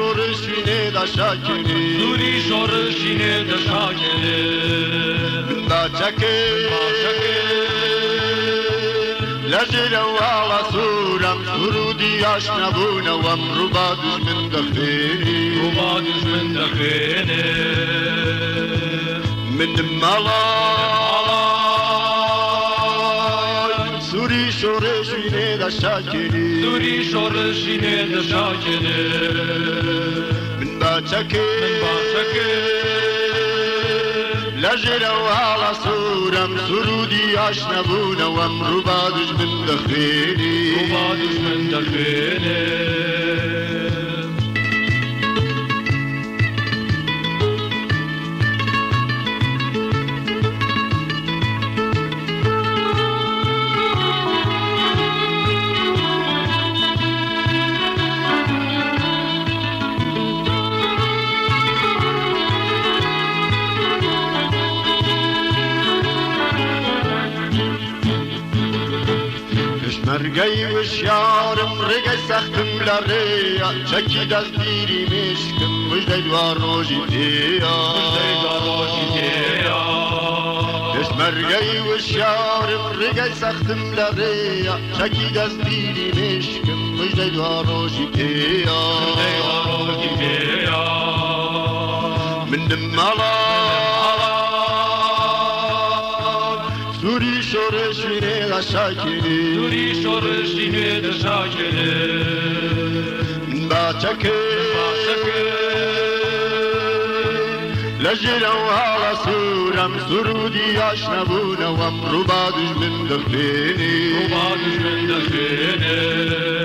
شورشینه دا شاکری سوری شورشینه دا شاکری با چکه لجل والا سورم سرودی آشنبون و امرو با دشمن دخینی روبا دشمن دخینی من مالای سوری شورشینه دا شاکری سوری شورشینه دا شاکری من با چکه لجل والا سورم سرودی آشنبون و امرو با دشمن دخینی روبا دشمن دخینی مرگی وشیارم رگی سختم لریا چکی دست دیری مشکم مجده دوار روژی تیا مرگی وشیارم رگی سختم لریا چکی دست دیری مشکم مجده دوار روژی تیا من دمالا سوری شورشینه دا شاکری سوری شورشینه دا شاکری با چکه لجل والا سورم سرودی آشنبون و امرو با دشمن دخینی روبا دشمن دخینی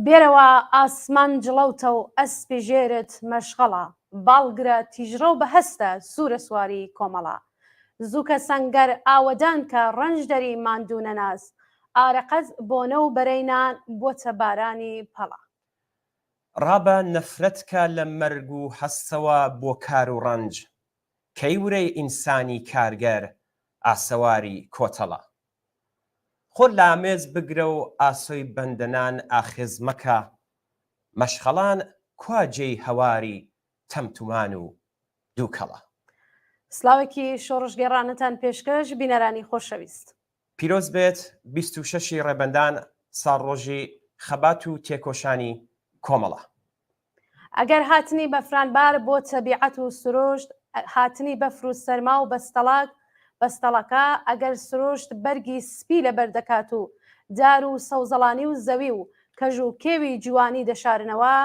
بێرەوە ئاسمان جڵەوتە و ئەسپی ژێرت مەشغەڵە باڵگرە تیژرە و بەهەستە سوورە سواری کۆمەڵە زووکە سەنگەر ئاوەدان کە ڕەنج دەری ماندوو نەناز ئارەقەز بۆنە و بەرەینان بۆتە بارانی پەڵە ڕابە نەفرەتکە لە مەرگ و هەستەوە بۆ کار و ڕەنج کەیورەی ئینسانی کارگەر ئاسەواری کۆتەڵە خۆر لە ئامێز بگرە و ئاسۆی بەندەنان ئاخێز مەکە مەشخەڵان کواجێی هەواری تەمتومان و دووکەڵە سلااوێکی شۆڕژگەڕانەتان پێشکەش بینەرانی خۆشەویست پیرۆز بێت 26 ڕێبەندان ساڵڕۆژی خەبات و تێکۆشانی کۆمەڵە ئەگەر هاتنی بەفرانبار بۆ تەبیعەت و سروشت هاتنی بەفر و سەرما و بەستەڵەکە ئەگەر سروشت بەرگی سپی لە بەردەکات و دار و سەوزەڵانی و زەوی و کەژ و کێوی جوانی دەشارنەوە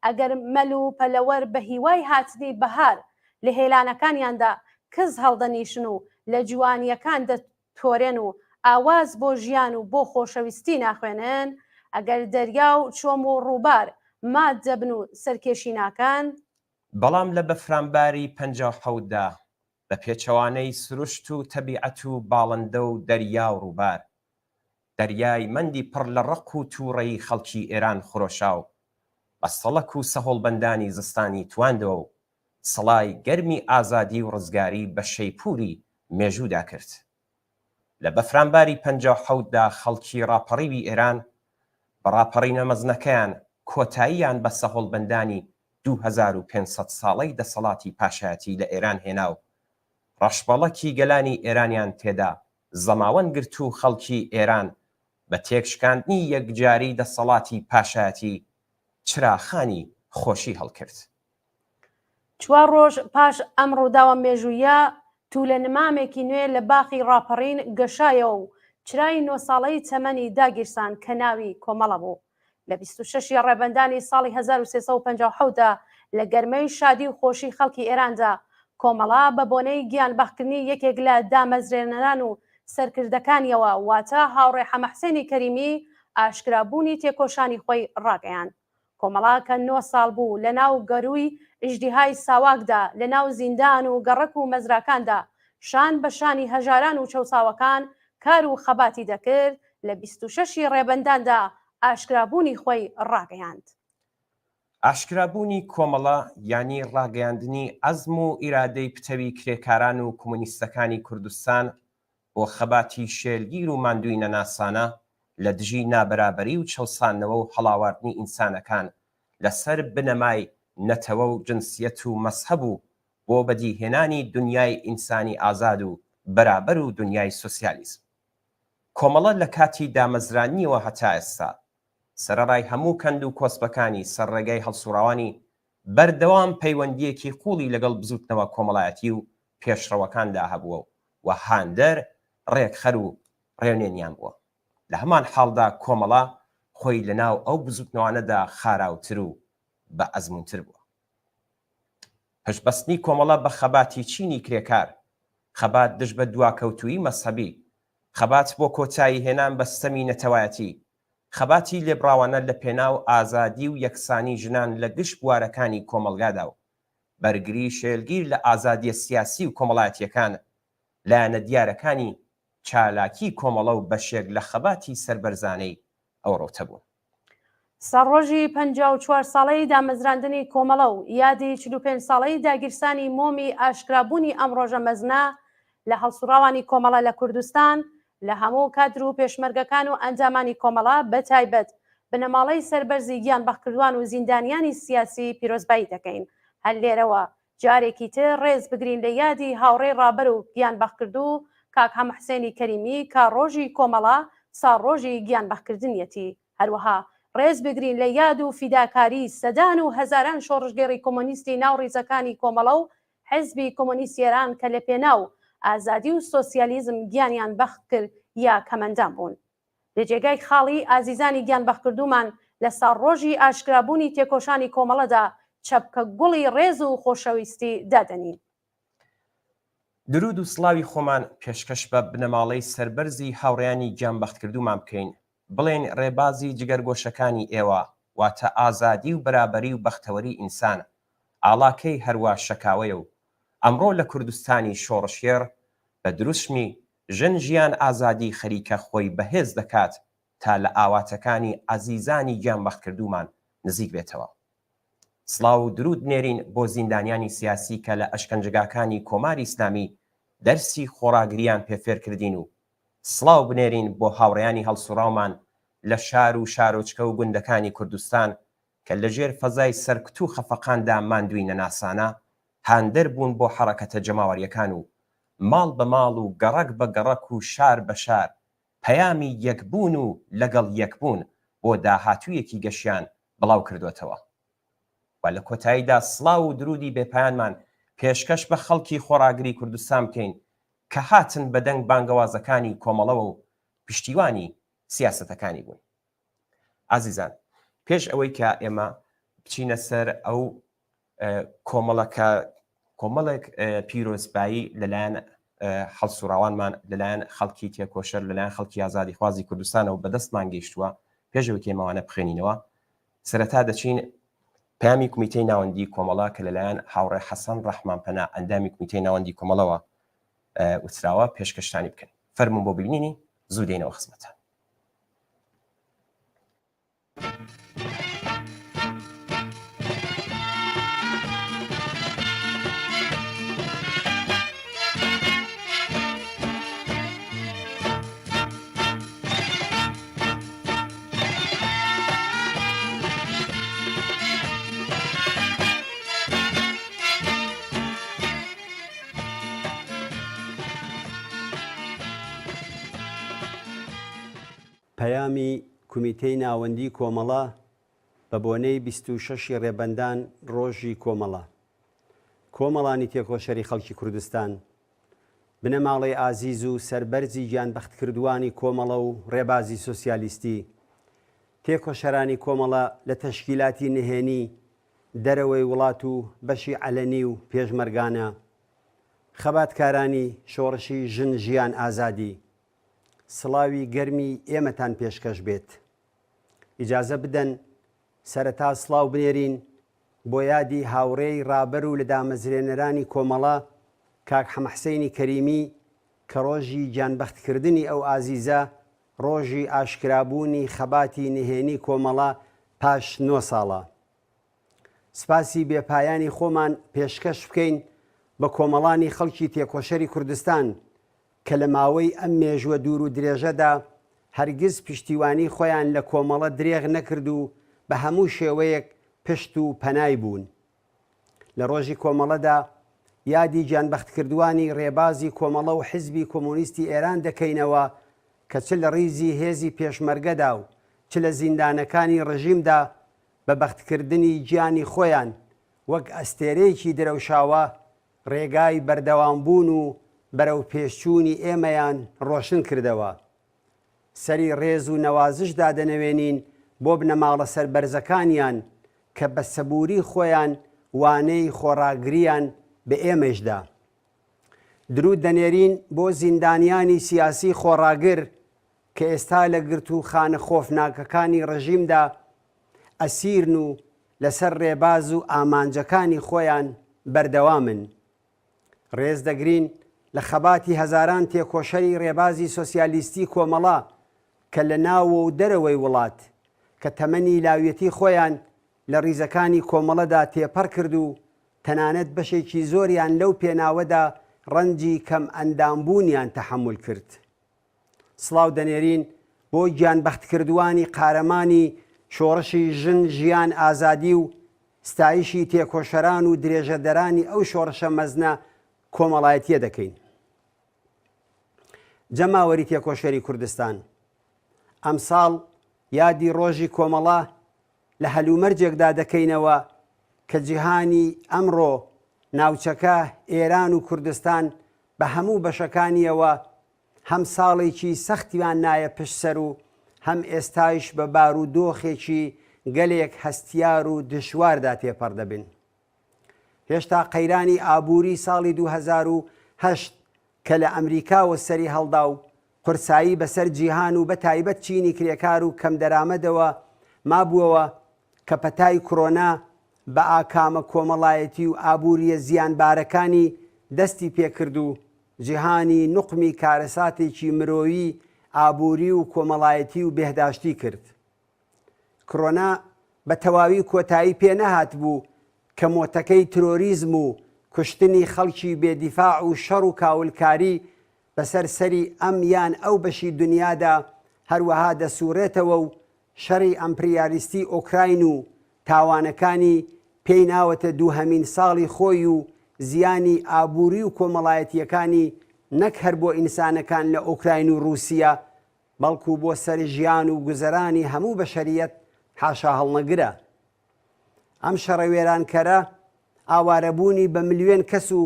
ئەگەر مەل و پەلەوەر بە هیوای هاتنی بەهار لە هێلانەکانیاندا کەس هەڵدەنیشن و لە جوانیەکان دەتۆرێن و ئاواز بۆ ژیان و بۆ خۆشەویستی ناخوێنن ئەگەر دەریا و چۆم و ڕووبار مات دەبن و سەرکێشی ناکەن بەڵام لە بەفرانباری 57دا بە پێچەوانەی سروشت و تەبیعەت و باڵندە و دەریا و ڕووبار دەریای مەندی پڕ لە ڕق و تووڕەی خەڵکی ئێران خۆشاو بە سەڵک و سەهۆڵبەندانی زستانی تواندەوە و سڵای گەرمی ئازادی و ڕزگاری بە شەیپوری مێژوودا کرد. لە بەفرانباری 57دا خەڵکی ڕاپەڕیوی ئێران بە ڕاپەڕینە مەزنەکەیان کۆتاییان بە سەهۆڵبەندانی 2500 ساڵەی دەسەڵاتی پاشایەتی لە ئێران هێنا و ڕەشبەڵەکی گەلانی ئێرانیان تێدا زەماوەند گرت و خەڵکی ئێران بە تێکشکاندنی یەکجاری دەسەڵاتی پاشایەتی چراخانی خۆشی هەڵکرد. 4 ڕۆژ پاش ئەم ڕووداوە مێژوویە توولە نمامێکی نوێ لە باخی ڕاپەڕین گەشایەوە و چرای 9 ساڵەی تەمەنی داگیرسان کە ناوی کۆمەڵە بوو. لە 26 ڕێبەندانی ساڵی 1357دا لە گەرمەی شادی و خۆشی خەڵکی ئێراندا کۆمەڵا بە بۆنەی گیانبەختکردنی یەکێک لە دامەزرێنەران و سەرکردەکانیەوە واتە هاوڕێ حەمەحسێنی کەریمی ئاشکرابوونی تێکۆشانی خۆی ڕاگەیاند. کۆمەڵا کە 9 ساڵ بوو لە ناو گەروی ئژدیهای ساواکدا لە ناو زیندان و گەڕک و مەزراکاندا شان بە شانی هەژاران و چەوساوەکان کار و خەباتی دەکرد لە 26 ڕێبەنداندا ئاشکرابوونی خۆی ڕاگەیاند. ئاشکرابوونی کۆمەڵە ینی ڕاگەیاندنی ئەزم و ئیرادەی پتەوی کرێکاران و کۆمۆنیستەکانی کوردستان بۆ خەباتی شێلگیر و ماندووی نەناسانە لە دژی نابەرابەری و چەوسانەوە و هەڵاواردنی ئینسانەکان لەسەر بنەمای نەتەوە و جنسیەت و مەسهەب و بۆ بەدیهێنانی دنیای ئینسانی ئازاد و بەرابەر و دنیای سۆسیالیزم. کۆمەڵە لە کاتی دامەزرانیەوە هەتا ئێستا سەرەڕای هەموو کەند و کۆسبەکانی سەرڕێگەی هەڵسوڕاوانی بەردەوام پەیوەندیەکی قوڵی لەگەڵ بزوتنەوە کۆمەڵایەتی و پێشڕەوەکاندا هەبووە و هاندەر ڕێکخەر و ڕێونێنیان بووە. لە هەمان حاڵدا کۆمەڵا خۆی لەناو ئەو بزوتنەوانەدا خاراوتر و بە ئەزمونتر بووە. پشتبەستنی کۆمەڵە بە خەباتی چینی کرێکار، خەبات دژ بە دواکەوتووی مەسەبی، خەبات بۆ کۆتایی هێنان بە ستەمی نەتەوایەتی، خەباتی لێبڕاوانە لە پێناو ئازادی و یەکسانی ژنان لە گشت بوارەکانی کۆمەلگادا و بەرگری شێلگیر لە ئازادیە سیاسی و کۆمەڵایەتیەکان لایەنە دیارەکانی چالاکی کۆمەڵە و بەشێک لە خەباتی سەربەرزانەی ئەو ڕۆتە بوون. سەرڕۆژی 54 ساڵەی دامەزراندنی کۆمەڵە و یادی 45 ساڵەی داگیرسانی مۆمی ئاشکرابوونی ئەم ڕۆژە مەزنە لە هەڵسوڕاوانی کۆمەڵە لە کوردستان لە هەموو کادر و پێشمەرگەکان و ئەنجامانی کۆمەڵە بەتایبەت بنەماڵەی سەربەرزی گیانبەختکردوان و زیندانیانی سیاسی پیرۆزبایی دەکەین. هەر لێرەوە جارێکی تر ڕێز بگرین لە یادی هاوڕێی ڕابەر و گیانبەختکردو کاک حەمەحسێنی کەریمی کە ڕۆژی کۆمەڵە ساڕۆژی گیانبەختکردنیەتی. هەروەها ڕێز بگرین لە یاد و فیداکاری سەدان و هەزاران شۆڕژگەڕی کۆمۆنیستی ناو ڕیزەکانی کۆمەڵە و حزبی کۆمۆنیستی ئێران کە لە پێناو ئازادی و سۆسیالیزم گیانیان بەخت کرد یا کەمەندان بوون. لە جێگای خاڵی ئازیزانی گیانبەختکردومان لە ساڕۆژی ئاشکرابوونی تێکۆشانی کۆمەڵەدا چەپکە گوڵی ڕێز و خۆشەویستی دادەنین. درود و سڵاوی خۆمان پێشکەش بە بنەماڵەی سەربەرزی هاوڕێیانی گیانبەختکردومان بکەین، بڵێن ڕێبازی جگەرگۆشەکانی ئێوە واتە ئازادی و بەرابەری و بەختەوەری ئینسان ئاڵاکەی هەروە شەکاوەیە و ئەمڕۆ لە کوردستانی شۆڕشێر بە دروشمی ژن ژیان ئازادی خەریکە خۆی بەهێز دەکات تا لە ئاواتەکانی ئازیزانی گیانبەختکردومان نزیک بێتەوە. سڵاو و درود نێرین بۆ زیندانیانی سیاسی کە لە ئەشکەنجگاکانی کۆماری ئیسلامی دەرسی خۆراگریان پێفێرکردین و سڵاو بنێرین بۆ هاوڕێیانی هەڵسوڕاومان لە شار و شارۆچکە و گوندەکانی کوردستان کە لەژێر فەزای سەرکت و خەفەقاندا ماندووی نەناسانە هاندەر بوون بۆ حەرەکەتە جەماوەریەکان و ماڵ بە ماڵ و گەڕک بە گەڕک و شار بە شار پەیامی یەکبوون و لەگەڵ یەکبوون بۆ داهاتوویەکی گەشیان بڵاو کردوێتەوە. و لە کۆتاییدا سڵاو و درودی بێپایانمان پێشکەش بە خەڵکی خۆراگری کوردستان بکەین کە هاتن بە دەنگ بانگەوازەکانی کۆمەڵەوە و پشتیوانی سیاسەتەکانی بوون. ئازیزان، پێش ئەوەی کە ئێمە بچینە سەر ئەو کۆمەڵێک پیرۆزبایی لەلایەن هەڵسوڕاوانمان لەلایەن خەڵکی تێکۆشەر لەلایەن خەڵکی ئازادی خوازی کوردستانەوە بەدەستمان گەیشتووە، پێشەوەی ئێمەوانە بخوێنینەوە، سەرەتا دەچین پامی کمیتەی ناوەندی کۆمەڵە کە لەلایەن هاوڕێ حەسەن ڕەحمانپەنا ئەندامی کمیتەی ناوەندی کۆمەڵەوە وتراوە پێشکەشتانی بکەن. فەرموون بۆ ببینینی زوو دێنەوە خزمەتە. پەیامی کومیتەی ناوەندی کۆمەڵە بە بۆنەی 26 ڕێبەندان ڕۆژی کۆمەڵە کۆمەڵانی تێکۆشەری خەڵکی کوردستان بنەماڵی ئازیز و سەربەرزی گیانبەختکردوانی کۆمەڵە و ڕێبازی سۆسیالیستی تێکۆشەرانی کۆمەڵە لە تەشکیلاتی نهێنی دەرەوەی وڵات و بەشی عەلەنی و پێشمەرگانە خەباتکارانی شۆڕشی ژن ژیان ئازادی سڵاوی گەرمی ئێمەتان پێشکەش بێت ئیجازە بدەن سەرەتا سڵاو بنێرین بۆ یادی هاوڕێی ڕابەر و لە دامەزرێنەرانی کۆمەڵە کاک حەمەحسەینی کەریمی کە ڕۆژی گیانبەختکردنی ئەو ئازیزە ڕۆژی ئاشکرابوونی خەباتی نهێنی کۆمەڵە پاش 9 ساڵە سپاسی بێپایانی خۆمان پێشکەش بکەین بە کۆمەڵانی خەڵکی تێکۆشەری کوردستان کە لە ماوەی ئەم مێژوە دوور و درێژەدا هەرگیز پشتیوانی خۆیان لە کۆمەڵە درێغ نەکرد و بە هەموو شێوەیەک پشت و پەنای بوون لە ڕۆژی کۆمەڵەدا یادی گیانبەختکردوانی ڕێبازی کۆمەڵە و حیزبی کۆمۆنیستی ئێران دەکەینەوە کە چ لە ڕیزی هێزی پێشمەرگەدا و چ لە زیندانەکانی ڕژیمدا بە بەختکردنی گیانی خۆیان وەک ئەستێرەیەکی درەوشاوە ڕێگای بەردەوامبوون و بەرەو پێشچوونی ئێمەیان ڕۆشن کردەوە سەری ڕێز و نەوازشدا دەنەوێنین بۆ بنەماڵە سەربەرزەکانیان کە بە سەبووری خۆیان وانەی خۆڕاگریان بە ئێمەشدا درود دەنێرین بۆ زیندانیانی سیاسی خۆڕاگر کە ئێستا لە گرت و خانە خۆفناکەکانی ڕژیمدا ئەسیرن و لەسەر ڕێباز و ئامانجەکانی خۆیان بەردەوامن ڕێز دەگرین لە خەباتی هەزاران تێکۆشەری ڕێبازی سۆسیالیستی کۆمەڵە کە لە ناوە و دەرەوەی وڵات کە تەمەنی لاویەتی خۆیان لە ڕیزەکانی کۆمەڵەدا تێپەڕ کرد و تەنانەت بەشێکی زۆریان لەو پێناوەدا ڕەنجی کەم ئەندامبوونیان تەحەمل کرد سڵاو دەنێرین بۆ گیانبەختکردوانی قارەمانی شۆڕشی ژن ژیان ئازادی و ستایشی تێکۆشەران و درێژەدەرانی ئەو شۆڕشە مەزنە کۆمەڵایەتیە دەکەین جەماوەری تێکۆشەری کوردستان ئەمساڵ یادی ڕۆژی کۆمەڵە لە هەلومەرجێکدا دەکەینەوە کە جیهانی ئەمڕۆ ناوچەکە ئێران و کوردستان بە هەموو بەشەکانیەوە هەم ساڵێکی سەختیان نایە پشتسەر و هەم ئێستایش بە بارودۆخێکی گەلێک هەستیار و دشواردا تێپەڕ دەبن هێشتا قەیرانی ئابووری ساڵی 2008 کە لە ئەمریکاوە سەری هەڵدا و قورسایی بەسەر جیهان و بە تایبەت چینی کرێکار و کەم دەرامەدەوە مابووەوە کە پەتای کۆرۆنا بە ئاکامە کۆمەڵایەتی و ئابووریە زیانبارەکانی دەستی پێکرد و جیهانی نوقمی کارەساتێکی مرۆیی ئابووری و کۆمەڵایەتی و بێهداشتی کرد کۆرۆنا بە تەواوی کۆتایی پێ نەهات بوو کە مۆتەکەی ترۆریزم و کوشتنی خەڵکی بێدیفاع و شەڕ و کاولکاری بەسەر سەری ئەم یان ئەو بەشی دنیادا هەروەها دەسوورێتەوە و شەڕی ئەمپریالیستی ئۆکراین و تاوانەکانی پێی ناوەتە دووهەمین ساڵی خۆی و زیانی ئابووری و کۆمەڵایەتیەکانی نەک هەر بۆ ئینسانەکان لە ئۆکراین و رووسیا بەڵکو بۆ سەر ژیان و گوزەرانی هەموو بەشەریەت حاشا هەڵنەگرە ئەم شەڕە وێرانکەرە ئاوارەبوونی بە ملیۆن کەس و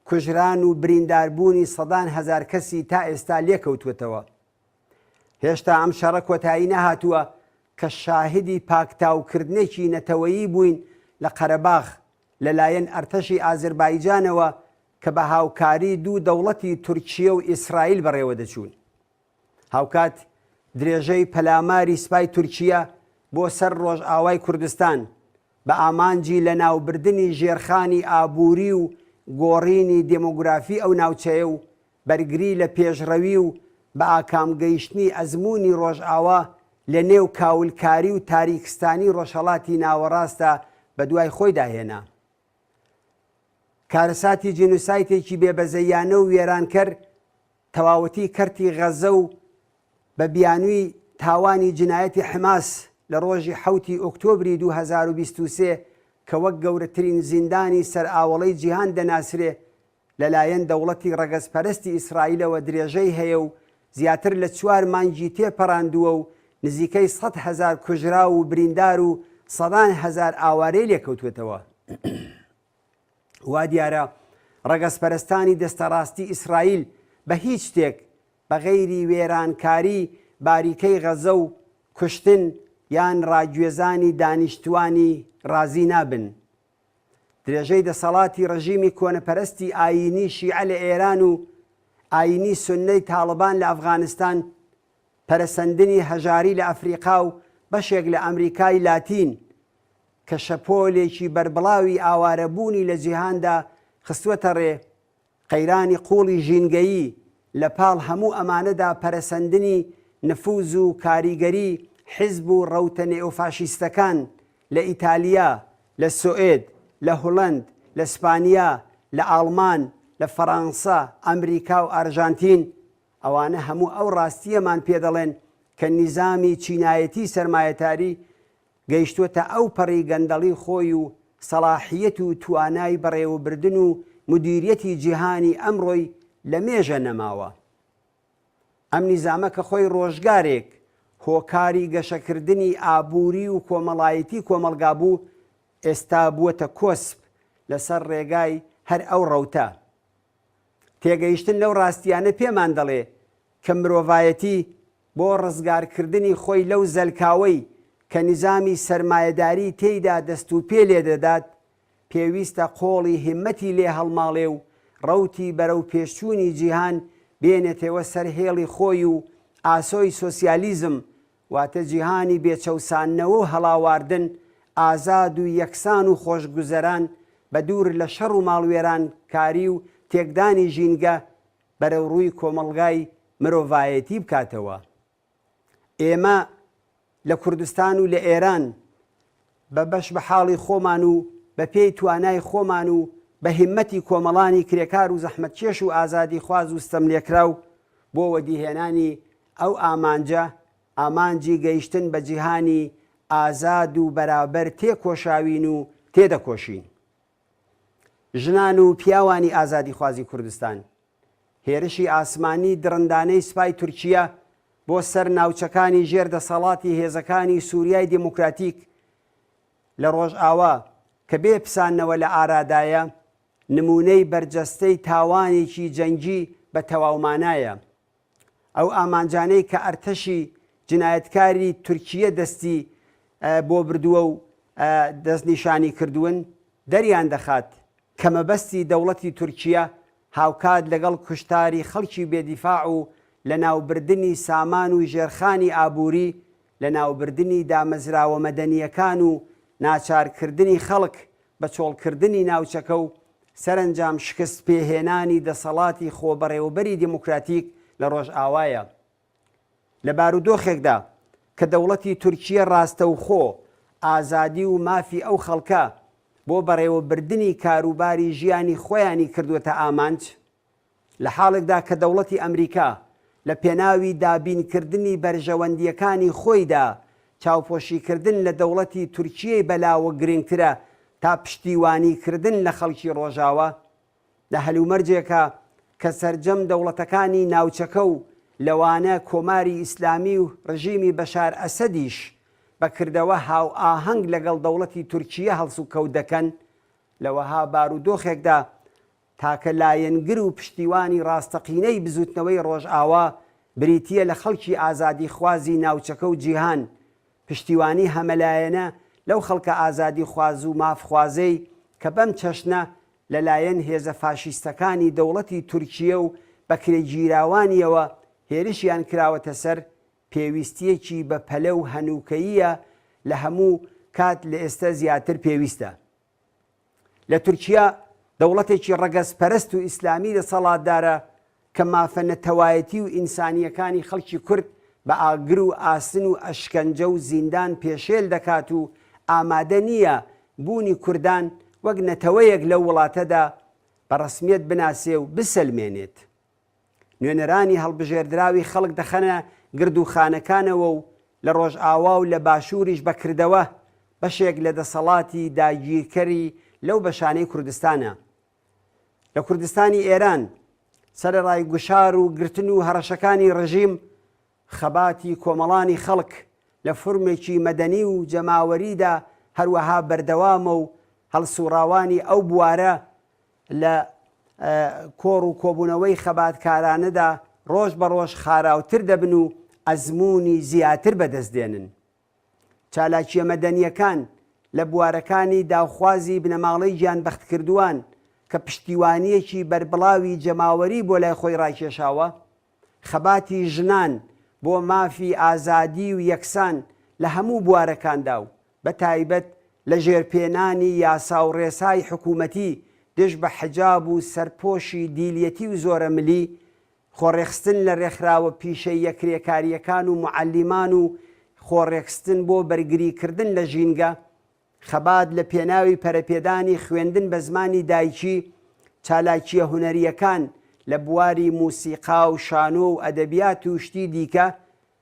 کوژران و برینداربوونی سەدان هەزار کەسی تا ئێستا لێکەوتوێتەوە هێشتا ئەم شەڕە کۆتایی نەهاتووە کە شاهدی پاکتاوکردنێکی نەتەوەیی بووین لە قەرەباغ لەلایەن ئەرتەشی ئازەربایجانەوە کە بە هاوکاری دوو دەوڵەتی تورکیە و ئیسرائیل بەڕێوە دەچوون هاوکات درێژەی پەلاماری سپای تورکیە بۆ سەر ڕۆژئاوای کوردستان بە ئامانجی لە ناوبردنی ژێرخانی ئابووری و گۆڕینی دێمۆگرافی ئەو ناوچەیە و بەرگری لە پێشڕەوی و بە ئاکامگەیشتنی ئەزمموی ڕۆژئاوا لە نێو کاولکاری و تاریکستانی ڕۆژهەڵاتی ناوەڕاستە بە دوای خۆی داهێنا کارەساتی جینوسایتێکی بێبەزەیانە و وێرانکەر تەواوەتی کەرتی غەزە و بە بیانووی تاوانی جنایەتی حماس لە ڕۆژی 7 ئۆکتۆبری 2023 کە وەک گەورەترین زیندانی سەر ئاوەڵەی جیهان دەناسرێ لەلایەن دەوڵەتی ڕەگەزپەرستی ئیسرائیلەوە درێژەی هەیە و زیاتر لە 4 مانگی تێپەڕاندووە و نزیکەی 100,000 کوژرا و بریندار و 100,000 ئاوارەی لێکەوتوێتەوە. وا دیارە ڕەگەزپەرستانی دەستەڕاستی ئیسرائیل بە هیچ شتێک بە غەیری وێرانکاری باریکەی غەزە و کوشتن یان ڕاگوێزانی دانیشتوانی ڕازی نابن. درێژەی دەسەڵاتی ڕژیمی کۆنەپەرستی ئاینی شیعە لە ئێران و ئاینی سوننەی تاڵبان لە ئەفغانستان، پەرەسەندنی هەژاری لە ئەفریقا و بەشێک لە ئەمریکای لاتین کە شەپۆلێکی بەربڵاوی ئاوارەبوونی لە جیهاندا خستوەتە ڕێ، قەیرانی قوڵی ژینگەیی لە پاڵ هەموو ئەمانەدا پەرەسەندنی نفوز و کاریگەری حیزب و ڕەوتە نێئۆفاشیستەکان لە ئیتالیا، لە سوئێد، لە هۆڵەند، لە ئیسپانیا، لە ئاڵمان، لە فەڕەنسا، ئەمریکا و ئەرژانتین، ئەوانە هەموو ئەو ڕاستیەمان پێدەڵێن کە نیزامی چینایەتی سەرمایەتاری گەیشتووەتە ئەو پەڕی گەندەڵی خۆی و سەلاحیەت و توانای بەڕێوەبردن و مدیریەتی جیهانی ئەمڕۆی لە مێژە نەماوە. ئەم نیزامە کە خۆی ڕۆژگارێک هۆکاری گەشەکردنی ئابووری و کۆمەڵایەتی کۆمەڵگا بوو، ئێستا بووەتە کۆسپ لەسەر ڕێگای هەر ئەو ڕەوتە. تێگەیشتن لەو ڕاستیانە پێمان دەڵێ کە مرۆڤایەتی بۆ ڕزگارکردنی خۆی لەو زەلکاوەی کە نیزامی سەرمایەداری تێیدا دەست و پێ لێدەدات، پێویستە قۆڵی هیممەتی لێ هەڵماڵێ و ڕەوتی بەرەو پێشچوونی جیهان بێنێتەوە سەر هێڵی خۆی و ئاسۆی سۆسیالیزم، واتە جیهانی بێچەوسانەوە و هەڵاواردن، ئازاد و یەکسان و خۆشگوزەران بە دوور لە شەڕ و ماڵوێران کاری و تێکدانی ژینگە بەرەو ڕووی کۆمەڵگای مرۆڤایەتی بکاتەوە. ئێمە لە کوردستان و لە ئێران بە بەش بە حاڵی خۆمان و بە پێی توانای خۆمان و بە هیممەتی کۆمەڵانی کرێکار و زەحمەتکێش و ئازادی خواز و ستەملێکراو بۆ وەدیهێنانی ئەو ئامانجی گەیشتن بە جیهانی ئازاد و بەرابەر تێکۆشاوین و تێدەکۆشین. ژنان و پیاوانی ئازادی خوازی کوردستان، هێرشی ئاسمانی درندانەی سوپای تورکیا بۆ سەر ناوچەکانی ژێر دەسەڵاتی هێزەکانی سووریای دموکراتیک لە ڕۆژئاوا کە بێ پسانەوە لە ئارادایە، نمونەی بەرجەستەی تاوانێکی جەنگی بە تەواومانایە. ئەو ئامانجانەی کە ئەرتەشی جنایەتکاری تورکیە دەستی بۆ بردووە و دەستنیشانی کردوون، دەریان دەخات کە مەبەستی دەوڵەتی تورکیە هاوکات لەگەڵ کوشتاری خەڵکی بێدیفاع و لە ناوبردنی سامان و ژێرخانی ئابووری، لە ناوبردنی دامەزراوە مەدەنیەکان و ناچارکردنی خەڵک بە چۆڵکردنی ناوچەکە و سەرنجام شکست پێهێنانی دەسەڵاتی خۆبەڕێوەبەری دیموکراتیک لە ڕۆژئاوایە. لە بارودۆخێکدا کە دەوڵەتی تورکیە ڕاستەوخۆ ئازادی و مافی ئەو خەڵکە بۆ بەڕێوەبردنی کاروباری ژیانی خۆیانی کردوێتە ئامانج، لە حاڵێکدا کە دەوڵەتی ئەمریکا لە پێناوی دابینکردنی بەرژەوەندیەکانی خۆیدا چاوپۆشیکردن لە دەوڵەتی تورکیەی بەلاوە گرنگترە تا پشتیوانیکردن لە خەڵکی ڕۆژاوە، لە هەلومەرجێکە کە سەرجەم دەوڵەتەکانی ناوچەکە و لەوانە کۆماری ئیسلامی و ڕژیمی بەشار ئەسەدیش بەکردەوە هاو ئاهەنگ لەگەڵ دەوڵەتی تورکیە هەڵس و کەوت دەکەن، لەوەها بارودۆخێکدا تاکە لایەنگر و پشتیوانی ڕاستەقینەی بزوتنەوەی ڕۆژئاوا بریتیە لە خەڵکی ئازادی خوازی ناوچەکە و جیهان، پشتیوانی هەمەلایەنە لەو خەڵکە ئازادی خواز و مافخوازەی کە بەم چەشنە لەلایەن هێزە فاشیستەکانی دەوڵەتی تورکیە و بەکرێگیراوانیەوە هێرشیان کراوەتە سەر، پێویستیەکی بە پەلە و هەنووکەییە لە هەموو کات لە ئێستا زیاتر پێویستە. لە تورکیا دەوڵەتێکی ڕەگەزپەرست و ئیسلامی دەسەڵاتدارە کە مافە نەتەوایەتی و ئینسانیەکانی خەڵکی کورد بە ئاگر و ئاسن و ئەشکەنجە و زیندان پێشێل دەکات و ئامادە نییە بوونی کوردان وەک نەتەوەیەک لەو وڵاتەدا بە ڕەسمیەت بناسێ و بسەلمێنێت. نوێنەرانی هەڵبژێردراوی خەڵک دەخەنە گردوخانەکانەوە و لە ڕۆژئاوا و لە باشووریش بەکردەوە بەشێک لە دەسەڵاتی داگیرکەری لەو بەشانەی کوردستانە. لە کوردستانی ئێران سەرەڕای گوشار و گرتن و هەڕەشەکانی ڕژیم خەباتی کۆمەڵانی خەڵک لە فرمێکی مەدەنی و جەماوەریدا هەروەها بەردەوامە و هەڵسوڕاوانی ئەو بوارە لە کۆڕ و کۆبوونەوەی خەباتکارانەدا ڕۆژ بە ڕۆژ خاراوتر دەبن و ئەزمموی زیاتر بەدەستدێنن. چالاکیە مەدەنیەکان لە بوارەکانی داوخوازی بنەماڵەی گیانبەختکردووان کە پشتیوانیەکی بەربڵاوی جەماوەری بۆ لای خۆی ڕاکێشاوە، خەباتی ژنان بۆ مافی ئازادی و یەکسان لە هەموو بوارەکاندا و بە تایبەت لە ژێرپێنانی یاسا و ڕێسای حکوومەتی دژ بە حجاب و سەرپۆشی دیلیەتی و زۆرە ملی، خۆڕێخستن لە ڕێکخراوە پیشەی یەکرێکاریەکان و معەلیمان و خۆڕێکستن بۆ بەرگریکردن لە ژینگە، خەبات لە پێناوی پەرەپێدانی خوێندن بە زمانی دایکی، چالاکیە هونەریەکان لە بواری موسیقا و شانۆ و ئەدەبیات و شتی دیکە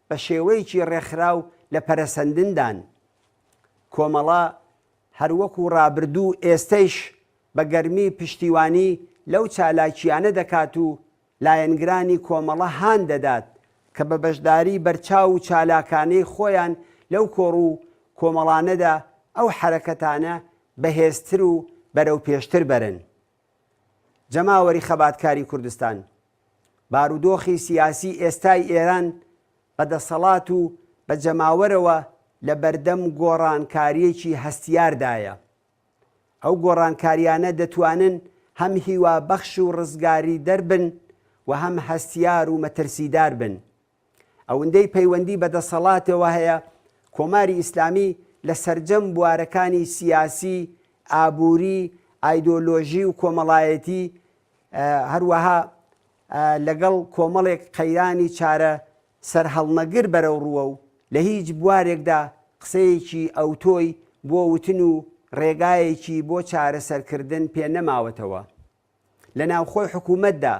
بە شێوەیەکی ڕێکخراو لە پەرەسەندندان. کۆمەڵە هەروەکو ڕابردوو ئێستەیش بە گەرمی پشتیوانی لەو چالاکیانە دەکات و لایەنگرانی کۆمەڵە هان دەدات کە بە بەشداری بەرچاو و چالاکانەی خۆیان لەو کۆڕ و کۆمەڵانەدا ئەو حرەکەتانە بەهێزتر و بەرەو پێشتر بەرن. جەماوەری خەباتکاری کوردستان، بارودۆخی سیاسی ئێستای ئێران بەدەسەڵات و بە جەماوەرەوە لە بەردەم گۆڕانکاریەکی هەستیاردایە. ئەو گۆڕانکاریانە دەتوانن هەم هیوا بەخش و ڕزگاری دەربن و هەم هەستیار و مەترسیدار بن. ئەوەندەی پەیوەندی بەدەسەڵاتەوە هەیە کۆماری ئیسلامی لە سەرجەم بوارەکانی سیاسی، ئابووری، ئایدۆلۆژی و کۆمەڵایەتی، هەروەها لەگەڵ کۆمەڵێک قەیرانی چارە سەرهەڵنەگر بەرەو ڕووە و لە هیچ بوارێکدا قسەیەکی ئەوتۆی بۆ وتن و ڕێگایەکی بۆ چارەسەرکردن پێ نەماوەتەوە. لە ناوخۆی حکوومەتدا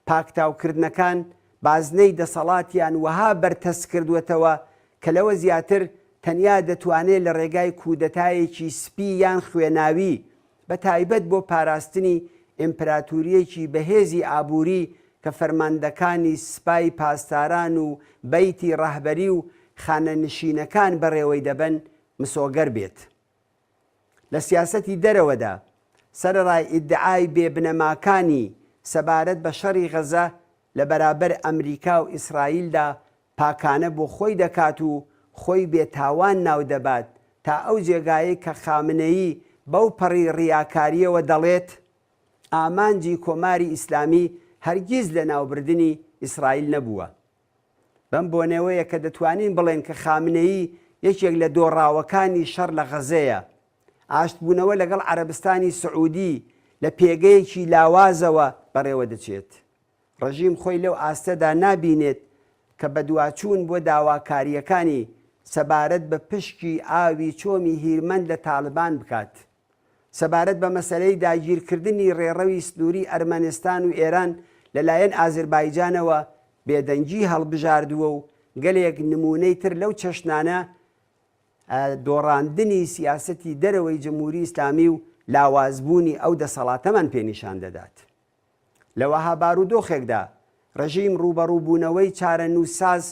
پاکتاوکردنەکان بازنەی دەسەڵاتیان وەها بەرتەس کردوێتەوە کە لەوە زیاتر تەنیا دەتوانێت لە ڕێگای کودەتایەکی سپی یان خوێناوی بە تایبەت بۆ پاراستنی ئیمپراتوریەکی بەهێزی ئابووری کە فەرماندەکانی سپای پاسداران و بەیتی ڕەهبەری و خانەنشینەکان بەڕێوەی دەبن مسۆگەر بێت. لە سیاسەتی دەرەوەدا سەرەڕای ئیدعای بێبنەماکانی سەبارەت بە شەڕی غەزە لە بەرابەر ئەمریکا و ئیسرائیلدا پاکانە بۆ خۆی دەکات و خۆی بێتاوان ناو دەبات تا ئەو جێگایە کە خامنەیی بەو پەڕی ڕیاکاریەوە دەڵێت ئامانجی کۆماری ئیسلامی هەرگیز لە ناوبردنی ئیسرائیل نەبووە. بەم بۆنەوەیە کە دەتوانین بڵێن کە خامنەیی یەکێک لە دۆڕاوەکانی شەڕ لە غەزەیە. ئاشتبوونەوە لەگەڵ عەرەبستانی سعودی لە پێگەیەکی لاوازەوە بەڕێوە دەچێت. ڕژیم خۆی لەو ئاستەدا نابینێت کە بەدواچوون بۆ داواکاریەکانی سەبارەت بە پشکی ئاوی چۆمی هیرمەند لە تاالبان بکات، سەبارەت بە مەسەلەی داگیرکردنی ڕێڕەوی سنووری ئەرمەنستان و ئێران لەلایەن ئازربایجانەوە بێدەنگی هەڵبژاردووە و گەلێک نمونەی تر لەو چەشنانە دۆڕاندنی سیاسەتی دەرەوەی جمهوری ئیسلامی و لاوازبوونی ئەو دەسەڵاتەمان پێنیشان دەدات. لەوەها بارودۆخێکدا ڕژیم ڕوبەڕووبوونەوەی چارە نووساز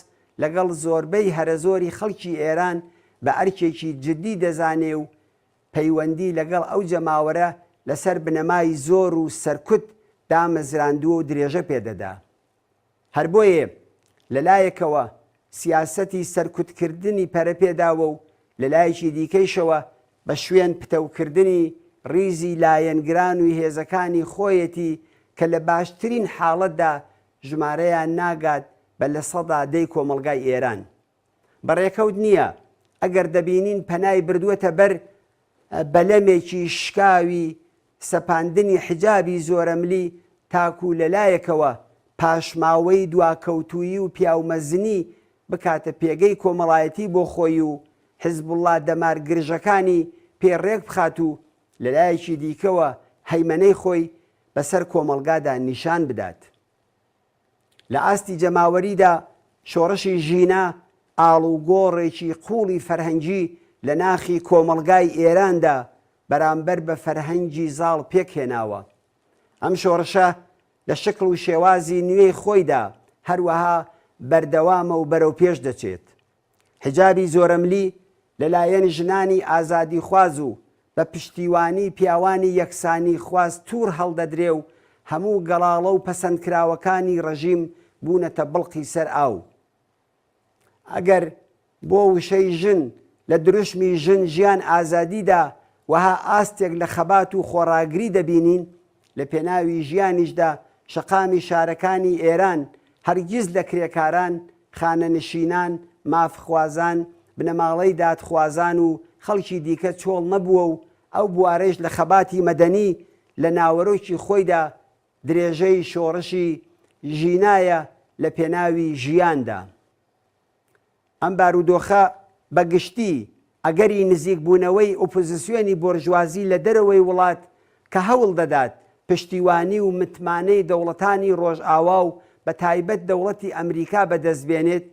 لەگەڵ زۆربەی هەرەزۆری خەڵکی ئێران بە ئەرکێکی جددی دەزانێ و پەیوەندی لەگەڵ ئەو جەماوەرە لەسەر بنەمای زۆر و سەرکوت دامەزراندووە و درێژە پێدەدا. هەر بۆیە لەلایەکەوە سیاسەتی سەرکوتکردنی پەرەپێداوە و لەلایەکی دیکەیشەوە بە شوێن پتەوکردنی ڕیزی لایەنگران و هێزەکانی خۆیەتی کە لە باشترین حاڵەتدا ژمارەیان ناگات بە لە سەدا دەی کۆمەڵگای ئێران. بەڕێکەوت نییە ئەگەر دەبینین پەنای بردووەتە بەر بەلەمێکی شکاوی سەپاندنی حجابی زۆرەملی تاکو لەلایەکەوە پاشماوەی دواکەوتویی و پیاومەزنی بکاتە پێگەی کۆمەڵایەتی بۆ خۆی و حیزبوڵڵا دەمار گرژەکانی پێڕێک بخات و لەلایەکی دیکەوە هەیمەنەی خۆی بەسەر کۆمەڵگادا نیشان بدات. لە ئاستی جەماوەریدا شۆڕشی ژینە ئاڵوگۆڕێکی قوڵی فەرهەنگی لە ناخی کۆمەڵگای ئێراندا بەرامبەر بە فەرهەنگی زاڵ پێکهێناوە. ئەم شۆڕشە لە شکل و شێوازی نوێی خۆیدا هەروەها بەردەوامە و بەرەو پێش دەچێت. حجابی زۆرەملی لەلایەن ژنانی ئازادی خواز و بە پشتیوانی پیاوانی یەکسانی خواست توور هەڵدەدرێ و هەموو گەڵاڵە و پەسەندکراوەکانی ڕەژیم بوونەتە بڵقی سەر ئاو. ئەگەر بۆ وشەی ژن لە دروشمی ژن ژیان ئازادیدا وەها ئاستێک لە خەبات و خۆڕاگری دەبینین، لە پێناوی ژیانیشدا شەقامی شارەکانی ئێران هەرگیز لە کرێکاران، خانەنشینان، مافخوازان، بنەماڵەی دادخوازان و خەڵکی دیکە چۆڵ نەبووە و ئەو بوارەش لە خەباتی مەدەنی لە ناوەڕۆکی خۆیدا درێژەی شۆڕشی ژینایە لە پێناوی ژیاندا. ئەم بارودۆخە بەگشتی ئەگەری نزیک بوونەوەی ئۆپۆزیسیۆنی بۆرژوازی لە دەرەوەی وڵات کە هەوڵ دەدات پشتیوانی و متمانەی دەوڵەتانی ڕۆژئاوا و بە تایبەت دەوڵەتی ئەمریکا بەدەستبێنێت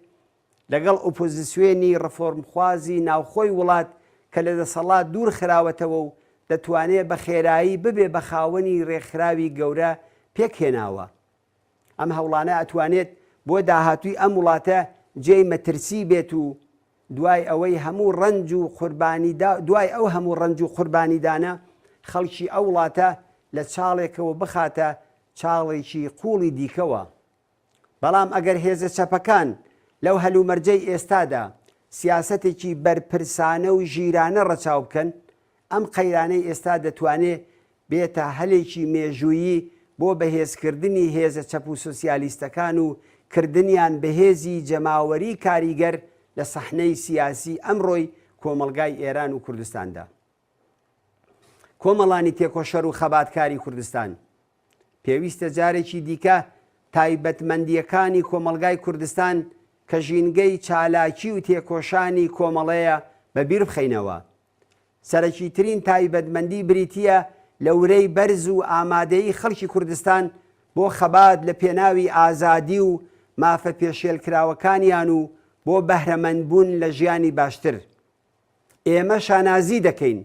لەگەڵ ئۆپۆزیسیۆنی ڕفۆرمخوازی ناوخۆی وڵات کە لە دەسەڵات دوور خراوەتەوە و دەتوانێت بە خێرایی ببێ بە خاوەنی ڕێکخراوی گەورە پێکهێناوە. ئەم هەوڵانە ئەتوانێت بۆ داهاتووی ئەم وڵاتە جێی مەترسی بێت و دوای ئەو هەموو ڕەنج و قوربانیدانە خەڵکی ئەو وڵاتە لە چاڵێکەوە بخاتە چاڵێکی قوڵی دیکەوە. بەڵام ئەگەر هێزە چەپەکان لەو هەلومەرجەی ئێستادا سیاسەتێکی بەرپرسانە و ژیرانە ڕەچاو بکەن، ئەم قەیرانەی ئێستا دەتوانێت بێتە هەلێکی مێژوویی بۆ بەهێزکردنی هێزە چەپ و سۆسیالیستەکان و کردنیان بەهێزی جەماوەری کاریگەر لە سەحنەی سیاسی ئەمڕۆی کۆمەلگای ئێران و کوردستاندا. کۆمەڵانی تێکۆشەر و خەباتکاری کوردستان پێویستە جارێکی دیکە تایبەتمەندیەکانی کۆمەلگای کوردستان کە ژینگەی چالاکی و تێکۆشانی کۆمەڵەیە بەبیر بخەینەوە. سەرەکی ترین تایبەتمەندی بریتیە لەورەی بەرز و ئامادەیی خەڵکی کوردستان بۆ خەبات لە پێناوی ئازادی و مافە پێشێلکراوەکانیان و بۆ بەهرەمەندبوون لە ژیانی باشتر. ئێمە شانازی دەکەین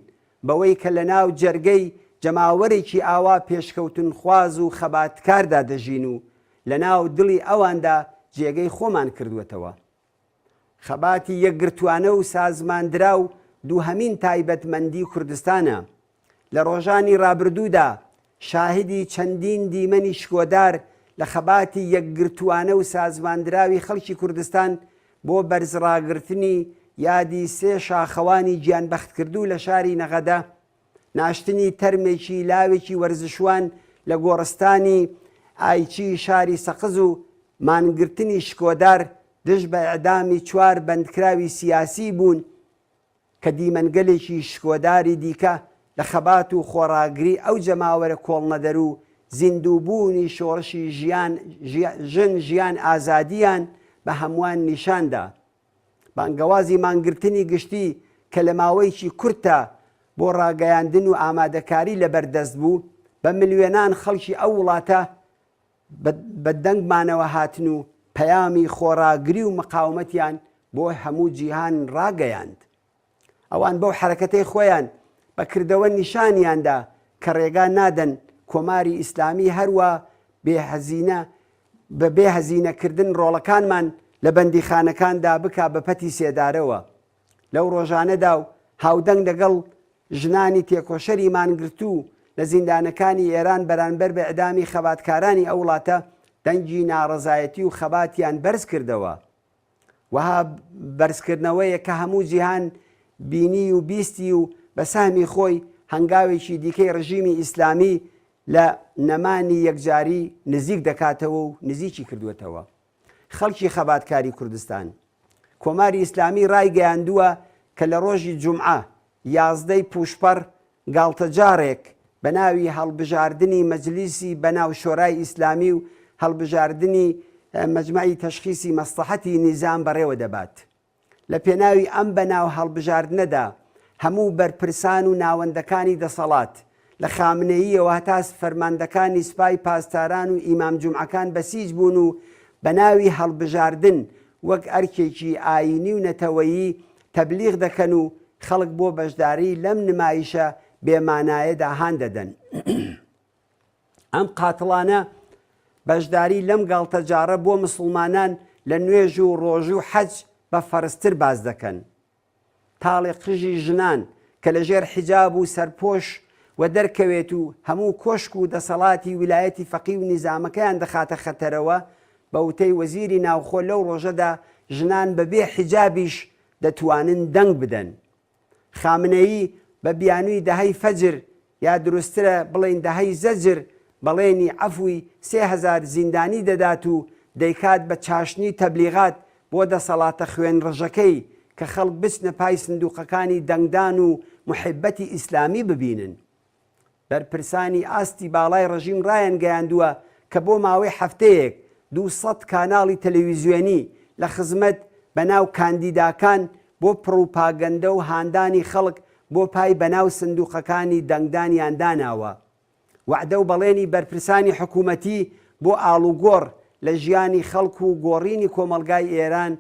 بەوەی کە لە ناو جەرگەی جەماوەرێکی ئاوا پێشکەوتن خواز و خەباتکاردا دەژین و لە ناو دڵی ئەواندا جێگەی خۆمان کردوێتەوە. خەباتی یەکگرتوانە و سازماندرا و دووهەمین تایبەتمەندی کوردستانە. لە ڕۆژانی ڕابردوودا شاهدی چەندین دیمەنی شکۆدار لە خەباتی یەکگرتوانە و سازماندراوی خەڵکی کوردستان بۆ بەرزڕاگرتنی یادی سێ شاخەوانی گیانبەختکردوو لە شاری نەغەدە، ناشتنی تەرمێکی لاوێکی وەرزشوان لە گۆڕستانی ئایچی شاری سەقز و مانگرتنی شکۆدار دژ بە ئەعدامی 4 بەندکراوی سیاسی بوون کە دیمەنگەلێکی شکۆداری دیکە لە خەبات و خۆڕاگری ئەو جەماوەرە کۆڵنەدەر و زیندووبوونی شۆڕشی ژن ژیان ئازادیان بە هەمووان نیشاندا. بانگەوازی مانگرتنی گشتی کە لە ماوەیەکی کورتە بۆ ڕاگەیاندن و ئامادەکاری لەبەردەست بوو، بە ملیۆنان خەڵکی ئەو وڵاتە بە دەنگمانەوە هاتن و پەیامی خۆڕاگری و مقاومەتیان بۆ هەموو جیهان ڕاگەیاند. ئەوان بەو حرەکەتەی خۆیان بەکردەوە نیشانیاندا کە ڕێگا نادەن کۆماری ئیسلامی هەروە بە بێهەزینەکردن ڕۆڵەکانمان لە بەندیخانەکاندا بکا بە پەتی سێدارەوە. لەو ڕۆژانەدا و هاودەنگ لەگەڵ ژنانی تێکۆشەری مانگرتوو لە زیندانەکانی ئێران بەرامبەر بە ئەدامی خەباتکارانی ئەو وڵاتە دەنگی ناڕەزایەتی و خەباتیان بەرز کردەوە. وەها بەرزکردنەوەیە کە هەموو جیهان بینی و بیستی و بە سامی خۆی هەنگاوێکی دیکەی ڕژیمی ئیسلامی لە نەمانی یەکجاری نزیک دەکاتەوە و نزیکی کردوێتەوە. خەڵکی خەباتکاری کوردستان کۆماری ئیسلامی ڕایگەیاندووە کە لە ڕۆژی جومعە 11 پوشپەر گاڵتەجارێک بە ناوی هەڵبژاردننی مەجلیسی بەناو شۆرای ئیسلامی و هەڵبژاردننی مەجمەعی تەشخیصی مەسلحەتی نیزام بەڕێوە دەبات. لە پێناوی ئەم بەناو هەڵبژاردنەدا هەموو بەرپرسان و ناوەندەکانی دەسەڵات لە خامنەییەوە هەتا فەرماندەکانی سوپای پاسداران و ئیمام جومعەکان بەسیج بوون و بە ناوی هەڵبژاردن وەک ئەرکێکی ئاینی و نەتەوەیی تەبلیغ دەکەن و خەڵک بۆ بەشداری لەم نمایشە بێمانایەدا هان دەدەن. ئەم قاتڵانە بەشداری لەم گاڵتەجارە بۆ مسڵمانان لە نوێژ و ڕۆژ و حەج بە فەرزتر باز دەکەن. تاڵی قژی ژنان کە لەژێر حیجاب و سەرپۆش و دەرکەوێت و هەموو کۆشک و دەسەڵاتی ویلایەتی فەقی و نیزامەکەیان دەخاتە خەتەرەوە بە وتەی وەزیری ناوخۆ لەو ڕۆژەدا ژنان بەبێ حیجابیش دەتوانن دەنگ بدەن. خامنەیی بە بیانووی دەهەی فەجر یا دروسترە بڵێن دەهەی زەجر بەڵێنی عەفوی 3000 زیندانی دەدات و دەیکات بە چاشنی تەبلیغات بۆ دەسەڵاتە خوێن ڕژەکەی کە خەڵک بچنە پای سندوقەکانی دەنگدان و محبەتی ئیسلامی ببینن. بەرپرسانی ئاستی باڵای ڕژیم ڕایان گەیاندووە کە بۆ ماوەی هەفتەیەک 200 کاناڵی تەلەڤیزیۆنی لە خزمەت بەناو کاندیداکان بۆ پڕوپاگەندە و هاندانی خەڵک بۆ پای بەناو سندوقەکانی دەنگدانیان داناوە. وعدە و بەڵێنی بەرپرسانی حکوومەتی بۆ ئاڵوگۆڕ لە ژیانی خەڵک و گۆڕینی کۆمەلگای ئێران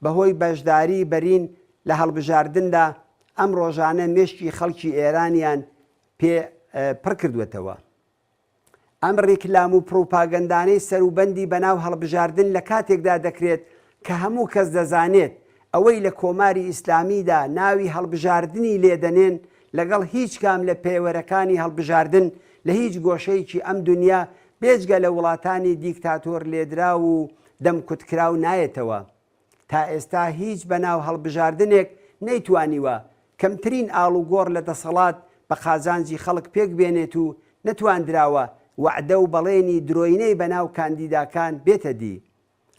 بەهۆی بەشداری بەرین لە هەڵبژاردندا ئەم ڕۆژانە مێشکی خەڵکی ئێرانیان پێ پڕ کردوێتەوە. ئەم ڕێکلام و پڕوپاگەندانەی سەروبەندی بەناو هەڵبژاردن لە کاتێکدا دەکرێت کە هەموو کەس دەزانێت ئەوەی لە کۆماری ئیسلامیدا ناوی هەڵبژاردننی لێدەنێن لەگەڵ هیچ کام لە پێوەرەکانی هەڵبژاردن لە هیچ گۆشەیەکی ئەم دنیا بێجگە لە وڵاتانی دیکتاتۆر لێدرا و دەمکوتکراو نایەتەوە. تا ئێستا هیچ بەناو هەڵبژاردنێک نەیتوانیوە کەمترین ئاڵوگۆڕ لە دەسەڵات بە قازانجی خەڵک پێک بێنێت و نەتواندراوە وعدە و بەڵێنی درۆینەی بەناو کاندیداکان بێتە دی.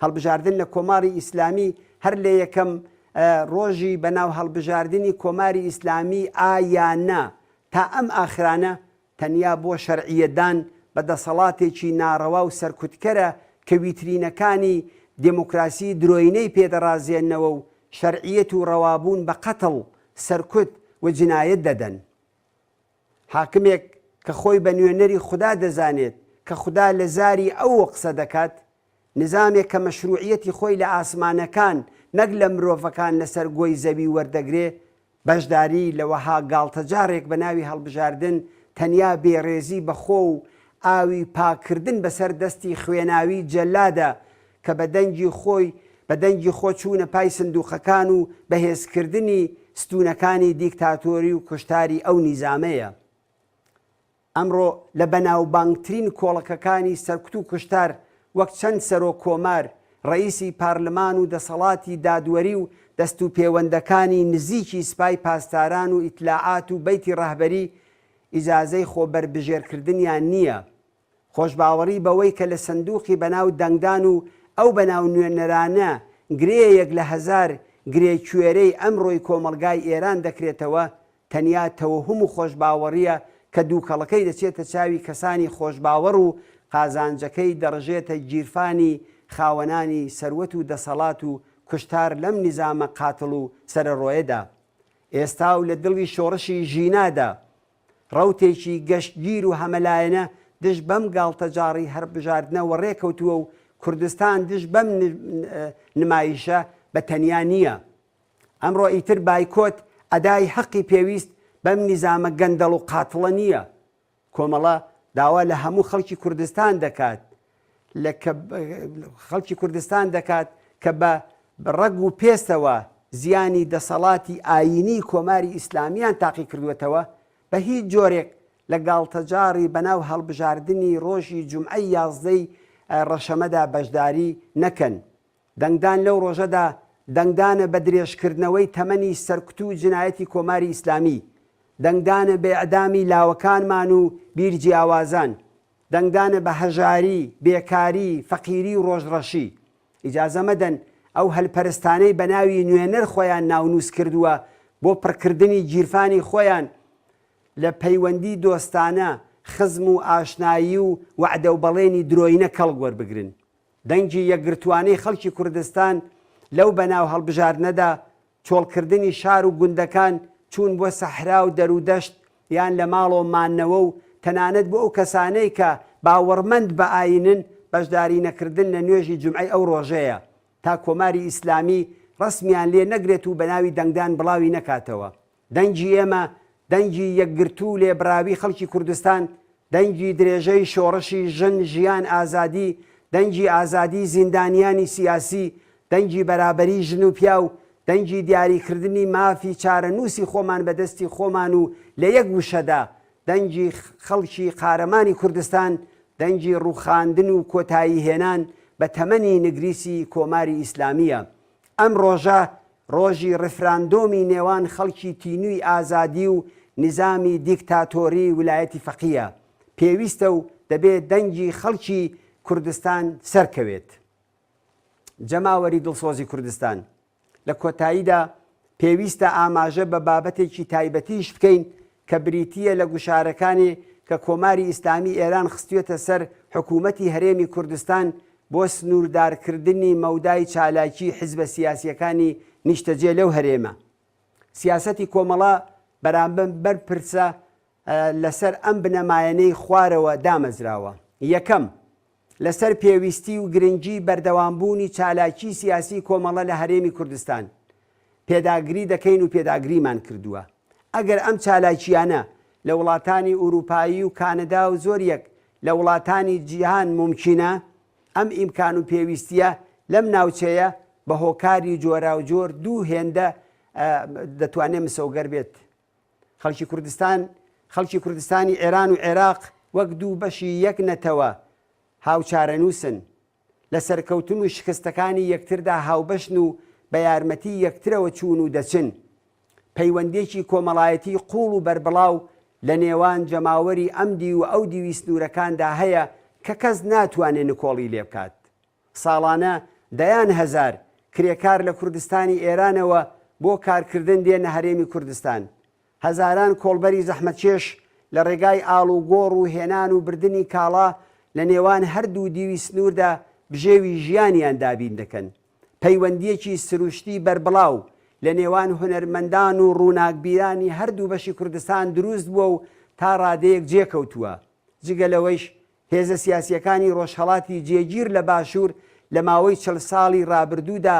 هەڵبژاردن لە کۆماری ئیسلامی هەر لە یەکەم ڕۆژی بەناو هەڵبژاردننی کۆماری ئیسلامی ئایانە تا ئەم ئاخرانە تەنیا بۆ شەرعیەدان بە دەسەڵاتێکی ناڕەوا و سەرکوتکەرە کە ویترینەکانی دموکراسی درۆینەی پێدەڕازێنەوە و شەرعیەت و ڕەوابوون بە قەتڵ سەرکوت و جنایەت دەدەن. حاکمێک کە خۆی بە نوێنەری خوددا دەزانێت کە خوددا لە زاری ئەوە قسە دەکات، نظامێک کە مەشروعیەتی خۆی لە ئاسمانەکان نەک لە مرۆڤەکان لەسەر گۆی زەوی وەردەگرێ، بەشداری لەوەها گاڵتەجارێک بە ناوی هەڵبژاردن تەنیا بێڕێزی بەخۆ و ئاوی پاکردن بەسەر دەستی خوێناوی جەلادە کە بە دەنگی خۆ چوونە پای سندوقەکان و بەهێزکردنی ستونەکانی دیکتاتۆری و کوشتاری ئەو نیزامەیە. ئەمڕۆ لە بەناوبانگترین کۆڵەکەکانی سەرکوت و کوشتار وەک چەند سەرۆک کۆمار، ڕئیسی پارلەمان و دەسەڵاتی دادوەری و دەست و پەیوەندەکانی نزیکی سپای پاسداران و ئیتلاعات و بەیتی ڕاهبەری ئیجازەی خۆبەربژێرکردنیان نییە. خۆشباوەڕی بەوەی کە لە سندوقی بەناو دەنگدان و ئەو بەناو نوێنەرانە گرەیەک لە 1000 گرێکوێرەی ئەمڕۆی کۆمەلگای ئێران دەکرێتەوە تەنیا تەوەهم و خۆشباوەڕیە کە دووکەڵەکەی دەچێتە چاوی کەسانی خۆشباوەڕ و قازانجەکەی دەڕژێتە گیرفانی خاوەنانی سەروەت و دەسەڵات و کوشتار لەم نیزامە قاتڵ و سەرەڕۆیەدا. ئێستا و لە دڵی شۆڕشی ژینادا ڕەوتێکی گەشتگیر و هەمەلایەنە دش بەم گاڵتەجاڕی هەڵبژاردنەوە ڕێکەوتووە و کوردستان دش بەم نمایشە بە تەنیا نییە. ئەمڕۆ ئیتر بایکۆت ئەدای حەقی پێویست بەم نیزامە گەندەڵ و قاتڵە نییە. کۆمەڵە داوا لە هەموو خەڵکی کوردستان دەکات کە بە ڕەگ و پێستەوە زیانی دەسەڵاتی ئاینی کۆماری ئیسلامیان تاقی کردوێتەوە بە هیچ جۆرێک لە گاڵتەجاڕی بەناو هەڵبژاردننی ڕۆژی جومعەی 11 ڕەشەمەدا بەشداری نەکەن. دەنگدان لەو ڕۆژەدا دەنگدانە بە درێژکردنەوەی تەمەنی سەرکوت و جنایەتی کۆماری ئیسلامی، دەنگدانە بە ئەعدامی لاوەکانمان و بیرجی ئاوازان، دەنگدانە بە هەژاری، بێکاری، فەقیری و ڕۆژڕەشی. ئیجازە مەدەن ئەو هەلپەرستانەی بە ناوی نوێنەر خۆیان ناونووس کردووە بۆ پڕکردنی گیرفانی خۆیان لە پەیوەندی دۆستانە، خزم و ئاشنایی و وعدە و بەڵێنی درۆینە کەڵک وەربگرن. دەنگی یەکگرتوانەی خەڵکی کوردستان لەو بەناو هەڵبژاردنەدا چۆڵکردنی شار و گوندەکان چوون بۆ سەحرا و دەرودەشت یان لە ماڵەوە مانەوە و تەنانەت بۆ ئەو کەسانەی کە باوەڕمەند بە ئاینن بەشداری نەکردن لە نوێژی جومعەی ئەو ڕۆژەیە تا کۆماری ئیسلامی ڕسمیان لێ نەگرێت و بە ناوی دەنگدان بڵاوی نەکاتەوە. دەنگی ئێمە دەنگی یەکگرتوو لێبراوی خەڵکی کوردستان، دەنگی درێژەی شۆڕشی ژن، ژیان، ئازادی، دەنگی ئازادی زیندانیانی سیاسی، دەنگی بەرابەری ژن و پیا و دەنگی دیاریکردنی مافی چارەنووسی خۆمان بەدەستی خۆمان و لە یەک وشەدا دەنگی خەڵکی قارەمانی کوردستان دەنگی ڕووخاندن و کۆتایی هێنان بە تەمەنی نگریسی کۆماری ئیسلامیە. ئەم ڕۆژە ڕۆژی ڕفراندۆمی نێوان خەڵکی تینووی ئازادی و نظامی دیکتاتۆری ویلایەتی فەقیە. پێویستە و دەبێت دەنگی خەڵکی کوردستان سەرکەوێت. جەماوەری دڵسۆزی کوردستان، لە کۆتاییدا پێویستە ئاماژە بە بابەتێکی تایبەتیش بکەین کە بریتیە لە گوشارەکانی کە کۆماری ئیسلامی ئێران خستوێتە سەر حکوومەتی هەرێمی کوردستان بۆ سنووردارکردنی مەودای چالاکی حیزبە سیاسیەکانی نیشتەجێ لەو هەرێمە. سیاسەتی کۆمەڵە بەرامبەر پرسە لەسەر ئەم بنەمایەنەی خوارەوە دامەزراوە. یەکەم، لەسەر پێویستی و گرنگی بەردەوامبوونی چالاکی سیاسی کۆمەڵە لە هەرێمی کوردستان پێداگری دەکەین و پێداگریمان کردووە. ئەگەر ئەم چالاکیانە لە وڵاتانی ئوروپایی و کانەدا و زۆریەک لە وڵاتانی جیهان ممکنە، ئەم ئیمکان و پێویستیە لەم ناوچەیە بە هۆکاری جۆرا و جۆر دوو هێندە دەتوانێت مسەوگەر بێت. خەڵکی کوردستانی ئێران و عێراق وەک دوو بەشی یەک نەتەوە هاوچارەنووسن، لە سەرکەوتن و شکستەکانی یەکتردا هاوبەشن و بە یارمەتی یەکترەوە چوون و دەچن. پەیوەندێکی کۆمەڵایەتی قوڵ و بەربڵاو لە نێوان جەماوەری ئەمدی و ئەو دیوی سنوورەکاندا هەیە کە کەس ناتوانێت نکۆڵی لێ بکات. ساڵانە دەیان هەزار کرێکار لە کوردستانی ئێرانەوە بۆ کارکردن دێنە هەرێمی کوردستان. هەزاران کۆڵبەری زەحمەتکێش لە ڕێگای ئاڵ و گۆڕ و هێنان و بردننی کاڵا لە نێوان هەردوو دیوی سنووردا بژێوی ژیانیان دابین دەکەن. پەیوەندیەکی سروشتی بەربڵاو لە نێوان هونەرمەندان و ڕووناکبیرانی هەردوو بەشی کوردستان دروست بووە و تا ڕادەیەک جێکەوتووە. جگە لەوەیش هێزە سیاسیەکانی ڕۆژهەڵاتی جێگیر لە باشوور لە ماوەی 40 ساڵی ڕابردوودا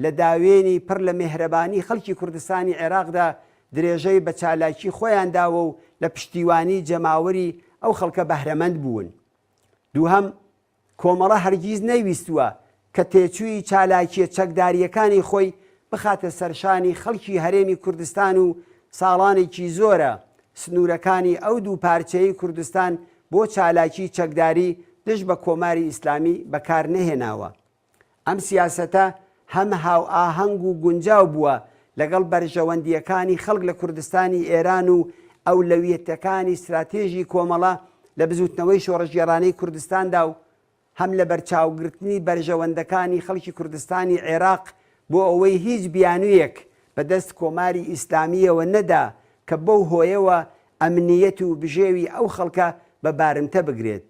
لە داوێنی پڕ لە مێهرەبانی خەڵکی کوردستانی عێراقدا درێژەی بە چالاکی خۆیان داوە و لە پشتیوانی جەماوەری ئەو خەڵکە بەهرەمەند بوون. دووهەم، کۆمەڵە هەرگیز نەیویستووە کە تێچووی چالاکیە چەکداریەکانی خۆی بخاتە سەرشانی خەڵکی هەرێمی کوردستان و ساڵانێکی زۆرە سنوورەکانی ئەو دوو پارچەی کوردستان بۆ چالاکی چەکداری دژ بە کۆماری ئیسلامی بەکار نەهێناوە. ئەم سیاسەتە هەم هاو ئاهەنگ و گونجاو بووە لەگەڵ بەرژەوەندیەکانی خەڵک لە کوردستانی ئێران و ئەولەویەتەکانی استراتێژی کۆمەڵە لە بزوتنەوەی شۆڕەژگێڕانەی کوردستاندا و هەم لە بەرچاوگرتنی بەرژەوەندەکانی خەڵکی کوردستانی عێراق بۆ ئەوەی هیچ بیانوویەک بەدەست کۆماری ئیسلامیەوە نەدا کە بەو هۆیەوە ئەمنیەت و بژێوی ئەو خەڵکە بە بارمتە بگرێت.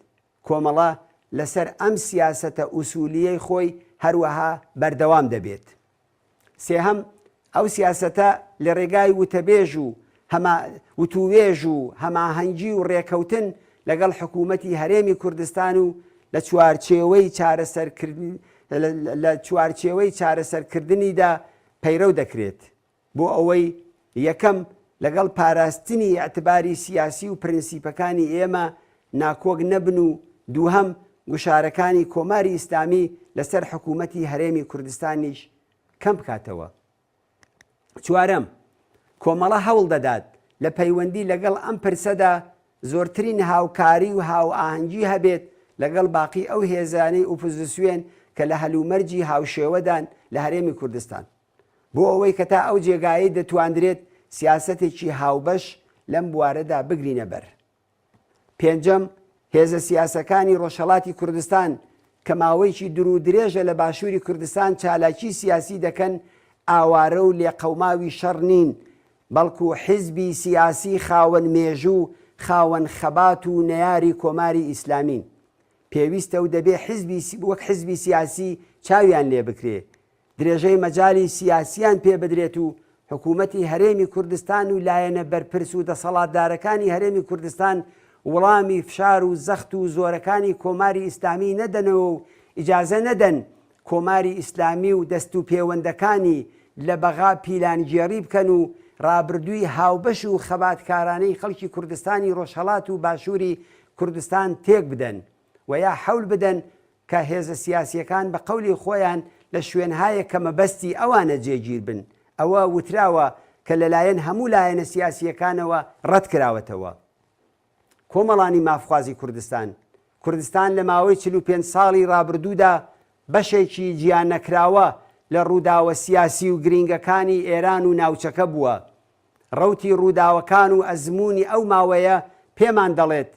کۆمەڵە لەسەر ئەم سیاسەتە ئوسولیەی خۆی هەروەها بەردەوام دەبێت. سێهەم، ئەو سیاسەتە لە ڕێگای وتەبێژ و وتووێژ و هەماهەنگی و ڕێکەوتن لەگەڵ حکوومەتی هەرێمی کوردستان و لە چوارچێوەی چارەسەرکردنیدا پەیرەو دەکرێت بۆ ئەوەی یەکەم لەگەڵ پاراستنی ئەعتباری سیاسی و پرینسیپەکانی ئێمە ناکۆک نەبن و دووهەم گوشارەکانی کۆماری ئیسلامی لەسەر حکوومەتی هەرێمی کوردستانیش کەم بکاتەوە. چوارەم، کۆمەڵە هەوڵ دەدات لە پەیوەندی لەگەڵ ئەم پرسەدا زۆرترین هاوکاری و هاو ئاهەنگی هەبێت لەگەڵ باقی ئەو هێزانەی ئۆپۆزیسیۆن کە لە هەلومەرجی هاوشێوەدان لە هەرێمی کوردستان بۆ ئەوەی کە تا ئەو جێگایی دەتوانرێت سیاسەتێکی هاوبەش لەم بوارەدا بگرینە بەر. پێنجەم، هێزە سیاسەکانی ڕۆژهەڵاتی کوردستان کە ماوەیەکی دوور و درێژە لە باشووری کوردستان چالاکی سیاسی دەکەن ئاوارە و لێقەوماوی شەڕ نین، بەڵکو حیزبی سیاسی خاوەن مێژوو خاوەن خەبات و نەیاری کۆماری ئیسلامین. پێویستە و دەبێ وەک حیزبی سیاسی چاویان لێ بکرێ، درێژەی مەجای سیاسیان پێ بدرێت و حکوومەتی هەرێمی کوردستان و لایەنە بەرپرس و دەسەڵاتدارەکانی هەرێمی کوردستان وەڵامی فشار و زەخت و زۆرەکانی کۆماری ئیسلامی نەدەنەوە و ئیجازە نەدەن کۆماری ئیسلامی و دەست و پەیوەندەکانی لە بەغا پیلانگێڕی بکەن و ڕابردووی هاوبەش و خەباتکارانەی خەڵکی کوردستانی ڕۆژهەڵات و باشووری کوردستان تێک بدەن و یا حەول بدەن کە هێزە سیاسیەکان بە قەولی خۆیان لە شوێنهایە کە مەبەستی ئەوانە جێگیر بن. ئەوە وتراوە کە لەلایەن هەموو لایەنە سیاسیەکانەوە ڕەت کراوەتەوە. کۆمەڵانی مافخوازی کوردستان لە ماوەی 45 ساڵی ڕابردوودا بەشێکی گیان نەکراوە لە ڕووداوە سیاسی و گرنگەکانی ئێران و ناوچەکە بووە. ڕەوتی ڕووداوەکان و ئەزمموی ئەو ماوەیە پێمان دەڵێت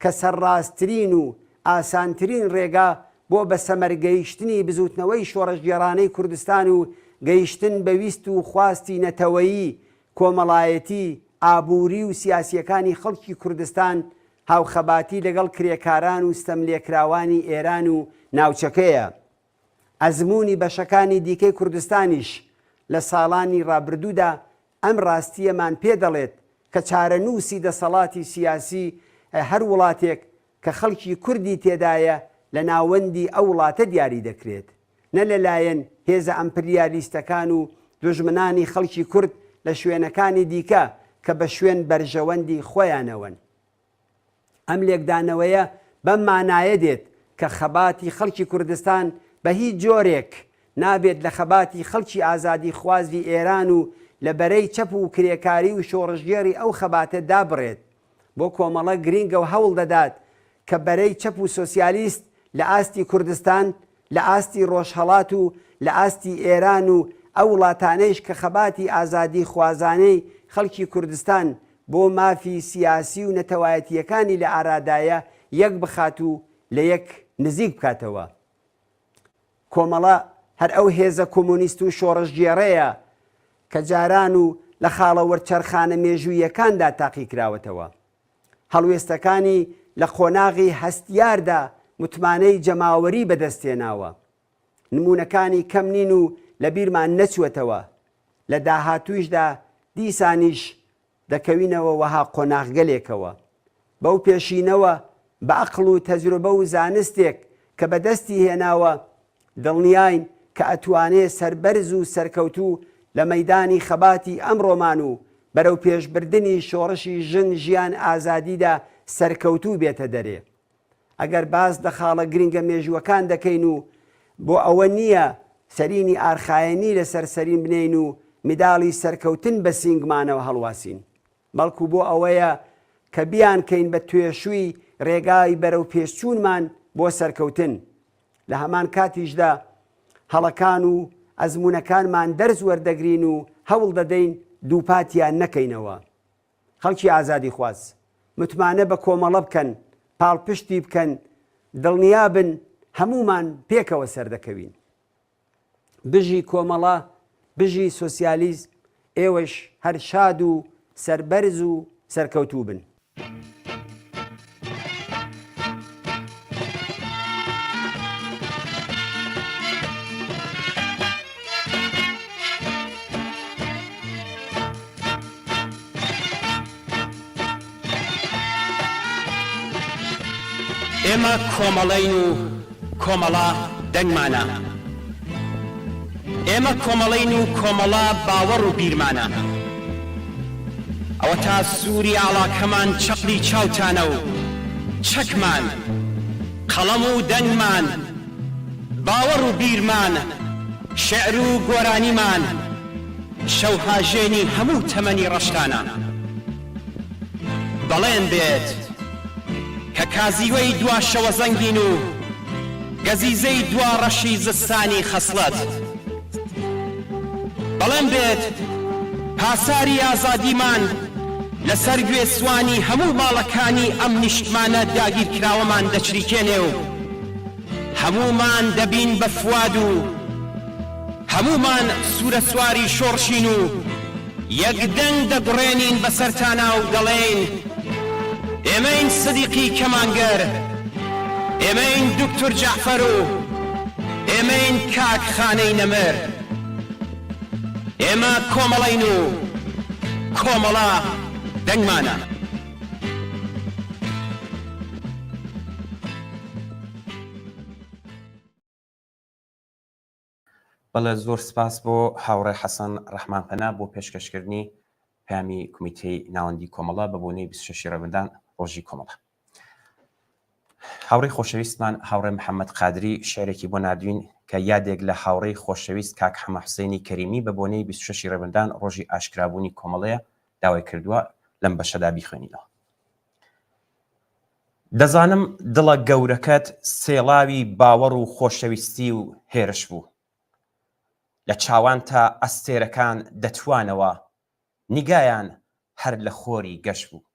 کە سەرڕاستترین و ئاسانترین ڕێگا بۆ بە سەمەرگەیشتنی بزوتنەوەی شۆڕەشگێڕانەی کوردستان و گەیشتن بە ویست و خواستی نەتەوەیی کۆمەڵایەتی ئابووری و سیاسیەکانی خەڵکی کوردستان هاوخەباتی لەگەڵ کرێکاران و ستەملێکراوانی ئێران و ناوچەکەیە. ئەزمموی بەشەکانی دیکەی کوردستانیش لە ساڵانی ڕابردوودا ئەم ڕاستیەمان پێ دەڵێت کە چارەنووسی دەسەڵاتی سیاسی هەر وڵاتێک کە خەڵکی کوردی تێدایە لە ناوەندی ئەو وڵاتە دیاری دەکرێت، نە لەلایەن هێزە ئەمپریالیستەکان و دوژمنانی خەڵکی کورد لە شوێنەکانی دیکە کە بە شوێن بەرژەوەندی خۆیانەوەن. ئەم لێکدانەوەیە بەم مانایە دێت کە خەباتی خەڵکی کوردستان بە هیچ جۆرێک نابێت لە خەباتی خەڵکی ئازادی خوازی ئێران و لە بەرەی چەپ و کرێکاری و شۆڕژگێری ئەو خەباتە دابڕێت. بۆ کۆمەڵە گرینگە و هەوڵ دەدات کە بەرەی چەپ و سۆسیالیست لە ئاستی کوردستان، لە ئاستی ڕۆژهەڵات و لە ئاستی ئێران و ئەو وڵاتانەیش کە خەباتی ئازادی خوازانەی خەڵکی کوردستان بۆ مافی سیاسی و نەتەوایەتیەکانی لە ئارادایە یەک بخات و لە یەک نزیک بکاتەوە. کۆمەڵە هەر ئەو هێزە کۆمۆنیست و شۆڕژگێڕەیە کە جاران و لە خاڵە وەرچەرخانە مێژوویەکاندا تاقی کراوەتەوە. هەڵوێستەکانی لە قۆناغی هەستیاردا متمانەی جەماوەری بەدەستێناوە. نمونونەکانی کەم نین و لە بیرمان نەچوەتەوە. لە داهاتوویشدا دیسانیش دەکەوینەوە وەها قۆناغگەلێکەوە. بەو پێشینەوە بە عەقڵ و تەجروبە و زانستێک کە بەدەستی هێناوە دڵنیاین کە ئەتوانێ سەربەرز و سەرکەوتوو لە مەیدانی خەباتی ئەمڕۆمان و بەرەو پێشبردننی شۆڕشی ژن ژیان ئازادیدا سەرکەوتوو بێتە دەرێ. ئەگەر باس لە خاڵە گرنگە مێژووەکان دەکەین و بۆ ئەوە نییە سەرینی ئارخایەنی لەسەر سەرین بنین و میداڵی سەرکەوتن بە سینگمانەوە هەڵواسین، بەڵکو بۆ ئەوەیە کە بیان کەین بە توێشووی ڕێگای بەرەو پێشچوونمان بۆ سەرکەوتن. لە هەمان کاتیشدا هەڵەکان و ئەزمونونەکانمان دەرز وەردەگرین و هەوڵ دەدەین دووپاتیان نەکەینەوە. خەڵکی ئازادی خواز متمانە بە کۆمەڵە بکەن، پاڵپشتی بکەن، دڵنیا بن هەمومان پێکەوە سەردەکەوین. بژی کۆمەڵە، بژی سۆسیالیزم، ئێوەش هەر شاد و سەربەرز و سەرکەوتوو بن. ئێمە کۆمەڵەین و کۆمەڵا دەنگمانە. ئێمە کۆمەڵەین و کۆمەڵا باوەڕ و بیرمانە. ئەوە تا سووری ئاڵاکەمان چەقلی چاوتانە و چەکمان، قەڵەم و دەنگمان، باوەڕ و بیرمان، شێعر و گۆرانیمان، شەوهاژێنی هەموو تەمەنی ڕەشتانە. بەڵێن بێت کە کازیوەی دوا شەوە زەنگین و گەزیزەی دوا ڕەشی زستانی خەسڵەت. بەڵێن بێت پاساری ئازادیمان لەسەر گوێسوانی هەموو باڵەکانی ئەم نیشتمانە داگیرکراوەمان دەچریکێنێ و هەموومان دەبین بە فواد و هەموومان سوورە سواری شۆڕشین و یەکدەنگ دەگوڕێنین بەسەرتانە و دەڵێن ئێمەین سەدیقی کەمانگەر، ئێمەین دوکتۆر جەعفەر و ئێمەین کاک خانەی نەمر. ئێمە کۆمەڵەین و کۆمەڵا دەنگمانە. بەڵێ زۆر سپاس بۆ هاوڕێ حەسەن ڕەحمانپەنا بۆ پێشکەشکردنی پامی کمیتەی ناوەندی کۆمەڵا بە بۆنەی 26 ڕەبندان ڕۆژی کۆمەڵە. هاوڕێی خۆشەویستمان هاوڕێ محەممەد قادری شعرێکی بۆ نردوین کە یادێک لە هاوڕێی خۆشەویست کاک حەمە حوسێنی کەریمی بە بۆنەی 26 ڕێبندان ڕۆژی ئاشکرابوونی کۆمەڵەیە داوای کردووە لەم بەشەدا بیخوێنینەوە. دەزانم دڵە گەورەکەت سێڵاوی باوەڕ و خۆشەویستی و هێرش بوو، لە چاوان تا ئەستێرەکان دەتوانەوە نیگایان هەر لە خۆری گەشت بوو.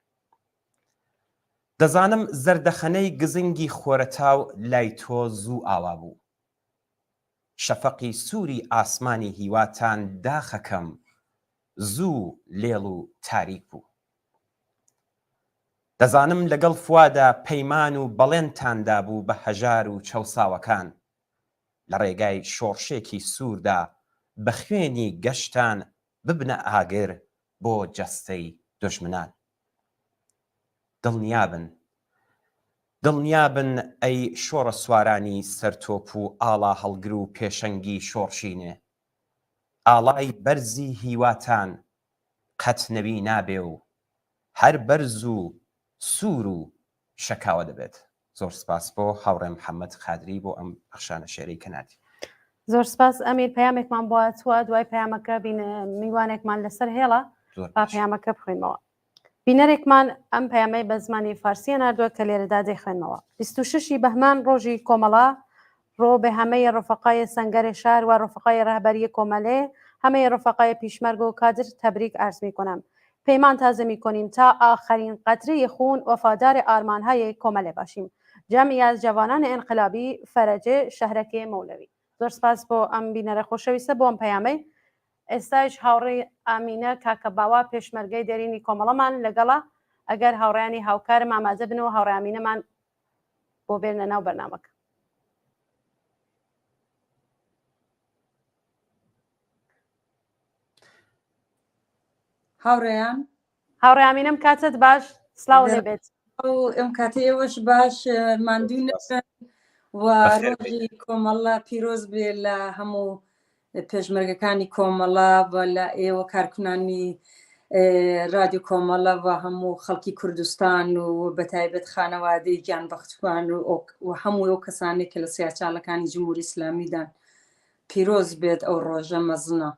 دەزانم زەردەخەنەی گزنگی خۆرەتاو لای تۆ زوو ئاوا بوو، شەفەقی سووری ئاسمانی هیواتان داخەکەم زوو لێڵ و تاریک بوو. دەزانم لەگەڵ فوادا پەیمان و بەڵێنتاندا بوو بە هەژار و چەوساوەکان، لە ڕێگای شۆڕشێکی سووردا بە خوێنی گەشتان ببنە ئاگر بۆ جەستەی دژمنان. دڵنیابن ئەی شۆڕە سوارانی سەرتۆپ و ئاڵا هەڵگر و پێشەنگی شۆڕشینێ، ئاڵای بەرزی هیواتان قەت نەوی نابێ و هەر بەرز و سوور و شەکاوە دەبێت. زۆر سپاس بۆ هاوڕێ محەممەد قادری بۆ ئەم بەخشانە شێرەی کەناردی. زۆر سپاس ئەمیر پەیامێکمان بۆاتوە دوای پەیامەکە میوانێکمان لەسەر هێڵە با پەیامەکە بخوێنمەوە. بینەرێکمان ئەم پەیامەی بە زمانی فارسیە نردووە کە لێرەدا دەیخوێنمەوە. 26 بەهمان ڕۆژی کۆمەڵا ڕۆ بە همەی ڕفقای سەنگەری شار و ڕفقای ڕەهبەری کۆمەلێ همەی ڕفقای پیشمەرگ و کادر تبریک عرض میکنم. پیمان تازه میکنیم تا آخرین قطره خون وفادار آرمانهای کۆمەلێ باشیم. جمعی از جوانان انقلابی فرجه شهرک مولوی. زۆر سپاس بۆ ئەم بینەرە خۆشەویستە بۆ ئەم پەیامەی. ئێستاش هاوڕێی ئامینە کاکە باوا پێشمەرگەی دەرینی کۆمەڵەمان لەگەڵا، ئەگەر هاوڕێیانی هاوکارم ئامادە بنەوە هاوڕێ ئامینەمان بۆ بێنە ناو بەرنامەکە. هاوڕێیان هاوڕێ ئامینەم کاتت باش، سلااو لێبێت. ئەم کاتە ئێوەش باش ماندوو نەبن و ڕۆژی کۆمەڵە پیرۆز بێ لە هەموو پێشمەرگەکانی کۆمەڵە و لە ئێوە کارکنانی رادیۆ کۆمەڵە و هەموو خەڵکی کوردستان و بەتایبەت خانەوادەی گیانبەختوان و هەموو ئەو کەسانێک کە لە سیاچالەکانی جمهوری ئیسلامیدان پیرۆز بێت ئەو ڕۆژە مەزنە.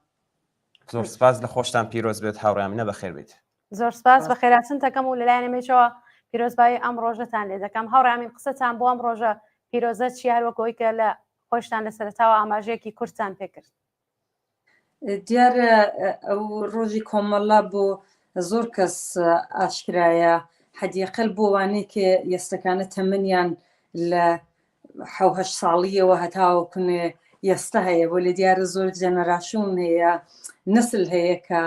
زۆر سپاس لە خۆشتان پیرۆز بێت هاوڕێ ئامینە بەخێر بێت. زۆر سپاس بە خێراتن تەکەم و لەلایەنەمێشەوە پیرۆزبایی ئەم ڕۆژەتان لێ دەکەم. هاوڕێ ئامین قسەتان بۆ ئەم ڕۆژە پیرۆزە چی هەروەکەوەی کە لە خۆشتان لە سەرەتاوە ئاماژەیەکی کورتتان پێکرد؟ دیارە ئەو ڕۆژی کۆمەڵە بۆ زۆر کەس ئاشکرایە، حەدیقل بۆ وانەیە کە یەستەکانە تەمەنیان لە 7 ساڵیەوە هەتاوەکوێ یەستە هەیە، بۆ لە دیارە زۆر جەنەراسیۆن هەیە، نسل هەیە کە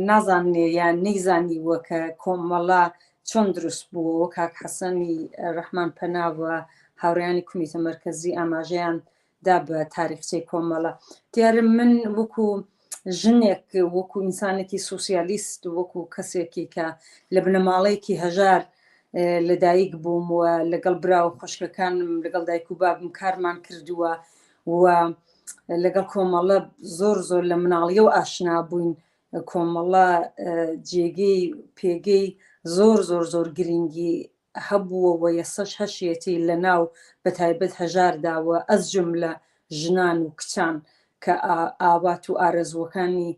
نازانێ یان نەیزانی وە کە کۆمەڵە چۆن دروست بوو. کاک حەسەنی ڕەحمان پەناوە هاوڕێیانی کومیتە مەرکەزی ئاماژەیان دا بە تاریخچەی کۆمەڵە. دیارە من وەکو ژنێک وەکو ئینسانێکی سوسیالیست وەکو کەسێکی کە لە بنەماڵەیەکی هەژار لەدایک بووم و لەگەڵ برا و خۆشکەکانم لەگەڵ دایک و بابم کارمان کردووە و لەگەڵ کۆمەڵە زۆر زۆر لە مناڵیە و ئاشنا بووین. کۆمەڵە جێگەی پێگەی زۆر زۆر زۆر گرنگی هەبووە و یەسەش هەشێتی لە ناو بەتایبەت هەژارداوە ئەس جملە ژنان و کچان کە ئاوات و ئارەزوەکانی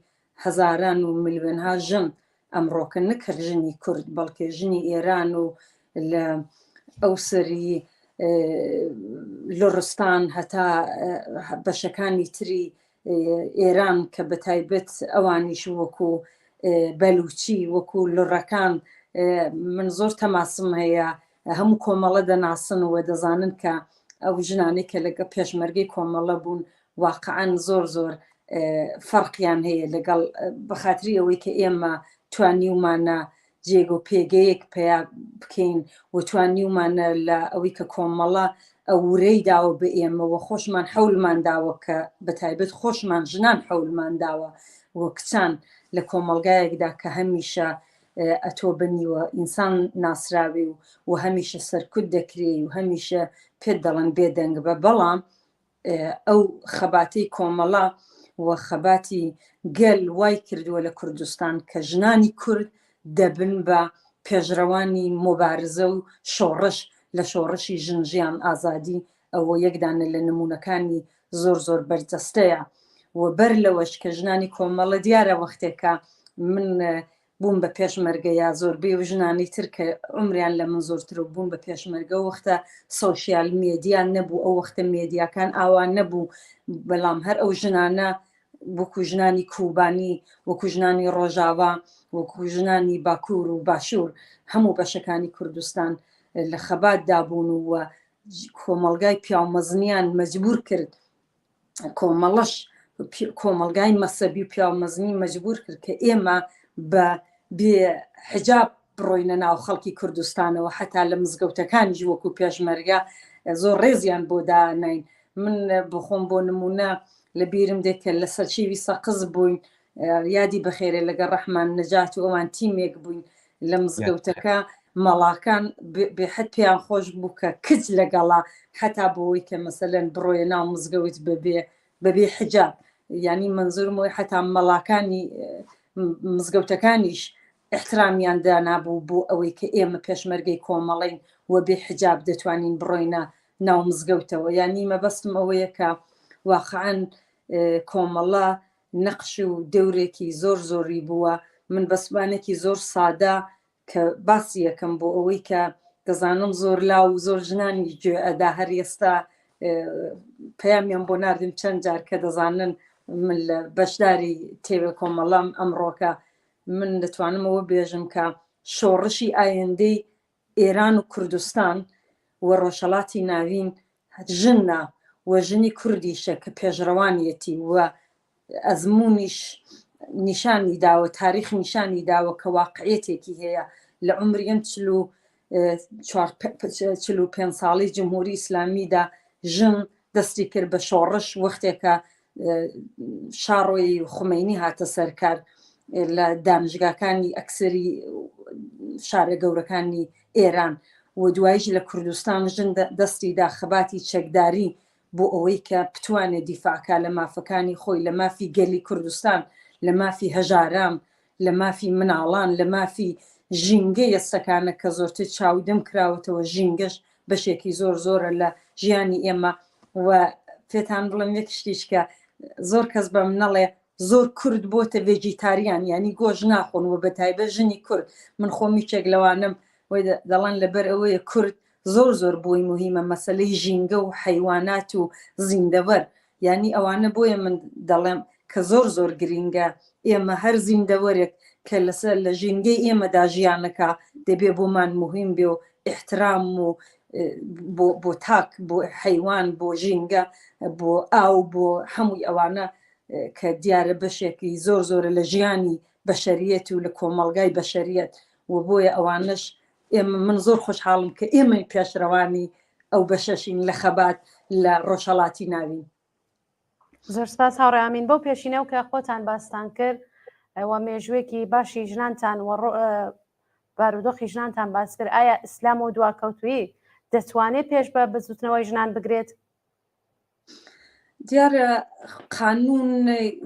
هەزاران و ملیۆنها ژن ئەمڕۆکە نەکرد ژنی کورد بەڵکە ژنی ئێران و لە ئەو سەری لۆڕستان هەتا بەشەکانی تری ئێران کە بەتایبەت ئەوانیش وەکو بەلوچی وەکو لۆڕەکان من زۆر تەماسم هەیە هەموو کۆمەڵە دەناسنەوە دەزانن کە ئەو ژنانەی کە لەگە پێشمەرگەی کۆمەڵە بوون واقعاً زۆر زۆر فەرقیان هەیە لەگەڵ بەخاتری ئەوەی کە ئێمە توانیومانە جێگە و پێگەیەک پێیا بکەین و توانیومانە لە ئەوەی کە کۆمەڵە ئەوورەی داوە بە ئێمەوە خۆشمان حەولمان داوە کە بەتایبەت خۆشمان ژنان حەولمان داوە و کچان لە کۆمەلگایەکدا کە هەمیشە ئەتۆ بنیوە ئینسان ناسراوی و هەمیشە سەرکوت دەکرێ و هەمیشە پێت دەڵێن بێدەنگ بە. بەڵام ئەو خەباتی کۆمەڵە و خەباتی گەل وای کردووە لە کوردستان کە ژنانی کورد دەبن بە پێشڕەوانی مۆبارزە و شۆڕش لە شۆڕشی ژنجیان ئازادی ئەوە یەکدانە لە نمونونەکانی زۆر بەرجەستەیە و بەر لەوەش کە ژنانی کۆمەڵە دیارە وەختێکە من بووم بە پێشمەرگەیە زۆربەی و ژنانی تر کە عمریان لە من زۆرتر و بوون بە پێشمەرگە وەختە سۆشیال میدیان نەبوو ئەو وەختە میدیاکان ئاوان نەبوو بەڵام هەر ئەو ژنانە وەکو ژنانی کوبانی وەکو ژنانی ڕۆژاوا وەکو ژنانی باکوور و باشوور هەموو بەشەکانی کوردستان لە خەبات دابوون و کۆمەلگای پیامەزنیان مەجبور کرد کۆمەڵەش کۆمەلگای مەسەبی و پیامەزنی مەجبور کرد کە ئێمە بە بێ حجاب بڕۆینە ناو خەڵکی کوردستانەوە حتا لە مزگەوتەکانیش وەکو پێشمەرگە زۆر ڕێزیان بۆ دانین من بخۆم بۆ نمونە لە بیرم دێت کە لە سەرچیوی سەقز بووین یادی بەخێرێ لەگەڵ ڕەحمان نەجات و ئەوان تیمێک بووین لە مزگەوتەکە مەڵاکان بێحەد پێیان خۆش بوو کە کچ لەگەڵا حتا بۆەوەی کە مەسەلەن بڕۆیە ناو مزگەوت بەبێ حجاب ینی منزورمەوەی حتا مەڵاکانی مزگەوتەکانیش احترامیان دانابوو بۆ ئەوەی کە ئێمە پێشمەرگەی کۆمەڵین و بێ حجاب دەتوانین بڕۆینە ناو مزگەوتەوە ینی مەبەستم ئەوەیە کە واقعاً کۆمەڵە نەقش و دەورێکی زۆری بووە من بەسبانێکی زۆر سادە کە باسی یەکەم بۆ ئەوەی کە دەزانم زۆر لاو و زۆر ژنانی گوێ ئەدا هەر ئێستا پەیامیان بۆ ناردم چەند جار کە دەزانن من لە بەشداری تێوە کۆمەڵام ئەمڕۆکە من دەتوانمەوە بێژم کە شۆڕشی ئایندەی ئێران و کوردستان و ڕۆژهەڵاتی ناوین ژنە و ژنی کوردیشە کە پێشڕەوانیەتی و ئەزممویش نیشانی داوە تاریخ نیشانی داوە کە واقعەتێکی هەیە لە عمریم 45 ساڵی جمهوری ئیسلامیدا ژن دەستی کرد بە شۆڕش وەختێکە شاڕۆی خومینی هاتە سەرکار لە دامژگاکانی ئەکسری شارە گەورەکانی ئێران و دوایش لە کوردستان ژن دەستیدا خەباتی چەکداری بۆ ئەوەی کە بتوانێت دیفاعکە لە مافەکانی خۆی لە مافی گەلی کوردستان لە مافی هەژارام لە مافی مناڵان لە مافی ژینگە ئێستەکانە کە زۆرتر چاودم کراوەتەوە ژینگەش بەشێکی زۆرە لە ژیانی ئێمە و پێتان بڵم یەک شتیش کە زۆر کەس بەم نەڵێ زۆر کورد بۆتە ڤێجیتاریان ینی گۆژ ناخۆن و بە تایبەت ژنی کورد من خۆمی چێک لەوانم دەڵێن لەبەر ئەوەیە کورد زۆر بۆی مهمە مەسلەی ژینگە و حیوانات و زیندەوەر ینی ئەوانە بۆیە من دەڵێم کە زۆر گرینگە ئێمە هەر زیندەوەرێک کە لەسەر لە ژینگەی ئێمەدا ژیانەکە دەبێ بۆمان مهم بێ و احترام و بۆ تاک بۆ حیوان بۆ ژینگە بۆ ئاو بۆ هەمووی ئەوانە کە دیارە بەشێکی زۆرە لە ژیانی بەشەریەت و لە کۆمەلگای بەشەریەت و بۆیە ئەوانش ئێمە من زۆر خۆشحاڵم کە ئێمە پێشڕەوانی ئەو بەشەشین لە خەبات لە ڕۆژهەڵاتی ناوین. زۆر سپاس هاوڕێ بۆ پێشینە و کە خۆتان باستان کرد ئەوە مێژوێکی باشی ژنانتان و بارودۆخی ژنانتان باس کرد ئایا ئیسلام و دواکەوتویی دەتوانێت پێش بە بزوتنەوەی ژنان بگرێت؟ دیارە قانون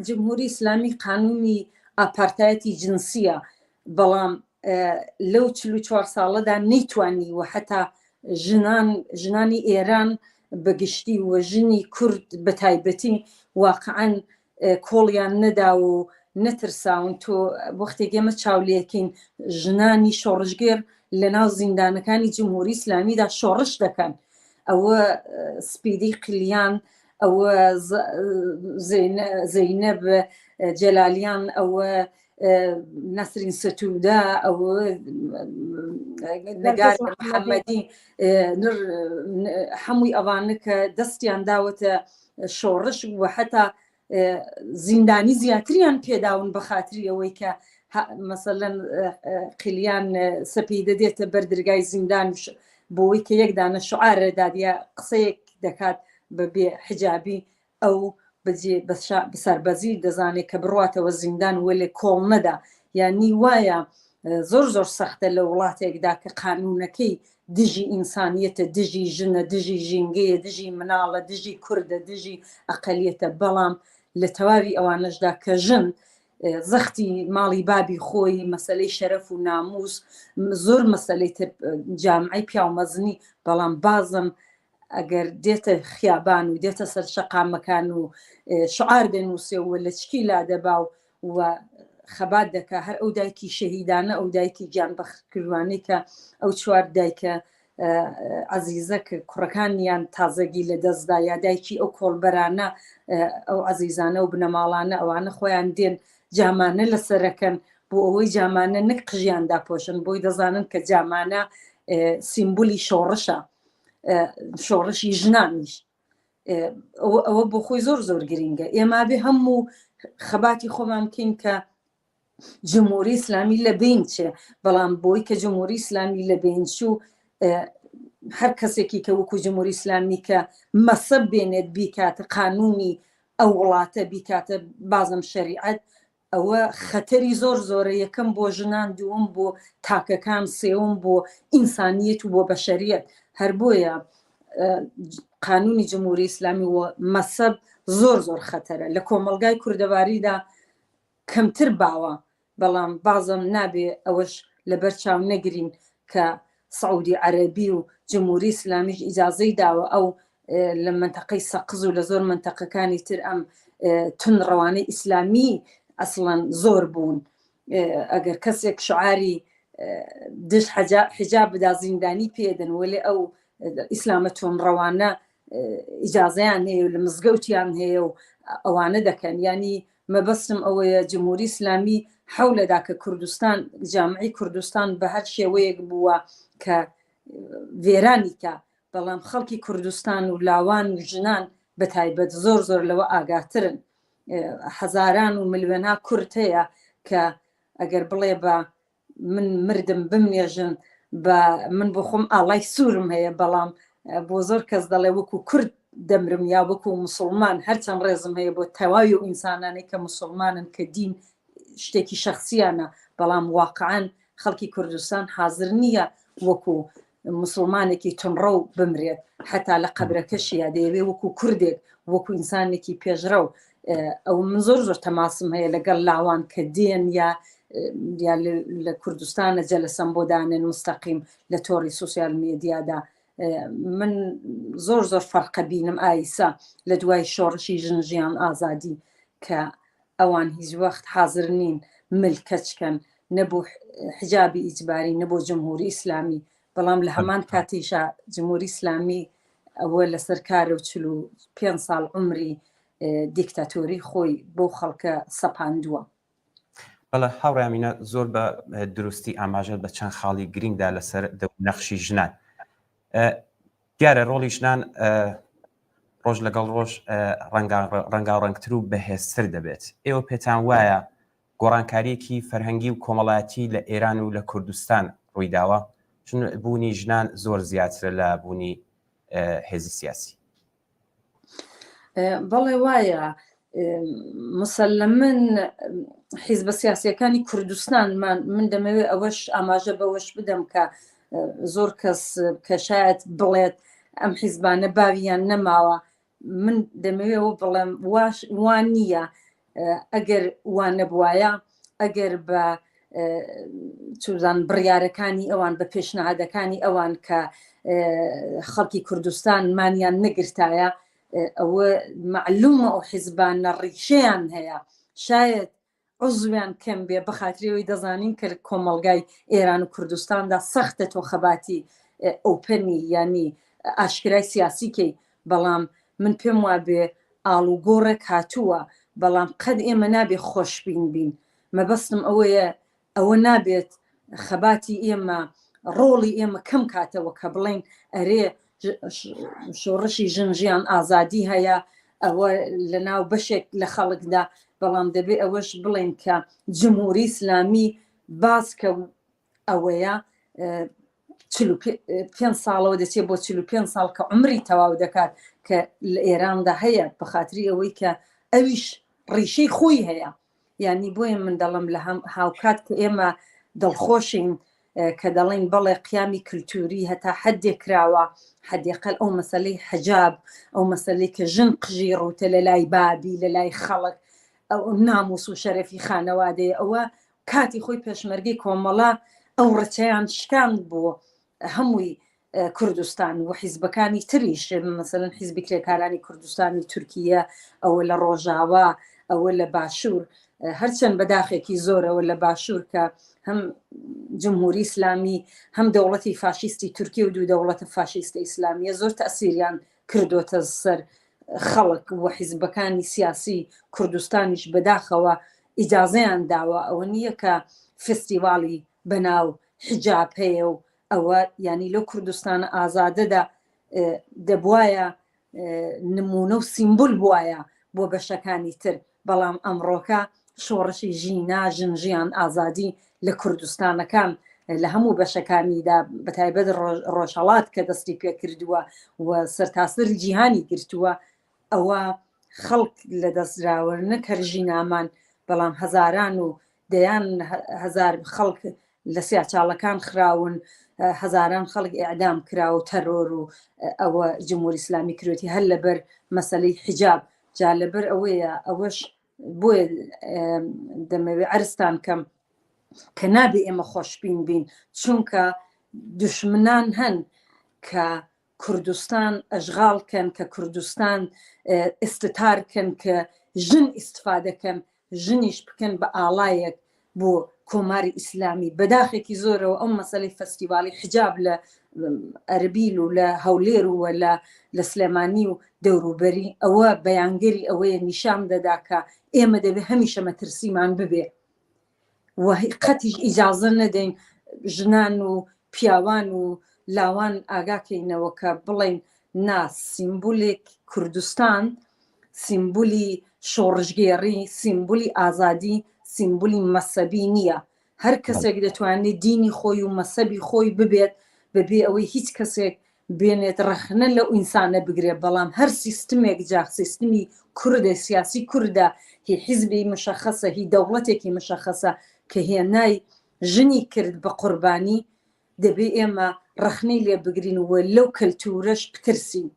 جمهوری ئیسلامی قانونی ئاپارتایەتی جنسیە بەڵام لەو 44 ساڵەدا نەیتوانی و حتا ژنانی ئێران بەگشتی و ژنی کورد بە تایبەتی واقعاً کۆڵیان نەدا و نەترساون تۆ وەختێک ئێمە چاولێکین ژنانی شۆڕشگێر لە ناو زیندانەکانی جمهوری ئیسلامیدا شۆڕش دەکەن ئەوە سپیدی قلیان ئەوە زەینەب جەلالیان ئەوە نەسرین سەتوودا ئەوە نەگار محەممەدی هەمووی ئەوانە کە دەستیان داوەتە شۆڕش و حتا زیندانی زیاتریان پێداون بە خاتری ئەوەی کە مەسەلەن قلیان سەپیدە دێتە بەردرگای زیندان بۆەوەی کە یەکدانە شعارە دادیە قسەیەک دەکات بەبێ حجابی ئەو بەسەربەزی دەزانێت کە بڕاتەوە زیندان وە لێ کۆڵ نەدا یانی وایە زۆر سەختە لە وڵاتێکدا کە قانونەکەی دژی ئینسانیەتە دژی ژنە دژی ژینگەیە دژی مناڵە دژی کوردە دژی ئەقەلیەتە بەڵام لە تەواوی ئەوانەشدا کە ژن زەختی ماڵی بابی خۆی مەسلەی شەرەف و ناموس زۆر مەسلەی جامعی پیامەزنی بەڵام بازم ئەگەر دێتە خیابان و دێتە سەر شەقامەکان و شعار دەنووسێ و لە چکی لا دەبا و خەبات دەکا هەر ئەو دایکی شەهیدانە ئەو دایکی گیانبەختکردوانەی کە ئەو چوار دایکە عەزیزە کە کوڕەکانیان تازەگی لە دەستدا یا دایکی ئەو کۆڵبەرانە ئەو عەزیزانە و بنەماڵانە ئەوانە خۆیان دێن جامانە لەسەرەکەن بۆ ئەوەی جامانە نەک قژیان داپۆشن بۆی دەزانن کە جامانە سیمبولی شۆڕشە شۆڕشی ژنانیش ئەوە بۆ خۆی زۆر زۆر گرینگە ئێمە بێ هەموو خەباتی خۆمان بکەین کە جمهوری ئیسلامی لە بین چێ بەڵام بۆی کە جمهوری ئیسلامی لە بین چوو هەر کەسێکی کە وەکو جمهوری ئیسلامی کە مەسەب بێنێت بیکاتە قانونی ئەو وڵاتە بیکاتە بازم شەریعەت ئەوە خەتەری زۆر زۆرە یەکەم بۆ ژنان دووەم بۆ تاکەکان سێوم بۆ ئینسانیەت و بۆ بەشەریەت هەر بۆیە قانونی جمهوری ئیسلامی و مەسەب زۆر زۆر خەتەرە لە کۆمەلگای کوردەواریدا کەمتر باوە بەڵام بازم نابێ ئەوەش لەبەر چاو نەگرین کە سعودی عەرەبی و جمهوری ئیسلامیش ئیجازەی داوە ئەو لە منتەقەی سەقز و لە زۆر منتەقەکانی تر ئەم تونڕەوانەی ئیسلامی ئەسڵەن زۆر بوون ئەگەر کەسێک شعاری دش حجاب بدا زیندانی پێدەن وەلێ ئەو ئیسلامە تونڕەوانە ئیجازەیان هەیە و لە مزگەوتیان هەیە و ئەوانە دەکەن ینی مەبەستم ئەوەیە جمهوری ئیسلامی حەولەدا کە کوردستان جامعی کوردستان بە هەر شێوەیەک بووە کە وێرانی کە بەڵام خەڵکی کوردستان و لاوان و ژنان بە تایبەت زۆر زۆر لەوە ئاگاترن هەزاران و ملیۆنها کورد هەیە کە ئەگەر بڵێ بە من مردم بمێژن بە من بۆ خۆم ئاڵای سوورم هەیە بەڵام بۆ زۆر کەس دەڵێ وەکو کورد دەمرم یا وەکو مسلمان هەرچەند ڕێزم هەیە بۆ تەواوی و ئینسانانەی کە مسلمانن کە دین شتێکی شخصیانە بەڵام واقعاً خەڵکی کوردستان حاضر نییە وەکو مسلمانێکی تونڕە و بمرێت حتا لە قەبرەکەشیە دەیەوێ وەکو کوردێک وەکو ئینسانێکی پێشرە و ئەو من زۆر زۆر تەماسم هەیە لەگەڵ لاوان کە دێن یا لە کوردستانە جەلەسەم بۆ دانێن مستەقیم لە تۆڕی سوسیال میدیادا من زۆر زۆر فەرقە بینم ئایسا لە دوای شۆڕشی ژنژیان ئازادی کە ئەوان هیچ وەخت حاضر نین ملکەچکەن نەبوو حجابی ئیجباری نەبوو جمهوری ئیسلامی بەڵام لە هەمان کاتێشا جمهوری ئیسلامی ئەوە لەسەر کارە و 45 ساڵ عمری دیکتاتۆری خۆی بۆ خەڵکە سەپاندووە. بەڵێ هاوڕێمینە زۆر بە دروستی ئاماژە بە چەند خاڵی گرنگدا لەسەر نەخشی ژنان دیارە ڕۆڵی ژنان ڕۆژ لەگەڵ ڕۆژ ڕەنگاڕەنگتر و بەهێزتر دەبێت ئێوە پێتان وایە گۆڕانکاریەکی فەرهەنگی و کۆمەڵایەتی لە ئێران و لە کوردستان ڕوویداوە چون بوونی ژنان زۆر زیاترە لە بوونی هێزی سیاسی بەڵێ وایە مسلمن حیزبە سیاسیەکانی کوردستان من دەمەوێت ئەوەش ئاماژە بەوەش بدەم کە زۆر کەس کە شاید بڵێت ئەم حیزبانە باویان نەماوە من دەمەوێت بڵێم وان نییە ئەگەر وان نەبوایە ئەگەر بە چوزان بڕیارەکانی ئەوان بە پێشنەهادەکانی ئەوان کە خەڵکی کوردستان مانیان نەگرتایە ئەوە معلومە ئەو حیزبانە ڕیشەیان هەیە شاید عزویان کەم بێ بەخاتریەوەی دەزانین کە کۆمەڵگای ئێران و کوردستاندا سەختە تۆخەباتی ئۆپەنی ینی ئاشکرای سیاسیکەی بەڵام من پێم وابێ ئاڵوگۆڕێک هاتووە بەڵام قەت ئێمە نابێ خۆشبین بین مەبەستم ئەوەیە ئەوە نابێت خەباتی ئێمە ڕۆڵی ئێمە کەم کاتەوە کە بڵین ئەرێ شۆڕشی ژنژیان ئازادی هەیە ئەوە لە ناو بەشێک لە خەڵکدا بەڵام دەبێت ئەوەش بڵێن کە جمهوری ئیسلامی باسکە ئەوەیە 45 ساڵەوە دەچێت بۆ 45 ساڵ کە عمری تەواو دەکات کە لە ئێراندا هەیە بەخاتری ئەوەی کە ئەویش ڕیشەی خۆی هەیە یعنی بۆیە من دەڵم لە هاوکات کە ئێمە دڵخۆشین کە دەڵێن بەڵێ قیامی کللتوری هەتا حدێک کراوە حدێقل ئەو مەسلەی حجاب ئەو مەسلەی کە ژن قژی ڕوتە لە لای بابی لە لای خەڵک ئەو ناموس و شەرەفی خانەوادەیە ئەوە کاتی خۆی پێشمەرگەی کۆمەڵە ئەو ڕەچەیان شکاند بۆ هەمووی کوردستان و حیزبەکانی تریش مثلەن حیزبی کرێکارانی کوردستانی تورکیە ئەوە لە ڕۆژاوا ئەوە لە باشوور هەرچەند بەداخێکی زۆرەوە لە باشوور کە هەم جمهوری ئیسلامی هەم دەوڵەتی فاشیستی تورکی و دوو دەوڵەتە فاشیستە ئیسلامیە زۆر تەسیریان کردوتە سەر خەڵک و حیزبەکانی سیاسی کوردستانیش بەداخەوە ئیجازەیان داوە ئەوە نییە کە فستیڤاڵی بەناو حجاب هەیە و ئەوە ینی لەو کوردستانە ئازادەدا دەبواە نمونە و سیمبول بواە بۆ بەشەکانی تر بەڵام ئەمڕۆکە شۆڕشی ژینا ژنژیان ئازادی لە کوردستانەکان لە هەموو بەشەکانیدا بەتایبەت ڕۆژهەڵات کە دەستی پێ کردووە و سەرتاسەری جیهانی گرتووە ئەوە خەڵک لە دەستراوە نەک هەرژی نامان بەڵام هەزاران و دەیان هەزار خەڵک لە سیاچاڵەکان خراون هەزاران خەڵک ئیعدام کرا و تەرۆر و ئەوە جمهوری ئیسلامی کردوێتی هەر لەبەر مەسەلەی حجاب جا لەبەر ئەوەیە ئەوەش بۆیە دەمەوێت عەرزتان کەم کە نابێ ئێمە خۆشبین بین چونکە دوشمنان هەن کە کوردستان ئەژغاڵکەن کە کوردستان ئستتارکەن کە ژن ئیسفادەکەن ژنیش بکەن بە ئاڵایەک بۆ کۆماری ئیسلامی بەداخێکی زۆرەوە ئەو مەسەلەی فەستیڤاڵی حجاب لە ئەربیل و لە هەولێر و لە سلێمانی و دەوروبەری ئەوە بەیانگەری ئەوەیە نیشان دەدا کە ئێمە دەبێت هەمیشە مەترسیمان ببێ و قەتیش ئیجازە نەدەین ژنان و پیاوان و لاوان ئاگاکەینەوە کە بڵێن نا سیمبولێک کوردستان سیمبولی شۆڕژگێڕی سیمبولی ئازادی سیمبولی مەسەبی نییە هەر کەسێک دەتوانێت دینی خۆی و مەسەبی خۆی ببێت بەبێ ئەوەی هیچ کەسێک بێنێت ڕەخنە لەو ئینسانە بگرێت بەڵام هەر سیستمێک جا سیستمی کوردە سیاسی کووردە هی حیزبی مشەخەسە هی دەوڵەتێکی مشەخەسە کە هێنای ژنی کرد بە قوربانی دەبێ ئێمە ڕەخنەی لێ بگرین و لەو کەلتورەش بترسین.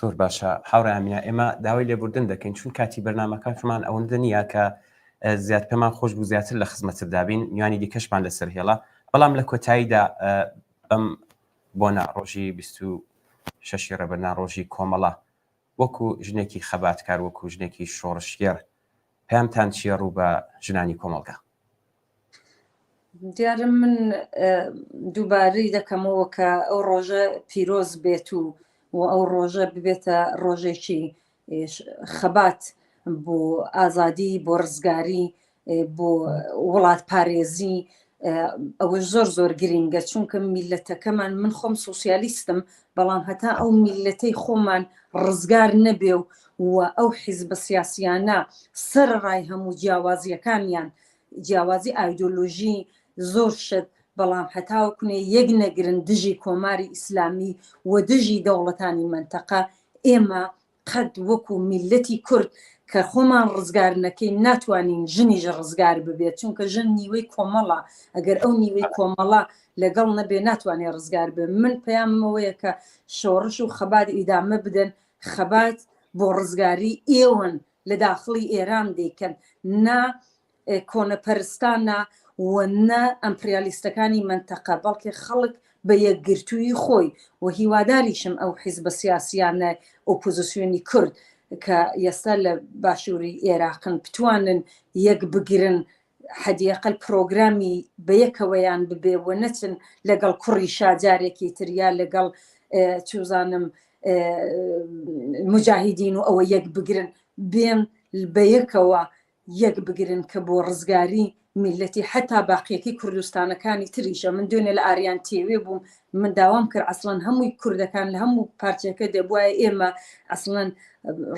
زۆر باشە هاوڕێ ئامینە ئێمە داوای لێبوردن دەکەین چون کاتی بەرنامەکانمان ئەوەندە نییە کە زیاد پێمان خۆش بوو زیاتر لە خزمەتدابین میوانی دیکەشمان لەسەر هێڵا بەڵام لە کۆتاییدا بەم بۆنە ڕۆژی 26 ڕێبەرنا ڕۆژی کۆمەڵە وەکو ژنێکی خەباتکار وەکو ژنێکی شۆڕشگێر پێمتان چییە ڕوو بە ژنانی کۆمەڵگا؟ دیارم من دووبارەی دەکەمەوە کە ئەو ڕۆژە پیرۆز بێت و ئەو ڕۆژە ببێتە ڕۆژێکی خەبات بۆ ئازادی بۆ ڕزگاری بۆ وڵات پارێزی ئەوە زۆر زۆر گرینگە چونکە میلەتەکەمان من خۆم سوسیالیستم بەڵام هەتا ئەو میلەتەی خۆمان ڕزگار نەبێ و ئەو حیزبە سیاسیانە سەرڕای هەموو جیاوازیەکانیان جیاوازی ئایدۆلۆژی زۆر شت بەڵام هەتاوەکوێ یەک نەگرن دژی کۆماری ئیسلامی و دژی دەوڵەتانی منتەقە ئێمە قەت وەکو میلەتی کورد کە خۆمان ڕزگار نەکەین ناتوانین ژنیش ڕزگار ببێت چونکە ژن نیوەی کۆمەڵە ئەگەر ئەو نیوەی کۆمەڵە لەگەڵ نەبێ ناتوانێت ڕزگار بێ من پەیامەوەیە کە شۆڕش و خەبات ئیدامە بدەن خەبات بۆ ڕزگاری ئێوەن لە داخڵی ئێران دەیکەن نا کۆنەپەرستانە و نە ئەمپریالیستەکانی منتەقە بەڵکە خەڵک بە یەکگرتووی خۆی و هیواداریشم ئەو حیزبە سیاسیانە ئۆپۆزیسیۆنی کورد کە ئێستا لە باشووری عێراقن بتوانن یەک بگرن حەدیەقەل پرۆگرامی بە یەکەوەیان ببێ و نەچن لەگەڵ کوڕی شاجارێکی تریا لەگەڵ چوزانم مجاهیدین و ئەوە یەک بگرن بێن بە یەکەوە یەک بگرن کە بۆ ڕزگاری میلەتی حتا باقیەکەی کوردستانەکانی تریشە من دوێنێ لە ئاریان تێوێ بووم من داوام کرد ئەسڵەن هەمووی کوردەکان لە هەموو پارچەکە دەبواە ئێمە ئەسڵەن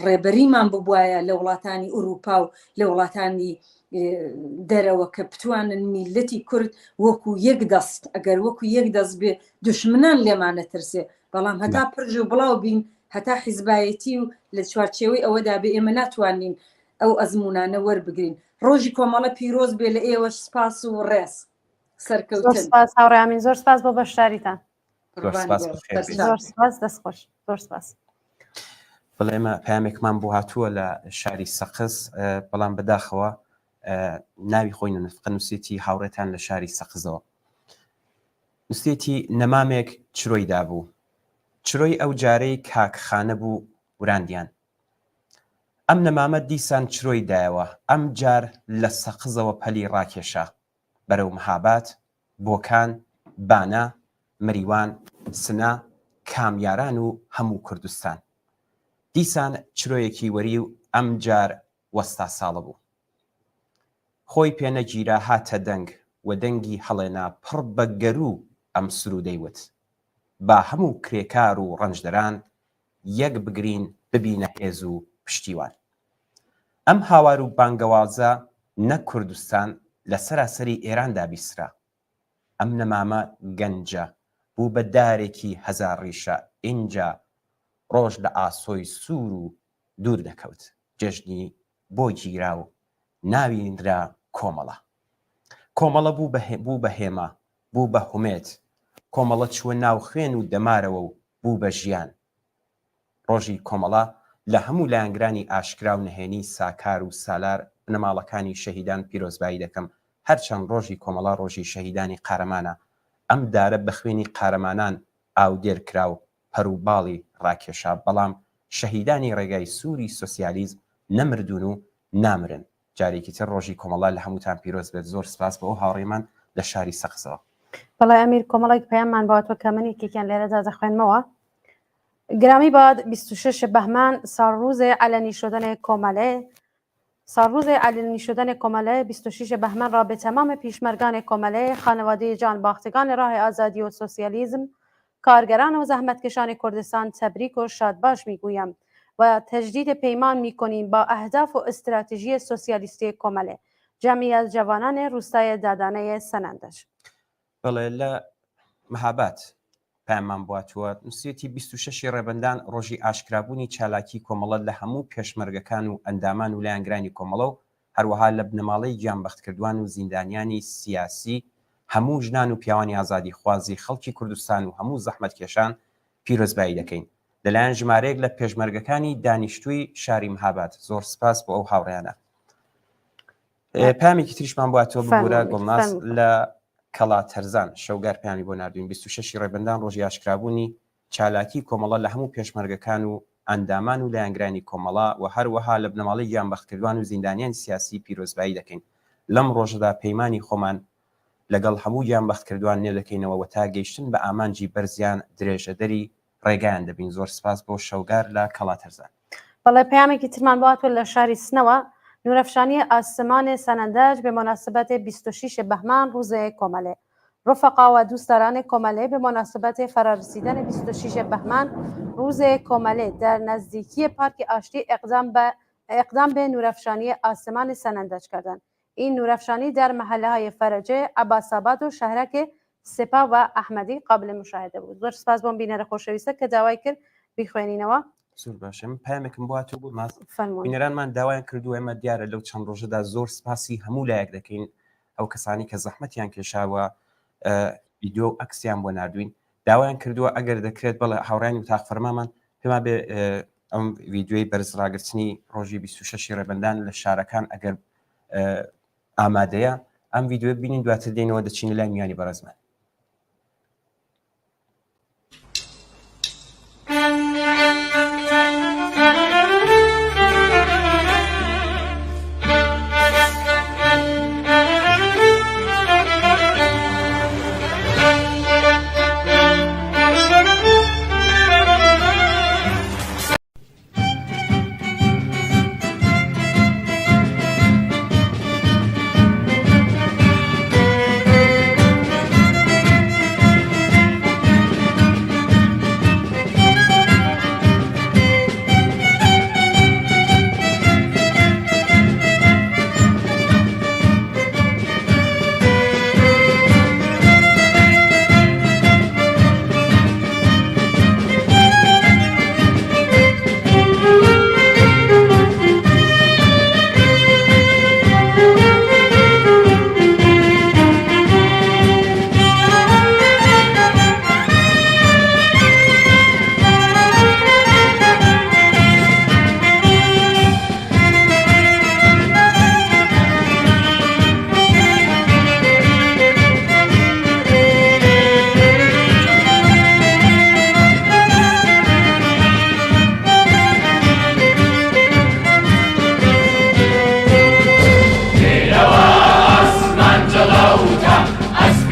ڕێبەریمان ببواە لە وڵاتانی ئوروپا و لە وڵاتانی دەرەوە کە بتوانن میلەتی کورد وەکو یەک دەست ئەگەر وەکو یەک دەست بێ دوشمنان لێمانە ترسێ بەڵام هەتا پرژ و بڵاو بین هەتا حیزبایەتی و لە چوارچێوەی ئەوەدا بێ ئێمە ناتوانین ئەو ئەزمونانە وەربگرین ڕۆژی کۆمەڵە پیرۆز بێ لە ئێوەش سپاس و ڕێز سەرکەوتن سپاس هاوڕێ زۆر سپاس بۆ بەشداریتان زۆر سپاس زۆر سپاس دەستخۆش زۆر سپاس بەڵێ ئێمە پامێکمان بۆ هاتووە لە شاری سەقز بەڵام بەداخەوە ناوی خۆی نفقە نووسێتی هاوڕێتان لە شاری سەقزەوە نووسێتی نەمامێک چرۆی دابوو چرۆی ئەو جارەی کاکخانە بوو وراندیان ئەم نەمامە دیسان چرۆی دایەوە ئەم جار لە سەقزەوە پەلی ڕاکێشا بەرەو مەهابات بۆکان بانە مریوان سنا کامیاران و هەموو کوردستان دیسان چرۆیەکی وەری و ئەم جار وەستا ساڵە بوو خۆی پێنەگیرا هاتە دەنگ و دەنگی هەڵێنا پڕ بە گەرو ئەم سرودەیوت با هەموو کرێکار و ڕەنجدەران یەک بگرین ببینە هێز و پشتیوان ئەم هاوار و بانگەوازە نە کوردستان لە سەراسەری ئێراندا بیسرا ئەم نەمامە گەنجە بوو بە دارێکی هەزار ڕیشە ئینجا ڕۆژ لە ئاسۆی سوور و دوور دەکەوت جێژنی بۆ گیرا و ناویندرا کۆمەڵە کۆمەڵە بوو بە هێمە بوو بە هومێت کۆمەڵە چووە ناو خوێن و دەمارەوە و بوو بە ژیان ڕۆژی کۆمەڵە لە هەموو لایەنگرانی ئاشکرا و نهێنی ساکار و سالار بنەماڵەکانی شەهیدان پیرۆزبایی دەکەم هەرچەند ڕۆژی کۆمەڵە ڕۆژی شەهیدانی قارەمانە ئەم دارە بە خوێنی قارەمانان ئاودێر کرا و پەروباڵی ڕاکێشا بەڵام شەهیدانی ڕێگای سووری سۆسیالیزم نەمردون و نامرن جارێکی تر ڕۆژی کۆمەڵە لە هەمووتان پیرۆز بێت زۆر سپاس بەەوە هاوڕێمان لە شاری سەقزەوە بەڵای ئەمیر کۆمەڵێک پەیاممان بەواتۆ کەمەنێکێکیان لێرەدا دەخوێنمەوە گرامی باد 26 بەهمان ساڵڕووزێ علنی شدن کۆمەلێ سالروز علنی شدن کۆمەلێ 26 بەهمن را به تمام پیشمرگان کۆمەلێ خانواده جانباختگان راه آزادی و سوسیالیسم کارگران و زحمتکشان کردستان تبریک و شادباش میگویم و تجدید پیمان میکنیم با اهداف و استراتژی سوسیالیستی کۆمەلێ جمعی از جوانان روستای دادانه سنندج. بەڵێ لە مەهابات پایمان بواتوە نووسێتی 26 ڕێبەندان ڕۆژی ئاشکرابوونی چالاکی کۆمەڵە لە هەموو پێشمەرگەکان و ئەندامان و لایەنگرانی کۆمەڵە و هەروەها لە بنەماڵەی گیانبەختکردوان و زیندانیانی سیاسی هەموو ژنان و پیاوانی ئازادی خوازی خەڵکی کوردستان و هەموو زەحمەتکێشان پیرۆزبایی دەکەین لەلایەن ژمارەیەک لە پێشمەرگەکانی دانیشتووی شاری مەهابات زۆر سپاس بۆ ئەو هاوڕێیانە. پامێکی تریشمان بواتەوە بگورە گوڵناس لە کەڵات هەرزان شەوگار پێیانی بۆ نردوین 26 ڕێبەندان ڕۆژی ئاشکرابوونی چالاکی کۆمەڵە لە هەموو پێشمەرگەکان و ئەندامان و لایەنگرانی کۆمەڵە و هەروەها لە بنەماڵەی گیانبەختکردوان و زیندانیان سیاسی پیرۆزبایی دەکەین لەم ڕۆژەدا پەیمانی خۆمان لەگەڵ هەموو گیانبەختکردوان نێ دەکەینەوە و تا گەیشتن بە ئامانجی بەرزیان درێژەدەری ڕێگایان دەبین. زۆر سپاس بۆ شەوگار لە کەڵات هەرزان. بەڵێ پەیامێکی ترمان بواتوە لە شاری سنەوە نورافشانی آسمان سنندج به مناسبت 26 بهمن روز کۆمەلێ. رفقا و دوستداران کۆمەلێ به مناسبت فرارسیدن 26 بهمن روز کۆمەلێ در نزدیکی پارک آشتی اقدام به نورافشانی آسمان سنندج کردند. این نورافشانی در محله‌های فرجه، عباس‌آباد و شهرک سپاه و احمدی قابل مشاهده بود. زۆر سپاس بۆم بینەرە خۆشەویستە کە داوای کرد بیخوێنینەوە. زۆر باشە من پامێکم بواتەوە بوو ماست بینەرانمان داوایان کردو ئێمە دیارە لەو چەند ڕۆژەدا زۆر سپاسی هەموو لایەک دەکەین ئەو کەسانی کە زەحمەتیان کێشاوە ڤیدیۆ و ئەکسیان بۆ نردوین داوایان کردووە ئەگەر دەکرێت بەڵێ هاوڕانی و تاقفەرمامان پێما بێ ئەم ڤیدیۆی بەرزڕاگررتنی ڕۆژی 26 ڕێبەندان لە شارەکان ئەگەر ئامادەیە ئەم ڤیدیۆ بینین دواتر دێنەوە دەچینە لای میانی بەڕێزمان.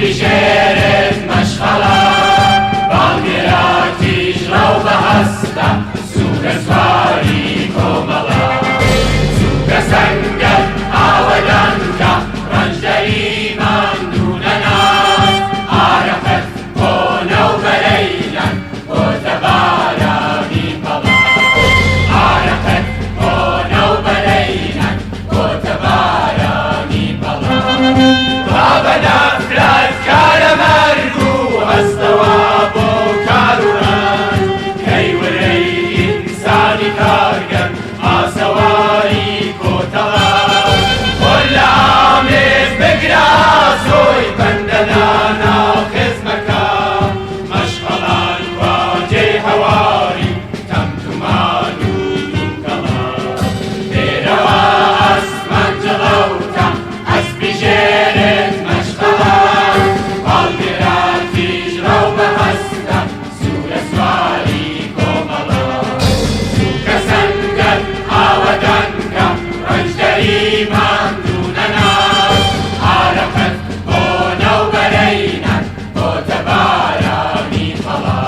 بژێرت مەشغەڵە باڵگێراتیش ڕاو بەهەستە سوورە سواری کۆمەڵە سوورە سەنگەر ئاوەدانکە ڕەنجدەری ماندوونە ناز ئارەقەت بۆ نەو بەرەیلەن بۆتە بارانی پەڵە ئارەقەت بۆ نەو بەرەیلەن بۆتە بارانی پەڵە ڕابەنافرات کارە مەرگ و هەستەوە بۆ کار و ڕەنج کەی وەرەی ئینسانی کارگەر ئاسەواری کۆتەڵە خۆر لە ئامێز بگرە زۆی بەندەدا ناو خزمەکە مەشغەڵان خواجێی هەواری تەمتومان و دووکەڵە لێرەوە ئەسمان جڵەوتە ئەسپی ژێرت مەشغەڵە باڵگێراتیش ڕاو بەهەستە سوورە سواری کۆمەڵە سووکە سەنگەر ئاوەدانکە ڕەنجدەری ماندوونە ناز ئارەقەت بۆ نەو بەرەینەن بۆتە بارانی پەڵە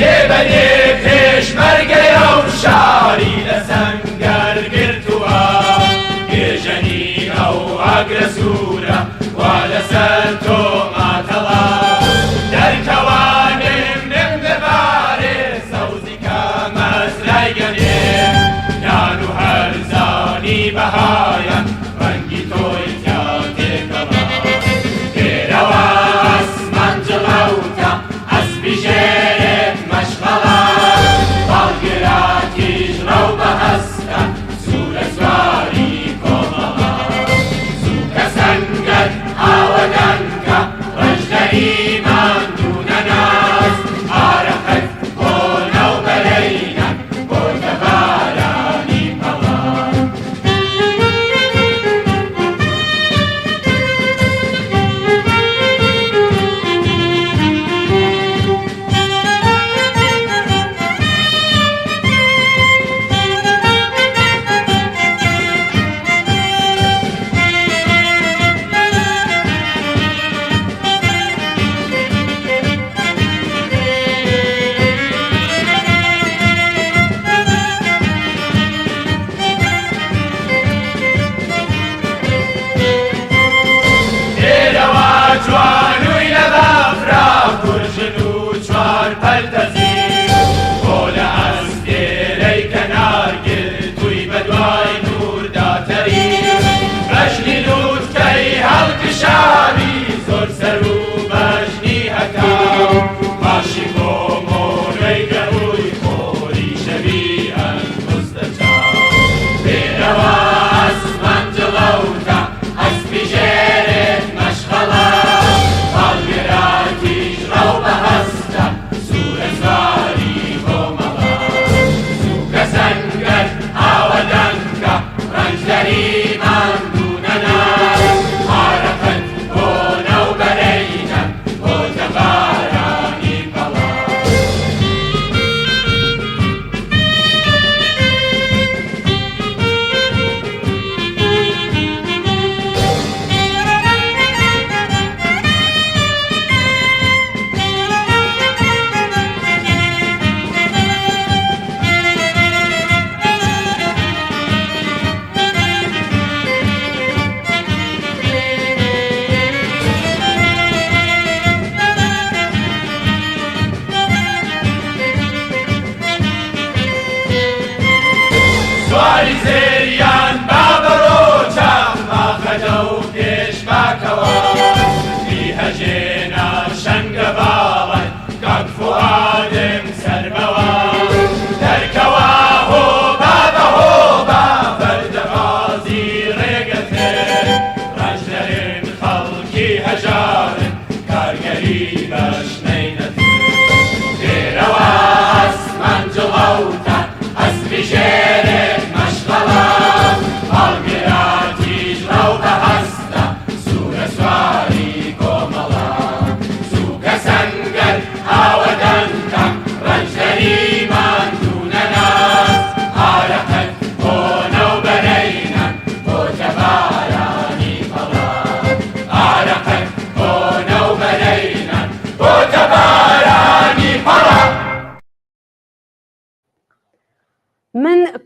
لێبەلێ پێشمەرگەیە و شاری لە سەنگەر گرتووە گێژەنی ئەو ئاگرە سوورە وا لەسەر تۆ ماتەڵە دەرکەوانم نم دەبارێ سەوزی کە مەزرای گەنێ نان و هەرزانی بەهایە ڕەنگی تۆی تیا تێکەڵە لێرەوە ئەسمان جڵەوتە ئەسپی ژێرت مەشغەڵە باڵگێراتیش ڕاو بەهەستە سوورە سواری کۆمەڵە سووکە سەنگەر ئاوەدانکە ڕەنجدەری ماندوونە ناز ئارەقەت بۆ نەو بەرەینەن بۆتە بارانی پەڵە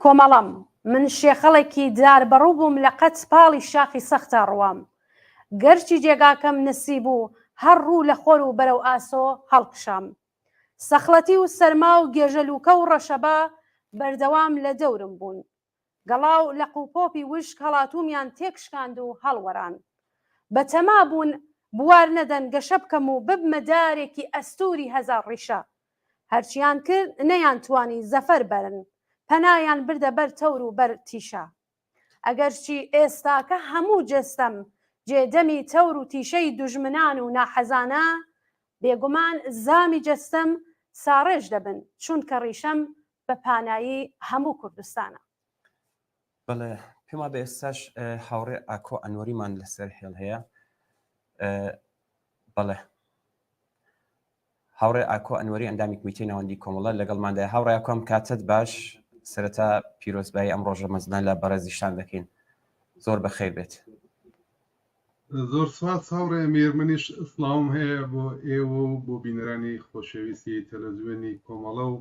کۆمەڵەم من شێخەڵێکی دار بەڕوو بووم لە قەت پاڵی شاخی سەختە ڕوام گەرچی جێگاکەم نسی بوو هەر ڕوو لە خۆر و بەرەو ئاسۆ هەڵقشام سەخڵەتی و سەرما و گێژەلوکە و ڕەشەبا بەردەوام لە دەورم بوون گەڵاو لە قوپۆپی وشک هەڵاتومیان تێکشکاند و هەڵوەران بەتەما بوون بوار نەدەن گەشە بکەم و ببمە دارێکی ئەستوری هەزار ڕیشە هەرچیان کرد نەیانتوانی زەفەر بەرن پەنایان بردە بەر تەور و بەر تیشە ئەگەرچی ئێستاکە هەموو جەستەم جێدەمی تەور و تیشەی دوژمنان و ناحەزانە بێگومان زامی جەستەم ساڕێژ دەبن چونکە ڕیشەم بە پانایی هەموو کوردستانە. بەڵێ پێما بە ئێستاش هاوڕێ ئاکۆ ئەنوەریمان لەسەر هێڵ هەیە. بەڵێ هاوڕێ ئاکۆ ئەنوەری ئەندامی کمیتەی ناوەندی کۆمەڵە لەگەڵماندای هاوڕێ ئاکۆم کاتت باش سەرەتا پیرۆزبایی ئەم ڕۆژە مەزنان لە بەڕێزیشان دەکەین زۆر بەخێر بێت. زۆر سوپاس هاوڕێ ئەمیر منیش سڵاوم هەیە بۆ ئێوە و بۆ بینەرانی خۆشەویستی تەلەڤیزیۆنی کۆمەڵە و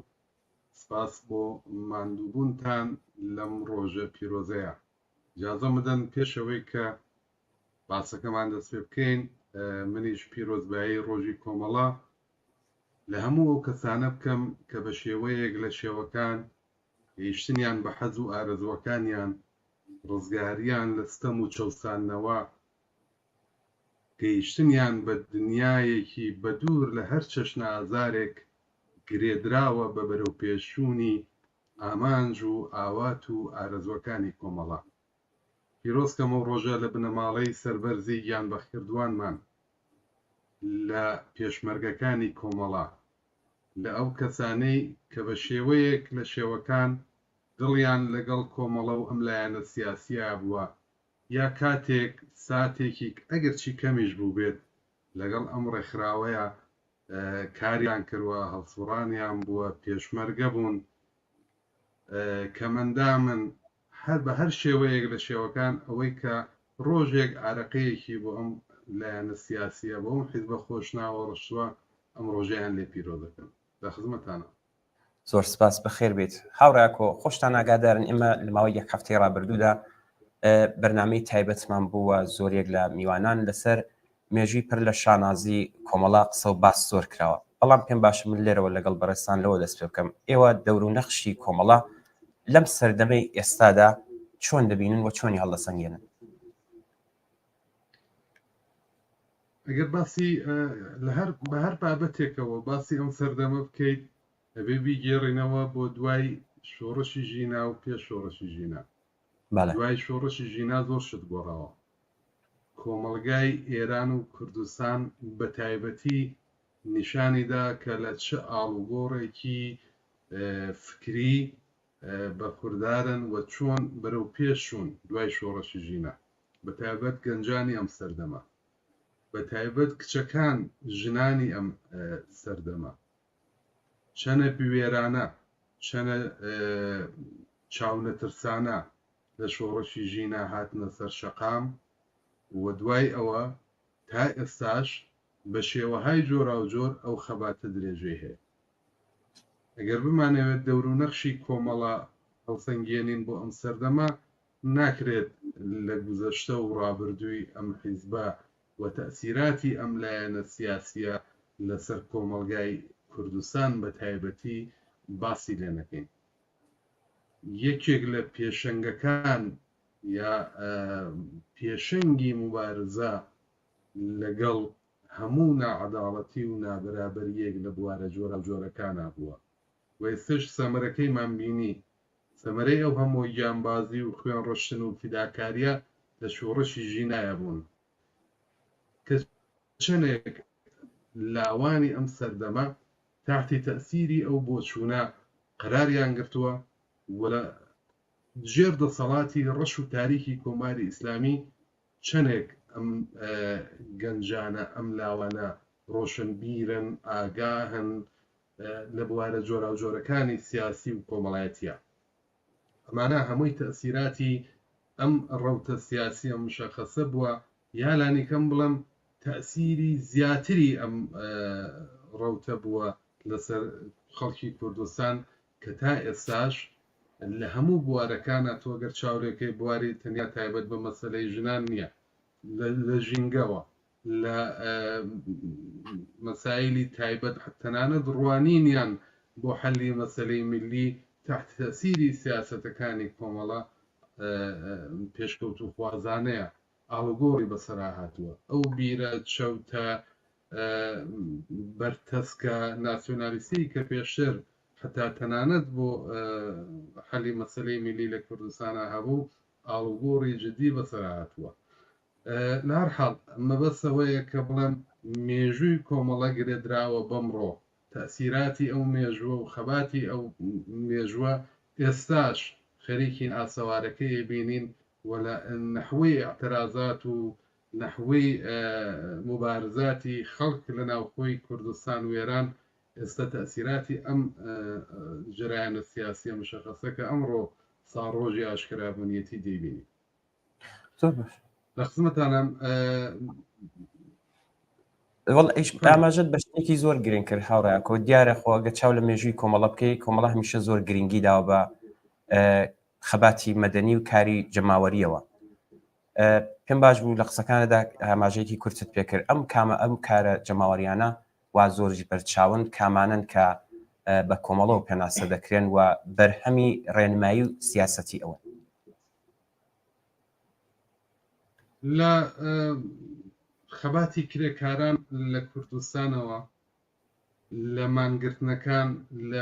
سپاس بۆ ماندووبوونتان لەم ڕۆژە پیرۆزەیە. ئیجازە بدەن پێشەوەی کە باسەکەمان دەست پێ بکەین منیش پیرۆزبایی ڕۆژی کۆمەڵە لە هەموو ئەو کەسانە بکەم کە بە شێوەیەک لە شێوەکان گەیشتنیان بە حەز و ئارەزوەکانیان ڕزگاریان لە ستەم و چەوسانەوە گەیشتنیان بە دنیایەکی بەدوور لە هەر چەشنە ئازارێک گرێدراوە بە بەرەوپێشوونی ئامانج و ئاوات و ئارەزوەکانی کۆمەڵە. پیرۆزکەم و ڕۆژە لە بنەماڵەی سەربەرزی گیان بەخێردوانمان لە پێشمەرگەکانی کۆمەڵە لە ئەو کەسانەی کە بە شێوەیەک لە شێوەکان دڵیان لەگەڵ کۆمەڵە و ئەم لایەنە سیاسیە بووە یا کاتێک ساتێکی ئەگەرچی کەمیش بوو بێت لەگەڵ ئەم ڕێکخراوەیە کاریان کردووە هەڵسوڕانیان بووە پێشمەرگە بوون کەمەندا من هەر بە هەر شێوەیەک لە شێوەکان ئەوەی کە ڕۆژێک ئارەقەیەکی بۆ ئەم لایەنە سیاسیە بۆ ئەم حیزبە خۆشناوە ڕشتووە ئەم ڕۆژەیان لێ پیرۆ دەکەن. لە خزمەتانە. زۆر سپاس بەخێر بێت. هاوڕاکۆ خۆشتان ئاگادارن ئێمە لە ماوەی یەک هەفتەی ڕابردوودا بەرنامەی تایبەتمان بووە زۆرێک لە میوانان لەسەر مێژووی پڕ لە شانازی کۆمەڵا قسە و باس زۆر کراوە. بەڵام پێم باشە من لێرەوە لەگەڵ بەڕێستان لەوە دەست پێ بکەم ئێوە دەور و نەخشی کۆمەڵا لەم سەردەمەی ئێستادا چۆن دەبینن و چۆنی هەڵدەسەنگێنن؟ ئەگەر باسی بە هەر بابەتێکەوە باسی ئەم سەردەمە بکەیت ئەبێ بیگێڕینەوە بۆ دوای شۆڕشی ژینا و پێش شۆڕشی ژینا. دوای شۆڕشی ژینا زۆر شت گۆڕاوە. کۆمەڵگای ئێران و کوردستان بە تایبەتی نیشانیدا کە لە چه ئاڵوگۆڕێکی فکری بە کوردارن و چۆن بەرەو پێشون دوای شۆڕشی ژینا بە تایبەت گەنجانی ئەم سەردەمە بە تایبەت کچەکان ژنانی ئەم سەردەمە چەنە بوێرانە چەنە چاونەترسانە لە شۆڕشی ژینا هاتنە سەر شەقام و دوای ئەوە تا ئێستاش بە شێوەهای جۆرا و جۆر ئەو خەباتە درێژەی هەیە. ئەگەر بمانەوێت دەور و نەخشی کۆمەڵە هەڵسەنگێنین بۆ ئەم سەردەمە ناکرێت لە گوزەشتە و ڕابردووی ئەم حیزبە و تەسیراتی ئەم لایەنە سیاسیە لەسەر کۆمەڵگای کوردستان بە تایبەتی باسی لێ نەکەین. یەکێک لە پێشەنگەکان یا پێشەنگی مبارزە لەگەڵ هەموو ناعەداڵەتی و نابەرابەریەک لە بوارە جۆرە جۆرەکانە بووە و ئێستش سەمەرەکەیمان بینی سەمەرەی ئەو هەموو گیانبازی و خوێن ڕۆشتن و فیداکاریە لە شۆڕشی ژینایە بوون کە چەندێک لاوانی ئەم سەردەمە تحتی تەسیری ئەو بۆچوونە قەراریان گرتووە و لە ژێر دەسەڵاتی ڕەش و تاریکی کۆماری ئیسلامی چەندێک ئەم گەنجانە ئەم لاوانە ڕۆشنبیرن ئاگاهن لە بوارە جۆرا و جۆرەکانی سیاسی و کۆمەڵایەتیە. ئەمانە هەمووی تەسیراتی ئەم ڕەوتە سیاسی ئەم مشەخەسە بووە یا لانیکەم بڵم تەسیری زیاتری ئەم ڕەوتە بووە لەسەر خەڵکی کوردستان کە تا ئێستاش لە هەموو بوارەکانە تۆگەر چاورێکەکەی بواری تەنیا تایبەت بە مەسەلەی ژنان نییە لە ژینگەوە لە مەسایلی تایبەت تەنانەت ڕوانینیان بۆ حەلی مەسەلەی ملی تحت تەسیری سیاسەتەکانی کۆمەڵە پێشکەوت و خوازانەیە ئاڵگۆڕی بەسەرا هاتووە ئەو بیرە چەوتە بەرتەسکە ناسیۆنالیستی کە پێشتر حتا تەنانەت بۆ حەلی مەسەلەی ملی لە کوردستانە هەبوو ئاڵگۆڕی جدی بەسەرا هاتووە لە هەر حاڵ مەبەستەوەیە کە بڵێم مێژووی کۆمەڵە گرێدراوە بەمڕۆ تەسیراتی ئەو مێژووە و خەباتی ئەو مێژووە ئێستاش خەریکین ئاسەوارەکەی بینین ولا نحوی اعتراضات و نحوی مبارزاتی خەڵک لە ناوخۆی کوردستان و ئێران ئێستا تەسیراتی ئەم جرایانە سیاسی مشخصە کە ئەمڕۆ ساڕۆژی ئاشکرابوونیەتی دەیبینی لە خزمەتانم ئیش ئاماژت بە شتێکی زۆر گرنگ کرد هاوڕێکۆ دیارە خۆگە چاو لە مێژووی کۆمەڵە بکەی کۆمەڵە هەمیشە زۆر گرنگی داوە بە خەباتی مەدەنی و کاری جەماوەریەوە پێم باش بوو لە قسەکانەدا ئاماژەیەکی کورتت پێکرد ئەم کامە ئەم کارە جەماوەریانە وا زۆرجی بەرچاون کامانن کە بە کۆمەڵەوە پێناسە دەکرێن و بەرهەمی ڕێنمایی و سیاسەتی ئەوە لە خەباتی کرێکاران لە کوردستانەوە لە مانگرتنەکان لە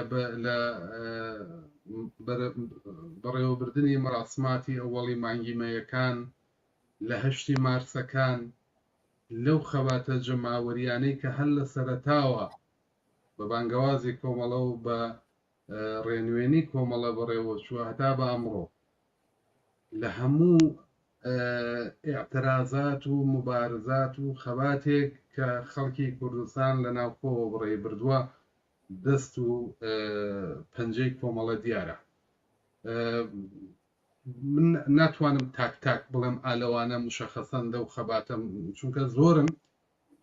بەڕێوەبردننی مەراسماتی ئەوەڵی مانگیمەیەکان لە هەشتی مارسەکان لەو خەباتە جەماوەریانەی کە هەر لە سەرەتاوە بە بانگەوازی کۆمەڵە و بە ڕێنوێنی کۆمەڵە بەڕێوە چووە هەتا بە ئەمڕۆ لە هەموو اعتراضات و مبارزات و خەباتێک کە خەڵکی کوردستان لە ناوخۆوە بڕێ بردووە دەست و پەنجەی کۆمەڵە دیارە من ناتوانم تاک بڵێم ئالەوانە مشەخەسەن دە و خەباتم چونکە زۆرن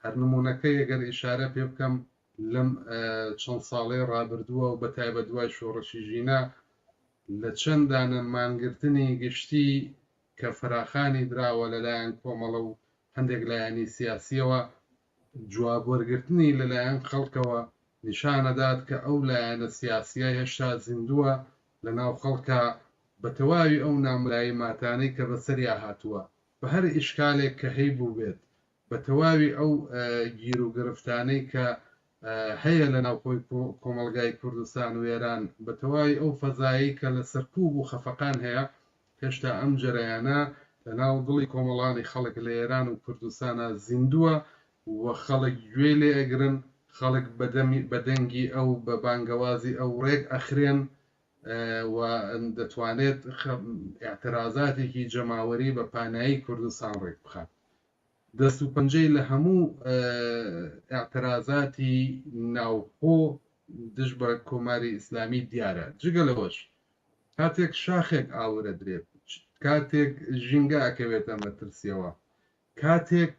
هەر نمونونەکەی ئەگەر ئیشارە پێ بکەم لەم چەند ساڵەی ڕابردووە و بە تایبەت دوای شۆڕەشی ژینە لە چەندانە مانگرتنی گشتی کە فراخانی دراوە لەلایەن کۆمەڵە و هەندێک لایەنی سیاسیەوە جواب وەرگرتنی لەلایەن خەڵکەوە نیشانەدات کە ئەو لایەنە سیاسیە هێشتا زیندووە لە ناو خەڵکە بە تەواوی ئەو نامرایی ماتانەی کە بەسەریا هاتووە بە هەر ئیشکالێک کە هەی بوو بێت بە تەواوی ئەو گیر و گرفتانەی کە هەیە لە ناوخۆی کۆمەلگای کوردستان و ئێران بە تەواوی ئەو فەزایی کە لە سەرکوب و خەفەقان هەیە هێشتا ئەم جەرەیانە لە ناو دڵی کۆمەڵانی خەڵک لە ئێران و کوردستانە زیندووە و خەڵک گوێ لێ ئەگرن خەڵک بەدەنگی ئەو بە بانگەوازی ئەو ڕێک ئەخرێن و دەتوانێت اعتراضاتێکی جەماوەری بە پانایی کوردستان ڕێک بخات دەست و پەنجەی لە هەموو اعتراضاتی ناوخۆ دژ بە کۆماری ئیسلامی دیارە جگە لەوەش کاتێک شاخێک ئاورە درێت کاتێک ژینگە ئەکەوێتە مەترسیەوە کاتێک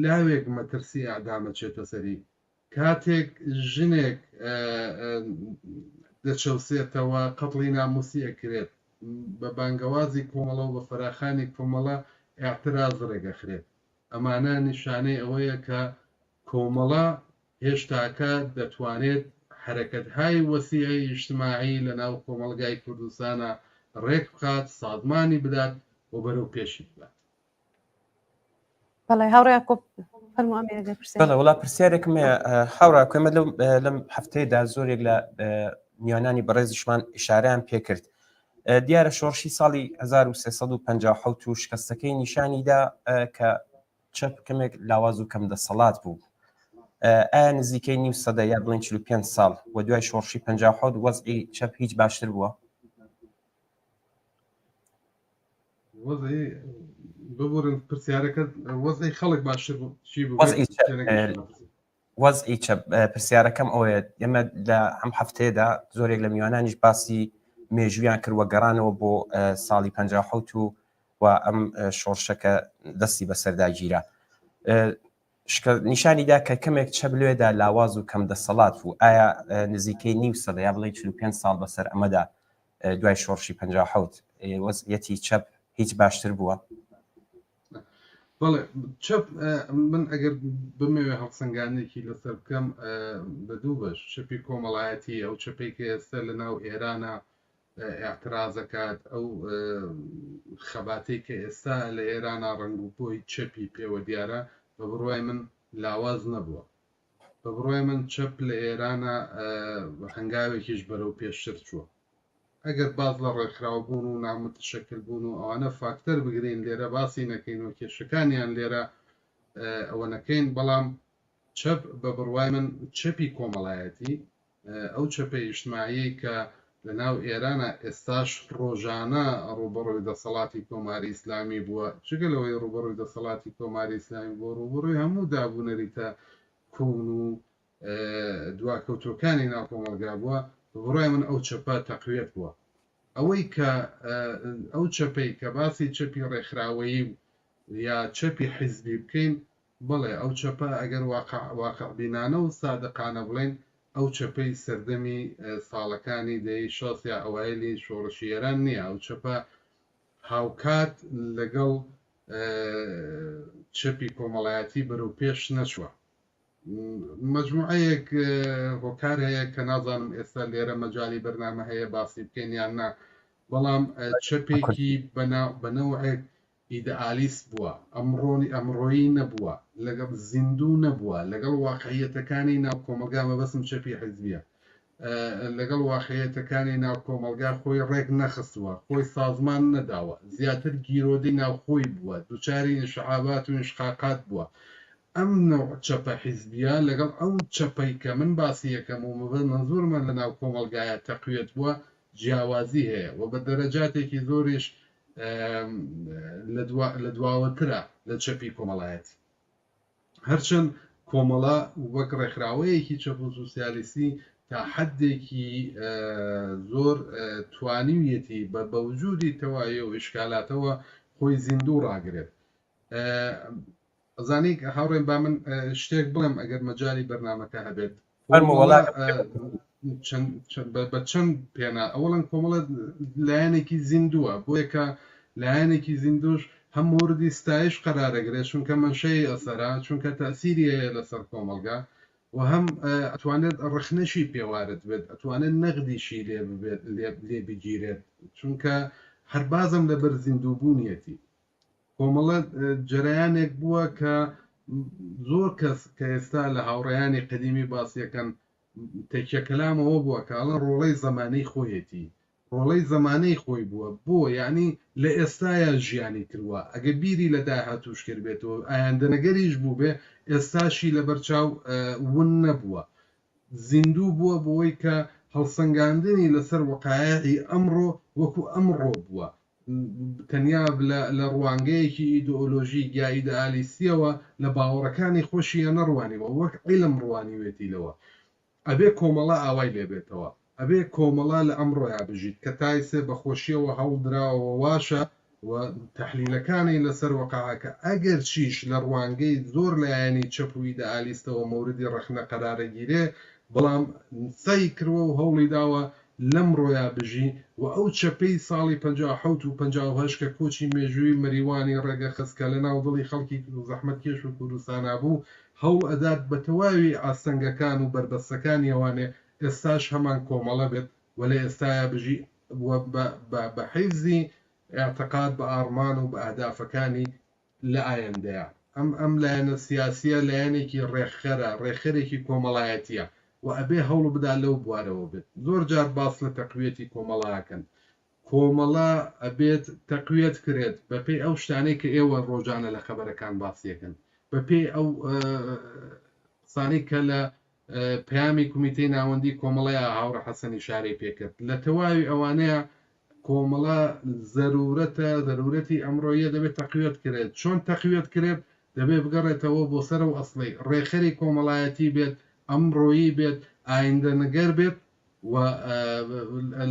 لاوێک مەترسی ئەعدامە چێتە سەری کاتێک ژنێک دەچەوسێتەوە قەتڵی ناموسی ئەکرێت بە بانگەوازی کۆمەڵە و بە فراخانی کۆمەڵە اعتراض ڕێگەخرێت ئەمانە نیشانەی ئەوەیە کە کۆمەڵە هێشتاکە دەتوانێت حرەکەتهای وەسیعی ئیجتماعی لە ناو کۆمەڵگای کوردستانە ڕێک بخات سازمانی بدات و بەرەو پێشی بات بەڵێ هاوڕێ فەرموو ئەمێ دەپرسێت بەڵێ وڵا پرسیارێکم هاوڕا کوێمە لەم هەفتەیەدا زۆرێک لە میوانانی بەڕێزیشمان ئیشارەیان پێکرد دیارە شۆڕشی ساڵی 1357 و شکستەکەی نیشانیدا کە چەپ کەمێک لاواز و کەم دەسەڵات بوو ئایا نزیکەی نیو سەدە یا بڵێن 45 ساڵ و دوای شۆڕشی 57 وەزعی چەپ هیچ باشتر بووە ببورن پرسیارەکە وەزعی خەڵک باشتر بوو چی بوو وەزعی چەپ پرسیارەکەم ئەوەیە ئێمە لە ئەم هەفتەیەدا زۆرێک لە میوانانیش باسی مێژویان کردوە گەڕانەوە بۆ ساڵی 57 و ئەم شۆڕشەکە دەستی بەسەرداگیرە نیشانیدا کە کەمێک چەپ لێدا لاواز و کەم دەسەڵات بوو ئایا نزیکەی نیو سەدە یا بڵێ 45 ساڵ بەسەر ئەمەدا دوای شۆڕشی 57 وەزعیەتی چەپ هیچ باشتر بووە؟ بەڵێ چەپ من ئەگەر بمەوێ هەڵسەنگانێکی لەسەر بکەم بە دوو بەش چەپی کۆمەڵایەتی ئەو چەپێک کە ئێستا لە ناو ئێرانە اعتراضەکات ئەو خەباتەی کە ئێستا لە ئێرانە ڕنگ و بۆی چەپی پێوە دیارە بە بڕوای من لاواز نەبووە. بە بڕوای من چەپ لە ئێرانە هەنگاوێکیش بەرەو پێشتر چووە. ئەگەر باز لە ڕێکخراو بوون و نامتشکل بوون و ئەوانە فاکتەر بگرین لێرە باسی نەکەین و کێشەکانیان لێرە ئەوە نەکەین، بەڵام چەپ بە بڕوای من چەپی کۆمەڵایەتی ئەو چەپی ئیجتماعی کە لە ناو ئێرانە ئێستاش ڕۆژانە ڕوبەڕۆی دەسەڵاتی کۆماری ئیسلامی بووە، جگەلەوەی ڕوبەڕۆی دەسەڵاتی کۆماری ئیسلامی بۆ ڕوبەڕۆی هەموو دابوونەریتە کۆن و دواکەوتوەکانی ناو کۆمەلگا بووە. بڕای من ئەو چەپە تەقویەت بووە. ئەوەی کە ئەو چەپەی کە باسی چەپی ڕێکخراوەیی یا چەپی حیزبی بکەین، بڵێ ئەو چەپە ئەگەر واقعبینانە و سادقانە بڵێن ئەو چەپەی سەردەمی ساڵەکانی دەی شەست یا ئەوایلی شۆڕشی ئێران نییە. ئەو چەپە هاوکات لەگەڵ چەپی کۆمەڵایەتی بەرەو پێش نەچووە. مجموعەیەک هۆکار هەیە کە نازانم ئێستا لێرە مەجای بەرنامە هەیە باسی بکەین یان نا، بەڵام چەپێکی بەنەوەیەک ئیدئالیست بووە، ئەمڕۆیی نەبووە، لەگەڵ زیندوو نەبووە، لەگەڵ واقعیەتەکانی ناو کۆمەلگا مەبەستم چەپی حیزبیە، لەگەڵ واقعیەتەکانی ناو کۆمەلگا خۆی ڕێک نەخستووە، خۆی سازمان نەداوە، زیاتر گیرۆدەی ناوخۆی بووە، دووچاری انشعابات و انشقاقات بووە. ئەم نوع چەپە حیزبیە لەگەڵ ئەو چەپەی کە من باسی یەکەم و منزورمە لە ناو کۆمەلگایە تەقویەت بووە جیاوازی هەیە و بە دەرەجاتێکی زۆریش لە دواوەترە لە چەپی کۆمەڵایەتی. هەرچەند کۆمەڵا وەک ڕێکخراوەیەکی چەپ و سوسیالیستی تا حدێکی زۆر توانیویەتی بە وجودی تەواهی و ئیشکالاتەوە خۆی زیندوو ڕاگرێت. ئەزانی هاوڕێن با من شتێک بڵێم ئەگەر مەجای بەرنامەکە هەبێت بە چەند پێنا. ئەوڵەن کۆمەڵە لایەنێکی زیندووە، بۆ یەکە لایەنێکی زیندوش هەم موردی ستایش قەرارەگرێت چونکە منشەی ئەسەرا، چونکە تەسیری هەیە لەسەر کۆمەلگا و هەم ئەتوانێت ڕخنەشی پێوارد بێت، ئەتوانێت نەقدیشی لێ بگیرێت، چونکە هەربازم لەبەر زیندووبوونیەتی. کۆمەڵە جەرایانێک بووە کە زۆر کەس کە ئێستا لە هاوڕێیانی قەدیمی باسیەکەن تێکیەکەلامەوە بووە کاڵە ڕۆڵەی زەمانەی خۆیەتی، ڕۆڵەی زەمانەی خۆی بووە، بۆ یعنی لە ئێستاە ژیانی کردووە. ئەگە بیری لە داهاتووش کرد بێتەوە ئایاندەنەگەریش بوو بێ ئێستاشی لە بەرچاو ون نەبووە، زیندوو بووە بۆی کە هەڵسەنگاندنی لەسەر وەقایعی ئەمڕۆ وەکو ئەمڕۆ بووە، تەنیا لە ڕوانگەیەکی ئیدئۆلۆژی یا ئیدئالیستیەوە لە باوەڕەکانی خۆشیە نەڕوانیەوە، وەک عیلم ڕوانیوێتیلەوە. ئەبێ کۆمەڵە ئاوای لێبێتەوە، ئەبێ کۆمەڵە لە ئەمڕۆیا بژیت کە تایسێ بەخۆشیەوە هەوڵدراوە واشە و تەحلیلەکانی لەسەر وەقاعەکە ئەگەر چیش لە ڕوانگەی زۆر لایەنی چەپ و ئیدئالیستەوە موردی ڕەخنە قەرارەگیرێ، بەڵام سەی کردوە و هەوڵی داوە لەم ڕۆیا بژی و ئەو چەپەی ساڵی 57 و 58 کە کۆچی مێژووی مەریوانی ڕێگە خستکە لە ناو دڵی خەڵکی زەحمەتکێش و کوردستانە بوو، هەوڵ ئەدات بە تەواوی ئاستەنگەکان و بربەستەکانی ئەوانێ ئێستاش هەمان کۆمەڵە بێت و لە ئێستایا بژی بە حیفزی اعتقاد بە ئارمان و بە ئەهدافەکانی لە ئایندەیە. ئەم لایەنە سیاسیە لایەنێکی ڕێکخەرە، ڕێکخەرێکی کۆمەڵایەتیە و ئەبێ هەوڵ بدا لەو بوارەوە بێت. زۆر جار باس لە تەقویەتی کۆمەڵایەکەن. کۆمەڵە ئەبێت تەقویەت کرێت بەپێی ئەو شتانەی کە ئێوە ڕۆژانە لە خەبەرەکان باسیەکەن، بەپێی ئەو قسانەی کە لە پەیامی کومیتەی ناوەندی کۆمەڵەیە هاوڕە حەسەنی شارەی پێکرد. لە تەواوی ئەوانەیە کۆمەڵە ضرورەتی ئەمڕۆیە دەبێت تەقویەت کرێت. چۆن تەقویەت کرێت؟ دەبێت بگەڕێتەوە بۆ سەر و ئەسڵی ڕێخەری کۆمەڵایەتی بێت، ئەمڕۆیی بێت، ئایندەنەگەر بێت و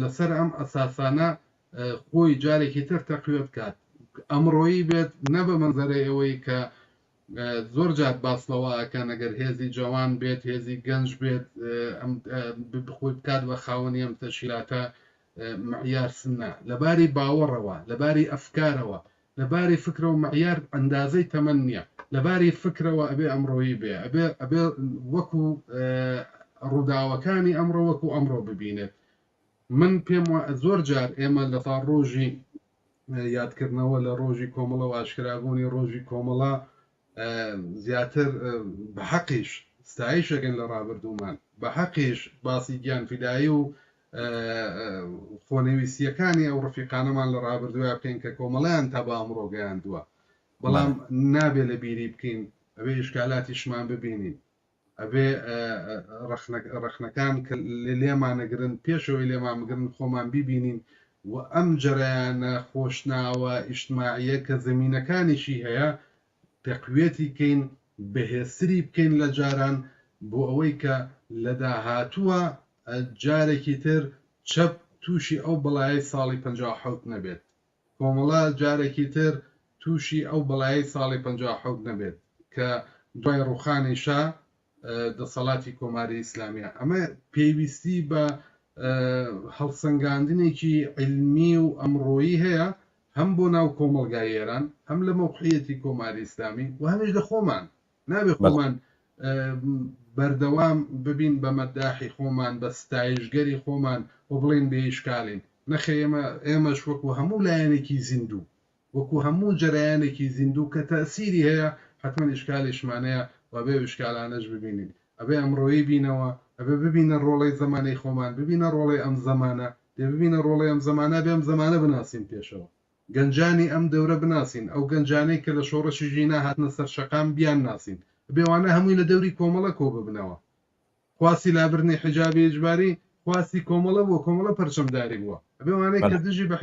لەسەر ئەم ئەساسانە خۆی جارێکی تر تەقویەت کات. ئەمڕۆیی بێت، نە بە مەنزەرەی ئەوەی کە زۆر جات باسلەوە ئەکەن ئەگەر هێزی جوان بێت، هێزی گەنج بێت، خۆی بکات بە خاوەنی ئەم تەشکیلاتە معیار سنە لەباری باوەڕەوە لەباری ئەفکارەوە لەباری فکرە و معیار ئەندازەی تەمەن نییە لەباری فکرەوە ئەبێ ئەمڕۆیی بێ ئەبێ وەکو ڕووداوەکانی ئەمڕۆ وەکو ئەمڕۆ ببینێت من پێم زۆر جار ئێمە لە تا ڕۆژی یادکردنەوە لە ڕۆژی کۆمەڵە و ئاشکرابوونی ڕۆژی کۆمەڵە زیاتر بە حەقیش ستایشەکەن لە ڕابردوومان بە حەقیش باسی گیانفیدایی و خۆنەویستیەکانی ئەو ڕفیقانەمان لە ڕابردووە بکەین کە کۆمەڵیان تا بە ئەمڕۆ گەیاندووە بەڵام نابێ لە بیری بکەین ئەبێ ئشکالاتیشمان ببینین ئەبێ ڕەخنەکان لێمانەگرن پێشەوەی لێمانگرن خۆمان ببینین و ئەم جەرایانە خۆشناوە ئیجتماعیە کە زەمینەکانیشی هەیە تەقویەتی بکەین بەهێزتری بکەین لە جاران بۆ ئەوەی کە لە داهاتووە جارێکی تر چەپ تووشی ئەو بەڵایی ساڵی 57 نەبێت کۆمەڵە جارێکی تر تووشی ئەو بەڵایی ساڵی 57 نەبێت کە دوای ڕوخانی شا دەسەڵاتی کۆماری ئیسلامیە ئەمە پێویستی بە هەڵسەنگاندنێکی علمی و ئەمڕۆیی هەیە هەم بۆ ناو کۆمەلگای ئێران هەم لە مۆقعیەتی کۆماری ئیسلامی و هەمیش لە خۆمان نابێ خۆمان بەردەوام ببین بە مەداحی خۆمان بە ستایشگەری خۆمان و بڵین بێ ئیشکالین نەخێ ئێمەش وەکو هەموو لایەنێکی زیندوو وەکو هەموو جەرایانێکی زیندوو کە تەسیری هەیە حتمما ئیشکالیشمانەیە و بێ ئیشکالانەش ببینین ئەبێ ئەمڕۆیی بینەوە ئەبێ ببینە ڕۆڵەی زمانەی خۆمان ببینە ڕۆڵەی ئەم زمانە دێ ببینە ڕۆڵەی ئەم زمانە بێ ئەم زمانە بناسین پێشەوە گەنجانی ئەم دەورە بناسین ئەو گەنجانەی کە لە شۆڕەشی ژینا هاتنە سەر شەقام بیان ناسین بێوانە هەمووی لە دەوری کۆمەڵە کۆ ببنەوە خواسی لابرنی حجابی ئیجباری خواسی کۆمەڵە بووە کۆمەڵە پەرچەمداری بووە ئەبێوانەی کە دژی بە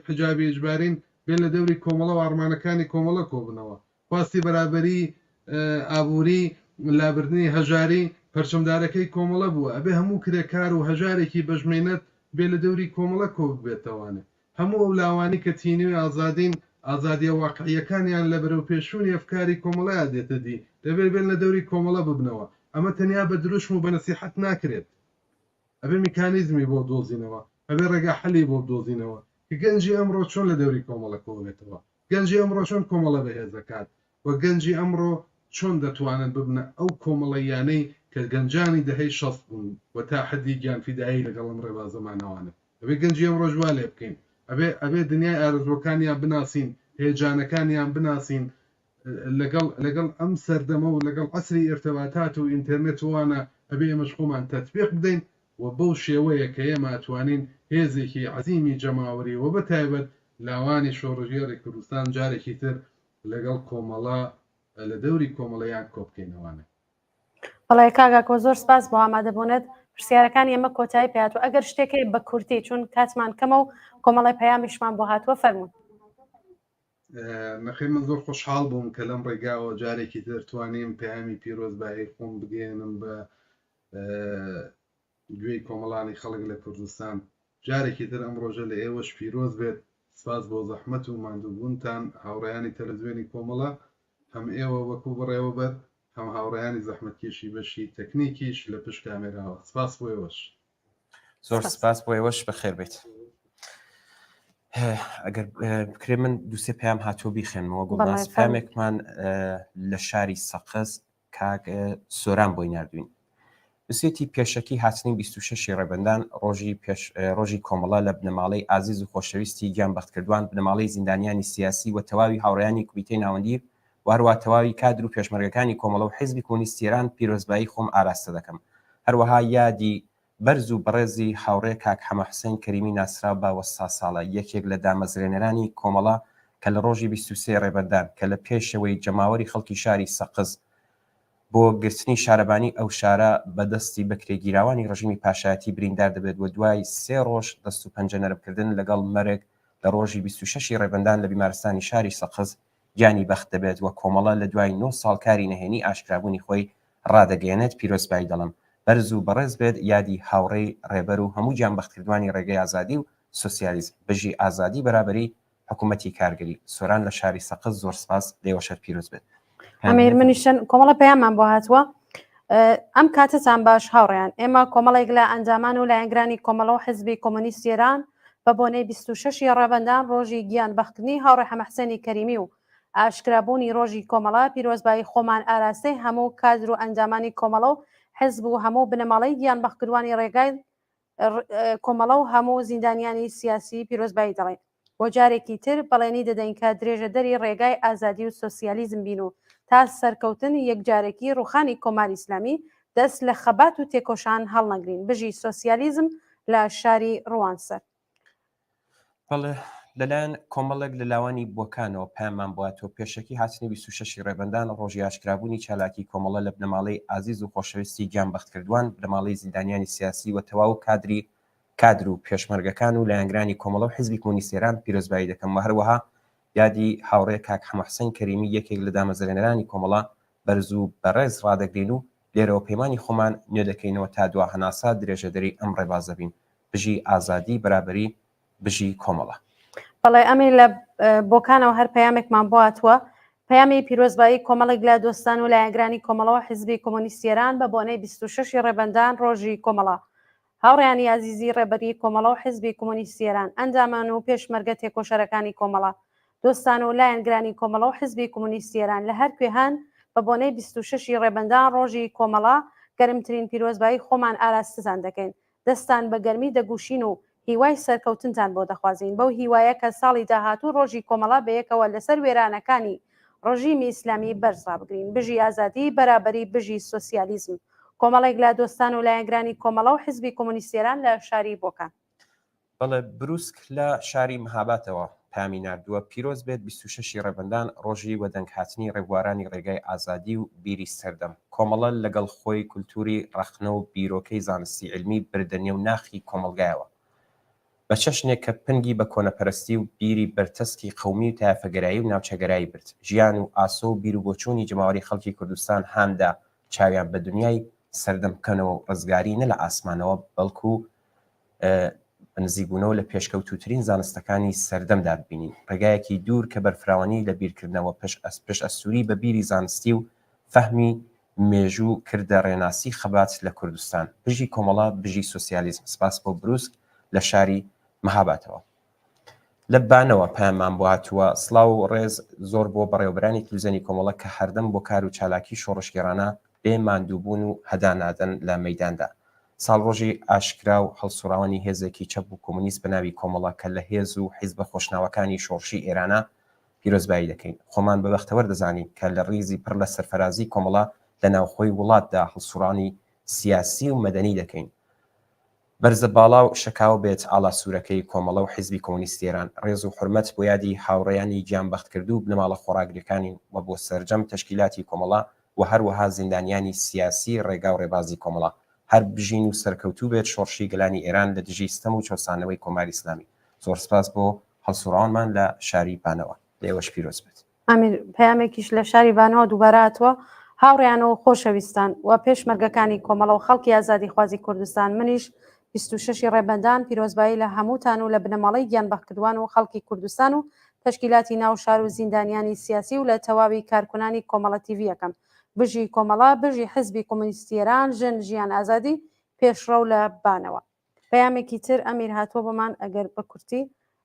حجابی ئیجبارین بێن لە دەوری کۆمەڵە و ئارمانەکانی کۆمەڵە کۆ بنەوە خواسی بەرابەری ئابووری لابردنی هەژاری پەرچەمدارەکەی کۆمەڵە بووە ئەبێ هەموو کرێکار و هەژارێکی بەژمێنەت بێ لە دەوری کۆمەڵە کۆ ببێتەوانێ هەموو ئەو لاوانی کە تینوی ئازادین ئازادیە واقعیەکانیان لە بەرەو پێشوونی ئەفکاری کۆمەڵەیە دێتە دی دەبێت بێن لە دەوری کۆمەڵە ببنەوە ئەمە تەنیا بە دروشم و بە نەسیحەت ناکرێت ئەبێ میکانیزمی بۆ دۆزینەوە ئەبێ ڕێگا حەلی بۆ دۆزینەوە کە گەنجی ئەمڕۆ چۆن لە دەوری کۆمەڵە کۆ بێتەوە گەنجی ئەمڕۆ چۆن کۆمەڵە بەهێزەکات و گەنجی ئەمڕۆ چۆن دەتوانن ببنە ئەو کۆمەڵەیانەی کە گەنجانی دەهەی شەست بوون و تا حەدی گیانفیدایی لەگەڵ ئەم ڕێبازەمانەوانە ئەبێ گەنجی ئەمڕۆ جوان لێ بکەین ئەبێ دنیای ئارزوەکانیان بناسین هێجانەکانیان بناسین لەگەڵ ئەم سەردەمە و لەگەڵ عەسری ئێرتەباتات و ئینتەرنێت وانە ئەبێ ئێمەش خۆمان تەطبیق بدەین و بەو شێوەیە کە ئێمە ئەتوانین هێزێکی عەزیمی جەماوەری و بەتایبەت لاوانی شۆڕژێڕی کوردستان جارێکی تر لەگەڵ کۆمەڵە لە دەوری کۆمەڵەیان کۆ بکەینەوانە بەڵێ کاگاکۆ زۆر سپاس بۆ ئامادەبوونت پرسیارەکان ئێمە کۆتایی پێهاتوە ئەگەر شتێکی بە کورتی چون کاتمان کەمە و کۆمەڵی پەیامیشمان بۆ هاتووە فەرموون نەخێ من زۆر خۆشحاڵ بووم کە لەم ڕێگاوە جارێکی دەرتوانیم پەیامی پیرۆزبایی خۆم بگەێنم بە گوێی کۆمەڵانی خەڵک لە کوردستان جارێکی تر ئەم ڕۆژە لە ئێوەش پیرۆز بێت سپاس بۆ زەحمەت و ماندووبوونتان هاوڕێیانی تەلەڤیزیۆنی کۆمەڵە هەم ئێوە وەکو بڕێوەبەر هەم هاوڕێیانی زەحمەتکێشی بەشی تەکنیکیش لە پشت کامێراوە سپاس بۆ ئێوەش زۆر سپاس بۆ ئێوەش بەخێر بێت ئەگەر بکرێ من دووسێ پێیام هاتووە بیخێنمەوە گوڵناس پامێکمان لە شاری سەقز کاک سۆران بۆی نردوین بسێتی پێشەکی هاتنی 26 ڕێبەندان ڕۆژی کۆمەڵە لە بنەماڵەی ئازیز و خۆشەویستی گیانبەختکردوان بنەماڵەی زیندانیانی سیاسی و تەواوی هاوڕێیانی کومیتەی ناوەندی وارووا تەواوی کادر و پێشمەرگەکانی کۆمەڵە و حیزبی کۆمونیستی ئێران پیرۆزبایی خۆم ئاراستە دەکەم هەروەها یادی بەرز و بەڕێزی هاوڕێ کاک حەمە حوسێن کەریمی ناسرا بە وەستا ساڵە یەکێک لە دامەزرێنەرانی کۆمەڵە کە لە ڕۆژی 23 ڕێبەندان کە لە پێشەوەی جەماوەری خەڵکی شاری سەقز بۆ گرتنی شارەبانی ئەو شارە بەدەستی بەکرێگیراوانی ڕژیمی پاشایەتی بریندار دەبێت و دوای 3 ڕۆژ دەست و پەنجە نەرمکردن لەگەڵ مەرگ لە ڕۆژی 26 ڕێبەندان لە بیمارستانی شاری سەقز گیانی بەخت دەبێت و کۆمەڵە لە دوای 9 ساڵ کاری نەهێنی ئاشکرابوونی خۆی ڕادەگەیەنێت پیرۆزبایی دەڵم بەرز و بەڕێز بێت یادی هاوڕێی ڕێبەر و هەموو گیانبەختکردوانی ڕێگەی ئازادی و سۆسیالیزم بژی ئازادی بەرابەری حکوومەتی کارگەری سۆران لە شاری سەقز زۆر سپاس لێوەشەر پیرۆز بێت ئەمیر منیشن کۆمەڵە پەیامان بۆ هاتووە ئەم کاتتان باش هاوڕێیان ئێمە کۆمەڵێک لە ئەنجامان و لایەنگرانی کۆمەڵە و حیزبی کۆمونیستی ئێران بە بۆنەی 26 ڕێبەندان ڕۆژی گیان بەختنی هاوڕێ حەمەحسێنی کەریمی و ئاشکرابوونی ڕۆژی کۆمەڵا پیرۆزبایی خۆمان ئاراستەی هەموو کادر و ئەنجامانی کۆمەڵە و حزب و هەموو بنەماڵەی گیان بەختکردوانی ڕێگای کۆمەڵە و هەموو زیندانیانی سیاسی پیرۆزبایی دەڵێن. بۆ جارێکی تر بەڵێنی دەدەین کە درێژە دەری ڕێگای ئازادی و سۆسیالیزم بین و تا سەرکەوتن یەکجارێکی ڕوخانی کۆماری ئیسلامی دەست لە خەبات و تێکۆشان هەڵنەگرین بژی سۆسیالیزم لە شاری ڕوانسەر. بەڵێ لەلایەن کۆمەڵێک لە لاوانی بۆکانەوە پامان بواتەوە پێشەکی هاتنی 26 ڕێبەندان ڕۆژی ئاشکرابوونی چالاکی کۆمەڵە لە بنەماڵەی عزیز و خۆشەویستی گیان بەختکردوان بنەماڵەی زیندانیانی سیاسی و تەواو کادر و پێشمەرگەکان و لایەنگرانی کۆمەڵە و حیزبی کۆمونیست ئێران پیرۆزبایی دەکەم و هەروەها یادی هاوڕێ کاک حەمەحسەن کەریمی یەکێک لە دامەزرێنەرانی کۆمەڵە بەرز و بەڕێز ڕادەگرین و لێرەوە پەیمانی خۆمان نوێ دەکەینەوە تا دوا هەناسا درێژەدەری ئەم ڕێبازە بین بژی ئازادی بەرابەری بژی کۆمەڵە. بەڵێ ئەمێ لە بۆکانەوە هەر پەیامێکمان بۆاتوە پەیامی پیرۆزبایی کۆمەڵێک لە دۆستان و لایەنگرانی کۆمەڵەوە حیزبی کۆمونیست ئێران بە بۆنەی 26 ڕێبەندان ڕۆژی کۆمەڵە هاوڕێیانی عزیزی ڕێبەری کۆمەڵە و حیزبی کۆمونیست ئێران ئەنجامان و پێشمەرگە تێکۆشەرەکانی کۆمەڵە دۆستان و لایەنگرانی کۆمەڵە و حیزبی کۆمونیست ئێران لە هەر کوێهان بە بۆنەی 26 ڕێبەندان ڕۆژی کۆمەڵە گەرمترین پیرۆزبایی خۆمان ئاراستتان دەکەین دەستان بە گەرمی دەگوشین و هیوای سەرکەوتنتان بۆ دەخوازین بەو هیوایە کە ساڵی داهاتوو ڕۆژی کۆمەڵا بەیەکەوە لەسەر وێرانەکانی ڕژیمی ئیسلامی بەرزا بگرین بژی ئازادی بەرابەری بژی سۆسیالیزم کۆمەڵێک لە دۆستان و لایەنگرانی کۆمەڵە و حیزبی کۆمونیست ئێران لە شاری بۆکان. بەڵێ بروسک لە شاری مەهاباتەوە پامی نردووە پیرۆز بێت 26 ڕێبەندان ڕۆژی وەدەنگ هاتنی ڕێبوارانی ڕێگای ئازادی و بیری سەردەم کۆمەڵە لەگەڵ خۆی کولتوری ڕەخنە و بیرۆکەی زانستی علمی بردنێ و ناخی کۆمەلگایەوە بە چەشنێک کە پنگی بە کۆنەپەرستی و بیری بەرتەسکی قەومی و تایەفەگەرایی و ناوچەگەرایی برد ژیان و ئاسۆ و بیر و بۆچوونی جەماوەری خەڵکی کوردستان هامدا چاویان بە دنیای سەردەم بکەنەوە و ڕزگاری نە لە ئاسمانەوە بەڵکو نزیکبوونەوە لە پێشکەوتوترین زانستەکانی سەردەمدا ببینین ڕێگایەکی دوور کە بەرفراوانی لە بیرکردنەوە پێش ئەسووری بە بیری زانستی و فەهمی مێژوو کردە ڕێناسی خەبات لە کوردستان بژی کۆمەڵا بژی سۆسیالیزم سپاس بۆ بروسک لە شاری مەهاباتەوە لە بانەوە پامان بۆ هاتووە سڵاو و ڕێز زۆر بۆ بەڕێوەبرانی تلوزیۆنی کۆمەڵە کە هەردەم بۆ کار و چالاکی شۆڕشگێڕانە بێ ماندووبوون و هەدانادەن لە مەیداندا ساڵڕۆژی ئاشکرا و هەڵسوراوانی هێزێکی چەپ و کۆمونیست بە ناوی کۆمەڵە کە لە هێز و حیزبە خۆشناوەکانی شۆڕشی ئێرانە پیرۆزبایی دەکەین خۆمان بەبەختەوە دەزانین کە لە ڕیزی پڕ لە سەرفەرازی کۆمەڵە لە ناوخۆی وڵاتدا هەڵسوڕانی سیاسی و مەدەنی دەکەین بەرزە باڵا و شەکاو بێت ئاڵا سوورەکەی کۆمەڵە و حیزبی کۆمونیست ئێران ڕێز و حورمەت بۆ یادی هاوڕێیانی گیانبەخت کردو بنەماڵە خۆراگریەکانی و بۆ سەرجەم تەشکیلاتی کۆمەڵە و هەروەها زیندانیانی سیاسی ڕێگا و ڕێبازی کۆمەڵە هەر بژین و سەرکەوتوو بێت شۆڕشی گەلانی ئێران لە دژی ستەم و چۆسانەوەی کۆماری ئیسلامی زۆر سپاس بۆ هەڵسوڕاوانمان لە شاری بانەوە لێوەش پیرۆز بێت. ئەمیر پەیامێکیش لە شاری بانەوە دووباراتوە هاوڕێیانەوە خۆشەویستان و پێشمەرگەکانی کۆمەڵە و خەڵکی ئازادی خوازی کوردستان منیش 26 ڕێبەندان پیرۆزبایی لە هەمووتان و لە بنەماڵەی گیانبەختکردوان و خەڵکی کوردستان و تەشکیلاتی ناو شار و زیندانیانی سیاسی و لە تەواوی کارکونانی کۆمەڵە تیڤ یەکەم بژی کۆمەڵا بژی حیزبی کۆمونیست ئێران ژن ژیان ئازادی پێشڕەو لە بانەوە. پەیامێکی تر ئەمیر هاتووە بۆمان ئەگەر بە کورتی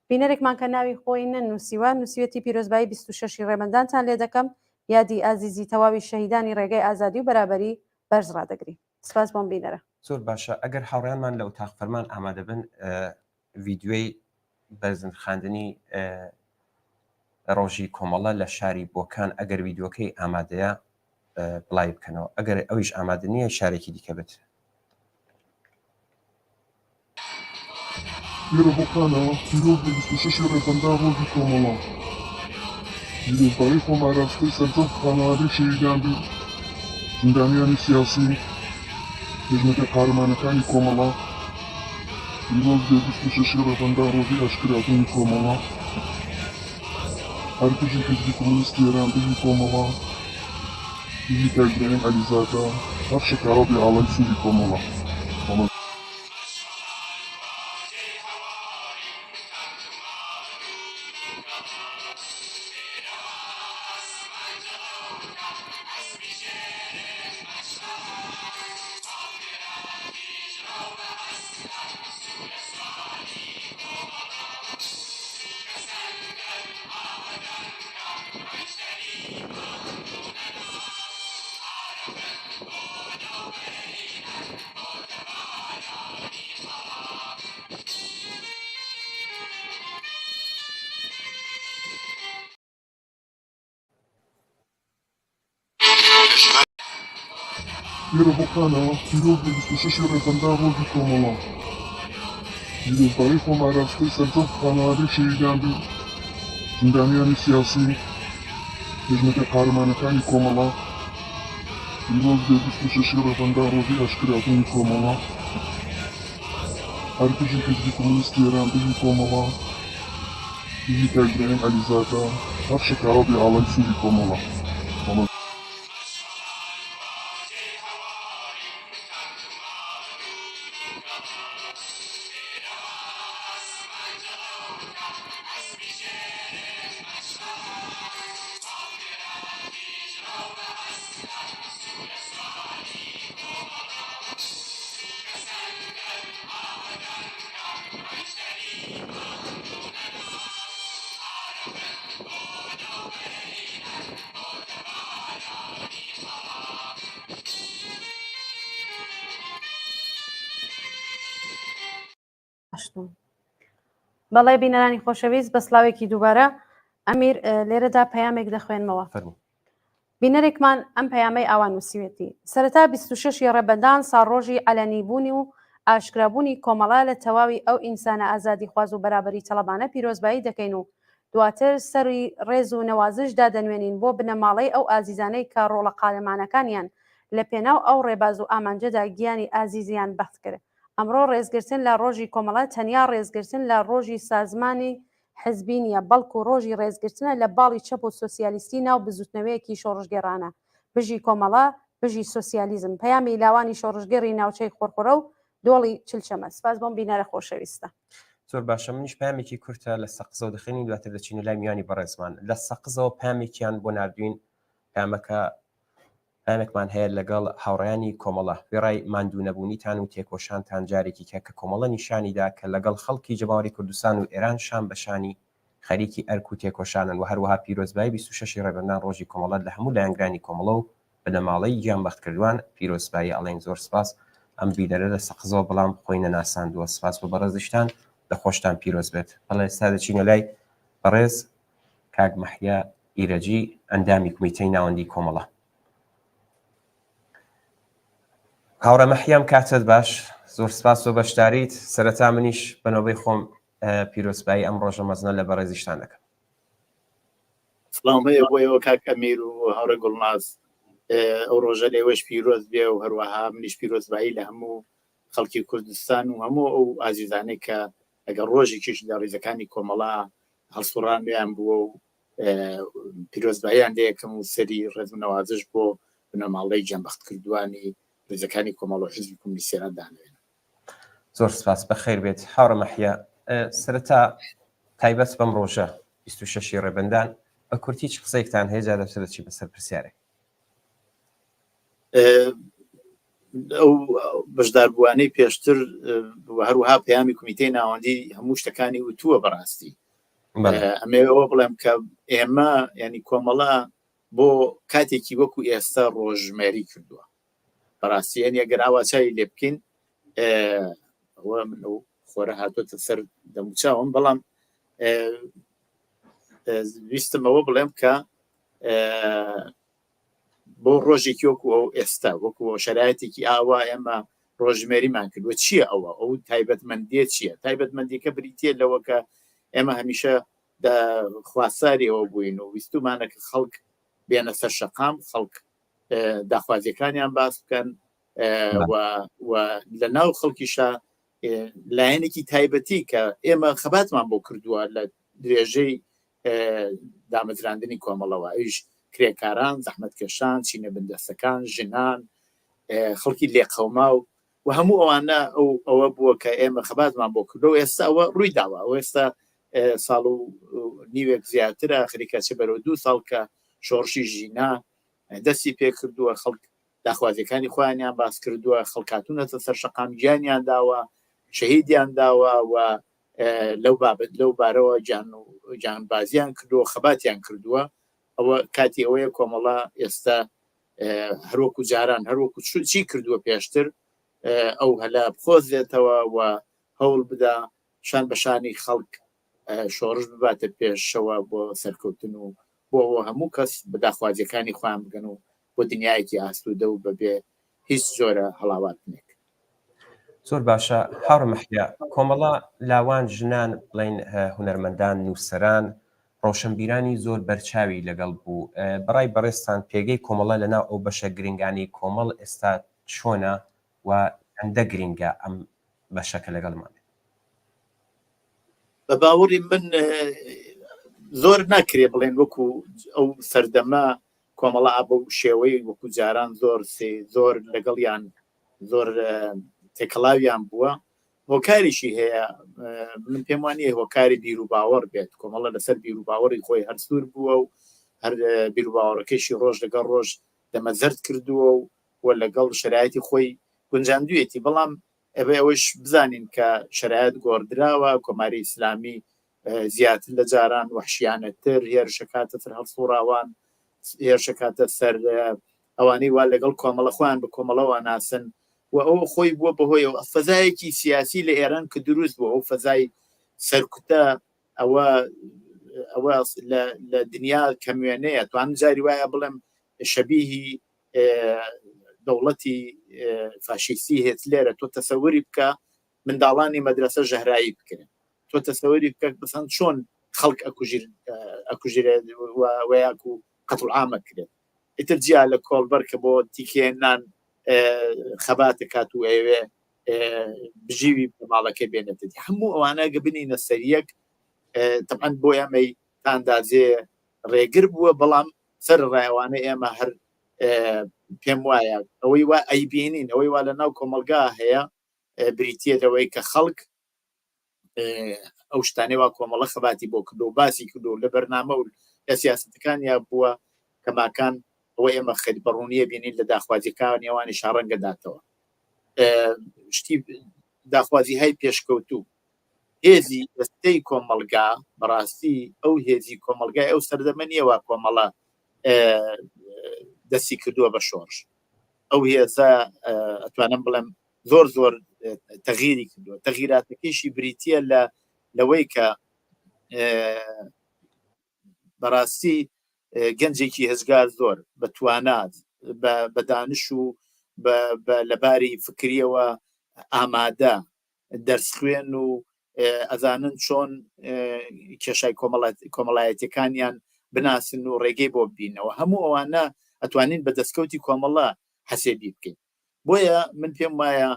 بینەرێکمان کە ناوی خۆی نەنووسیوە نووسوێتی پیرۆزبایی 26 ڕێبەندانتان لێ دەکەم یادی ئازیزی تەواوی شەهیدانی ڕێگەی ئازادی و بەرابەری بەرز ڕادەگری. سپاس بۆم بینەرە. زۆر باشە ئەگەر هاوڕێیانمان لە ئوتاق فەرمان ئامادە بن ڤیددیۆی بەرزن خاندنی ڕۆژی کۆمەڵە لە شاری بۆکان ئەگەر ڤیددیۆکەی ئامادەیە بڵای بکەنەوە ئەگەر ئەویش ئامادە نییە شارێکی دیکە بێت. لێرە بۆکانەوە پیرۆز بە 26 ڕێبەندان ڕۆژی کۆمەڵە پیرۆزبایی خۆم ئاراستەی سەرجەم خانەوادەی شەهیدان بێ زیندانیانی سیاسی خزمەتە قارەمانەکانی کۆمەڵە پیرۆز بێ 26 ڕێبەندان ڕۆژی ئاشکرابوونی کۆمەڵە هەر بژی حیزبی کۆمونیستی ئێران بژی کۆمەڵە بژی تاجبرین عەلیزادە هەر شەکاوە بێ ئاڵای سووری کۆمەڵە لێرە بۆکانەوە پیرۆزی 26 ڕێبەندان ڕۆژی کۆمەڵە پیرۆزبایی خۆماراستەی سەرجەم خانەوادەی شەهیدان بێ زیندانیانی سیاسی خزمەتە قارەمانەکانی کۆمەڵە پیرۆز بێ 26 ڕێبەندان ڕۆژی ئاشکرابوونی کۆمەڵە هەرگیژی حیزبی کۆمونیستی ئێران بژی کۆمەڵە بژی کاکبراهیم عەلیزادە هەر شەکاوە بێ ئاڵای سووری کۆمەڵە بەڵێ بینەرانی خۆشەویست بە سلااوێکی دووبارە ئەمیر لێرەدا پەیامێک دەخوێنمەوە بینەرێکمان ئەم پەیامەی ئاوان نووسیوێتی سەرەتا 26 ڕێبەندان ساڕۆژی ئەلەنیبوونی و ئاشکرابوونی کۆمەڵە لە تەواوی ئەو ئینسانە ئازادی خواز و بەرابەری تەڵەبانە پیرۆزبایی دەکەین و دواتر سەری ڕێز و نەوازشدا دەنوێنین بۆ بنەماڵەی ئەو ئازیزانەی کە ڕۆڵە قالەمانەکانیان لە پێناو ئەو ڕێباز و ئامانجەدا گیانی ئازیزیان بەخت کرد ئەمڕۆ ڕێزگرتن لە ڕۆژی کۆمەڵە تەنیا ڕێزگرتن لە ڕۆژی سازمانی حزبی نیە بەڵکو ڕۆژی ڕێزگرتنە لە باڵی چەپ و سۆسیالیستی ناو بزوتنەوەیەکی شۆڕژگێڕانە بژی کۆمەڵە بژی سۆسیالیزم پەیامی لاوانی شۆڕژگەڕی ناوچەی خۆرخۆرە و دۆڵی چلچەمە سپاس بۆم بینەرە خۆشەویستە زۆر باشە منیش پامێکی کورتە لە سەقزەوە دەخێنی دواتر دەچینە لای میانی بەڕێزمان لە سەقزەوە پامێکیان بۆ نردوین پامەکە پامێکمان هەیە لەگەڵ هاوڕێیانی کۆمەڵە وێڕای ماندوو نەبوونیتان و تێکۆشانتان جارێکی کە کۆمەڵە نیشانیدا کە لەگەڵ خەڵکی جەماوەری کوردستان و ئێران شان بەشانی خەریکی ئەرک و تێکۆشانن و هەروەها پیرۆزبایی 26 ڕێبەندان ڕۆژی کۆمەڵەت لە هەموو لایەنگرانی کۆمەڵە و بنەماڵەی گیان بەختکردوان پیرۆزبایی ئەڵێن زۆر سپاس ئەم بیرەرە لە سەقزەوە بەڵام خۆی نەناساندووە سپاس بۆ بەڕێزیشتان دەخۆشتان پیرۆز بێت بەڵێ ئێستا دەچینە لای بەڕێز کاک مەحیا ئیرەجی ئەندامی کومیتەی ناوەندی کۆمەڵە هاوڕە مەحیام کاتت باش زۆر سپاس و بەشداریت سەرەتا منیش بەنەوەی خۆم پیرۆزبایی ئەم ڕۆژە مەزنە لە بەڕێزیشتان دەکەم سڵام هەیە بۆیەوە کاک ئەمیر و هاوڕێ گوڵناز ئەو ڕۆژە لێوەش پیرۆز بێ و هەروەها منیش پیرۆزبایی لە هەموو خەڵکی کوردستان و هەموو ئەو ئازیزانەی کە ئەگەر ڕۆژێکیش لە ڕێزەکانی کۆمەڵا هەڵسوڕان بیان بووە و پیرۆزباییان لێ یەکەم و سەری ڕێز و نەوازش بۆ بنەماڵەی جەمبەخت کردوانی ڕێزەکانی کۆمەڵ و حیزبی کومونیستی ئێران دانوێن زۆر سپاس بەخێر بێت هاوڕە مەحیا سەرەتا تایبەت بەم ڕۆژە 26 ڕێبەندان بە کورتی چ قسەیەکتان هەیە جا دەبێت دەچی بەسەر پرسیارێک ئەو بەشداربووانەی پێشتر هەروەها پەیامی کومیتەی ناوەندی هەموو شتەکانی وتووە بەڕاستی ئەمێ ئەوە بڵێم کە ئێمە ینی کۆمەڵە بۆ کاتێکی وەکو ئێستا ڕۆژمێری کردووە بەڕاستیان ئەگەر ئاواچای لێ بکەین ئەوە من ئەو خۆرە هاتوۆتە سەر دەموچاوم بەڵام ویستمەوە بڵێم کە بۆ ڕۆژێکی وەکو ئەو ئێستا وەکو شەرایەتێکی ئاوا ئێمە ڕۆژمێریمان کردووە چییە ئەوە ئەو تایبەتمەندیە چییە تایبەتمەندیەکە بریتە لەوە کە ئێمە هەمیشە خواستاریەوە بووین و ویستمانە کە خەڵک بێنە سەر شەقام خەڵک داخوازیەکانیان باس بکەن و لە ناو خەڵکیشە لایەنێکی تایبەتی کە ئێمە خەباتمان بۆ کردووە لە درێژەی دامەزراندنی کۆمەڵەوە ئەویش کرێکاران زەحمەتکێشان چینە بندەستەکان ژنان خەڵکی لێقەوما و هەموو ئەوانە ئەوە بووە کە ئێمە خەباتمان بۆ کردەوە ئێستا ئەوە ڕووی داوە ئێستا ساڵ و نیوێک زیاترە خەریکاچە بەرەو 2 ساڵ کە شۆڕشی ژینا دەستی پێ کردووە خەڵک داخوازیەکانی خۆیانیان باس کردووە خەڵکاتونەتە سەر شەقام گیانیان داوە شەهیدیان داوە و لەو بابەت لەو بارەوە جانبازیان کردووە خەباتیان کردووە ئەوە کاتی ئەوەیە کۆمەڵە ئێستا هەروەکو جاران هەروەکو چی کردووە پێشتر ئەو هەلا بخۆزێتەوە و هەوڵ بدا شان بەشانی خەڵک شۆڕش بباتە پێشەوە بۆ سەرکەوتن و بۆ هەموو کەس بەداخوازیەکانی خۆیان بگەن و بۆ دنیایەکی ئاسوودە و بەبێ هیچ زۆرە هەڵاواتنێک. زۆر باشە هاڕ مەحیا کۆمەڵە لاوان ژنان بڵین هونەرمەندان نووسەران ڕۆشنبیرانی زۆر بەرچاوی لەگەڵ بوو بەڕای بەڕێستان پێگەی کۆمەڵە لەناو ئەو بەشە گرنگانی کۆمەڵ ئێستا چۆنە و هەندە گرنگە ئەم بەشەکە لەگەڵمان بە باوەڕی من زۆر ناکرێ بڵێن وەکو ئەو سەردەما کۆمەڵە بە شێوەی وەکو جاران زۆر لەگەڵیان زۆر تێکەڵاویان بووە هۆکاریشی هەیە من پێم وانیە هۆکاری بیر و باوەڕ بێت کۆمەڵە لەسەر بیر و باوەڕی خۆی هەر سوور بووە و هەر بیر و باوەڕەکەشی ڕۆژ لەگەڵ ڕۆژ دەمەزرد کردووە و لەگەڵ شرایەتی خۆی گونجاندوێتی بەڵام ئەبێ ئەوەش بزانین کە شرایەت گۆڕدراوە کۆماری ئیسلامی زیاتر لە جاران وحشیانەتر هێرشەکاتە سەر هەڵسوڕاوان هێرشەکاتە سەر ئەوانەی وا لەگەڵ کۆمەڵە خۆیان بە کۆمەڵەوە ناسن و ئەو خۆی بووە بەهۆی فەزایەکی سیاسی لە ئێران کە دروست بووە ئەو فەزای سەرکوتە ئەوە لە دنیا کەموێنەیە توان جاری وایە بڵێم شەبیهی دەوڵەتی فاشیستی هێتلێرە تۆ تەسەوری بکە منداڵانی مەدرسە ژەهرایی بکەن تۆ تەسەوری بکە بەسەند چۆن خەڵک ئەکوژێ وەیاک و قەتڵ عامە کرێت ئیتر جیا لە کۆڵبەر کە بۆ تیکێنان خەباتە کات و ئەوێ بژیوی ماڵەکە بێنێت هەموو ئەوانە گەبنینە سەریەک تەمان بۆ ئەمەی تاندازێ ڕێگر بووە بەڵام سەر ڕایوانە ئێمە هەر پێم وایە ئەوەی وا ئەیبینین ئەوەی وا لە ناو کۆمەلگا هەیە بریتێتەوەی کە خەڵک ئەو شتانەی وا کۆمەڵە خەباتی بۆ کردو و باسی کردو لە بەرنامە و لە سیاستەکانیا بووە کەماکان ئەوە ئێمە خەری بەڕوونیە بینین لە داخوازیەکان ئێوانی شاڕەنگە داتەوە شتی داخوازی های پێشکەوتوو هێزی دەستەی کۆمەلگا بەڕاستی ئەو هێزی کۆمەلگای ئەو سەردەمەنیەوە کۆمەڵە دەستی کردووە بە شۆڕش ئەو هێزە ئەتوانم بڵێم زۆر تەغیری کردووە تەغیراتەکەیشی بریتە لەوەی کە بەڕاستی گەنجێکی هەزگار زۆر بەتوانات بە دانش و لەباری فکریەوە ئامادە دەرس خوێن و ئەزانن چۆن کێشای کۆمەڵایەتەکانیان بناسن و ڕێگەی بۆ بینەوە هەموو ئەوانە ئەتوانین بە دەستکەوتی کۆمەڵە حەسێبی بکەین بۆیە من پێم وایە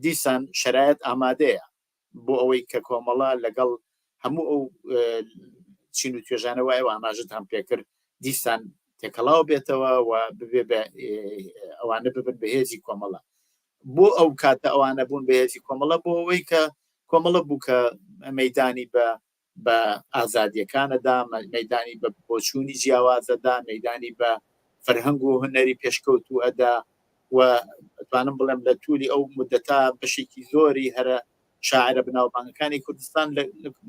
دیسان شرایەت ئامادەیە بۆ ئەوەی کە کۆمەڵە لەگەڵ هەموو ئەو چین و توێژانە وایە و ئاماژت هەم پێکرد دیسان تێکەڵاو بێتەوە و ببێ ئەوانە ببن بەهێزی کۆمەڵە بۆ ئەو کاتە ئەوانە بوون بەهێزی کۆمەڵە بۆ ئەوەی کە کۆمەڵە بوو کە مەیدانی بە ئازادیەکانەدا مەیدانی بە بۆچوونی جیاوازەدا مەیدانی بە فەرهەنگ و هونەری پێشکەوت و ئەدا و ئەتوانم بڵێم لە توولی ئەو مدەتا بەشێکی زۆری هەرە شاعرە بناوبانگەکانی کوردستان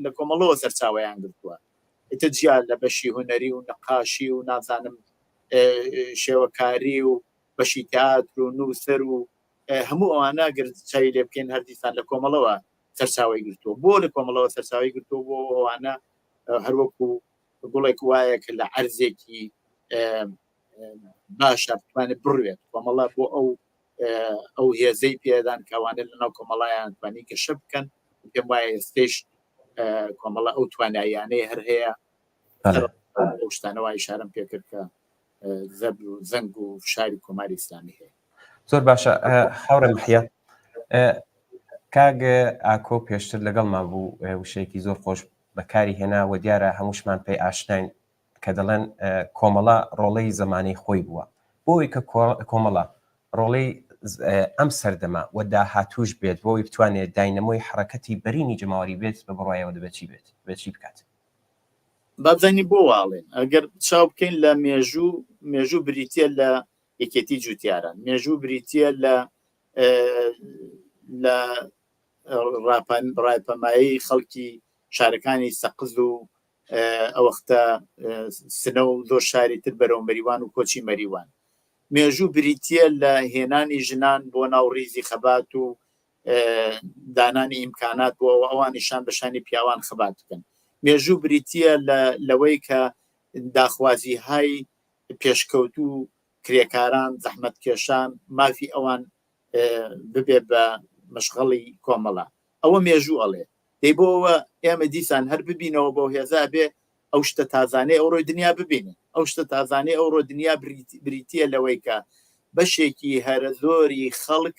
لە کۆمەڵەوە سەرچاوەیان گرتووە ئیتر جیا لە بەشی هونەری و نەقاشی و نازانم شێوەکاری و بەشی تیاتر و نووسەر و هەموو ئەوانە گرچای لێ بکەین هەردیسان لە کۆمەڵەوە سەرچاوی گرتووە بۆ لە کۆمەڵەوە سەرچاوی گرتووە بۆ ئەوانە هەروەکو گوڵێک وایە کە لە عەرزێکی باشە بتوانێت بڕوێت کۆمەڵە بۆ ئەو هێزەی پێدان کەوانە لەناو کۆمەڵایان توانی گەشە بکەن پێم وایە ئێستش کۆمەڵە ئەو توانایانەی هەر هەیە ئەو شتانەوە ئیشارەم پێکرد کە زەنگ و شاری کۆماری ئیسلامی هەیە زۆر باشە هاوڕێ محیا کاگ ئاکۆ پێشتر لەگەڵمان بوو وشەیەکی زۆر خۆش بەکاری هێنا و دیارە هەمووشمان پێی ئاشناین کە دەڵێن کۆمەڵە ڕۆڵەی زمانی خۆی بووە بۆی کە کۆمەڵە ڕۆڵەی ئەم سەردەما و داهاتوش بێت بۆی بتوانێت داینەمۆی حرەکەتی بەرینی جەماوەری بێت بە بڕایەوە دەبێت بێت بکات بابزانی بۆ واڵێن ئەگەر چاو بکەین لە مێژوو بریتە لە یەکێتی جوتیاران مێژوو بریتە لە ڕایپەمایی خەڵکی شارەکانی سەقز و ئەوەختە سنە و زۆر شاری تر بەرەو مەریوان و کۆچی مەریوان مێژوو بریتە لە هێنانی ژنان بۆ ناوڕیزی خەبات و دانانی ئیمکانات بۆ ئەوانیشان بەشانی پیاوان خەبات بکەن مێژوو بریتە لەوەی کە داخوازی های پێشکەوت و کرێکاران زەحمەت کێشان مافی ئەوان ببێ بە مەشغەڵی کۆمەڵە ئەوە مێژوو ئەڵێ دەی بۆەوە ئێمە دیسان هەر ببینەوە بۆ هێزا بێ ئەو شتە تازانەی ئەوڕۆی دنیا ببینن ئەو شتە تازانەی ئەوڕۆ دنیا بریتە لەوەی کە بەشێکی هەرە زۆری خەڵک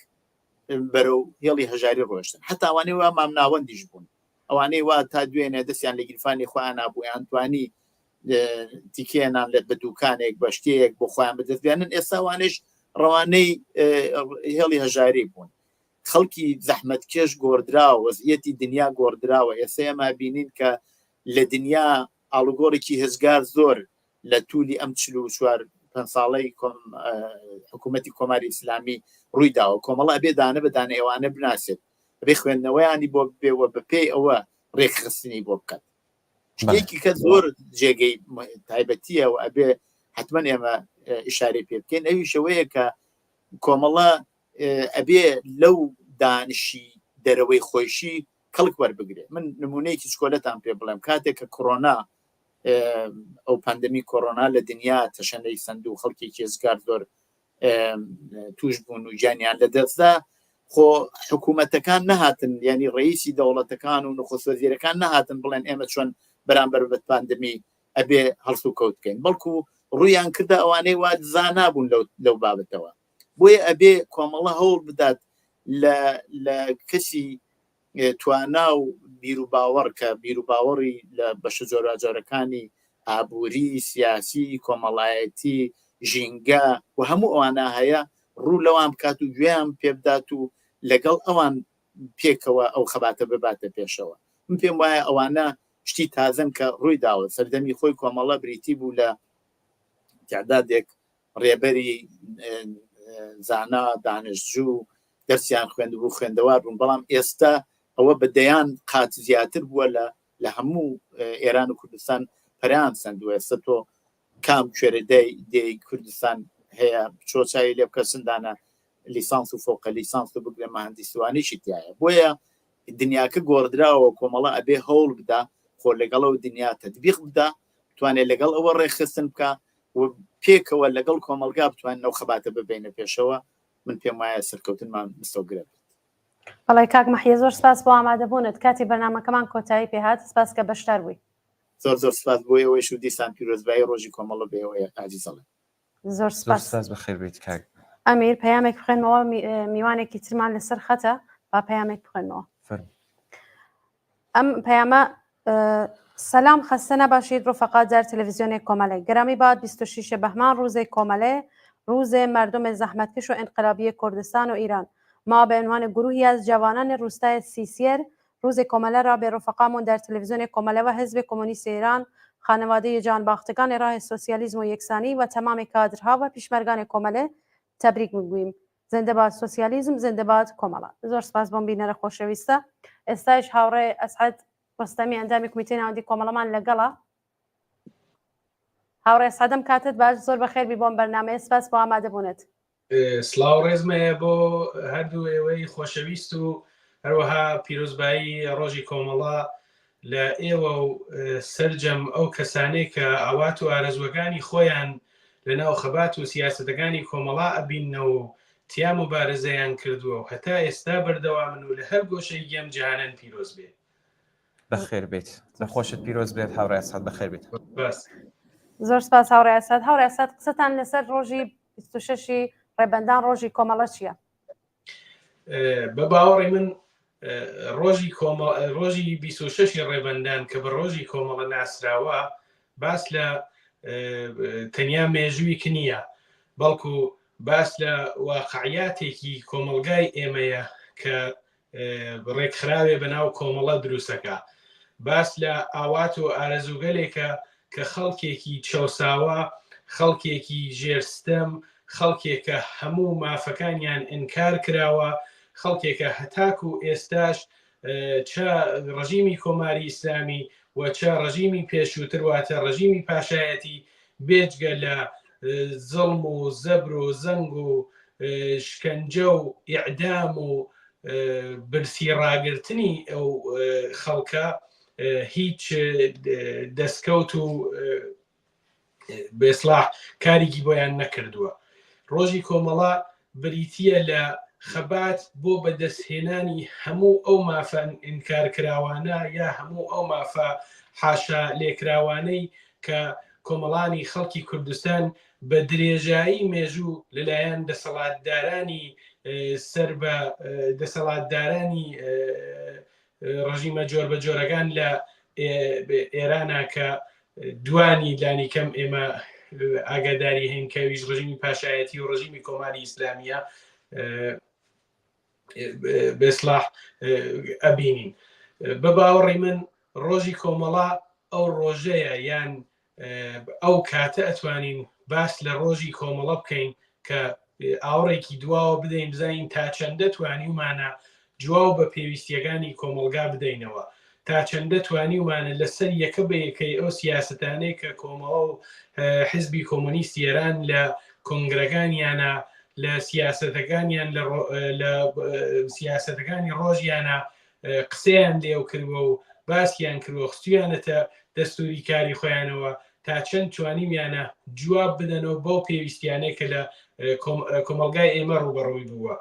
بەرەو هێڵی هەژاری ڕۆشتن هەتاوانەی وا مام ناوەندیش بوون ئەوانەی وا تا دوێنێ دەستیان لە گیرفانی خۆیان نبوویان توانی تیکێنان لێت بە دوکانێک بە شتێک بۆ خۆیان بەدەستبیانن ئێستاوانش ڕەوانەی هێڵی هەژاری بوون خەڵکی زەحمەت کێش گۆڕدراوە وەزعەتی دنیا گۆڕدراوە ئێستا ئێمە بینین کە لە دنیا ئاڵوگۆڕێکی هێزگار زۆر لە توولی ئەم 4 ساڵەی حکوومەتی کۆماری ئیسلامی ڕوویداوە کۆمەڵە ئەبێ دانە بەدانە ئێوانە بناسێت بێ خوێندنەوەیانی بۆ بێوە بەپێی ئەوە ڕێکخستنی بۆ بکات شتێکی کە زۆر جێگەی تایبەتیەوە ئەبێ حتمما ئێمە ئیشارەی پێ بکەین ئەوی شەوەیە کە کۆمەڵە ئەبێ لەو دانشی دەرەوەی خۆشی کەڵک وەربگرێ من نمونەیەکی چکۆلەتان پێ بڵێم کاتێک کە کۆڕۆنا ئەو پاندەمی کۆڕۆنا لە دنیا تەشەنەی سند و خەڵکێکی هێزگار زۆر توش بوون و گیانیان لە دەستدا خۆ حکوومەتەکان نەهاتن ینی ڕئیسی دەوڵەتەکان و نخست وەزیرەکان نەهاتن بڵێن ئێمە چۆن بەرامبەر بە پاندەمی ئەبێ هەڵس و کەوت بکەین بەڵکو ڕوویان کردە ئەوانەی وا زانابوون لەو بابەتەوە بۆیە ئەبێ کۆمەڵە هەوڵ بدات لە کەسی توانا و بیر و باوەڕ کە بیر و باوەڕی لە بەشە جۆراجۆرەکانی ئابووری سیاسی کۆمەڵایەتی ژینگە و هەموو ئەوانە هەیە ڕوو لەوان بکات و گوێیان پێ بدات و لەگەڵ ئەوان پێکەوە ئەو خەباتە بباتە پێشەوە من پێم وایە ئەوانە شتی تازن کە ڕووی داوە سەردەمی خۆی کۆمەڵە بریتی بوو لە تعدادێک ڕێبەری زانا دانشجوو دەرسیان خوێندبوو خوێندەوار بوون بەڵام ئێستا ئەوە بەدەیان قات زیاتر بووە لە هەموو ئێران و کوردستان پەریان سندووە ئێستا تۆ کام کوێرەدەی دێی کوردستان هەیە چۆچایی لێ بکە سندانە لیسانس و فۆقە لیسانس و بگرێ مەهەندیسوانیشی تایە بۆیە دنیاکە گۆڕدراوە کۆمەڵە ئەبێ هەوڵ بدا خۆ لەگەڵەوە دنیا تەطبیق بدا بتوانێت لەگەڵ ئەوە ڕێخستن بکە و پێکەوە لەگەڵ کۆمەلگا بتوانین ئەو خەباتە ببینە پێشەوە من پێم وایە سەرکەوتنمان مستەوگرە بەڵای کاک مەحیە زۆر سپاس بۆ ئامادەبوونت کاتی بەرنامەکەمان کۆتایی پێهات سپاس کە بەشدار بووی زۆر زۆر سپاس بۆ ئەوەیش و دیسان پیرۆزبایی ڕۆژی کۆمەڵە بێەوەیە ئازیزەڵێ زۆر سپاس بەخێر بیت کاک ئەمیر پەیامێک بخوێنمەوە میوانێکی ترمان لەسەر خەتە با پەیامێک بخوێنمەوە ئەم پەیامە سلام خسته نباشید رفقا در تلویزیون کۆمەڵێ گرامی باد 26 بهمن روز کۆمەڵێ روز مردم زحمتکش و انقلابی کردستان و ایران ما به عنوان گروهی از جوانان روستای سیسیر روز کۆمەڵێ را به رفقامون در تلویزیون کۆمەڵێ و حزب کمونیست ایران خانواده جانباختگان راه سوسیالیسم و یکسانی و تمام کادرها و پیشمرگان کۆمەڵێ تبریک میگوییم زنده باد سوسیالیسم زنده باد کۆمەڵە زۆر سپاس بۆم بینەرە خۆشەویستە ئێستاش هاوڕێ ئەسعەد ڕستەمی ئەندامی کمیتەی ناوەندی کۆمەڵەمان لەگەڵە هاوڕێ سەدەم کاتت باش زۆر بەخێربی بۆم بەرنامەیە سپاس بۆ ئامادەبوونت سلااو ڕێزمەیە بۆ هەردوو ئێوەی خۆشەویست و هەروەها پیرۆزبایی ڕۆژی کۆمەڵە لە ئێوە و سەرجەم ئەو کەسانەی کە ئاوات و ئارەزوەکانی خۆیان لەناو خەبات و سیاسەتەکانی کۆمەڵا ئەبینەوە و تیا مبارزەیان کردووە و هەتا ئێستا بەردەوامن و لە هەر گۆشەی گەم جیهانەن پیرۆز بێت بەخێر بێت نەخۆشت پیرۆز بێت هاوڕێ ئەسعەد بەخێر بێت زۆر سپاس هاوڕێ ئەسعەد هاوڕێ ئەسعەد قسەتان لەسەر ڕۆژی 26 ڕێبەندان ڕۆژی کۆمەڵە چییە؟ بە باوەڕی من ڕۆژی 26 ڕێبەندان کە بە ڕۆژی کۆمەڵە ناسراوە باس لە تەنیا مێژووی کنیە بەڵکو باس لە واقعیاتێکی کۆمەلگای ئێمەیە کە ڕێکخراوێ بەناو کۆمەڵە دروستەکە باس لە ئاوات و ئارەزوگەلێکە کە خەڵکێکی چەساوە خەڵکێکی ژێرستەم خەڵکێکە هەموو مافەکانیان ئینکار کراوە خەڵکێکە هەتاک و ئێستاش چە ڕژیمی کۆماری ئیسلامی و چە ڕژیمی پێشووتر واتە ڕژیمی پاشایەتی بێجگە لە زڵم و زەبر و زەنگ و شکەنجە و ئیعدام و برسی ڕاگررتنی ئەو خەڵکە هیچ دەستکەوت و بێسلاح کارێکی بۆیان نەکردووە ڕۆژی کۆمەڵا بریتیە لە خەبات بۆ بەدەستهێنانی هەموو ئەو مافە ئینکارکراوانە یا هەموو ئەو مافە حاشا لێکراوانەی کە کۆمەڵانی خەڵکی کوردستان بە درێژایی مێژوو لەلایەن دەسەڵاتدارانی سەر بە دەسەڵاتدارانی ڕژیمە جۆر بە جۆرەکان لە ئێرانە کە دوانی لانی کەم ئێمە ئاگاداری هەین کەویش ڕژیمی پاشایەتی و ڕژیمی کۆماری ئیسلامیە بێسلاح ئەبینین. بە باوەڕی من ڕۆژی کۆمەڵا ئەو ڕۆژەیە یان ئەو کاتە ئەتوانین باس لە ڕۆژی کۆمەڵە بکەین کە ئاوڕێکی دواوە بدەین بزانین تا چەندە توانیمانە جواو بە پێویستیەکانی کۆمەلگا بدەینەوە، تا چەندە توانیمانە لەسەر یەکە بە یەکەی ئەو سیاسەتانەی کە کۆمەڵە و حیزبی کۆمۆنیستی ئێران لە کۆنگرەکانیانە لە سیاسەتەکانیان لە سیاسەتەکانی ڕۆژیانە قسەیان لێو کردووە و باسییان کردوە خستویانەتە دەستوری کاری خۆیانەوە تا چەند توانیمیانە جواب بدەنەوە بەو پێویستیانەی کە لە کۆمەلگای ئێمە ڕوبەڕووی بووە.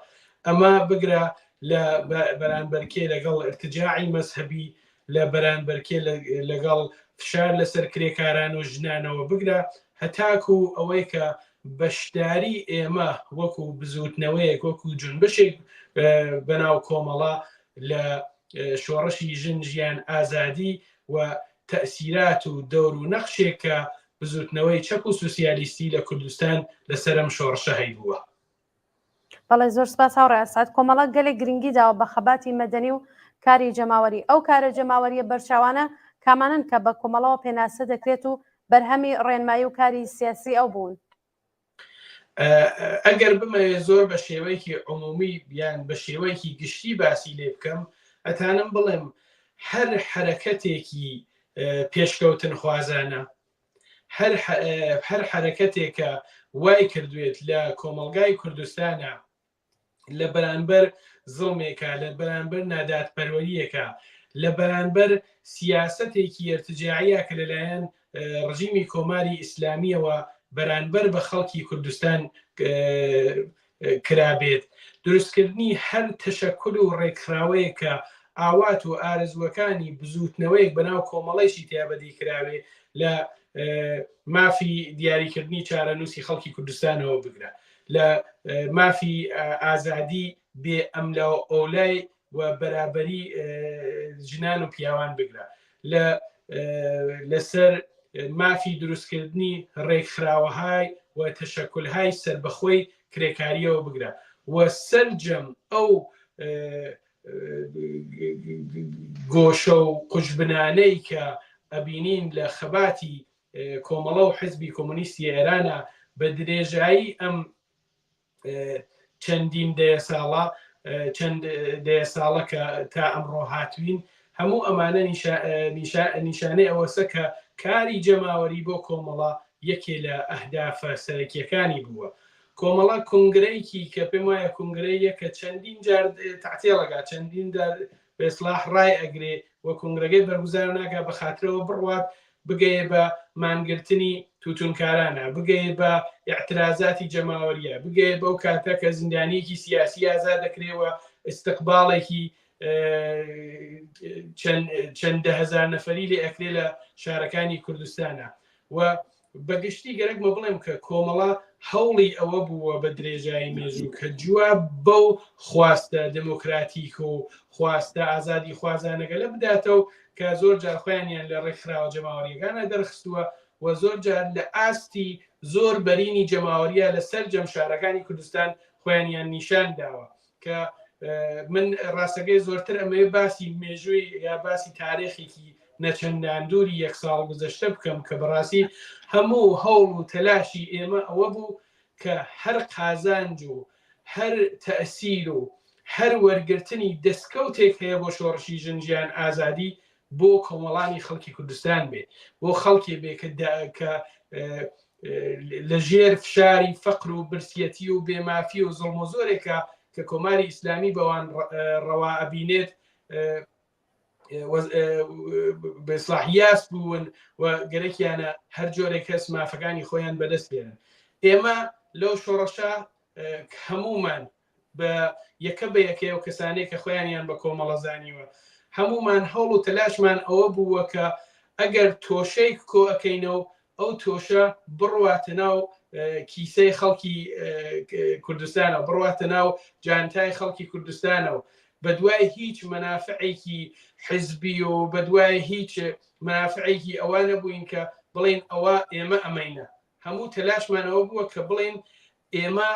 ئەمە بگرە لە بەرانبەرکێ لەگەڵ ارتجاعی مەزهبی، لە بەرانبەرکێ لەگەڵ فشار لەسەر کرێکاران و ژنانەوە، بگرە هەتاکو ئەوەی کە بەشداری ئێمە وەکو بزوتنەوەیەک وەکو جونبشێک بەناو کۆمەڵە لە شۆڕشی ژن ژیان ئازادی و تەسیرات و دەور و نەخشێک کە بزوتنەوەی چەک و سوسیالیستی لە کوردستان لەسەرم شۆڕشە هەیبووە. بەڵێ زۆر سپاس هاوڕێ ئەسعەد. کۆمەڵە گەلێک گرنگی داوە بە خەباتی مەدەنی و کاری جەماوەری. ئەو کارە جەماوەریە بەرچاوانە کامانن کە بە کۆمەڵەوە پێناسە دەکرێت و بەرهەمی ڕێنمایی و کاری سیاسی ئەو بوون. ئەگەر بمەوێت زۆر بە شێوەیەکی عمومی بیان بە شێوەیەکی گشتی باسی لێ بکەم، ئەتانم بڵێم هەر حرەکەتێکی پێشکەوتن خوازانە، هەر حرەکەتێکە وای کردوێت لە کۆمەلگای کوردستانە لە بەرانبەر زڵمێکە، لە بەرانبەر ناداتپەروەریەکە، لە بەرانبەر سیاسەتێکی ارتجاعیە کە لەلایەن ڕژیمی کۆماری ئیسلامیەوە بەرانبەر بە خەڵکی کوردستان کرابێت، دروستکردنی هەر تەشەکل و ڕێکخراوەیە کە ئاوات و ئارزوەکانی بزوتنەوەیەک بەناو کۆمەڵەیشی تیابەدی کراوێ لە مافی دیاریکردنی چارەنووسی خەڵکی کوردستانەوە بگرە، لە مافی ئازادی بێ ئەملا و ئەولای و بەرابەری ژنان و پیاوان بگرە، لەسەر مافی دروستکردنی ڕێکخراوەهای و تەشەکلهای سربەخۆی کرێکاریەوە بگرە و سەرجەم ئەو گۆشە و قوشبنانەی کە ئەبینین لە خەباتی کۆمەڵە و حیزبی کۆمۆنیستی ئێرانە بە درێژایی ئەم چەندین دەیە ساڵە کە تا ئەمڕۆ هاتوین، هەموو ئەمانە نیشانەی ئەوەسە کە کاری جەماوەری بۆ کۆمەڵە یەکێ لە ئەهدافە سەرەکیەکانی بووە. کۆمەڵە کنگرەیەکی کە پێم وایە کنگرەیە کە چەندین جار تەعتیێڵەکە، چەندین بێسلاح ڕای ئەگرێ و کنگرەکەی بەرگوزار ناکە بە خاترەوە بڕوات بگەیە بە مانگرتنی توتونکارانە، بگەیە بە ئاعترازاتی جەماوەریە، بگەیە بەو کاتە کە زیندانیەکی سیاسی ئازاد دەکرێەوە استقباڵێکی چەندە هەزار نەفەری لێ ئەکرێ لە شارەکانی کوردستانە. و بەگشتی گەرەکمە بڵێم کە کۆمەڵە هەوڵی ئەوە بووە بە درێژایی مێژوو کە جواب بەو خواستە دموکراتیک و خواستە ئازادی خوازانەگە لە بداتەوە کە زۆر جار خۆیانیان لە ڕێکخراوە جەماوەریەکانە دەرخستووە و زۆر جار لە ئاستی زۆر بەرینی جەماوەریە لە سەر جەم شارەکانی کوردستان خۆیانیان نیشان داوە کە من ڕاستەکەی زۆرتر ئەمەوێ باسی مێژووی یا باسی تاریخێکی نەچەندان دووری یەک ساڵ گزەشتە بکەم کە بەڕاستی هەموو هەوڵ و تەلاشی ئێمە ئەوە بوو کە هەر قازانج و هەر تەئسیر و هەر وەرگرتنی دەستکەوتێک هەیە بۆ شۆڕشی ژنجیان ئازادی بۆ کۆمەڵانی خەڵکی کوردستان بێ، بۆ خەڵکی بێ کە لە ژێر فشاری فەقر و برسیەتی و بێمافی و زڵم و زۆرێکە کە کۆماری ئیسلامی بەوان ڕەوا ئەبینێت بەسلاحیاس بوون و گەرەکیانە هەر جۆرێک کەس مافەکانی خۆیان بەدەست بێنن. ئێمە لەو شۆڕەشە هەمومان بە یەکە بە یەکەی و کەسانەی کە خۆیانیان بە کۆمەڵە زانیوە هەمومان هەوڵ و تەلاشمان ئەوە بووە کە ئەگەر تۆشەی کۆ ئەەکەینەوە ئەو تۆشە بڕواتە ناو کیسەی خەڵکی کوردستانە بڕواتە ناو جانتای خەڵکی کوردستانەوە بە دوای هیچ مەنافعێکی حزبی و بە دوای هیچ مەنافعێکی ئەوە نەبووین کە بڵێن ئەوە ئێمە ئەمەینە هەموو تەلاشمانەوە بووە کە بڵێن ئێمە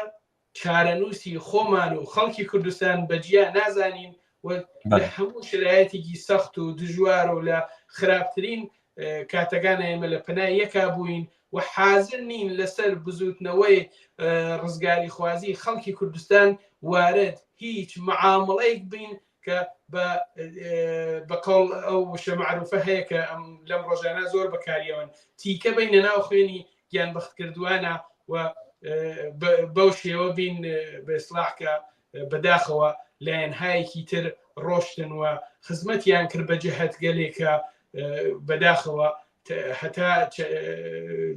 چارەنووسی خۆمان و خەڵکی کوردستان بەجیا نازانین و لە هەموو شرایەتێکی سەخت و دژوار و لە خراپترین کاتەکانە ئێمە لە پەنای یەکا بووین و حازر نین لەسەر بزوتنەوەی ڕزگاری خوازی خەڵکی کوردستان وارد هیچ معامڵەیەک بین کە بەقەڵ ئەو وشە معروفە هەیە کە لەم ڕۆژانە زۆر بەکاریەوەن تیکە بینە ناو خوێنی گیان بەخت کردوانە و بەو شێوە بین بە ئیسلاحکە بەداخەوە لایەنهایەکی تر ڕۆشتن و خزمەتیان کرد بە جەهەت گەلێکە بەداخەوە هەتا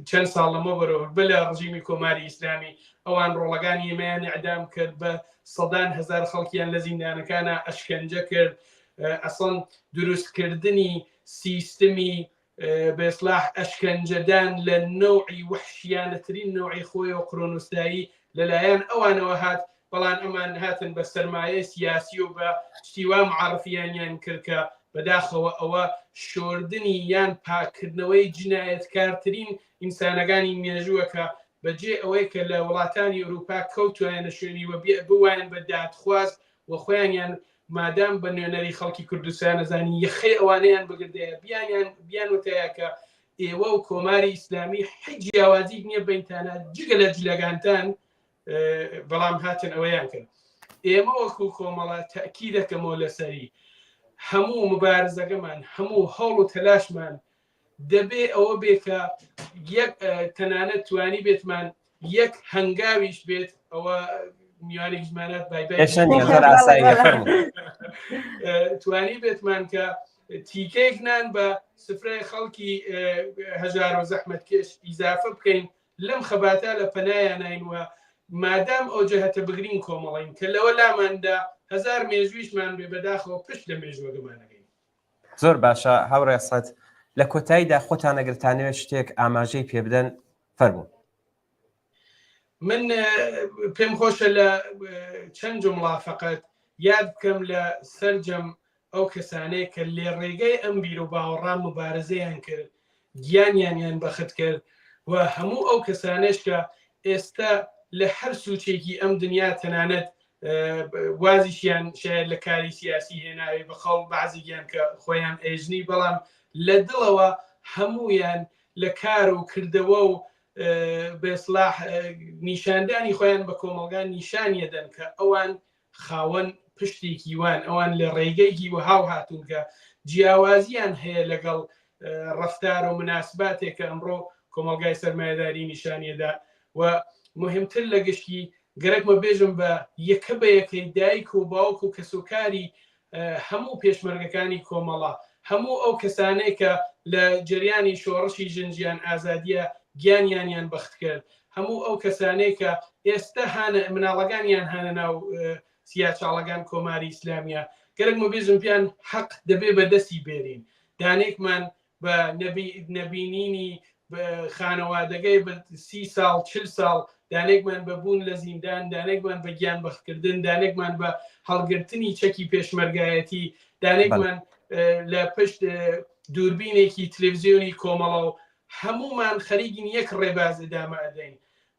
چەند ساڵ لەمە بەرەوە بە لە ڕژیمی کۆماری ئیسلامی ئەوان ڕۆڵەکانی ئێمەیان ئەعدام کرد بە سەدان هەزار خەڵکیان لە زیندانەکانە ئەشکەنجە کرد ئەسڵ دروستکردنی سیستمی بە ئیسلاح ئەشکەنجەدان لە نەوعی وحشیانەترین نەوعی خۆی و قڕۆنوستایی لەلایەن ئەوانەوە هات بەڵام ئەمان هاتن بە سەرمایە سیاسی و بە شتیوا معارفیانیان کرد کە بەداخەوە ئەوە شۆردنی یان پاکردنەوەی جنایەتکارترین ئینسانەکانی مێژووە کە بەجێ ئەوەی کە لە وڵاتانی ئەوروپا کەوتوایانە شوێنی و بوایان بە دادخواست و خۆیانیان مادام بە نوێنەری خەڵکی کوردستان نەزانی یەخەی ئەوانەیان بگردەیە بیان وتەیە کە ئێوە و کۆماری ئیسلامی هیچ جیاوازی نییە بینتانە جگە لە جلەکانتان بەڵام هاتن ئەوەیان کرد ئێمە وەکو کۆمەڵە تاکی دەکەمەوە لەسەری هەموو مبارزەکەمان هەموو هەوڵ و تەلاشمان دەبێ ئەوە بێ کە یەک تەنانەت توانی بێتمان یەک هەنگاویش بێت ئەوە میوانێک زمانات توانی بێتمان کە تیکەیەک نان بە سفرەی خەڵکی هەژار و زەحمەتکێش ئیزافە بکەین لەم خەباتە لە پەنایان ناینوە مادام ئەو جەهەتە بگرین کۆمەڵین کە لەوە لاماندا هەزار مێژویشمان بێ بەداخەوە پشت لە مێژوەگەمانەکەین زۆر باشە هاوڕێ سەد لە کۆتاییدا خۆتان ئەگرتانەوێت شتێک ئاماژەی پێ بدەن فەرموو من پێم خۆشە لە چەند جمڵا فەقەت یاد بکەم لە سەرجەم ئەو کەسانەیە کە لێ ڕێگەی ئەم بیر و باوەڕام مبارزەیان کرد گیانیان بەخت کرد و هەموو ئەو کەسانش کە ئێستا لە هەر سوچێکی ئەم دنیا تەنانەت وازیشیان شاید لە کاری سیاسی هێناوی بە خەڵ بەعزیگیان کە خۆیان ئێژنی بەڵام لە دڵەوە هەمویان لە کار و کردەوە و بێسلاح نیشاندانی خۆیان بە کۆمەلگان نیشانیەدەن کە ئەوان خاوەن پشتێکی وان ئەوان لە ڕێگەیکی و هاو هاتوون کە جیاوازیان هەیە لەگەڵ ڕفتار و مناسباتێک کە ئەمڕۆ کۆمەلگای سەرمایه‌داری نیشانیەدا و مهمتر لە گشتی گەرەکمە بێژم بە یەکە بە یەکەی دایک و باوک و کەسوکاری هەموو پێشمەرگەکانی کۆمەڵە هەموو ئەو کەسانەی کە لە جریانی شۆڕشی ژنجیان ئازادیە گیانیان بەخت کرد هەموو ئەو کەسانەی کە ئێستا هانە مناڵەکانیان هانە ناو سیاچاڵەکان کۆماری ئیسلامیە گەرەکمە بێژم پیان حەق دەبێ بە دەستی بێرین دانێکمان بە نەبینینی خانەوادەگەی بە 30 ساڵ 40 ساڵ دانێکمان بەبوون لە زیندان دانێکمان بە گیان بەختکردن دانێکمان بە هەڵگرتنی چەکی پێشمەرگایەتی دانێکمان لە پشت دووربینێکی تلڤیزیۆنی کۆمەڵە و هەمومان خەریگین یەک ڕێباز ئەدامە ئەدەین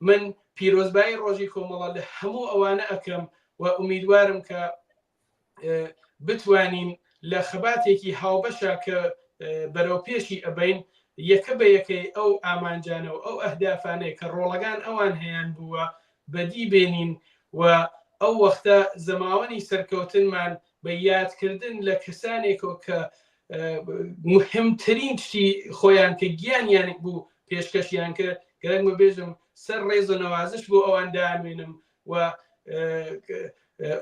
من پیرۆزبایی ڕۆژی کۆمەڵە لە هەموو ئەوانە ئەکەم و ئومیدوارم کە بتوانین لە خەباتێکی هاوبەشە کە بەرەو پێشی ئەبین یەکە بە یەکەی ئەو ئامانجانە و ئەو ئەهدافانەیە کە ڕۆڵەکان ئەوان هەیەیان بووە بەدی بێنین و ئەو وەختە زەماوەنی سەرکەوتنمان بە یادکردن لە کەسانێکەوە کە مهمترین شتی خۆیان کە گیانیان بوو پێشکەشیان کرد گەرەکمە بێژم سەر ڕێز و نەوازش بۆ ئەوان دامێنم و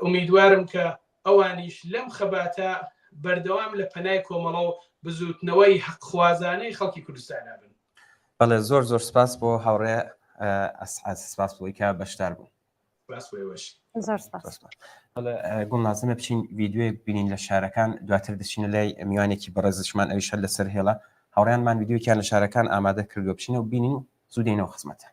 ئومیدوارم کە ئەوانیش لەم خەباتە بەردەوام لە پەنای کۆمەڵە و بزوتنەوەی حەقخوازانەی خەڵکی کوردستان بن. بەڵێ زۆر سپاس بۆ هاوڕێ سپاس بۆی کە بەشدار بوو. زۆر سپاس. گوڵ نازمە بچین ڤیددیوێک بینین لە شارەکان دواتر دەچینە لای میوانێکی بەڕێزشمان ئەویشە لەسەر هێڵە هاوڕیانمان ڤیددیوکیان لە شارەکان ئامادە کردو بچینە و بینین و زوو دێنەوە خزمەتە.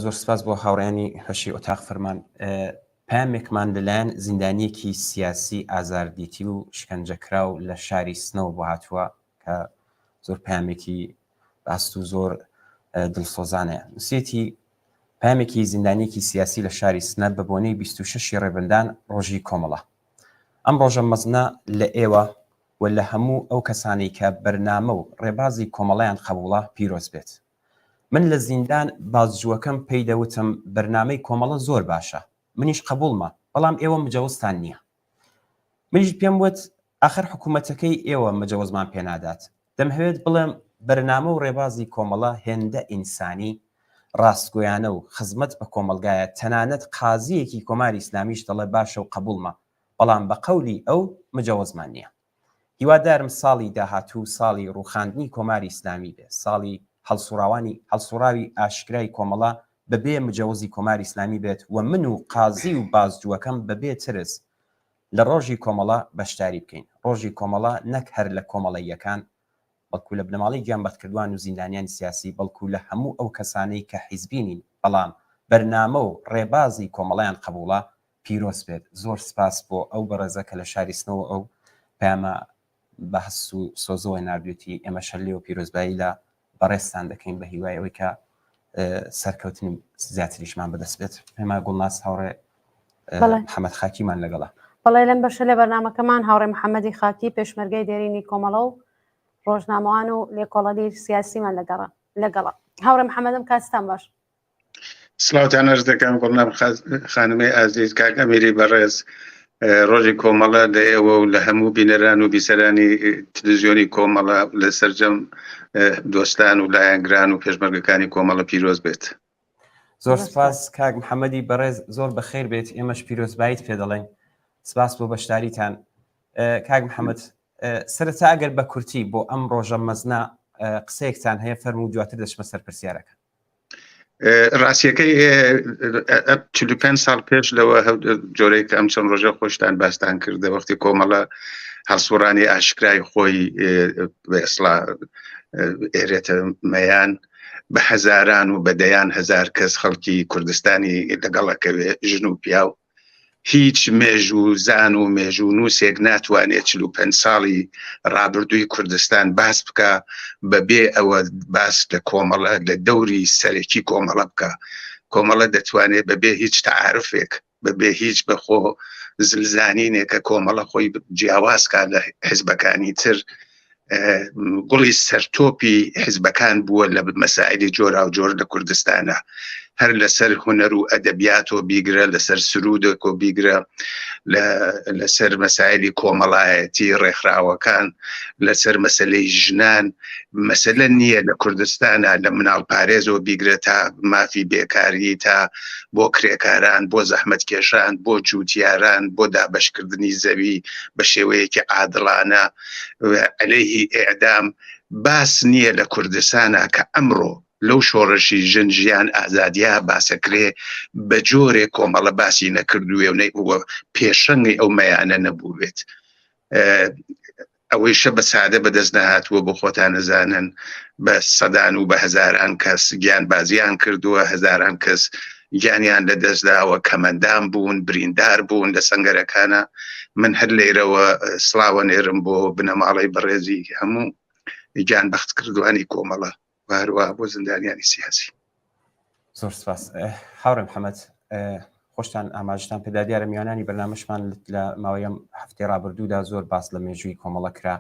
زۆر سپاس بۆ هاوڕێنی هەشی ئۆتاق فەرمان. پامێکمان لەلایەن زیندانیەکی سیاسی ئازاردیتی و شکنجەکراو لە شاری سنەوە بۆ هاتووە کە زۆر پامێکی باست و زۆر دڵسۆزانەیە. نووسێتی پامێکی زیندانیەکی سیاسی لە شاری سنە بە بۆنەی 26 ڕێبندان ڕۆژی کۆمەڵە. ئەم ڕۆژە مەزنە لە ئێوە و لە هەموو ئەو کەسانی کە بەرنامە و ڕێبازی کۆمەڵیان قبوڵە پیرۆز بێت. من لە زیندان بازجووەکەم پێی دەوتم بەرنامەی کۆمەڵە زۆر باشە، منیش قبوڵمە، بەڵام ئێوە مجەوزتان نییە. منیش پێم وت ئاخر حکوومەتەکەی ئێوە مجەوزمان پێنادات. دەمهەوێت بڵێم بەرنامە و ڕێبازی کۆمەڵە هێندە ئینسانی ڕاستگۆیانە و خزمەت بە کۆمەلگایە. تەنانەت قازیەکی کۆماری ئیسلامیش دەڵێ باشە و قبوڵمە، بەڵام بە قەولی ئەو مجەوزمان نییە. هیوادارم ساڵی داهاتوو ساڵی ڕووخاندنی کۆماری ئیسلامی بێ، ساڵی هەڵسوراوی ئاشکرای کۆمەڵە بەبێ مجەوزی کۆماری ئیسلامی بێت و من و قازی و بازجووەکەم بەبێ ترس لە ڕۆژی کۆمەڵە بەشداری بکەین. ڕۆژی کۆمەڵە نەک هەر لە کۆمەڵەیەکان بەڵکو لە بنەماڵی گیانبەتکردوان و زیندانیانی سیاسی بەڵکو لە هەموو ئەو کەسانەی کە حیزبینین بەڵام بەرنامە و ڕێبازی کۆمەڵیان قبوڵە پیرۆز بێت. زۆر سپاس بۆ ئەو بەڕێزە کە لە شاریستنەوە ئەو پەیامە بەحس و سۆزەوەی نردوێتی ئێمە شەرلێ و پیرۆزبایی لە بەڕێستان دەکەین بە هیوای ئەوەی کە سەرکەوتنی زیاتریشمان بەدەست بێت. پێما گوڵناس هاوڕێ محەممەد خاکیمان لەگەڵە. بەڵێ لەم بەشە لە بەرنامەکەمان هاوڕێ محەممەدی خاکی پێشمەرگەی دێرینی کۆمەڵە و ڕۆژنامەوان و لێکۆڵەری سیاسیمان لەگەڵە. هاوڕێ محەممەدم کاستان باش. سلااوتان ئەرز دەکەم گوڵنام خانمەی ئازیز کاک ئەمیری بەڕێز. ڕۆژی کۆمەڵە لە ئێوە و لە هەموو بینەران و بیسەرانی تلڤیزیۆنی کۆمەڵە لە سەرجەم دۆستان و لایەنگران و پێشمەرگەکانی کۆمەڵە پیرۆز بێت. زۆر سپاس کاک محەممەدی بەڕێز، زۆر بەخێر بێت. ئێمەش پیرۆزباییت پێ دەڵێن. سپاس بۆ بەشداریتان. کاک محەممەد، سەرەتا ئەگەر بە کورتی بۆ ئەم ڕۆژە مەزنا قسەیەکتان هەیە فەرموو دواتر دەچمە سەر پرسیارەکە. ڕاستیەکەی 45 ساڵ پێش لەوە جۆرەی کە ئەم چەند ڕۆژە خۆشتان باستان کردە وەختی کۆمەڵە هەڵسوڕانی ئاشکرای خۆی بەئسڵا ئێرێتە مەیان بە هەزاران و بەدەیان هەزار کەس خەڵکی کوردستانی لەگەڵەکەوێ ژن و پیاو هیچ مێژ و زان و مێژ و نووسێک ناتوانێت 45 ساڵی ڕابردووی کوردستان باس بکە بەبێ ئەوە باس لە کۆمەڵە لە دەوری سەرەکی کۆمەڵە بکە. کۆمەڵە دەتوانێت بەبێ هیچ تەعارفێک بەبێ هیچ بەخۆ زلزانینێکە کۆمەڵە خۆی جیاوازکە لە حیزبەکانی تر گوڵی سەرتۆپی حیزبەکان بووە لە مەسائلی جۆرا و جۆر لە کوردستانە. هەر لەسەر هونەر و ئەدەبیات و بیگرە، لەسەر سرودێک و بیگرە، لەسەر مەسائلی کۆمەڵایەتی ڕێکخراوەکان، لەسەر مەسەلەی ژنان. مەسەلە نییە لە کوردستانە لە مناڵ پارێزەوە بیگرە تا مافی بێکاری، تا بۆ کرێکاران، بۆ زەحمەت کێشان، بۆ جووتیاران، بۆ دابەشکردنی زەوی بە شێوەیەکی عادڵانە عەلەیهی ئێعدام. باس نییە لە کوردستانە کە ئەمڕۆ لەو شۆڕشی ژن ژیان ئازادیا باسەکرێ بە جۆرێک کۆمەڵە باسی نەکردووێ و پێشەنگی ئەو مەیانە نەبوو بێت. ئەوەی شە بە سادە بەدەست نەهاتووە بۆ خۆتان نەزانن بە سەدان و بە هەزاران کەس گیان بازیان کردووە، هەزاران کەس گیانیان لە دەستداوە، کەمەندان بوون، بریندار بوون لە سەنگەرەکانە. من هەر لێرەوە سڵاوە نێرم بۆ بنەماڵی بەڕێزی هەموو گیان بەخت کردوانی کۆمەڵە هەروە بۆ زندانیانی سیاسی. زۆر سپاس. هاوڕێ محەممەد، خۆشتان ئاماژتان پێدا دیارە میوانانی بەرنامەشمان لە ماوەیەم هەفتەی ڕابردوودا زۆر باس لە مێژووی کۆمەڵە کرا.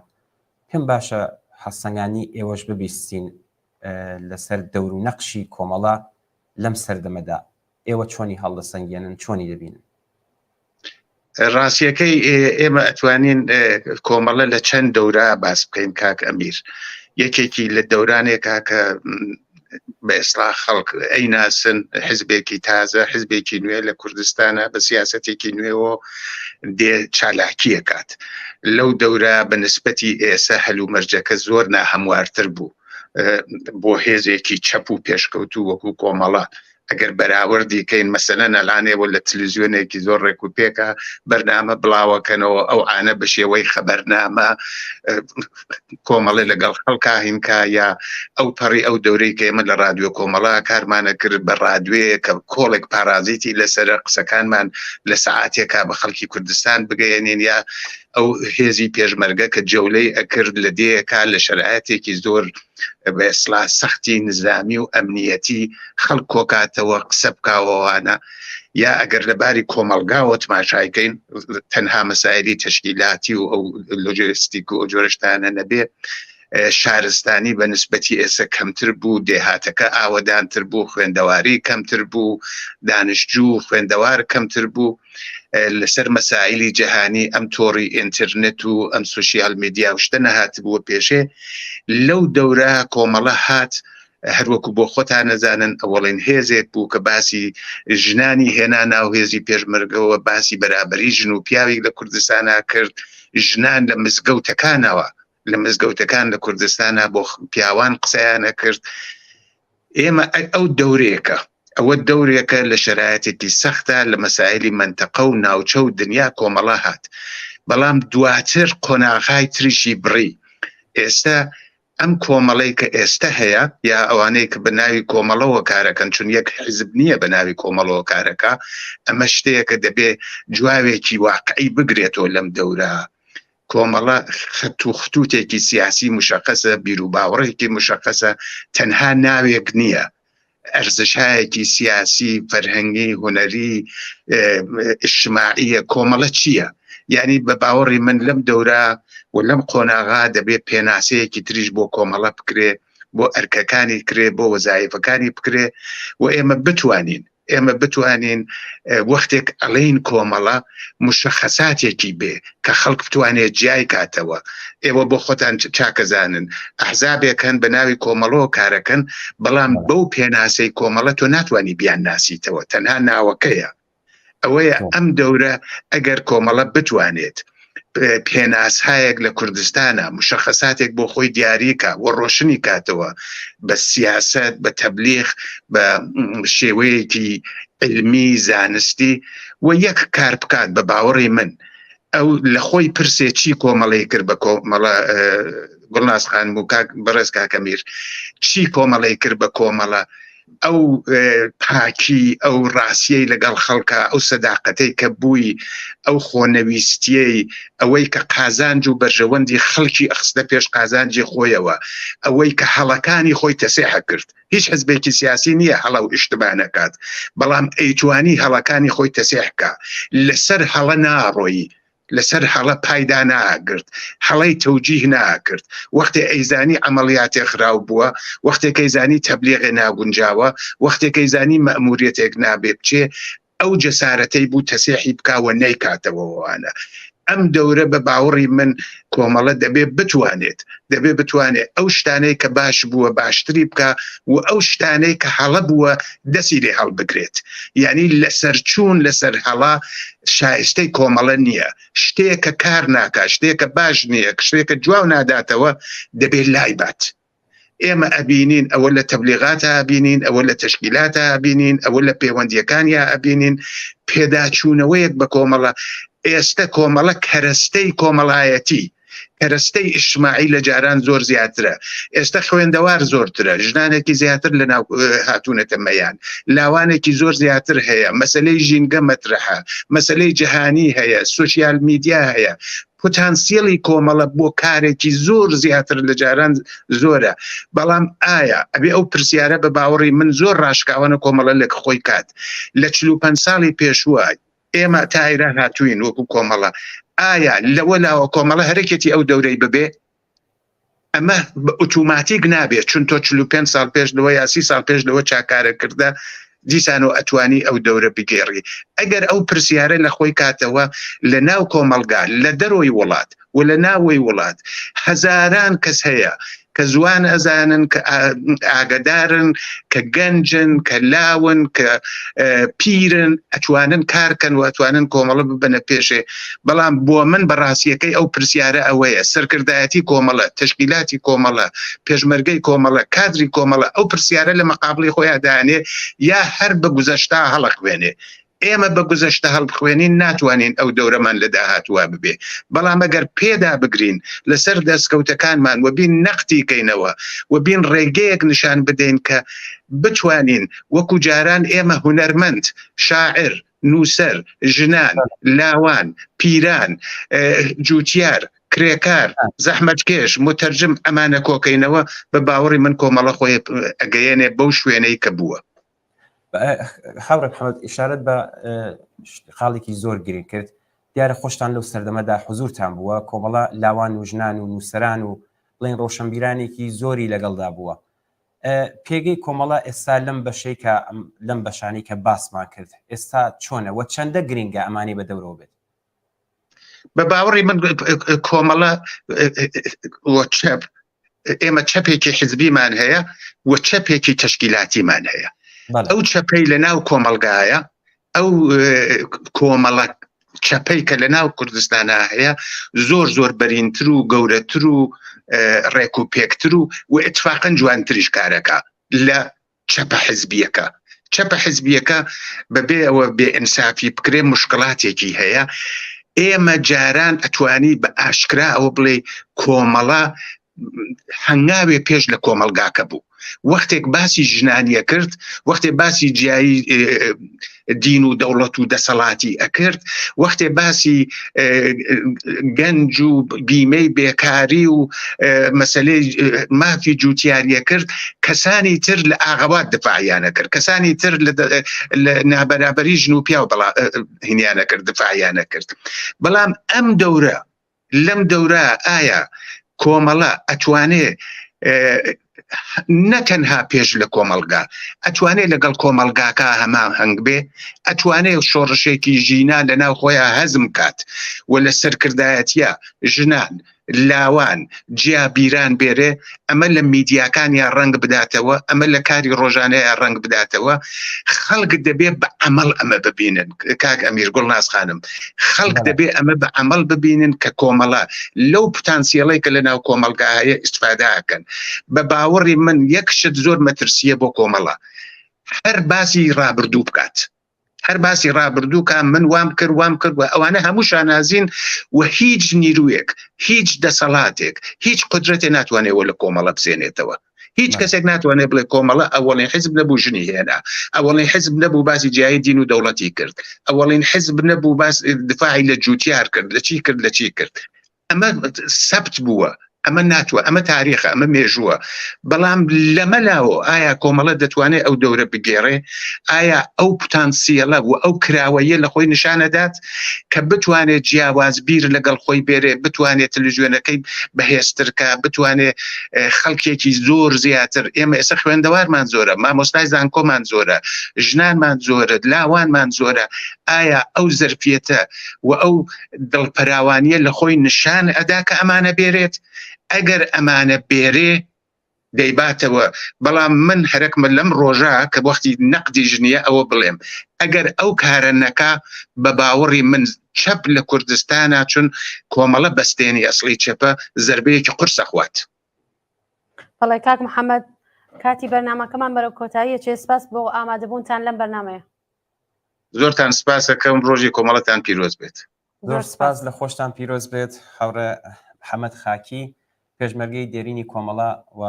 پێم باشە حەسەنگانی ئێوەش ببیستین لەسەر دەور و نەقشی کۆمەڵە لەم سەردەمەدا. ئێوە چۆنی هەڵدەسەنگێنن، چۆنی دەبینن؟ ڕاستیەکەی ئێمە ئەتوانین کۆمەڵە لە چەند دەورە باس بکەین کاک ئەمیر. یەکێکی لە دەورانێکا کە بە ئێستا خەڵک ئەیناسن حیزبێکی تازە، حیزبێکی نوێ لە کوردستانە بە سیاسەتێکی نوێەوە دێ چالاکیە کات. لەو دەورە بە نسبەتی ئێستا هەلومەرجەکە زۆر ناهەموارتر بوو بۆ هێزێکی چەپ و پێشکەوتوو وەکو کۆمەڵە. ئەگەر بەراوردی کەین مەسەلەن ئەلانێەوە لە تلڤیزیۆنێکی زۆر ڕێک و پێکە بەرنامە بڵاوەکەنەوە ئەو ئانە بە شێوەی خەبەرنامە کۆمەڵێ لەگەڵ خەڵکا هینکا یا ئەو پەڕی ئەو دەورەی کە ئێمە لە رادیۆ کۆمەڵا کارمانە کرد بە رادیۆیە کە کۆڵێک پارازیتی لەسەر قسەکانمان لە سەعاتێکا بە خەڵکی کوردستان بگەیەنین، یا ئەو هێزی پێشمەرگە کە جەولەی ئەکرد لە دێیەکە لە شەرایەتێکی زۆر بە ئێسڵا سەختی نظامی و ئەمنیەتی خەڵک کۆکاتەوە قسە بکاوەوانە. یا ئەگەر لەباری کۆمەلگاوە تماشایکەین تەنها مەسایلی تەشکیلاتی و ئەو لۆجستیک و جۆرەشتانە نەبێ، شارستانی بە نسبەتی ئێستا کەمتر بوو، دێهاتەکە ئاوەدانتر بوو، خوێندەواری کەمتر بوو، دانیشتجوو خوێندەوار کەمتر بوو. لەسەر مەسائلی جەهانی ئەم تۆڕی ئینترنێت و ئەم سوشیال میدیا و شتە نەهات بووە پێشێ. لەو دەورە کۆمەڵە هات هەروەکو بۆ خۆتان نەزانن ئەوەڵین هێزێک بوو کە باسی ژنانی هێنا ناو هێزی پێشمەرگەوە، باسی بەرابەری ژن و پیاوی لە کوردستانە کرد. ژنان لە مزگەوتەکانەوە لە مزگەوتەکان لە کوردستانە بۆ پیاوان قسەیانە کرد. ئێمە ئەو دەورێکە ئەوە دەورێکە لە شرایەتێکی سەختە لە مەسائلی منتەقە و ناوچە و دنیا کۆمەڵە هات، بەڵام دواتر قۆناغای تریشی بڕی. ئێستا ئەم کۆمەڵەی کە ئێستا هەیە یا ئەوانەی کە بە ناوی کۆمەڵەوە کارەکەن، چون یەک حزب نییە بە ناوی کۆمەڵەوە کارەکە، ئەمە شتەیەکە دەبێ جواوێکی واقعی بگرێتەوە لەم دەورە. کۆمەڵە خەت و خطوتێکی سیاسی مشخصە، بیر و باوەڕێکی مشخصە، تەنها ناوێک نییە. ئەرزشایەکی سیاسی، فەرهەنگی، هونەری، اجتماعیە کۆمەڵە چییە؟ یعنی بە باوەڕی من لەم دەورە و لەم قۆناغا دەبێت پێناسەیەکی تریش بۆ کۆمەڵە بکرێ، بۆ ئەرکەکانی کرێ، بۆ وەزایفەکانی بکرێ و ئێمە بتوانین وەختێک ئەڵین کۆمەڵە مشخەساتێکی بێ کە خەڵک بتوانێت جیای کاتەوە. ئێوە بۆ خۆتان چاکەزانن ئەحزابێک هەن بە ناوی کۆمەڵەوە کارەکەن، بەڵام بەو پێناسەی کۆمەڵە تۆ ناتوانانی بیان ناسیتەوە، تەنها ناوەکەیە. ئەوەیە ئەم دەورە ئەگەر کۆمەڵە بتوانێت پێناسهایەک لە کوردستانە مشخەساتێک بۆ خۆی دیاریکە و ڕۆشنی کاتەوە بە سیاست، بە تەبلیغ، بە شێوەیەکی علمی زانستی و یەک کار بکات، بە باوەڕی من ئەو لە خۆی پرسێ چی کۆمەڵی کرد بە کۆمەڵە. گوڵناس خان و بەڕێز کاکەمیر چی کۆمەڵی کرد بە کۆمەڵە؟ ئەو پاکی، ئەو ڕاستیەی لەگەڵ خەڵکە، ئەو سەداقەتەی کە بووی، ئەو خۆنەویستیەی، ئەوەی کە قازانج و بەرژەوەندی خەڵکی ئەخستە پێش قازانجی خۆیەوە، ئەوەی کە هەڵەکانی خۆی تەسیح کرد. هیچ حزبێکی سیاسی نییە هەڵە و ئیشتباه نەکات، بەڵام ئەیتوانی هەڵەکانی خۆی تەسیح کە، لەسەر هەڵە ناڕۆیی، لەسەر هەڵە پایدا ناگرت، هەڵەی تەوجیه ناکرد. وەختێ ئەیزانی عملیاتێ خراو بووە، وەختێک ئەیزانی تەبلیغێ ناگونجاوە، وەختێک ئەیزانی مەئموریەتێک نابێ بچێ، ئەو جەسارەتەی بوو تەسیحی بکاوە نەیکاتەوەوانە. ئەم دەورە بە باوەڕی من کۆمەڵە دەبێت بتوانێت ئەو شتانەی کە باش بووە باشتری بکە و ئەو شتانەی کە هەڵە بووە دەسی لێ هەڵبگرێت. یعنی لەسەر چوون لەسەر هەڵا شایستەی کۆمەڵە نییە. شتێکە کار ناکە، شتێکە باش نییە، شتێکە جواو ناداتەوە دەبێت لای بات. ئێمە ئەبینین ئەوە لە تەبلیغاتە ئەبینین، ئەوە لە تەشکیلاتە ئەبینین، ئەوە لە پەیوەندیەکانیا ئەبینین. پێداچوونەوەیەک بە کۆمەڵە. ئێستا کۆمەڵە کەرەستەی کۆمەڵایەتی، کەرەستەی ئیجتیماعی لە جاران زۆر زیاترە. ئێستا خوێندەوار زۆرترە، ژنانێکی زیاتر لە ناو هاتوونەتە مەیان، لاوانێکی زۆر زیاتر هەیە، مەسەلەی ژینگە مەترەحە، مەسەلەی جەهانی هەیە، سوسیال میدیا هەیە. پۆتانسیێلی کۆمەڵە بۆ کارێکی زۆر زیاتر لە جاران زۆرە. بەڵام ئایا ئەبێ ئەو پرسیارە بە باوەڕی من زۆر ڕاشکاوانە کۆمەڵە لە خۆی کات. لە 45 ساڵی پێشوە ئێمە تا ئێران هاتووین وەکو کۆمەڵە، ئایا لەوە لاوە کۆمەڵە هەرێکێتی ئەو دەورەی ببێ؟ ئەمە ئۆتۆماتیک نابێت، چون تۆ 45 ساڵ پێش لەوە یا 30 ساڵ پێش لەوە چاکارە کردە دیسانەوە ئەتوانی ئەو دەورە بگێڕی. ئەگەر ئەو پرسیارە لە خۆی کاتەوە لە ناو کۆمەلگا، لە دەرۆی وڵات و لە ناوەی وڵات هەزاران کەس هەیە کە زوان ئەزانن، کە ئاگدارن، کە گەنجن، کە لاون، کە پیرن، ئەتوانن کارکەن و ئەتوانن کۆمەڵە ببنە پێشێ. بەڵام بۆ من بەڕاستیەکەی ئەو پرسیارە ئەوەیە، سەرکردایەتی کۆمەڵە، تشکیلاتی کۆمەڵە، پێشمەرگەی کۆمەڵە، کادری کۆمەڵە ئەو پرسیارە لە مەقابلی خۆیان دانێ یا هەر بە گوزەشتا هەڵەخوێنێ. ئێمە بە گوزەشتە هەڵبخوێنین ناتوانین ئەو دەورەمان لە داهاتوە ببێ. بەڵام ئەگەر پێدا بگرین لەسەر دەستکەوتەکانمان و بین نەقتی کەینەوە و بین ڕێگەیەک نیشان بدەین کە بتوانین وەکو جاران ئێمە هونەرمەند، شاعر، نووسەر، ژنان، لاوان، پیران، جوتیار، کرێکار، زەحمەتکێش، متەرجم ئەمانە کۆکەینەوە، بە باوەڕی من کۆمەڵە خۆی ئەگەیەنێ بەو شوێنەی کە بووە. حاورە محەممەد ئیشارەت بە خاڵێکی زۆر گرنگ کرد. دیارە خۆشتان لەو سەردەمەدا حوزورتان بووە، کۆمەڵە لاوان و ژنان و نووسەران و بڵین ڕۆشنبیرانێکی زۆری لەگەڵدا بووە. پێگەی کۆمەڵە ئێستا لەم بەشەی کە لەم بەشانی کە باسمان کرد ئێستا چۆنە و چەندە گرنگە ئەمانی بە دەورەوە بێت؟ بە باوەڕی من کۆمەڵە چەپ، ئێمە چەپێکی حزبیمان هەیە و چەپێکی تەشکیلاتیمان هەیە. ئەو چەپەی لە ناو کۆمەلگایە، ئەو کۆمەڵە چەپەی کە لە ناو کوردستانە هەیە زۆر بەرینتر و گەورەتر و ڕێک و پێکتر و اتفاقا جوانتریش کارەکە لە چەپە حزبیەکە. چەپە حزبیەکە بەبێ ئەوە بێئینسافی بکرێ مشکلاتێکی هەیە. ئێمە جاران ئەتوانی بە ئاشکرا ئەوە بڵێ کۆمەڵە هەنگاوێ پێش لە کۆمەلگاکە بوو. وەختێک باسی ژنانیە کرد، وەختێ باسی جیایی دین و دەوڵەت و دەسەڵاتی ئەکرد، وەختێ باسی گەنج و بیمەی بێکاری و مەسەلەی مافی جوتیاریە کرد، کەسانی تر لە ئاغەوات دفاعیانە کرد، کەسانی تر لە نابەرابەری ژن و پیا و هینیانە کرد، دفاعیانە کرد. بەڵام ئەم دەورە لەم دەورە ئایا کۆمەڵە ئەتوانێ نەتەنها پێش لە کۆمەلگا ئەتوانێت لەگەڵ کۆمەلگاکە هەمان هەنگ بێ، ئەتوانێت شۆڕشێکی ژینا لە ناو خۆیان هەزم کات و لە سەرکردایەتیە ژنان لاوان جیا بیران بێرێ، ئەمە لە میدیاکانیان ڕەنگ بداتەوە، ئەمە لە کاری ڕۆژانەیە ڕەنگ بداتەوە. خەڵک دەبێت بە عەمەڵ ئەمە ببینن. کاک ئەمیر گوڵناز خانم، خەڵک دەبێت ئەمە بە عەمەڵ ببینن کە کۆمەڵە لەو پتانسیەڵی کە لە ناو کۆمەلگا هەیە ئیستفادەکەن. بە باوەڕی من یەک شت زۆر مەترسیە بۆ کۆمەڵە، هەر باسی ڕابردوو بکات، هەر باسی ڕابردوو کە من وام کرد و ئەوانە هەموو شانازین و هیچ نیرویەک، هیچ دەسەڵاتێک، هیچ قدرەتێ ناتوانێەوە لە کۆمەڵە بسێنێتەوە. هیچ کەسێک ناتوانێت بڵێ کۆمەڵە ئەوەڵین حزب نەبوو ژنی هێنا، ئەوەڵین حزب نەبوو باسی جیایی دین و دەوڵەتی کرد، ئەوەڵین حزب نەبوو باس دفاعی لە جوتیار کرد، لە چی کرد. ئەمە سەبت بووە، ئەمە ناتوە، ئەمە تاریخە، ئەمە مێژووە. بەڵام لەمەلاوە ئایا کۆمەڵە دەتوانێت ئەو دەورە بگێڕێ؟ ئایا ئەو پتانسیەڵە و ئەو کراوەیە لە خۆی نیشانەدات کە بتوانێت جیاوازبیر لەگەڵ خۆی بێرێ، بتوانێت تەلەڤیزیۆنەکەی بەهێزترکە، بتوانێت خەڵکێکی زۆر زیاتر. ئێمە ئێستا خوێندەوارمان زۆرە، مامۆستای زانکۆمان زۆرە، ژنانمان زۆرە، لاوانمان زۆرە. ئایا ئەو زەرفیەتە و ئەو دڵپەراوانیە لە خۆی نیشان ئەدا کە ئەمانە بێرێت؟ ئەگەر ئەمانە بێرێ دەیباتەوە. بەڵام من هەرەکمە لەم ڕۆژە کە وەختی نەقدی ژنیە ئەوە بڵێم، ئەگەر ئەو کارە نەکا بە باوەڕی من چەپ لە کوردستانە، چون کۆمەڵە بەستێنی ئەسڵی چەپە زەربەیەکی قورسە خوات. بەڵێ کاک محەممەد، کاتی بەرنامەکەمان بەرەو کۆتاییە، چێ سپاس بۆ ئامادەبوونتان لەم بەرنامەیە. زۆرتان سپاسەکەم، ڕۆژی کۆمەڵەتان پیرۆز بێت. زۆر سپاس لە خۆشتان پیرۆز بێت هاوڕێ محەممەد خاکی، پێشمەرگەی دێرینی کۆمەڵە و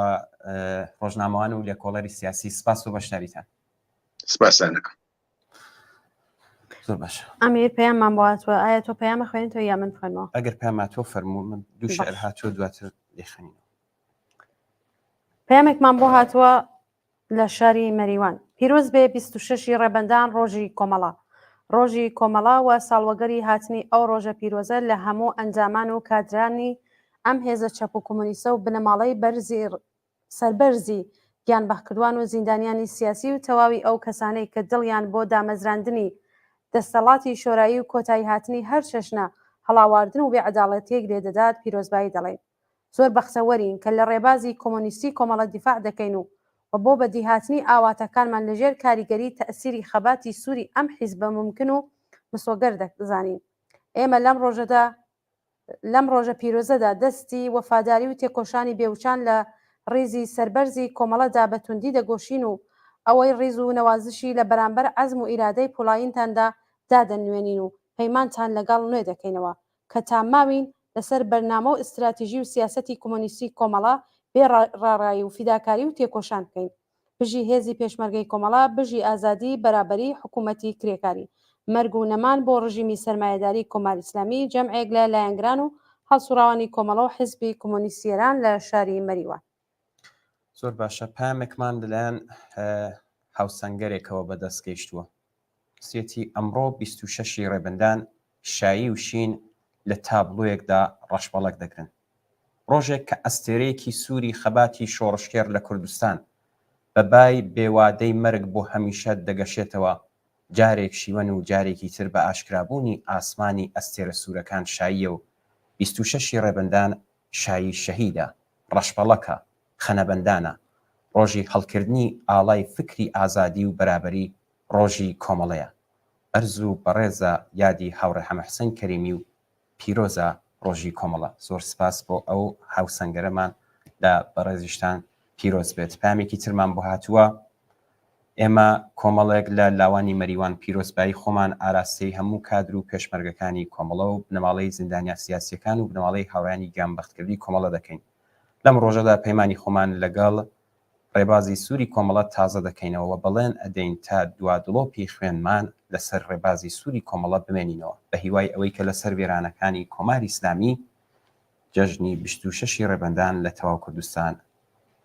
ڕۆژنامەوان و لێکۆڵەری سیاسی. سپاس و بەشداریتان. سپاسانەکەم. زۆر باش. ئەمیر پەیاممان بۆهاتوە، ئایا تۆ پەیامە خوێنیتەوە یا من خوێنمەوە؟ ئەگەر پەیاماتۆ فەرموو، من دوو شعر هاتووە دواتر لێخەنینەوە. پەیامێکمان بۆ هاتووە لە شاری مەریوان. پیرۆز بێ 26 ڕێبەندان ڕۆژی کۆمەڵە. ڕۆژی کۆمەڵە و ساڵوەگەری هاتنی ئەو ڕۆژە پیرۆزە لە هەموو ئەنجامان و کادرانی ئەم هێزە چەپ و کۆمۆنیستە و بنەماڵەی سەربەرزی گیانبەخکردوان و زیندانیانی سیاسی و تەواوی ئەو کەسانەی کە دڵیان بۆ دامەزراندنی دەسەڵاتی شۆرایی و کۆتایی هاتنی هەر چەشنە هەڵاواردن و بێعەداڵەتیەک لێدەدات پیرۆزبایی دەڵێن. زۆر بەختەوەرین کە لە ڕێبازی کۆمۆنیستی کۆمەڵە دیفاع دەکەین و بۆ بەدیهاتنی ئاواتەکانمان لەژێر کاریگەری تەئسیری خەباتی سووری ئەم حیزبە ممکن و مسۆگەر دەزانین. ئێمە لەم ڕۆژە پیرۆزەدا دەستی وەفاداری و تێکۆشانی بێوچان لە ڕێزی سەربەرزی کۆمەڵەدا بەتوندی دەگۆشین و ئەوەی ڕێز و نەوازشی لە بەرامبەر عەزم و ئیرادەی پوڵایینتاندا دادەنوێنین و پەیمانتان لەگەڵ نوێ دەکەینەوە کە تاماوین لەسەر بەرنامە و ئستراتیژی و سیاسەتی کۆمۆنیستی کۆمەڵە بێ ڕاڕایی و فیداکاری و تێکۆشان بکەین. بژی هێزی پێشمەرگەی کۆمەڵە، بژی ئازادی، بەرابەری، حکوومەتی کرێکاری، مەرگ و نەمان بۆ ڕژیمی سەرمایەداری کۆماری ئیسلامی، جەمعێک لە لایەنگران و هەڵسوڕاوانی کۆمەڵە و حیزبی کۆمۆنیستیێران لە شاری مەریوان. زۆر باشە. پامێکمان لەلایەن هاوسەنگەرێکەوە بەدەست گەیشتووە. سێتی ئەمڕۆ 26 ڕێبەندان شایی و شین لە تابلۆیەکدا ڕەشبەڵەک دەکرن. ڕۆژێک کە ئەستێرەیەکی سووری خەباتی شۆڕشکێر لە کوردستان بەبای بێوادەی مەرگ بۆ هەمیشە دەگەشێتەوە، جارێک شیوەن و جارێکی تر بە ئاشکرابوونی ئاسمانی ئەستێرە سوورەکان شاییە و 26 ڕێبەندان شایی شەهیدە، ڕەشبەڵەکە، خەنەبەندانە. ڕۆژی هەڵکردنی ئاڵای فکری ئازادی و بەرابەری ڕۆژی کۆمەڵەیە. بەرز و بەڕێزە یادی هاوڕێ حەمەحسەین کەریمی و پیرۆزە ڕۆژی کۆمەڵە. زۆر سپاس بۆ ئەو هاوسەنگەرەمان لە بەڕێزیشتان پیرۆز بێت. پامێکی ترمان بۆ هاتووە. ئێمە کۆمەڵێک لە لاوانی مەریوان پیرۆزبایی خۆمان ئاراستەی هەموو کادر و پێشمەرگەکانی کۆمەڵە و بنەماڵەی زیندانیا سیاسیەکان و بنەماڵەی هاوڕێیانی گیانبەختکردنی کۆمەڵە دەکەین. لەم ڕۆژەدا پەیمانی خۆمان لەگەڵ ڕێبازی سووری کۆمەڵە تازە دەکەینەوە بەڵێن ئەدەین تا دوادڵۆپی خوێنمان لەسەر ڕێبازی سووری کۆمەڵە بمێنینەوە بە هیوای ئەوەی کە لەسەر وێرانەکانی کۆماری ئیسلامی جەژنی 26 ڕێبەندان لە تەواو کوردستان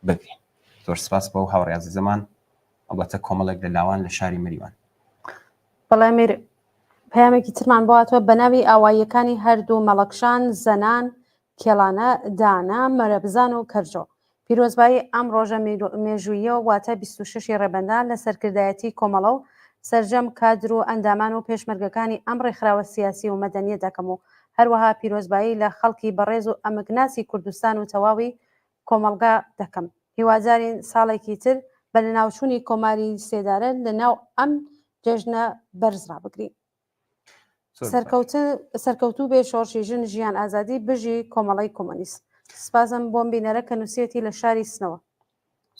بگرین. زۆر سپاس بۆ هاوڕێ عەزیزەمان ئەڵبەتە کۆمەڵێک لە لاوان لە شاری مەریوان. بەڵێ میر پەیامێکی ترمان بۆ هاتووە بە ناوی ئاواییەکانی هەردوو مەڵەکشان، زەنان، کێڵانە، دانا، مەرەبزان و کەرجۆ. پیرۆزبایی ئەم ڕۆژە مێژووییەوە واتە 26 ڕێبەندان لە سەرکردایەتی کۆمەڵە و سەرجەم کادر و ئەندامان و پێشمەرگەکانی ئەم ڕێکخراوە سیاسی و مەدەنیە دەکەم و هەروەها پیرۆزبایی لە خەڵکی بەڕێز و ئەمکناسی کوردستان و تەواوی کۆمەڵگا دەکەم. هیوادارین ساڵێکی تر بە لەناوچوونی کۆماری سێدارە لە ناو ئەم جێژنە بەرزرا بگرین. سەرکەوتوو بێ شۆڕشی ژن ژیان ئازادی بژی کۆمەڵی کۆمۆنیست. سپاسم بۆم بینەرە کە نووسێتی لە شاری سنەوە.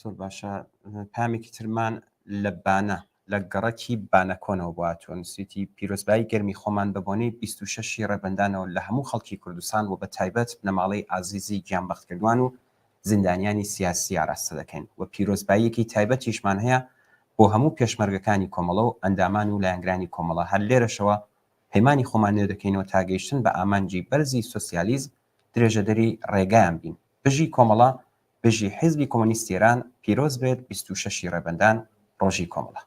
زۆر باشە. پامێکی ترمان لە بانە لە گەڕەکی بانەکۆنەوە بۆ هاتووە. نووسێتی پیرۆزبایی گەرمی خۆمان بە بۆنەی 26 ڕێبەندانەوە لە هەموو خەڵکی کوردستان و بە تایبەت بنەماڵەی ئازیزی گیانبەختکردوان و زیندانیانی سیاسی ئاراستە دەکەین و پیرۆزباییەکی تایبەتیشمان هەیە بۆ هەموو پێشمەرگەکانی کۆمەڵە و ئەندامان و لایەنگرانی کۆمەڵە. هەر لێرەشەوە پەیمانی خۆمان نوێ دەکەینەوە تاگەیشتن بە ئامانجی بەرزی سۆسیالیزم درێژەدەری ڕێگایان بین. بژی کۆمەڵە بژی حیزبی کۆمۆنیست ئێران پیرۆز بێت. 26 ڕێبەندان ڕۆژی کۆمەڵە.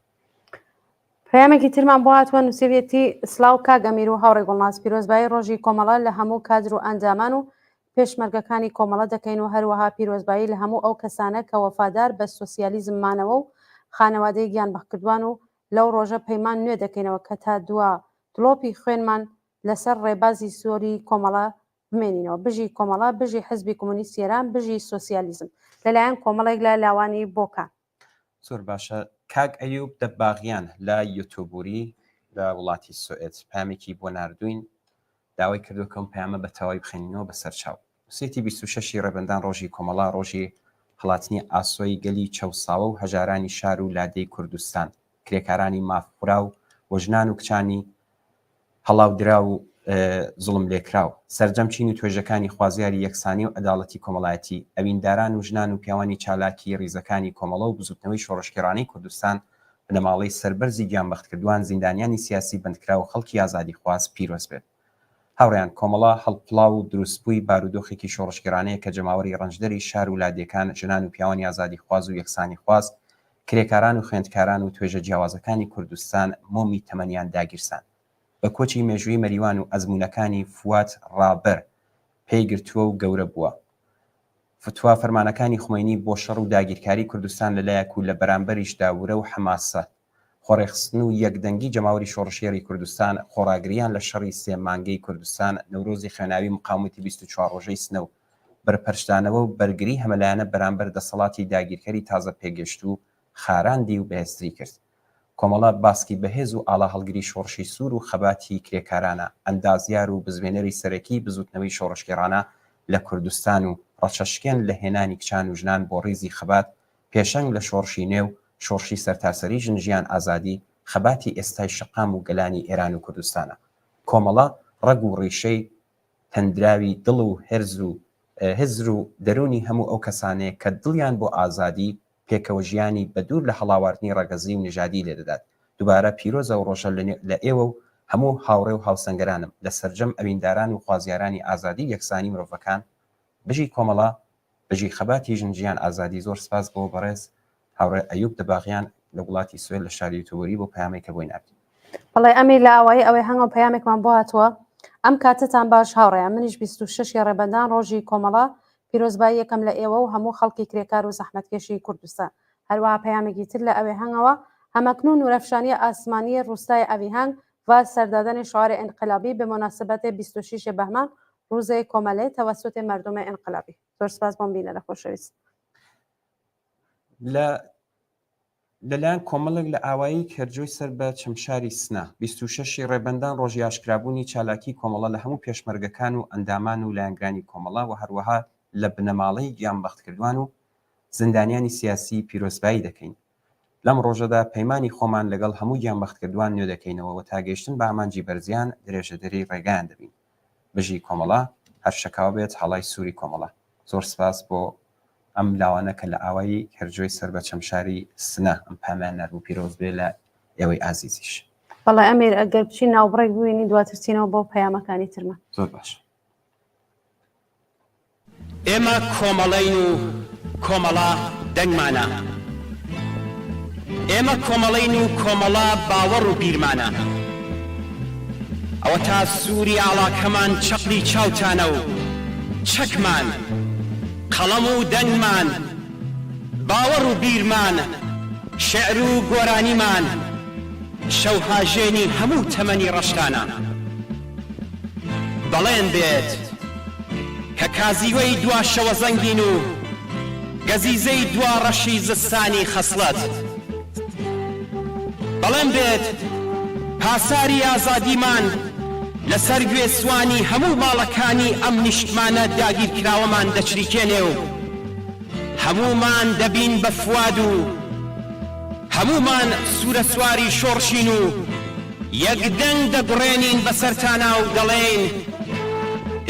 پەیامێکی ترمان بۆ هاتووە نووسێتی سلااو کاگەمیر و هاوڕێ گوڵناس پیرۆزبایی ڕۆژی کۆمەڵە لە هەموو کادر و ئەندامان و پێشمەرگەکانی کۆمەڵە دەکەین و هەروەها پیرۆزبایی لە هەموو ئەو کەسانە کە وەفادار بە سۆسیالیزممانەوە و خانەوادەی گیانبەختکردوان و لەو ڕۆژە پەیمان نوێ دەکەینەوە کە تا دووە دڵۆپی خوێنمان لەسەر ڕێبازی سۆری کۆمەڵە بمێنینەوە. بژی کۆمەڵە بژی حزبی کۆمۆنیست ئێران بژی سۆسیالیزم لەلایەن کۆمەڵێک لە لاوانی بۆکان. زۆر باشە. کاک ئەیوب دەباغیان لە یوتۆبوری لە وڵاتی سوئێت پامێکی بۆ نردوین داوای کردو کەم پامە بە تەواوی بخێنینەوە بەسەر چاو. سێتی 26 ڕێبەندان ڕۆژی کۆمەڵا ڕۆژی هەڵاتنی ئاسۆی گەلی چەوساوە و هەژارانی شار و لادەی کوردستان، کرێکارانی مافورا و وەژنان و کچانی هەڵاودرا و زوڵم لێکراو، سەرجەمچین و توێژەکانی خوازیاری یەکسانی و ئەداڵەتی کۆمەڵایەتی، ئەوینداران و ژنان و پیاوانی چالاکی ڕیزەکانی کۆمەڵە و بزوتنەوەی شۆڕشکێڕانەی کوردستان بنەماڵەی سەربەرزی گیانبەختکردوان زیندانیانی سیاسی بەندکرا و خەڵکی ئازادی خواست پیرۆز بێت. هاوڕێیان کۆمەڵە هەڵپڵاو و دروستبووی بارودۆخێکی شۆڕشکێڕانەیە کە جەماوەری ڕەنجدەری شار و لادیەکان ژنان و پیاوانی ئازادی خواز و یەکسانی خواست، کرێکاران و خوێندکاران و توێژە جیاوازەکانی کوردستان مۆمی تەمەنیان داگیرسان. بە کۆچی مێژووی مەریوان و ئەزمونەکانی فوات ڕابەر پێیگرتووە و گەورە بووە. فتوا فەرمانەکانی خومینی بۆ شەڕ و داگیرکاری کوردستان لەلایەک و لە بەرامبەریشدا ورە و حەماسە خۆڕێخستن و یەکدەنگی جەماوەری شۆڕشێری کوردستان، خۆڕاگریان لە شەڕی سێ مانگەی کوردستان، نەورۆزی خوێناوی مقاومەتی 24 ڕۆژەی سنە و بەرپەرشتانەوە و بەرگری هەمەلایەنە بەرامبەر دەسەڵاتی داگیرکەری تازە پێگەشت و خاراندی و بەهێزتری کرد. کۆمەڵە باسکی بەهێز و ئاڵا هەڵگری شۆڕشی سوور و خەباتی کرێکارانە، ئەندازیار و بزوێنەری سەرەکی بزوتنەوەی شۆڕشکێڕانە لە کوردستان و ڕەچەشکێن لە هێنانی کچان و ژنان بۆ ڕیزی خەبات، پێشەنگ لە شۆڕشی نێو، شۆڕشی سەرتاسەری ژنژیان ئازادی، خەباتی ئێستای شەقام و گەلانی ئێران و کوردستانە. کۆمەڵە ڕەگ و ڕیشەی تەندراوی دڵ و هێزر و دەرونی هەموو ئەو کەسانەیە کە دڵیان بۆ ئازادی پێکەوە ژیانی بەدوور لە هەڵاواردنی ڕەگەزی و نژادی لێدەدات. دووبارە پیرۆزە و ڕۆژە لە ئێوە و هەموو هاوڕێ و هاوسەنگەرانم لە سەرجەم ئەوینداران و خوازیارانی ئازادی یەکسانی مرۆڤەکان بژی کۆمەڵە بژی خەباتی ژنجیان ئازادی. زۆر سپاس بۆ بەڕێز هاوڕێ ئەیوب دەباغیان لە وڵاتی سوێد لە شاری یوتۆبوری بۆ پەیامێکە بۆی نردین. بەڵێ ئەمی لە ئەوەی هەنگەوە پەیامێکمان بۆ هاتووە. ئەم کاتتان باش هاوڕێیان، منیش 26 ڕێبەندان ڕۆژی کۆمەڵە پیرۆزبایی یەکەم لە ئێوە و هەموو خەڵکی کرێکار و زەحمەتکێشی کوردستان. هەروەها پەیامێکی تر لە ئەوێ هەنگەوە هەمەکنون و رەفشانی ئاسمانی ڕوستای ئەڤیهانگ و سەردادن شعار انقلابی به مناسبت 26 بهمن روز کۆمەڵێ توسط مردم انقلابی. زۆر سپاس بۆم بینەرە خۆشەویست. لەلایەن کۆمەڵێک لە ئاوایی کەرجۆی سەر بە چەمشاری سنە 26 ڕێبەندان ڕۆژی ئاشکرابوونی چالاکی کۆمەڵە لە هەموو پێشمەرگەکان و ئەندامان و لایەنگرانی کۆمەڵە و هەروەها لە بنەماڵەی گیانبەختکردوان و زندانیانی سیاسی پیرۆزبایی دەکەین. لەم ڕۆژەدا پەیمانی خۆمان لەگەڵ هەموو گیانبەختکردوان نوێ دەکەینەوە و تاگەیشتن بە ئامانجی بەرزیان درێژەدەری ڕێگایان دەبین. بژی کۆمەڵە هەر شەکاو بێت هەڵای سووری کۆمەڵە. زۆر سپاس بۆ ئەم لاوانە کە لە ئاوایی کەرجۆی سەر بە چەمشاری سنە ئەم پامان نەرم و پیرۆز بێ لە ئێوەی ئازیزیش. بەڵێ ئەمیر ئەگەر بچین ناوبڕێک بووینی دواتر چینەوە بۆ پەیامەکانی ترمە. زۆر باش. ئێمە کۆمەڵەین و کۆمەڵە دەنگمانە. ئێمە کۆمەڵەین و کۆمەڵە باوەڕ و بیرمانە. ئەوە تا سووری ئاڵاکەمان چەقلی چاوتانە و چەکمان قەڵەم و دەنگمان باوەڕ و بیرمان شێعر و گۆرانیمان شەو هاژێنی هەموو تەمەنی ڕەشتانە. بەڵێن بێت کە کازیوەی دوا شەوە زەنگین و گەزیزەی دوا ڕەشی زستانی خەسڵەت. بەڵێن بێت پاساری ئازادیمان لەسەر گوێسوانی هەموو ماڵەکانی ئەم نیشتمانە داگیر کراوەمان دەچریکێنێ و هەموومان دەبین بە فواد و هەموومان سوورە سواری شۆڕشین و یەکدەنگ دەگوڕێنین بەسەرتانە و دەڵێین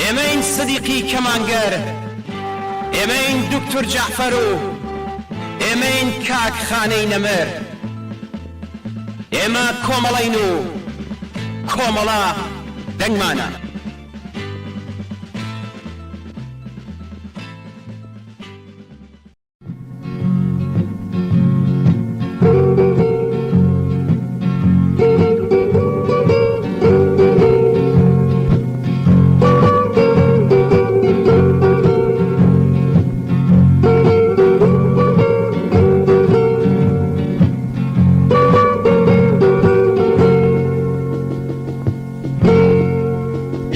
ئێمەین سەدیقی کەمانگەر، ئێمەین دوکتۆر جەعفەر و ئێمەین کاک خانەی نەمر. ئێمە کۆمەڵەین و کۆمەڵە دەنگمانە.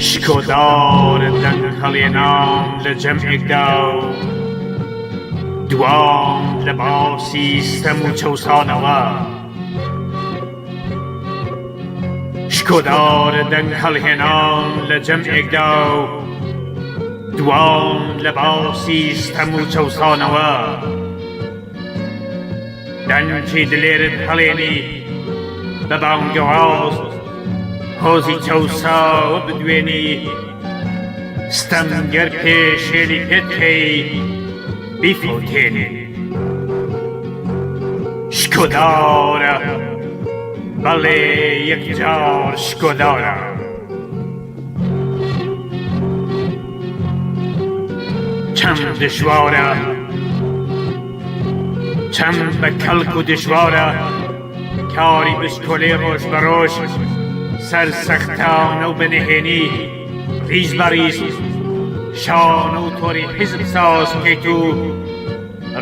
شکۆدار دەنگ هەڵێنام لە جەمعێکدا و دوام لە باسی ستەم و چەوسانەوە. شکۆدار دەنگ هەڵهێنام لە جەمعێکدا و دوام لە باسی ستەم و چەوسانەوە. دەنگی دلێرت هەڵێنی بە بانگەواز هۆزی چەوساوە بدوێنی ستەمگەر پێشێلی پێتکەی بیفۆتێنی. شکۆدارە بەڵێ یەکجار شکۆدارە. چەند دژوارە چەند بە کەڵک و دژوارە کاری بشکۆلێ ڕۆژ بە ڕۆژ سەرسەختانە و بەنهێنی ریز بەریز شانە و تۆری حیزب ساز بکەیت و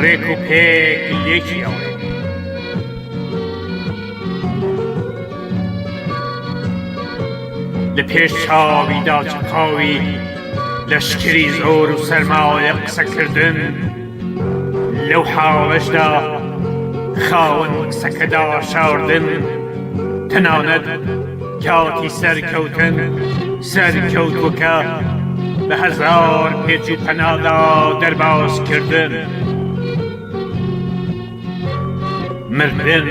ڕێک و پێک لێکی ئەوێ. لە پێش چاویدا چقاوی لەشکری زۆر و سەرمایە قسەکردن لەو حاڵەشدا خاوەن قسەکەدا شاردن تەنانەت کاتی سەرکەوتن سەرکەوتووەکە بە هەزار پێچ و پەنادا دەربازکردن مردن.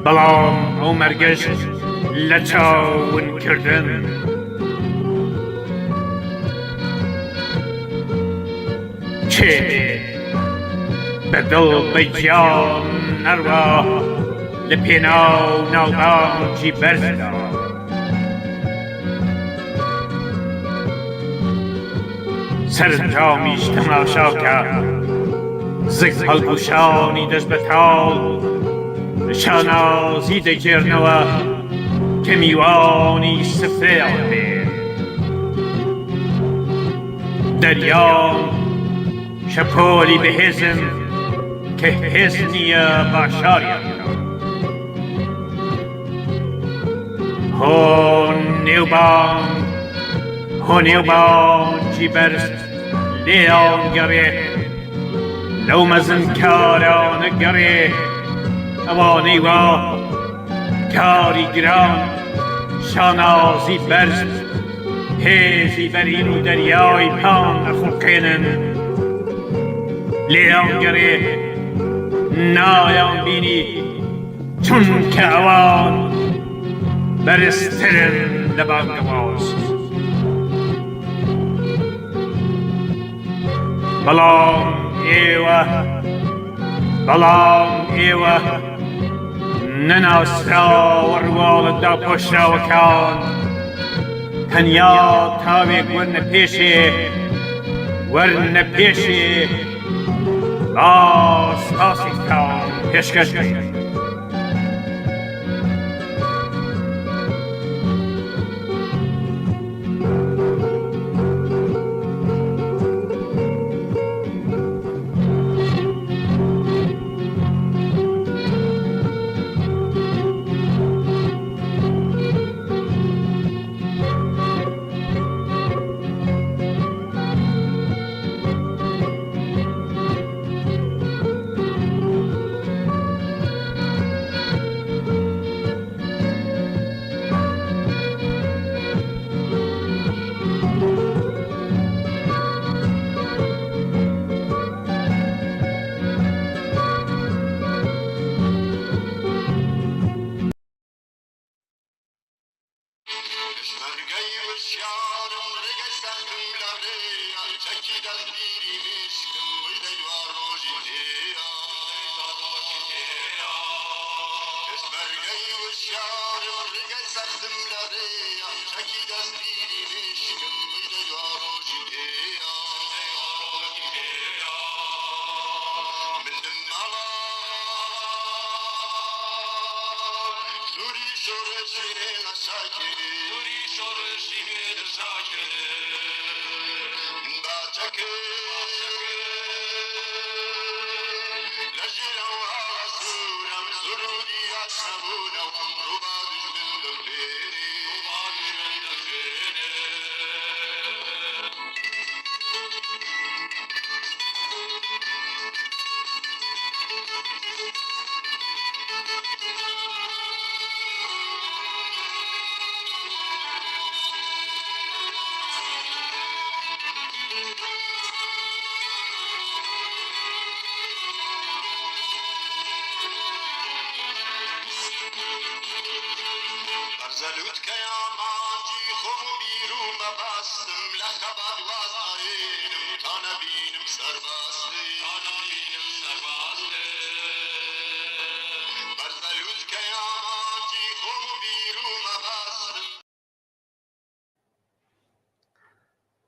بەڵام ئەو مەرگەش لە چاونکردن. چێ بەدڵ بە گیان نەڕوا لە پێناو ناوبانگی بەرزدا. سەرنجامیش تەماشاکە زگ هەڵگوشانی دەست بە تاڵ شانازی دەگێرنەوە کە میوانی سفرەیان بێ. دەریام شەپۆلی بەهێزن کە هێز نییە باشاریان هۆ نێوبانگی بەرز لێیان گەڕێ لەو مەزن کارانە گەڕێ ئەوانەی وا کاری گران شانازی بەرز هێزی بەرین و دەریای پان ئەخوڵقێنن لێیان گەڕێ نایان بینی چونکە ئەوان بەرزترن لە بانگەواز بەڵام ئێوە نەناسراوە ڕواڵەتدا پۆشراوەکان تەنیا تاوێک وەرنە پێشێ سپاسیتان پێشکەش بکەین.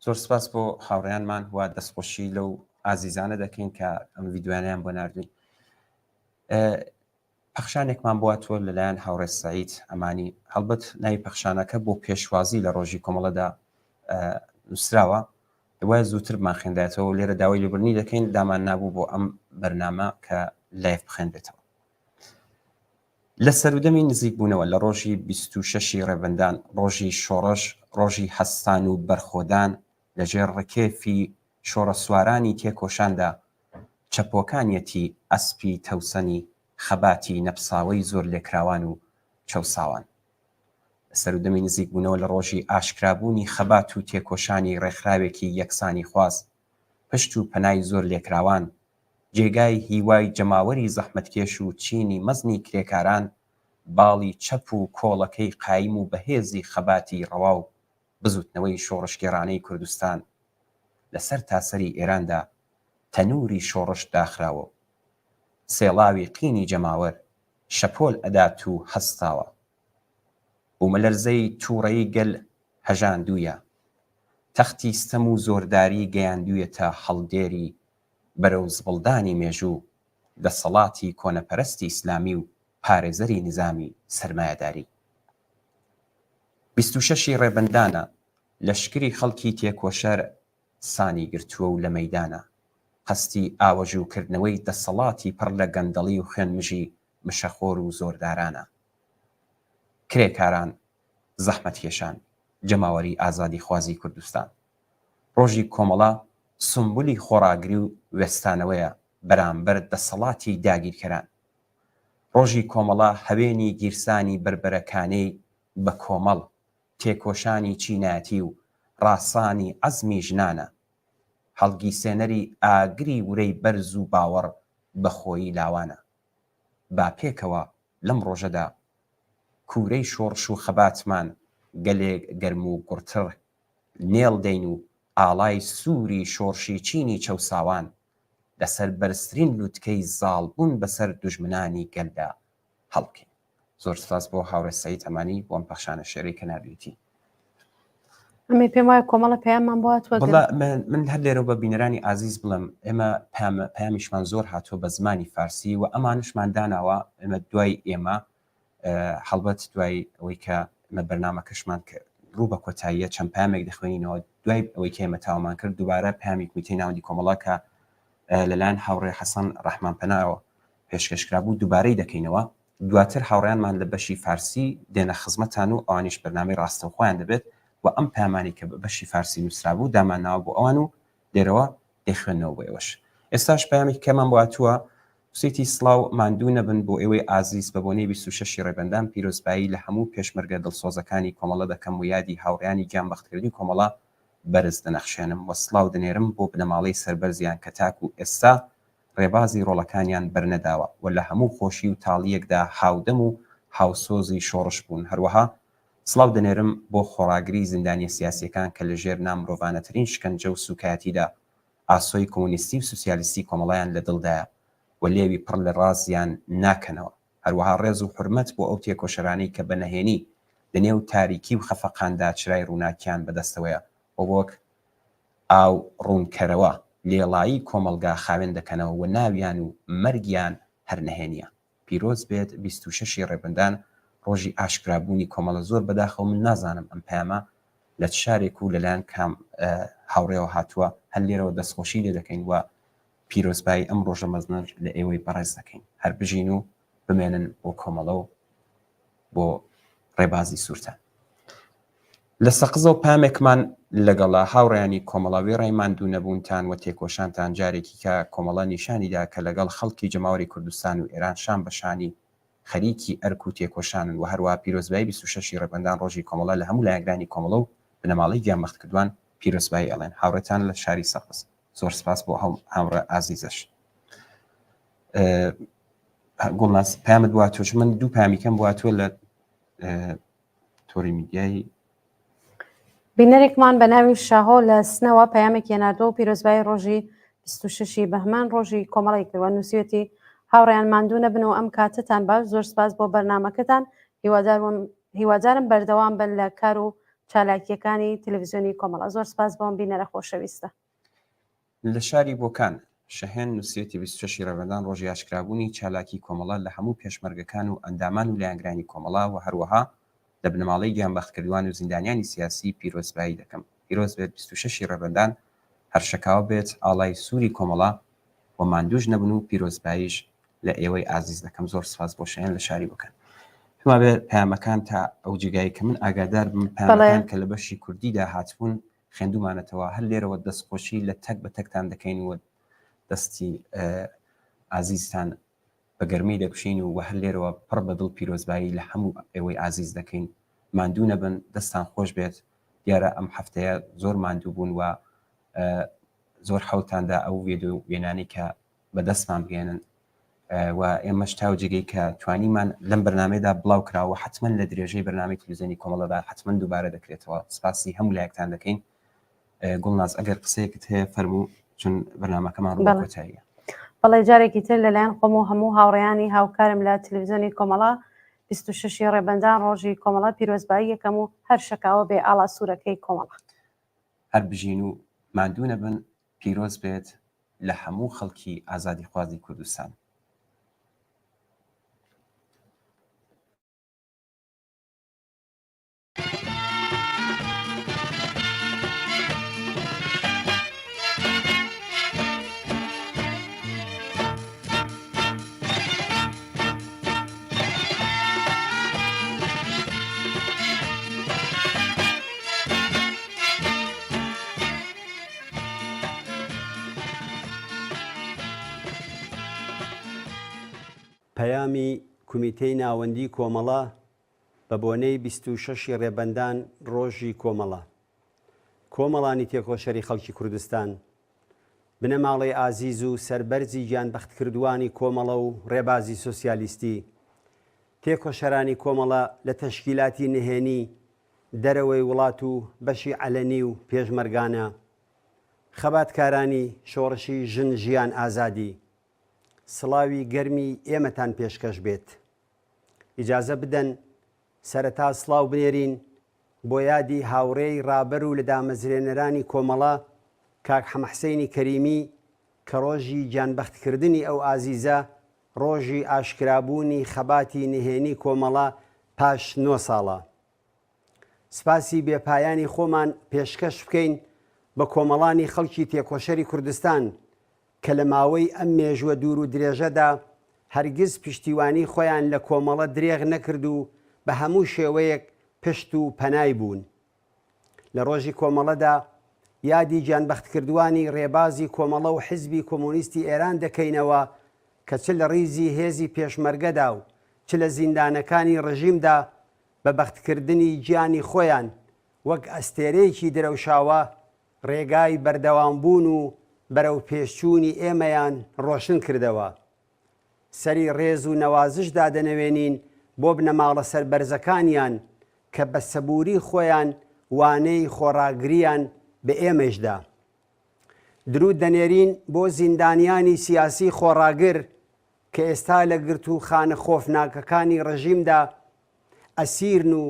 زۆر سپاس بۆ هاوڕێیانمان وا دەستخۆشی لەو ئازیزانە دەکەین کە ئەم ڤیددیوانیان بۆ ناردوین. پەخشانێکمان بواتوە لەلایەن هاوڕێ سەعید ئەمانی هەڵبەت ناوی پەخشانەکە بۆ پێشوازی لە ڕۆژی کۆمەڵەدا نووسراوە وایە زووترمان خوێندایەتەوە لێرە داوای لێبوردنی دەکەین دامان نابوو بۆ ئەم بەرنامە کە لایف بخوێنرێتەوە. لە سەرودەمی نزیک بوونەوە لە ڕۆژی 26 ڕێبەندان ڕۆژی شۆڕش ڕۆژی هەستان و بەرخۆدان لەژێر ڕکێفی شۆڕە سوارانی تێکۆشاندا چەپۆکانیەتی ئەسپی تەوسەنی خەباتی نەپساوەی زۆر لێکراوان و چەوساوان. سەرودەمی نزیک بوونەوە لە ڕۆژی ئاشکرابوونی خەبات و تێکۆشانی ڕێکخراوێکی یەکسانی خواست پشت و پەنای زۆر لێکراوان جێگای هیوای جەماوەری زەحمەتکێش و چینی مەزنی کرێکاران باڵی چەپ و کۆڵەکەی قایم و بەهێزی خەباتی ڕەوا و بزوتنەوەی شۆڕشگێڕانەی کوردستان لەسەر تاسەری ئێراندا تەنووری شۆڕش داخراوە سێڵاوی قینی جەماوەر شەپۆل ئەدات و هەستاوە بوومەلەرزەی تووڕەیی گەل هەژاندوویە تەختی ستەم و زۆرداری گەیاندوویەتە هەڵدێری بەرەو زبڵدانی مێژوو دەسەڵاتی کۆنەپەرستی ئیسلامی و پارێزەری نظامی سەرمایەداری. 26 ڕێبەندانە لەشکری خەڵکی تێکۆشەر سانی گرتووە و لە مەیدانە قەستی ئاوەژووکردنەوەی دەسەڵاتی پڕ لە گەندەڵی و خوێنمژی مشەخۆر و زۆردارانە کرێکاران زەحمەتکێشان جەماوەری ئازادی خوازی کوردستان ڕۆژی کۆمەڵە سمبولی خۆراگری و وێستانەوەیە بەرامبەر دەسەڵاتی داگیرکەران ڕۆژی کۆمەڵە هەوێنی گیرسانی بربەرەکانەی بە کۆمەڵ تێکۆشانی چیناتی و ڕاسانی عەزمی ژنانە هەڵگی سێنەری ئاگری ورەی بەرز و باوەڕ بەخۆیی لاوانە با پێکەوە لەم ڕۆژەدا کوورەی شۆڕش و خەباتمان گەلێک گەرم و گوڕتر نێڵ دەین و ئاڵای سووری شۆڕشی چینی چەوساوان لەسەر بەرزترین لووتکەی زاڵبوون بەسەر دوژمنانی گەلدا هەڵبکەین. زۆر سپاس بۆ هاوڕێ سەعید ئەمانی بۆم پەخشانە شێرەی کە نردویەتی. ئەمە پێم وایە کۆمەڵە پەیاممان بۆ هاتووە. من هەر لێرە بە بینەرانی ئازیز بڵم ئێمە پەیامیشمان زۆر هاتووە بە زمانی فارسی و ئەمانشمان داناوە ئێمە دوای ئێمە هەڵبەت دوای ئەوەی کە ئمە بەرنامەکەشمان ڕوو بە کۆتاییە چەند پامێک دەخوێنینەوە دوای ئەوەی کە ئێمە تاوامان کرد دووبارە پامی کومیتەی ناوەندی کۆمەڵا کە لەلایەن هاوڕێ حەسەن ڕەحمانپەناەوە پێشکەشکرا بوو دووبارەی دەکەینەوە. دواتر هاوڕێیانمان لە بەشی فارسی دێنە خزمەتان و ئەوانیش بەرنامەی ڕاستەوخۆیان دەبێت و ئەم پامانی کە بەشی فارسی نووسرا بوو دامانناوە بۆ ئەوان و لێرەوە دەخوێنەوە بۆ ئێوەش. ئێستاش پامی کەمان بۆ هاتووە سویتی سڵاو ماندوو نەبن بۆ ئێوەی ئازیز بە بۆنەی 26 ڕێبەندان پیرۆزبایی لە هەموو پێشمەرگە دڵسۆزەکانی کۆمەڵە دەکەم و یادی هاوڕیانی گیانبەختکردنی کۆمەڵە بەرز دەنەخشێنم و سڵاو دەنێرم بۆ بنەماڵەی سەربەرزیان کە تاک و ئێستا ڕێبازی ڕۆڵەکانیان بەرنەداوە و لە هەموو خۆشی و تاڵیەکدا هاودەم و هاوسۆزی شۆڕش بوون. هەروەها سڵاو دەنێرم بۆ خۆراگری زیندانیە سیاسیەکان کە لەژێر نامرۆڤانەترین شکنجە و سوکایەتیدا ئاسۆی کۆمونیستی و سوسیالیستی کۆمەڵایان لە دڵدایە و لێوی پڕ لە ڕازیان ناکەنەوە. هەروەها ڕێز و حرمەت بۆ ئەو تێکۆشەرانەی کە بەنەهێنی لەنێو تاریکی و خەفەقاندا چرای ڕووناکیان بەدەستەوەیە و وەک ئاو ڕوونکەرەوە لێڵایی کۆمەلگا خاوێن دەکەنەوە و ناویان و مەرگیان هەر نەهێنیە. پیرۆز بێت 26 ڕێبەندان ڕۆژی ئاشکرابوونی کۆمەڵە زۆر بەداخەوە من نازانم ئەم پەیامە لە شارێک و لەلایەن کام هاوڕێەوە هاتووە هەر لێرەوە دەستخۆشی لێ دەکەین و پیرۆزبایی ئەم ڕۆژە مەزنەر لە ئێوەی بەڕێز دەکەین هەر بژین و بمێنن بۆ کۆمەڵە و بۆ ڕێبازی سوورتە. لە سەقزە و پامێکمان لەگەڵا هاوڕێیانی کۆمەڵاوی ڕێماندوو نەبوونتان و تێکۆشانتان جارێکی کە کۆمەڵە نیشانیدا کە لەگەڵ خەڵکی جەماوەری کوردستان و ئێران شان بەشانی خەریکی ئەرک و تێکۆشانن و هەروە پیرۆزبایی 26 ڕێبەندان ڕۆژی کۆمەڵە لە هەموو لایەنگرانی کۆمەڵە و بنەماڵەی گیانبەختکردوان پیرۆزبایی ئەڵێن. هاوڕێتان لە شاری سەقز. زۆر سپاس بۆ هاوڕێ ئازیزەش. گوڵناس پامت بواتۆش من دوو پامیکەم بواتوە لە تۆری میدیایی بینەرێکمان بە ناوی شاهۆ لە سنەوە پەیامێک هێناردۆ و پیرۆزبایی ڕۆژی 26 بەهمان ڕۆژی کۆمەڵی کردوە نووسێتی هاوڕێیان ماندوو نەبن و ئەم کاتتان باش زۆر سپاس بۆ بەرنمەکەتان هیوادارم بەردەوام بن لە کار و چالاکیەکانی تەلەڤیزیۆنی کۆمەڵە. زۆر سپاس بۆم بینەرە خۆشەویستە. لە شاری بۆکان شەهێن نووسێتی 26 ڕێبەندان ڕۆژی ئاشکرابوونی چالاکی کۆمەڵە لە هەموو پێشمەرگەکان و ئەندامان و لایەنگرانی کۆمەڵا و هەروەها لە بنەماڵەی گیانبەختکردوان و زیندانیانی سیاسی پیرۆزبایی دەکەم. پیرۆز بێت 26 ڕێبەندان هەرشەکاوە بێت ئاڵای سووری کۆمەڵا و ماندووش نەبن و پیرۆزباییش لە ئێوەی ئازیز دەکەم. زۆر سپاس بۆ شەهێن لە شاری بۆکان. پێما بێت پەیامەکان تا ئەو جگایی کە من ئاگادار بم پەیامەکان کە لە بەشی کوردیدا هاتبوون خوێندومانەتەوە هەر لێرەوە دەستخۆشی لە تەک بە تەکتان دەکەین و دەستی ئازیزتان بە گەرمی دەکوشین و هەر لێرەوە پڕ بەدڵ پیرۆزبایی لە هەموو ئێوەی ئازیز دەکەین. ماندوو نەبن، دەستان خۆش بێت. دیارە ئەم هەفتەیە زۆر ماندوو بوون و زۆر حەوتاندا ئەو وێنانی کە بەدەستمان بگێنن و ئێمەش تا جگەی کە توانیمان لەم بەرنامەیەدا بڵاو کراوە حتمما لە درێژەی بەرنامەی تەلەڤیزیۆنی کۆمەڵەدا حتمما دووبارە دەکرێتەوە. سپاسی هەموو لایەکتان دەکەین. گوڵناز ئەگەر قسەیەکت هەیە فەرموو چون بەرنامەکەمان ڕوو بە کۆتاییە. بەڵێ جارێکی تر لەلایەن خۆم و هەموو هاوڕێیانی هاوکارم لە تەلەڤیزیۆنی کۆمەڵە 26 ڕێبەندان ڕۆژی کۆمەڵە پیرۆزبایی یەکەم و هەر شەکاوە بێ ئاڵا سوورەکەی کۆمەڵە. هەر بژین و ماندوو نەبن، پیرۆز بێت لە هەموو خەڵکی ئازادی خوازی کوردستان. پەیامی کومیتەی ناوەندی کۆمەڵە بە بۆنەی 26 ڕێبەندان ڕۆژی کۆمەڵە کۆمەڵانی تێکۆشەری خەڵکی کوردستان بنەماڵی ئازیز و سەربەرزی گیانبەختکردوانی کۆمەڵە و ڕێبازی سۆسیالیستی تێکۆشەرانی کۆمەڵە لە تەشکیلاتی نهێنی دەرەوەی وڵات و بەشی عەلەنی و پێشمەرگانە خەباتکارانی شۆڕشی ژن ژیان ئازادی سڵاوی گەرمی ئێمەتان پێشکەش بێت ئیجازە بدەن سەرەتا سڵاو بنێرین بۆ یادی هاوڕێی ڕابەر و لە دامەزرێنەرانی کۆمەڵە کاک حەمەحسەینی کەریمی کە ڕۆژی گیانبەختکردنی ئەو ئازیزە ڕۆژی ئاشکرابوونی خەباتی نهێنی کۆمەڵە پاش 9 ساڵە سپاسی بێپایانی خۆمان پێشکەش بکەین بە کۆمەڵانی خەڵکی تێکۆشەری کوردستان کە لە ماوەی ئەم مێژووە دوور و درێژەدا هەرگیز پشتیوانی خۆیان لە کۆمەڵە درێغ نەکرد و بە هەموو شێوەیەک پشت و پەنای بوون لە ڕۆژی کۆمەڵەدا یادی گیانبەختکردوانی ڕێبازی کۆمەڵە و حیزبی کۆمۆنیستی ئێران دەکەینەوە کە چ لە ڕیزی هێزی پێشمەرگەدا و چ لە زیندانەکانی ڕژیمدا بە بەختکردنی گیانی خۆیان وەک ئەستێرەیەکی درەوشاوە ڕێگای بەردەوامبوون و بەرەو پێشچوونی ئێمەیان ڕۆشن کردەوە سەری ڕێز و نەوازشدا دەنەوێنین بۆ بنەماڵە سەربەرزەکانیان کە بە سەبووری خۆیان وانەی خۆڕاگریان بە ئێمەشدا درود دەنێرین بۆ زیندانیانی سیاسی خۆڕاگر کە ئێستا لە گرت و خانە خۆفناکەکانی ڕژیمدا ئەسیرن و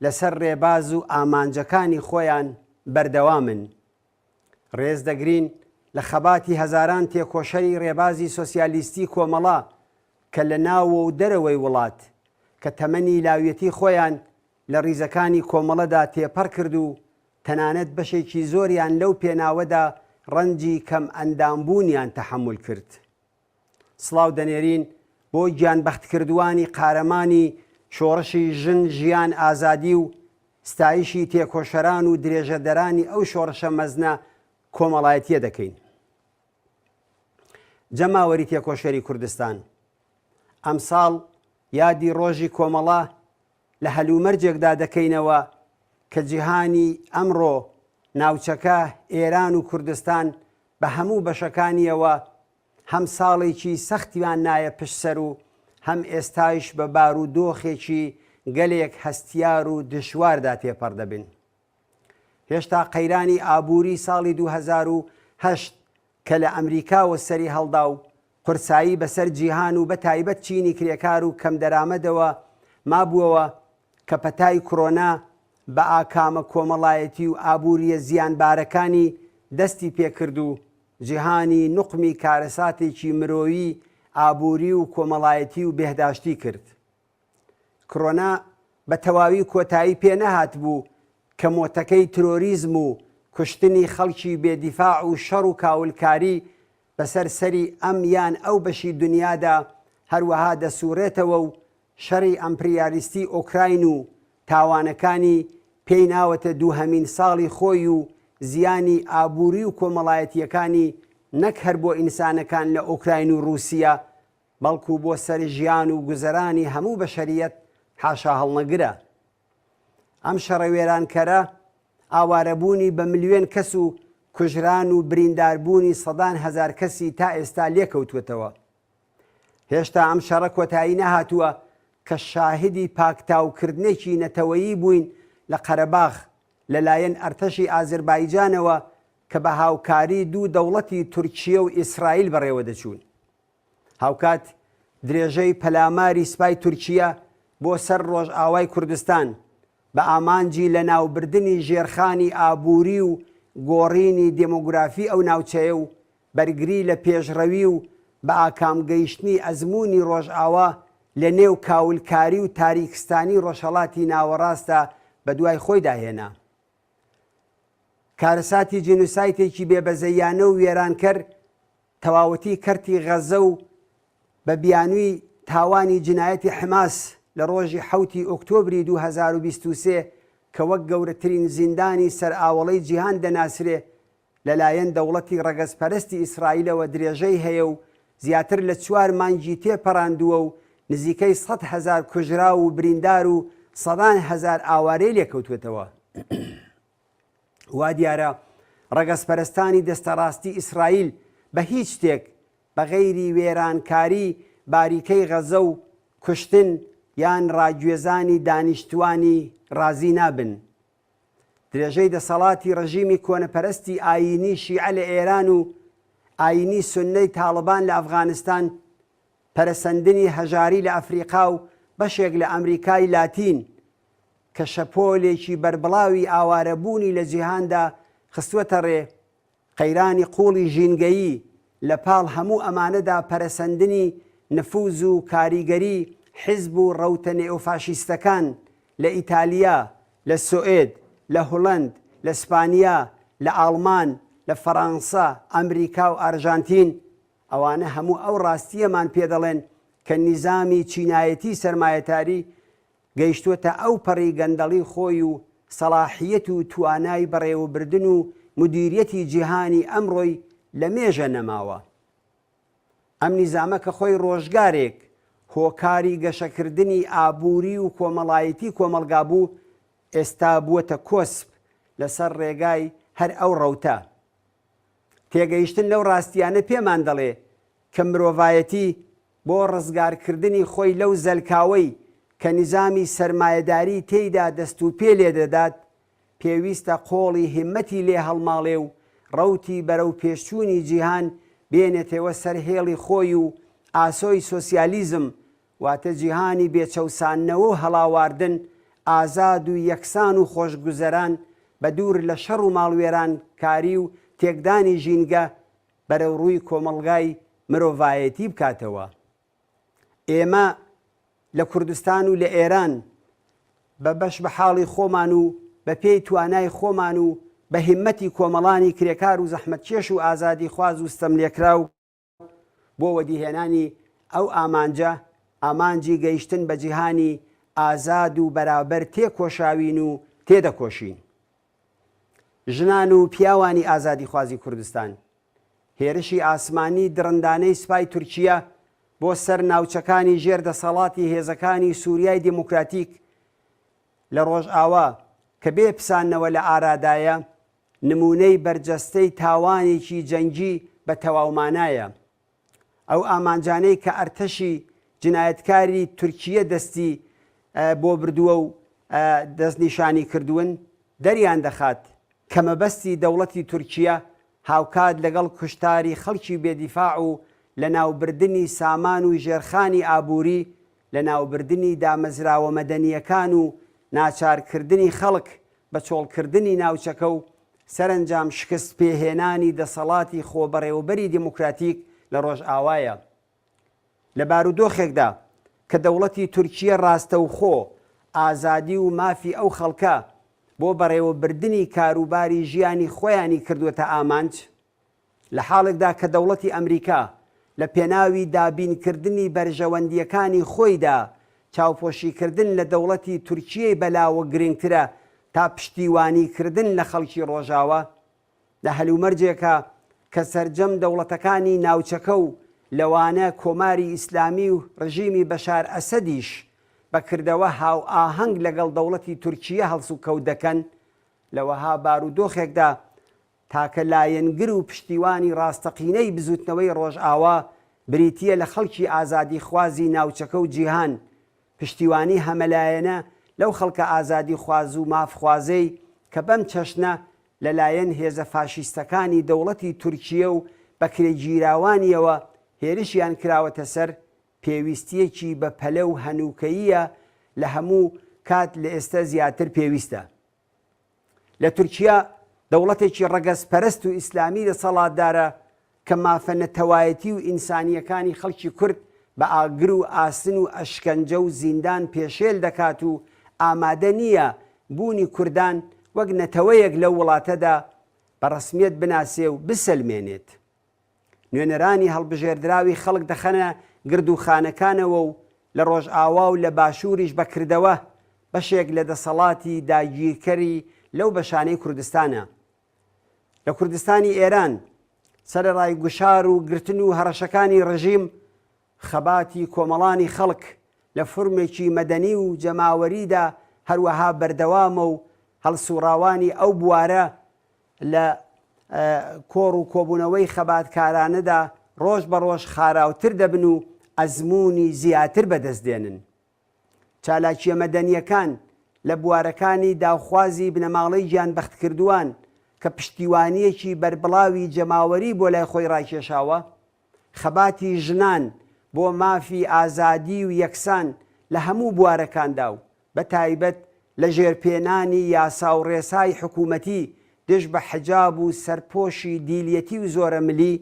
لەسەر ڕێباز و ئامانجەکانی خۆیان بەردەوامن ڕێز دەگرین لە خەباتی هەزاران تێکۆشەری ڕێبازی سۆسیالیستی کۆمەڵە کە لە ناوە و دەرەوەی وڵات کە تەمەنی لاویەتی خۆیان لە ڕیزەکانی کۆمەڵەدا تێپەڕ کرد و تەنانەت بەشێکی زۆریان لەو پێناوەدا ڕەنجی کەم ئەندامبوونیان تەحەمل کرد سڵاو دەنێرین بۆ گیانبەختکردوانی قارەمانی شۆڕشی ژن ژیان ئازادی و ستایشی تێکۆشەران و درێژەدەرانی ئەو شۆڕشە مەزنە کۆمەڵایەتیە دەکەین جەماوەری تێکۆشەری کوردستان ئەمساڵ یادی ڕۆژی کۆمەڵە لە هەلومەرجێکدا دەکەینەوە کە جیهانی ئەمڕۆ ناوچەکە ئێران و کوردستان بە هەموو بەشەکانیەوە هەم ساڵێکی سەختیان نایە پشتسەر و هەم ئێستایش بە بارودۆخێکی گەلێک هەستیار و دشواردا تێپەڕ دەبن هێشتا قەیرانی ئابووری ساڵی 2008 کە لە ئەمریکاوە سەری هەڵدا و قورسایی بەسەر جیهان و بە تایبەت چینی کرێکار و کەم دەرامەدەوە مابووەوە کە پەتای کۆرۆنا بە ئاکامە کۆمەڵایەتی و ئابووریە زیانبارەکانی دەستی پێکرد و جیهانی نوقمی کارەساتێکی مرۆیی ئابووری و کۆمەڵایەتی و بێهداشتی کرد کۆرۆنا بە تەواوی کۆتایی پێ نەهات بوو کە مۆتەکەی ترۆریزم و کوشتنی خەڵکی بێدیفاع و شەڕ و کاولکاری بەسەر سەری ئەم یان ئەو بەشی دنیادا هەروەها دەسوڕێتەوە و شەڕی ئەمپریالیستی ئۆکراین و تاوانەکانی پێی ناوەتە دووهەمین ساڵی خۆی و زیانی ئابووری و کۆمەڵایەتیەکانی نەک هەر بۆ ئینسانەکان لە ئۆکراین و رووسیا بەڵکو بۆ سەر ژیان و گوزەرانی هەموو بەشەریەت حاشا هەڵنەگرە ئەم شەڕە وێرانکەرە ئاوارەبوونی بە ملیۆن کەس و کوژران و برینداربوونی سەدان هەزار کەسی تا ئێستا لێکەوتوێتەوە هێشتا ئەم شەڕە کۆتایی نەهاتووە کە شاهدی پاکتاوکردنێکی نەتەوەیی بووین لە قەرەباغ لەلایەن ئەرتەشی ئازەربایجانەوە کە بە هاوکاری دوو دەوڵەتی تورکیە و ئیسرائیل بەڕێوە دەچوون هاوکات درێژەی پەلاماری سپای تورکیە بۆ سەر ڕۆژئاوای کوردستان بە ئامانجی لە ناوبردنی ژێرخانی ئابووری و گۆڕینی دێمۆگرافی ئەو ناوچەیە و بەرگری لە پێشڕەوی و بە ئاکامگەیشتنی ئەزمموی ڕۆژئاوا لە نێو کاولکاری و تاریکستانی ڕۆژهەڵاتی ناوەڕاستە بە دوای خۆی داهێنا کارەساتی جینوسایتێکی بێبەزەیانە و وێرانکەر تەواوەتی کەرتی غەزە و بە بیانووی تاوانی جنایەتی حماس لە ڕۆژی 7 ئۆکتۆبری 2023 کە وەک گەورەترین زیندانی سەر ئاوەڵەی جیهان دەناسرێ لەلایەن دەوڵەتی ڕەگەزپەرستی ئیسرائیلەوە درێژەی هەیە و زیاتر لە 4 مانگی تێپەڕاندووە و نزیکەی 100,000 کوژرا و بریندار و سەدان هەزار ئاوارەی لێکەوتوێتەوە. وا دیارە ڕەگەزپەرستانی دەستەڕاستی ئیسرائیل بە هیچ شتێک بە غەیری وێرانکاری باریکەی غەزە و کوشتن یان ڕاگوێزانی دانیشتوانی ڕازی نابن. درێژەی دەسەڵاتی ڕژیمی کۆنەپەرستی ئاینی شیعە لە ئێران و ئاینی سوننەی تاڵبان لە ئەفغانستان، پەرەسەندنی هەژاری لە ئەفریقا و بەشێک لە ئەمریکای لاتین کە شەپۆلێکی بەربڵاوی ئاوارەبوونی لە جیهاندا خستوەتە ڕێ، قەیرانی قوڵی ژینگەیی لە پاڵ هەموو ئەمانەدا پەرەسەندنی نفوز و کاریگەری حیزب و ڕەوتە نێئۆفاشیستەکان لە ئیتالیا، لە سوئێد، لە هۆڵەند، لە ئیسپانیا، لە ئاڵمان، لە فەڕەنسا، ئەمریکا و ئەرژانتین، ئەوانە هەموو ئەو ڕاستیەمان پێدەڵێن کە نیزامی چینایەتی سەرمایەتاری گەیشتووەتە ئەو پەڕی گەندەڵی خۆی و سەلاحیەت و توانای بەڕێوەبردن و مدیریەتی جیهانی ئەمڕۆی لە مێژە نەماوە. ئەم نیزامە کە خۆی ڕۆژگارێک هۆکاری گەشەکردنی ئابووری و کۆمەڵایەتی کۆمەلگا بوو، ئێستا بووەتە کۆسپ لەسەر ڕێگای هەر ئەو ڕەوتە. تێگەیشتن لەو ڕاستیانە پێمان دەڵێ کە مرۆڤایەتی بۆ ڕزگارکردنی خۆی لەو زەلکاوەی کە نیزامی سەرمایەداری تێیدا دەست و پێ لێدەدات، پێویستە قۆڵی هیممەتی لێ هەڵماڵێ و ڕەوتی بەرەو پێشچوونی جیهان بێنێتەوە سەر هێڵی خۆی و ئاسۆی سۆسیالیزم، واتە جیهانی بێچەوسانەوە و هەڵاواردن، ئازاد و یەکسان و خۆشگوزەران بە دوور لە شەڕ و ماڵوێران کاری و تێکدانی ژینگە بەرەو ڕووی کۆمەڵگای مرۆڤایەتی بکاتەوە. ئێمە لە کوردستان و لە ئێران بە بەش بە حاڵی خۆمان و بە پێی توانای خۆمان و بە هیممەتی کۆمەڵانی کرێکار و زەحمەتکێش و ئازادی خواز و ستەملێکراو بۆ وەدیهێنانی ئەو ئامانجی گەیشتن بە جیهانی ئازاد و بەرابەر تێکۆشاوین و تێدەکۆشین. ژنان و پیاوانی ئازادی خوازی کوردستان، هێرشی ئاسمانی درندانەی سوپای تورکیا بۆ سەر ناوچەکانی ژێر دەسەڵاتی هێزەکانی سووریای دموکراتیک لە ڕۆژئاوا کە بێ پسانەوە لە ئارادایە، نمونەی بەرجەستەی تاوانێکی جەنگی بە تەواومانایە. ئەو ئامانجانەی کە ئەرتەشی جنایەتکاری تورکیە دەستی بۆ بردووە و دەستنیشانی کردوون، دەریان دەخات کە مەبەستی دەوڵەتی تورکیە هاوکات لەگەڵ کوشتاری خەڵکی بێدیفاع و لە ناوبردنی سامان و ژێرخانی ئابووری، لە ناوبردنی دامەزراوە مەدەنیەکان و ناچارکردنی خەڵک بە چۆڵکردنی ناوچەکە و سەرنجام شکست پێهێنانی دەسەڵاتی خۆبەڕێوەبەری دموکراتیک لە ڕۆژئاوایە. لە بارودۆخێکدا کە دەوڵەتی تورکیە ڕاستەوخۆ ئازادی و مافی ئەو خەڵکە بۆ بەڕێوەبردنی کاروباری ژیانی خۆیانی کردوێتە ئامانج، لە حاڵێکدا کە دەوڵەتی ئەمریکا لە پێناوی دابینکردنی بەرژەوەندیەکانی خۆیدا چاوپۆشیکردن لە دەوڵەتی تورکیەی بەلاوە گرنگترە تا پشتیوانیکردن لە خەڵکی ڕۆژاوە، لە هەلومەرجێکە کە سەرجەم دەوڵەتەکانی ناوچەکە و لەوانە کۆماری ئیسلامی و ڕژیمی بەشار ئەسەدیش بەکردەوە هاو ئاهەنگ لەگەڵ دەوڵەتی تورکیە هەڵس و کەوت دەکەن، لەوەها بارودۆخێکدا تاکە لایەنگر و پشتیوانی ڕاستەقینەی بزوتنەوەی ڕۆژئاوا بریتیە لە خەڵکی ئازادی خوازی ناوچەکە و جیهان، پشتیوانی هەمەلایەنە لەو خەڵکە ئازادی خواز و مافخوازەی کە بەم چەشنە لەلایەن هێزە فاشیستەکانی دەوڵەتی تورکیە و بەکرێگیراوانیەوە هێرشیان کراوەتە سەر، پێویستیەکی بە پەلە و هەنووکەییە لە هەموو کات لە ئێستا زیاتر پێویستە. لە تورکیا دەوڵەتێکی ڕەگەزپەرست و ئیسلامی دەسەڵاتدارە کە مافە نەتەوایەتی و ئینسانیەکانی خەڵکی کورد بە ئاگر و ئاسن و ئەشکەنجە و زیندان پێشێل دەکات و ئامادە نییە بوونی کوردان وەک نەتەوەیەک لەو وڵاتەدا بە ڕەسمیەت بناسێ و بسەلمێنێت. نوێنەرانی هەڵبژێردراوی خەڵک دەخەنە گردوخانەکانەوە و لە ڕۆژئاوا و لە باشووریش بەکردەوە بەشێک لە دەسەڵاتی داگیرکەری لەو بەشانەی کوردستانە. لە کوردستانی ئێران سەرەڕای گوشار و گرتن و هەڕەشەکانی ڕژیم خەباتی کۆمەڵانی خەڵک لە فرمێکی مەدەنی و جەماوەریدا هەروەها بەردەوامە و هەڵسوڕاوانی ئەو بوارە لە کۆڕ و کۆبوونەوەی خەباتکارانەدا ڕۆژ بە ڕۆژ خاراوتر دەبن و ئەزمموی زیاتر بەدەستدێنن. چالاکیە مەدەنیەکان لە بوارەکانی داوخوازی بنەماڵەی گیانبەخت کردووان کە پشتیوانیەکی بەربڵاوی جەماوەری بۆ لای خۆی ڕاکێشاوە، خەباتی ژنان بۆ مافی ئازادی و یەکسان لە هەموو بوارەکاندا و بە تایبەت لە ژێرپێنانی یاسا و ڕێسای حکوومەتی دژ بە حجاب و سەرپۆشی دیلیەتی و زۆرە ملی،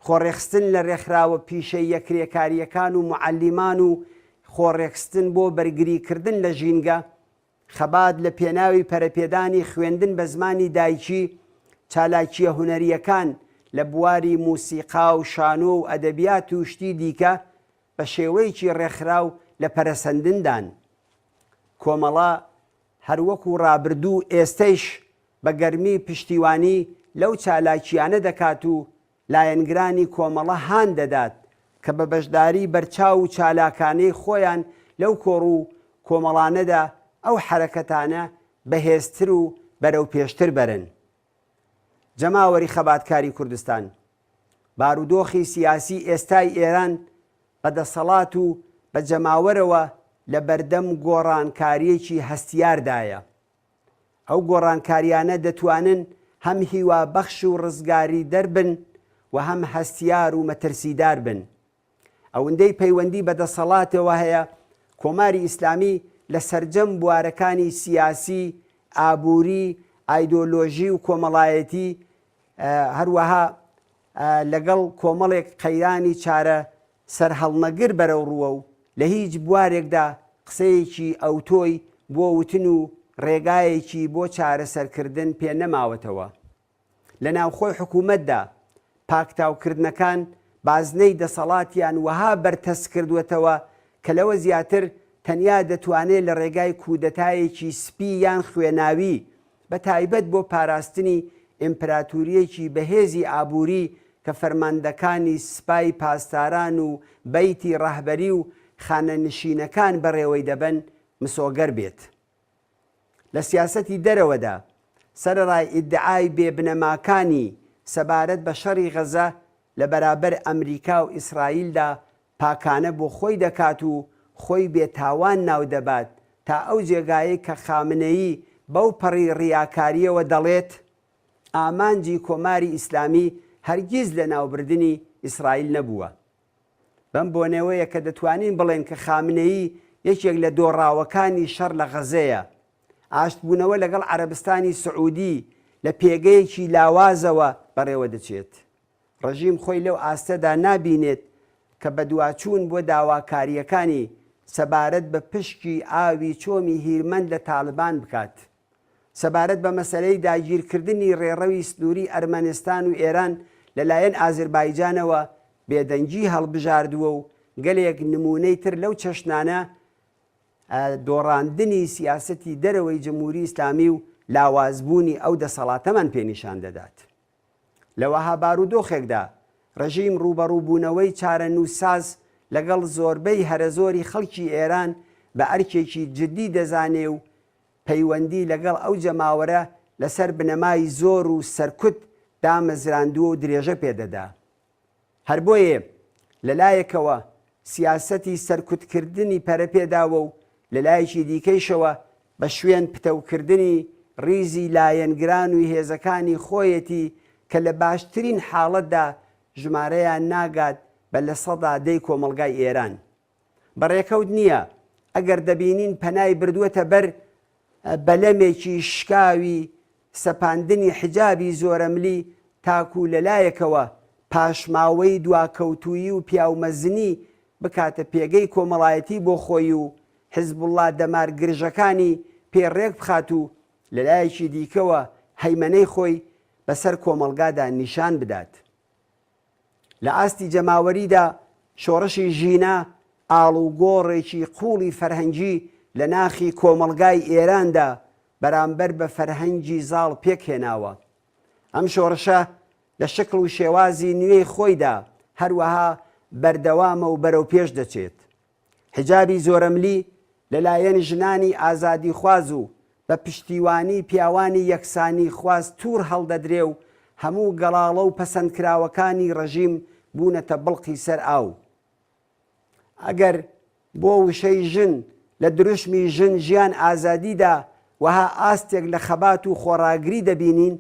خۆڕێخستن لە ڕێکخراوە پیشەی یەکرێکاریەکان و معەلیمان و خۆڕێکستن بۆ بەرگریکردن لە ژینگە، خەبات لە پێناوی پەرەپێدانی خوێندن بە زمانی دایکی، چالاکیە هونەریەکان لە بواری موسیقا و شانۆ و ئەدەبیات و شتی دیکە بە شێوەیەکی ڕێکخراو لە پەرەسەندندان. کۆمەڵە هەروەکو ڕابردوو ئێستەیش بە گەرمی پشتیوانی لەو چالاکیانە دەکات و لایەنگرانی کۆمەڵە هان دەدات کە بە بەشداری بەرچاو و چالاکانەی خۆیان لەو کۆڕ و کۆمەڵانەدا ئەو حرەکەتانە بەهێزتر و بەرەو پێشتر بەرن. جەماوەری خەباتکاری کوردستان، بارودۆخی سیاسی ئێستای ئێران بەدەسەڵات و بە جەماوەرەوە لە بەردەم گۆڕانکاریەکی هەستیاردایە. ئەو گۆڕانکاریانە دەتوانن هەم هیوا بەخش و ڕزگاری دەربن و هەم هەستیار و مەترسیدار بن. ئەوەندەی پەیوەندی بەدەسەڵاتەوە هەیە کۆماری ئیسلامی لە سەرجەم بوارەکانی سیاسی، ئابووری، ئایدۆلۆژی و کۆمەڵایەتی، هەروەها لەگەڵ کۆمەڵێک قەیرانی چارە سەرهەڵنەگر بەرەو ڕووە و لە هیچ بوارێکدا قسەیەکی ئەوتۆی بۆ وتن و ڕێگایەکی بۆ چارەسەرکردن پێ نەماوەتەوە. لە ناوخۆی حکوومەتدا پاکتاوکردنەکان بازنەی دەسەڵاتیان وەها بەرتەس کردوێتەوە کە لەوە زیاتر تەنیا دەتوانێت لە ڕێگای کودەتایەکی سپی یان خوێناوی بە تایبەت بۆ پاراستنی ئیمپراتوریەکی بەهێزی ئابووری کە فەرماندەکانی سپای پاسداران و بەیتی ڕەهبەری و خانەنشینەکان بەڕێوەی دەبن مسۆگەر بێت. لە سیاسەتی دەرەوەدا سەرەڕای ئیدعای بێبنەماکانی سەبارەت بە شەڕی غەزە لە بەرابەر ئەمریکا و ئیسرائیلدا پاکانە بۆ خۆی دەکات و خۆی بێتاوان ناو دەبات تا ئەو جێگایە کە خامنەیی بەو پەڕی ڕیاکاریەوە دەڵێت ئامانجی کۆماری ئیسلامی هەرگیز لە ناوبردنی ئیسرائیل نەبووە. بەم بۆنەوەیە کە دەتوانین بڵێن کە خامنەیی یەکێک لە دۆڕاوەکانی شەڕ لە غەزەیە. ئاشتبوونەوە لەگەڵ عەرەبستانی سعودی لە پێگەیەکی لاوازەوە بەڕێوە دەچێت. ڕژیم خۆی لەو ئاستەدا نابینێت کە بەدواچوون بۆ داواکاریەکانی سەبارەت بە پشکی ئاوی چۆمی هیرمەند لە تاالبان بکات، سەبارەت بە مەسەلەی داگیرکردنی ڕێڕەوی سنووری ئەرمەنستان و ئێران لەلایەن ئازربایجانەوە بێدەنگی هەڵبژاردووە و گەلێک نمونەی تر لەو چەشنانە دۆڕاندنی سیاسەتی دەرەوەی جمهوری ئیسلامی و لاوازبوونی ئەو دەسەڵاتەمان پێنیشان دەدات. لەوەها بارودۆخێکدا ڕژیم ڕوبەڕووبوونەوەی چارە نووساز لەگەڵ زۆربەی هەرە زۆری خەڵکی ئێران بە ئەرکێکی جددی دەزانێ و پەیوەندی لەگەڵ ئەو جەماوەرە لەسەر بنەمای زۆر و سەرکوت دامەزراندووە و درێژە پێدەدا. هەر بۆیە لەلایەکەوە سیاسەتی سەرکوتکردنی پەرەپێداوە و لەلایەکی دیکەیشەوە بە شوێن پتەوکردنی ڕیزی لایەنگران و هێزەکانی خۆیەتی کە لە باشترین حاڵەتدا ژمارەیان ناگات بە لە سەدا دەی کۆمەڵگای ئێران. بەڕێکەوت نییە ئەگەر دەبینین پەنای بردووەتە بەر بەلەمێکی شکاوی سەپاندنی حجابی زۆرەملی تاکو لەلایەکەوە پاشماوەی دواکەوتویی و پیاومەزنی بکاتە پێگەی کۆمەڵایەتی بۆ خۆی و حیزبوڵڵا دەمار گرژەکانی پێڕێک بخات و لەلایەکی دیکەوە هەیمەنەی خۆی بەسەر کۆمەڵگادا نیشان بدات. لە ئاستی جەماوەریدا شۆڕشی ژینە ئاڵوگۆڕێکی قوڵی فەرهەنگی لە ناخی کۆمەڵگای ئێراندا بەرامبەر بە فەرهەنگی زاڵ پێکهێناوە. ئەم شۆڕشە لە شکل و شێوازی نوێی خۆیدا هەروەها بەردەوامە و بەرەو پێش دەچێت. حجابی زۆرەملی لەلایەن ژنانی ئازادی خواز و بە پشتیوانی پیاوانی یەکسانی خواست توور هەڵدەدرێ و هەموو گەڵاڵە و پەسەندکراوەکانی ڕەژیم بوونەتە بڵقی سەر ئاو. ئەگەر بۆ وشەی ژن لە دروشمی ژن ژیان ئازادیدا وەها ئاستێک لە خەبات و خۆڕاگری دەبینین،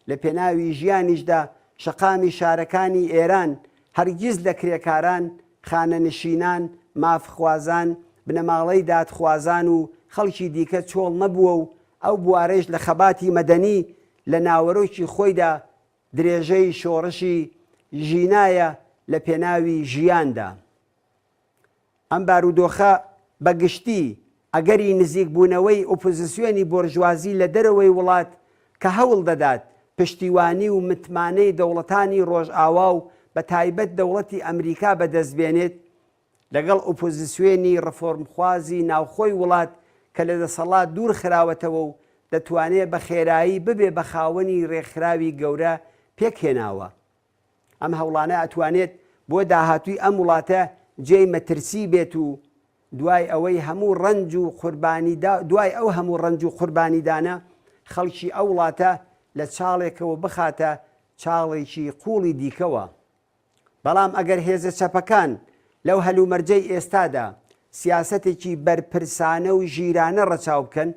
لە پێناوی ژیانیشدا شەقامی شارەکانی ئێران هەرگیز لە کرێکاران، خانەنشینان، مافخوازان، بنەماڵەی دادخوازان و خەڵکی دیکە چۆڵ نەبووە و ئەو بوارەش لە خەباتی مەدەنی لە ناوەڕۆکی خۆیدا درێژەی شۆڕشی ژینایە لە پێناوی ژیاندا. ئەم بارودۆخە بەگشتی ئەگەری نزیک بوونەوەی ئۆپۆزیسیۆنی بۆرژوازی لە دەرەوەی وڵات کە هەوڵ دەدات پشتیوانی و متمانەی دەوڵەتانی ڕۆژئاوا و بە تایبەت دەوڵەتی ئەمریکا بەدەستبێنێت لەگەڵ ئۆپۆزیسیۆنی ڕفۆرمخوازی ناوخۆی وڵات کە لە دەسەڵات دوور خراوەتەوە و دەتوانێت بە خێرایی ببێ بە خاوەنی ڕێکخراوی گەورە پێکهێناوە. ئەم هەوڵانە ئەتوانێت بۆ داهاتووی ئەم وڵاتە جێی مەترسی بێت و دوای ئەو هەموو ڕەنج و قوربانیدانە خەڵکی ئەو وڵاتە لە چاڵێکەوە بخاتە چاڵێکی قوڵی دیکەوە. بەڵام ئەگەر هێزە چەپەکان لەو هەلومەرجەی ئێستادا سیاسەتێکی بەرپرسانە و ژیرانە ڕەچاو بکەن،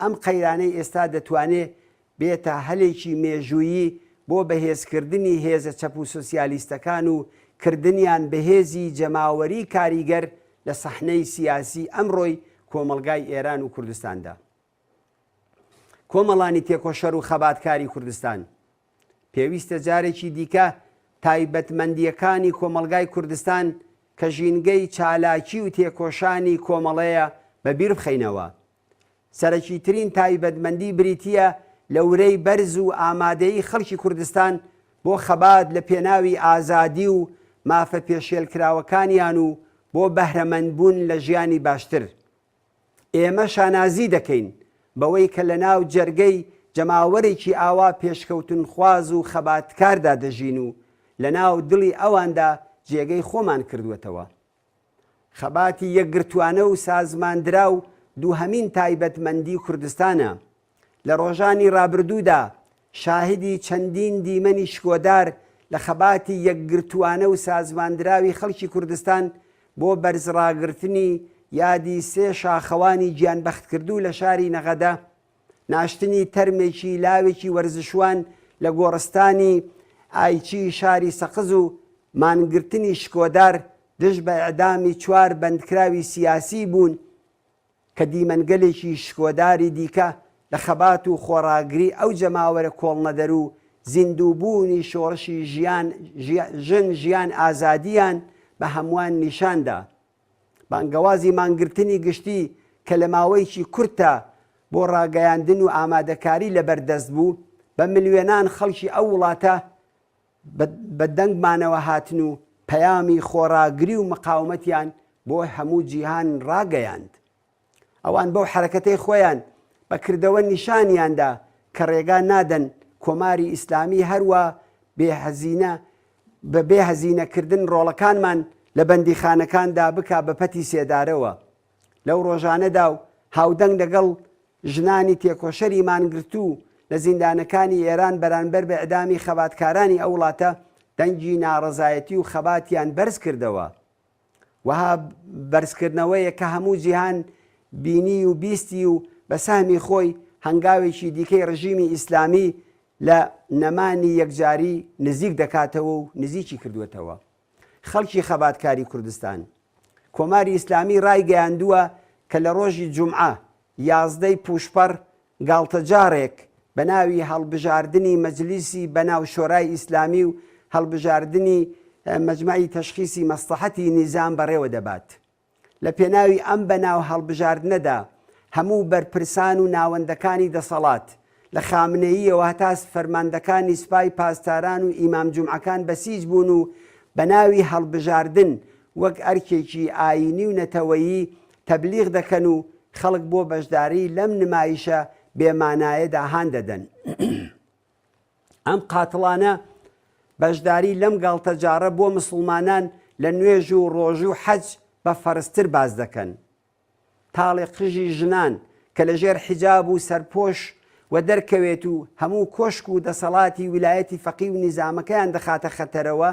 ئەم قەیرانەی ئێستا دەتوانێت بێتە هەلێکی مێژوویی بۆ بەهێزکردنی هێزە چەپ و سۆسیالیستەکان و کردنیان بەهێزی جەماوەری کاریگەر لە سەحنەی سیاسی ئەمڕۆی کۆمەڵگای ئێران و کوردستاندا. کۆمەڵانی تێکۆشەر و خەباتکاری کوردستان پێویستە جارێکی دیکە تایبەتمەندیەکانی کۆمەڵگای کوردستان کە ژینگەی چالاکی و تێکۆشانی کۆمەڵەیە بەبیر بخەینەوە. سەرەکی ترین تایبەتمەندی بریتیە لەورەی بەرز و ئامادەیی خەڵکی کوردستان بۆ خەبات لە پێناوی ئازادی و مافە پێشێلکراوەکانیان و بۆ بەهرەمەندبوون لە ژیانی باشتر. ئێمە شانازی دەکەین بەوەی کە لە ناو جەرگەی جەماوەرێکی ئاوا پێشکەوتن خواز و خەباتکاردا دەژین و لە ناو دڵی ئەواندا جێگەی خۆمان کردوێتەوە. خەباتی یەکگرتوانە و سازماندرا و دووهەمین تایبەتمەندی کوردستانە. لە ڕۆژانی ڕابردوودا شاهدی چەندین دیمەنی شکۆدار لە خەباتی یەکگرتوانە و سازماندراوی خەڵکی کوردستان بۆ بەرزڕاگرتنی یادی سێ شاخەوانی گیانبەختکردوو لە شاری نەغەدە، ناشتنی تەرمێکی لاوێکی وەرزشوان لە گۆڕستانی ئایچی شاری سەقز و مانگرتنی شکۆدار دژ بە ئەعدامی 4 بەندکراوی سیاسی بوون کە دیمەنگەلێکی شکۆداری دیکە لە خەبات و خۆڕاگری ئەو جەماوەرە کۆڵنەدەر و زیندووبوونی شۆڕشی ژن ژیان ئازادیان بە هەمووان نیشاندا. بانگەوازی مانگرتنی گشتی کە لە ماوەیەکی کورتە بۆ ڕاگەیاندن و ئامادەکاری لەبەردەست بوو، بە ملیۆنان خەڵکی ئەو وڵاتە بە دەنگمانەوە هاتن و پەیامی خۆڕاگری و مقاومەتیان بۆ هەموو جیهان ڕاگەیاند. ئەوان بەو حرەکەتەی خۆیان بەکردەوە نیشانیاندا کە ڕێگا نادەن کۆماری ئیسلامی هەروە بە بێهەزینەکردن ڕۆڵەکانمان لە بەندیخانەکاندا بکا بە پەتی سێدارەوە. لەو ڕۆژانەدا و هاودەنگ لەگەڵ ژنانی تێکۆشەری مانگرتوو لە زیندانەکانی ئێران بەرامبەر بە ئەدامی خەباتکارانی ئەو وڵاتە دەنگی ناڕەزایەتی و خەباتیان بەرز کردەوە. وەها بەرزکردنەوەیە کە هەموو جیهان بینی و بیستی و بە سامی خۆی هەنگاوێکی دیکەی ڕژیمی ئیسلامی لە نەمانی یەکجاری نزیک دەکاتەوە و نزیکی کردوێتەوە. خەڵکی خەباتکاری کوردستان کۆماری ئیسلامی ڕایگەیاندووە کە لە ڕۆژی جومعە 11 پوشپەر گاڵتەجارێک بە ناوی هەڵبژاردننی مەجلیسی بەناو شۆرای ئیسلامی و هەڵبژاردننی مەجمەعی تەشخیصی مەسلەحەتی نیزام بەڕێوە دەبات. لە پێناوی ئەم بەناو هەڵبژاردنەدا هەموو بەرپرسان و ناوەندەکانی دەسەڵات لە خامنەییەوە هەتا فەرماندەکانی سوپای پاسداران و ئیمام جومعەکان بەسیج بوون و بە ناوی هەڵبژاردن وەک ئەرکێکی ئاینی و نەتەوەیی تەبلیغ دەکەن و خەڵک بۆ بەشداری لەم نمایشە بێمانایەدا هان دەدەن. ئەم قاتڵانە بەشداری لەم گاڵتەجارە بۆ مسڵمانان لە نوێژ و ڕۆژ و حەج بە فەرزتر باز دەکەن. تاڵی قژی ژنان کە لەژێر حیجاب و سەرپۆش و دەرکەوێت و هەموو کۆشک و دەسەڵاتی ویلایەتی فەقی و نیزامەکەیان دەخاتە خەتەرەوە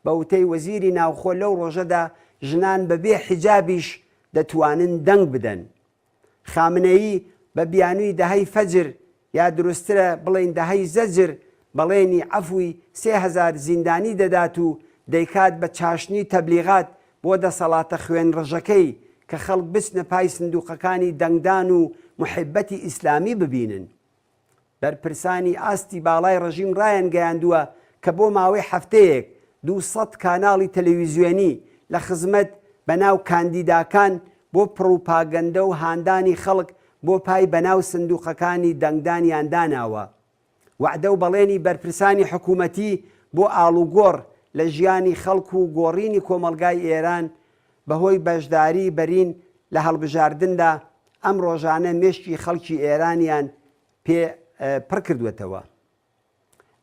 بە وتەی وەزیری ناوخۆ لەو ڕۆژەدا ژنان بەبێ حیجابیش دەتوانن دەنگ بدەن. خامنەیی بە بیانووی دەهەی فەجر یا دروسترە بڵێن دەهەی زەجر بەڵێنی عەفوی 3000 زیندانی دەدات و دەیکات بە چاشنی تەبلیغات بۆ دەسەڵاتە خوێن ڕژەکەی کە خەڵک بچنە پای سندوقەکانی دەنگدان و محبەتی ئیسلامی ببینن. بەرپرسانی ئاستی باڵای ڕژیم ڕایان گەیاندووە کە بۆ ماوەی هەفتەیەک 200 کاناڵی تەلەڤیزیۆنی لە خزمەت بەناو کاندیداکان بۆ پڕوپاگەندە و هاندانی خەڵک بۆ پای بەناو سندوقەکانی دەنگدانیان داناوە. وعدە و بەڵێنی بەرپرسانی حکوومەتی بۆ ئاڵوگۆڕ لە ژیانی خەڵک و گۆڕینی کۆمەلگای ئێران بەهۆی بەشداری بەرین لە هەڵبژاردندا ئەم ڕۆژانە مێشکی خەڵکی ئێرانیان پێ پڕ کردوێتەوە.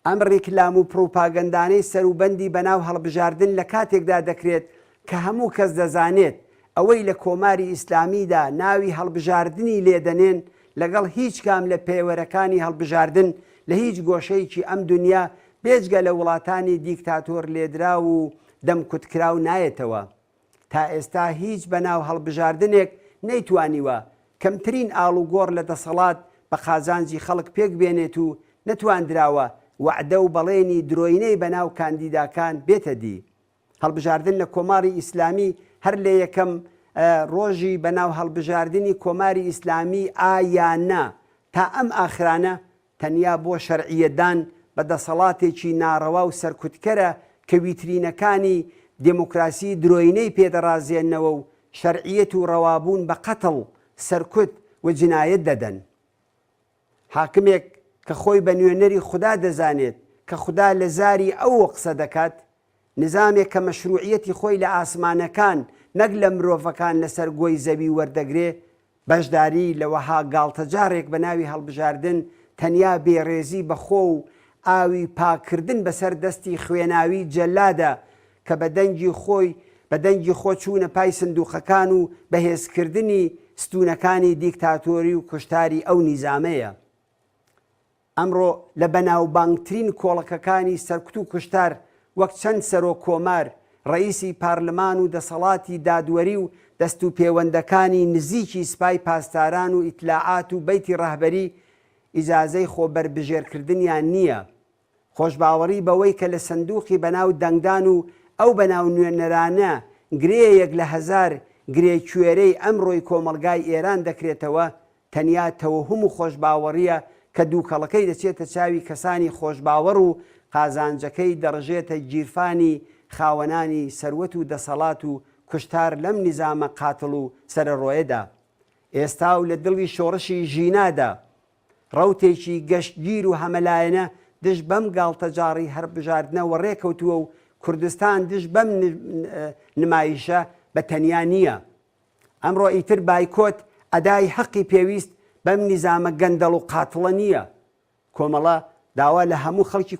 ئەم ڕێکلام و پڕوپاگەندانەی سەروبەندی بەناو هەڵبژاردن لە کاتێکدا دەکرێت کە هەموو کەس دەزانێت ئەوەی لە کۆماری ئیسلامیدا ناوی هەڵبژاردننی لێدەنێن لەگەڵ هیچ کام لە پێوەرەکانی هەڵبژاردن لە هیچ گۆشەیەکی ئەم دنیا بێجگە لە وڵاتانی دیکتاتۆر لێدرا و دەمکوتکراو نایەتەوە. تا ئێستا هیچ بەناو هەڵبژاردنێک نەیتوانیوە کەمترین ئاڵوگۆڕ لە دەسەڵات بە قازانجی خەڵک پێک بێنێت و نەتواندراوە وعدە و بەڵێنی درۆینەی بەناو کاندیداکان بێتە دی. هەڵبژاردن لە کۆماری ئیسلامی هەر لە یەکەم ڕۆژی بەناو هەڵبژاردننی کۆماری ئیسلامی ئایانە تا ئەم ئاخرانە تەنیا بۆ شەرعیەدان بە دەسەڵاتێکی ناڕەوا و سەرکوتکەرە کە ویترینەکانی دموکراسی درۆینەی پێدەڕازێنەوە و شەرعیەت و ڕەوابوون بە قەتڵ سەرکوت و جنایەت دەدەن. حاکمێک کە خۆی بە نوێنەری خوددا دەزانێت کە خوددا لە زاری ئەوە قسە دەکات، نظامێک کە مەشروعیەتی خۆی لە ئاسمانەکان نەک لە مرۆڤەکان لەسەر گۆی زەوی وەردەگرێ، بەشداری لەوەها گاڵتەجارێک بە ناوی هەڵبژاردن تەنیا بێڕێزی بەخۆ و ئاوی پاکردن بەسەر دەستی خوێناوی جەلادە کە بە دەنگی خۆ چوونە پای سندوقەکان و بەهێزکردنی ستونەکانی دیکتاتۆری و کوشتاری ئەو نیزامەیە. ئەمڕۆ لە بەناوبانگترین کۆڵەکەکانی سەرکوت و کوشتار وەک چەند سەرۆک کۆمار، ڕئیسی پارلەمان و دەسەڵاتی دادوەری و دەست و پەیوەندەکانی نزیکی سپای پاسداران و ئیتلاعات و بەیتی ڕاهبەری ئیجازەی خۆبەربژێرکردنیان نییە. خۆشباوەڕی بەوەی کە لە سندوقی بەناو دەنگدان و ئەو بەناو نوێنەرانە گرەیەک لە 1000 گرێکوێرەی ئەمڕۆی کۆمەلگای ئێران دەکرێتەوە تەنیا تەوەهم و خۆشباوەڕیە کە دووکەڵەکەی دەچێتە چاوی کەسانی خۆشباوەڕ و قازانجەکەی دەڕژێتە گیرفانی خاوەنانی سەروەت و دەسەڵات و کوشتار لەم نیزامە قاتڵ و سەرەڕۆیەدا. ئێستا و لە دڵی شۆڕشی ژینادا ڕەوتێکی گەشتگیر و هەمەلایەنە دش بەم گاڵتەجاڕی هەڵبژاردنەوە ڕێکەوتووە و کوردستان دش بەم نمایشە بە تەنیا نییە. ئەمڕۆ ئیتر بایکۆت ئەدای حەقی پێویست بەم نیزامە گەندەڵ و قاتڵە نییە. کۆمەڵە داوا لە هەموو خەڵکی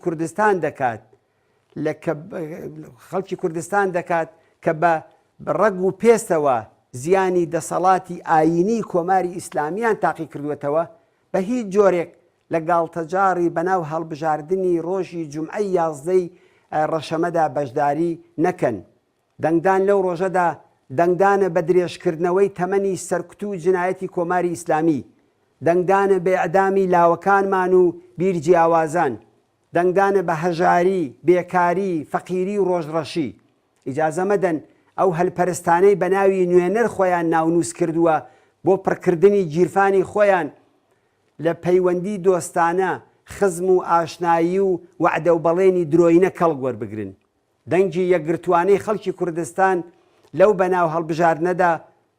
کوردستان دەکات کە بە ڕەگ و پێستەوە زیانی دەسەڵاتی ئاینی کۆماری ئیسلامیان تاقی کردوێتەوە بە هیچ جۆرێک لە گاڵتەجاڕی بەناو هەڵبژاردننی ڕۆژی جومعەی 11 ڕەشەمەدا بەشداری نەکەن. دەنگدان لەو ڕۆژەدا دەنگدانە بە درێژکردنەوەی تەمەنی سەرکوت و جنایەتی کۆماری ئیسلامی، دەنگدانە بە ئەعدامی لاوەکانمان و بیرجی ئاوازان، دەنگدانە بە هەژاری، بێکاری، فەقیری و ڕۆژڕەشی. ئیجازە مەدەن ئەو هەلپەرستانەی بە ناوی نوێنەر خۆیان ناونووس کردووە بۆ پڕکردنی گیرفانی خۆیان لە پەیوەندی دۆستانە، خزم و ئاشنایی و وعدە و بەڵێنی درۆینە کەڵک وەربگرن. دەنگی یەکگرتوانەی خەڵکی کوردستان لەو بەناو هەڵبژاردنەدا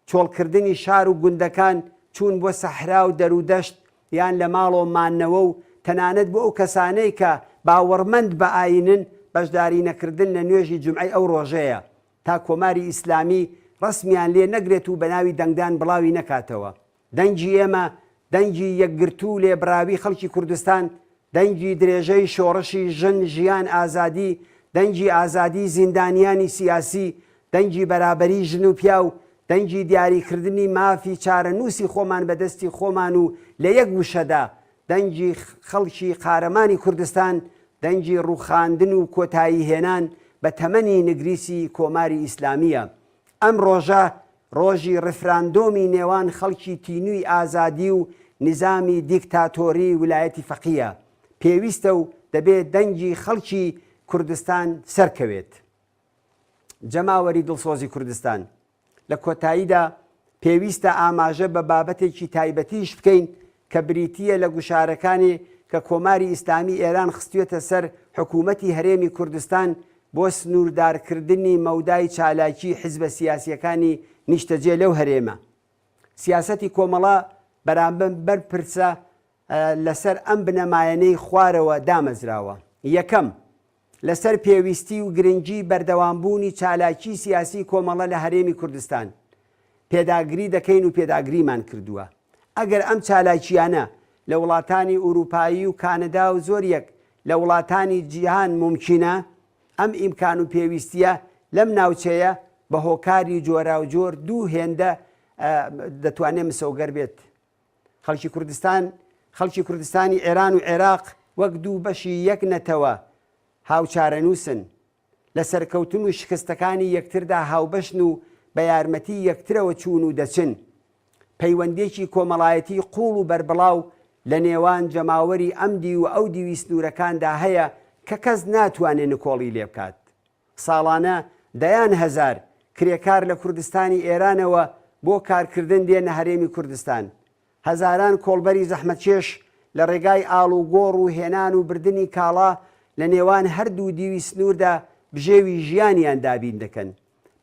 چۆڵکردنی شار و گوندەکان چوون بۆ سەحرا و دەرودەشت یان لە ماڵۆ مانەوە و تەنانەت بۆ ئەو کەسانەی کە باوەڕمەند بە ئاینن بەشداری نەکردن لە نوێژی جومعەی ئەو ڕۆژەیە تا کۆماری ئیسلامی ڕسمیان لێ نەگرێت و بەناوی دەنگدان بڵاوی نەکاتەوە. دەنگی ئێمە دەنگی یەکگرتوو لێبراوی خەڵکی کوردستان، دەنگی درێژەی شۆڕشی ژن، ژیان، ئازادی، دەنگی ئازادی زیندانیانی سیاسی، دەنگی بەرابەری ژن و پیا و دەنگی دیاریکردنی مافی چارەنووسی خۆمان بەدەستی خۆمان و لە یەک وشەدا دەنگی خەڵکی قارەمانی کوردستان دەنگی ڕووخاندن و کۆتایی هێنان بە تەمەنی نگریسی کۆماری ئیسلامیە. ئەم ڕۆژە ڕۆژی ڕفراندۆمی نێوان خەڵکی تینووی ئازادی و نظامی دیکتاتۆری ویلایەتی فەقیە. پێویستە و دەبێت دەنگی خەڵکی کوردستان سەرکەوێت. جەماوەری دڵسۆزی کوردستان، لە کۆتاییدا پێویستە ئاماژە بە بابەتێکی تایبەتیش بکەین کە بریتیە لە گوشارەکانی کە کۆماری ئیسلامی ئێران خستوێتە سەر حکوومەتی هەرێمی کوردستان بۆ سنووردارکردنی مەودای چالاکی حیزبە سیاسیەکانی نیشتەجێ لەو هەرێمە. سیاسەتی کۆمەڵە بەرامبەر پرسە لەسەر ئەم بنەمایەنەی خوارەوە دامەزراوە. یەکەم، لەسەر پێویستی و گرنگی بەردەوامبوونی چالاکی سیاسی کۆمەڵە لە هەرێمی کوردستان پێداگری دەکەین و پێداگریمان کردووە. ئەگەر ئەم چالاکیانە لە وڵاتانی ئوروپایی و کانەدا و زۆر یەک لە وڵاتانی جیهان ممکنە، ئەم ئیمکان و پێویستیە لەم ناوچەیە بە هۆکاری جۆرا و جۆر دوو هێندە دەتوانێت مسەوگەر بێت. خەڵکی کوردستانی ئێران و عێراق وەک دوو بەشی یەک نەتەوە هاوچارەنووسن، لە سەرکەوتن و شکستەکانی یەکتردا هاوبەشن و بە یارمەتی یەکترەوە چوون و دەچن. پەیوەندێکی کۆمەڵایەتی قوڵ و بەربڵاو لە نێوان جەماوەری ئەمدی و ئەو دیوی سنوورەکاندا هەیە کە کەس ناتوانێت نکۆڵی لێ بکات. ساڵانە دەیان هەزار کرێکار لە کوردستانی ئێرانەوە بۆ کارکردن دێنە هەرێمی کوردستان. هەزاران کۆڵبەری زەحمەتکێش لە ڕێگای ئاڵ و گۆڕ و هێنان و بردننی کاڵا لە نێوان هەردوو دیوی سنووردا بژێوی ژیانیان دابین دەکەن.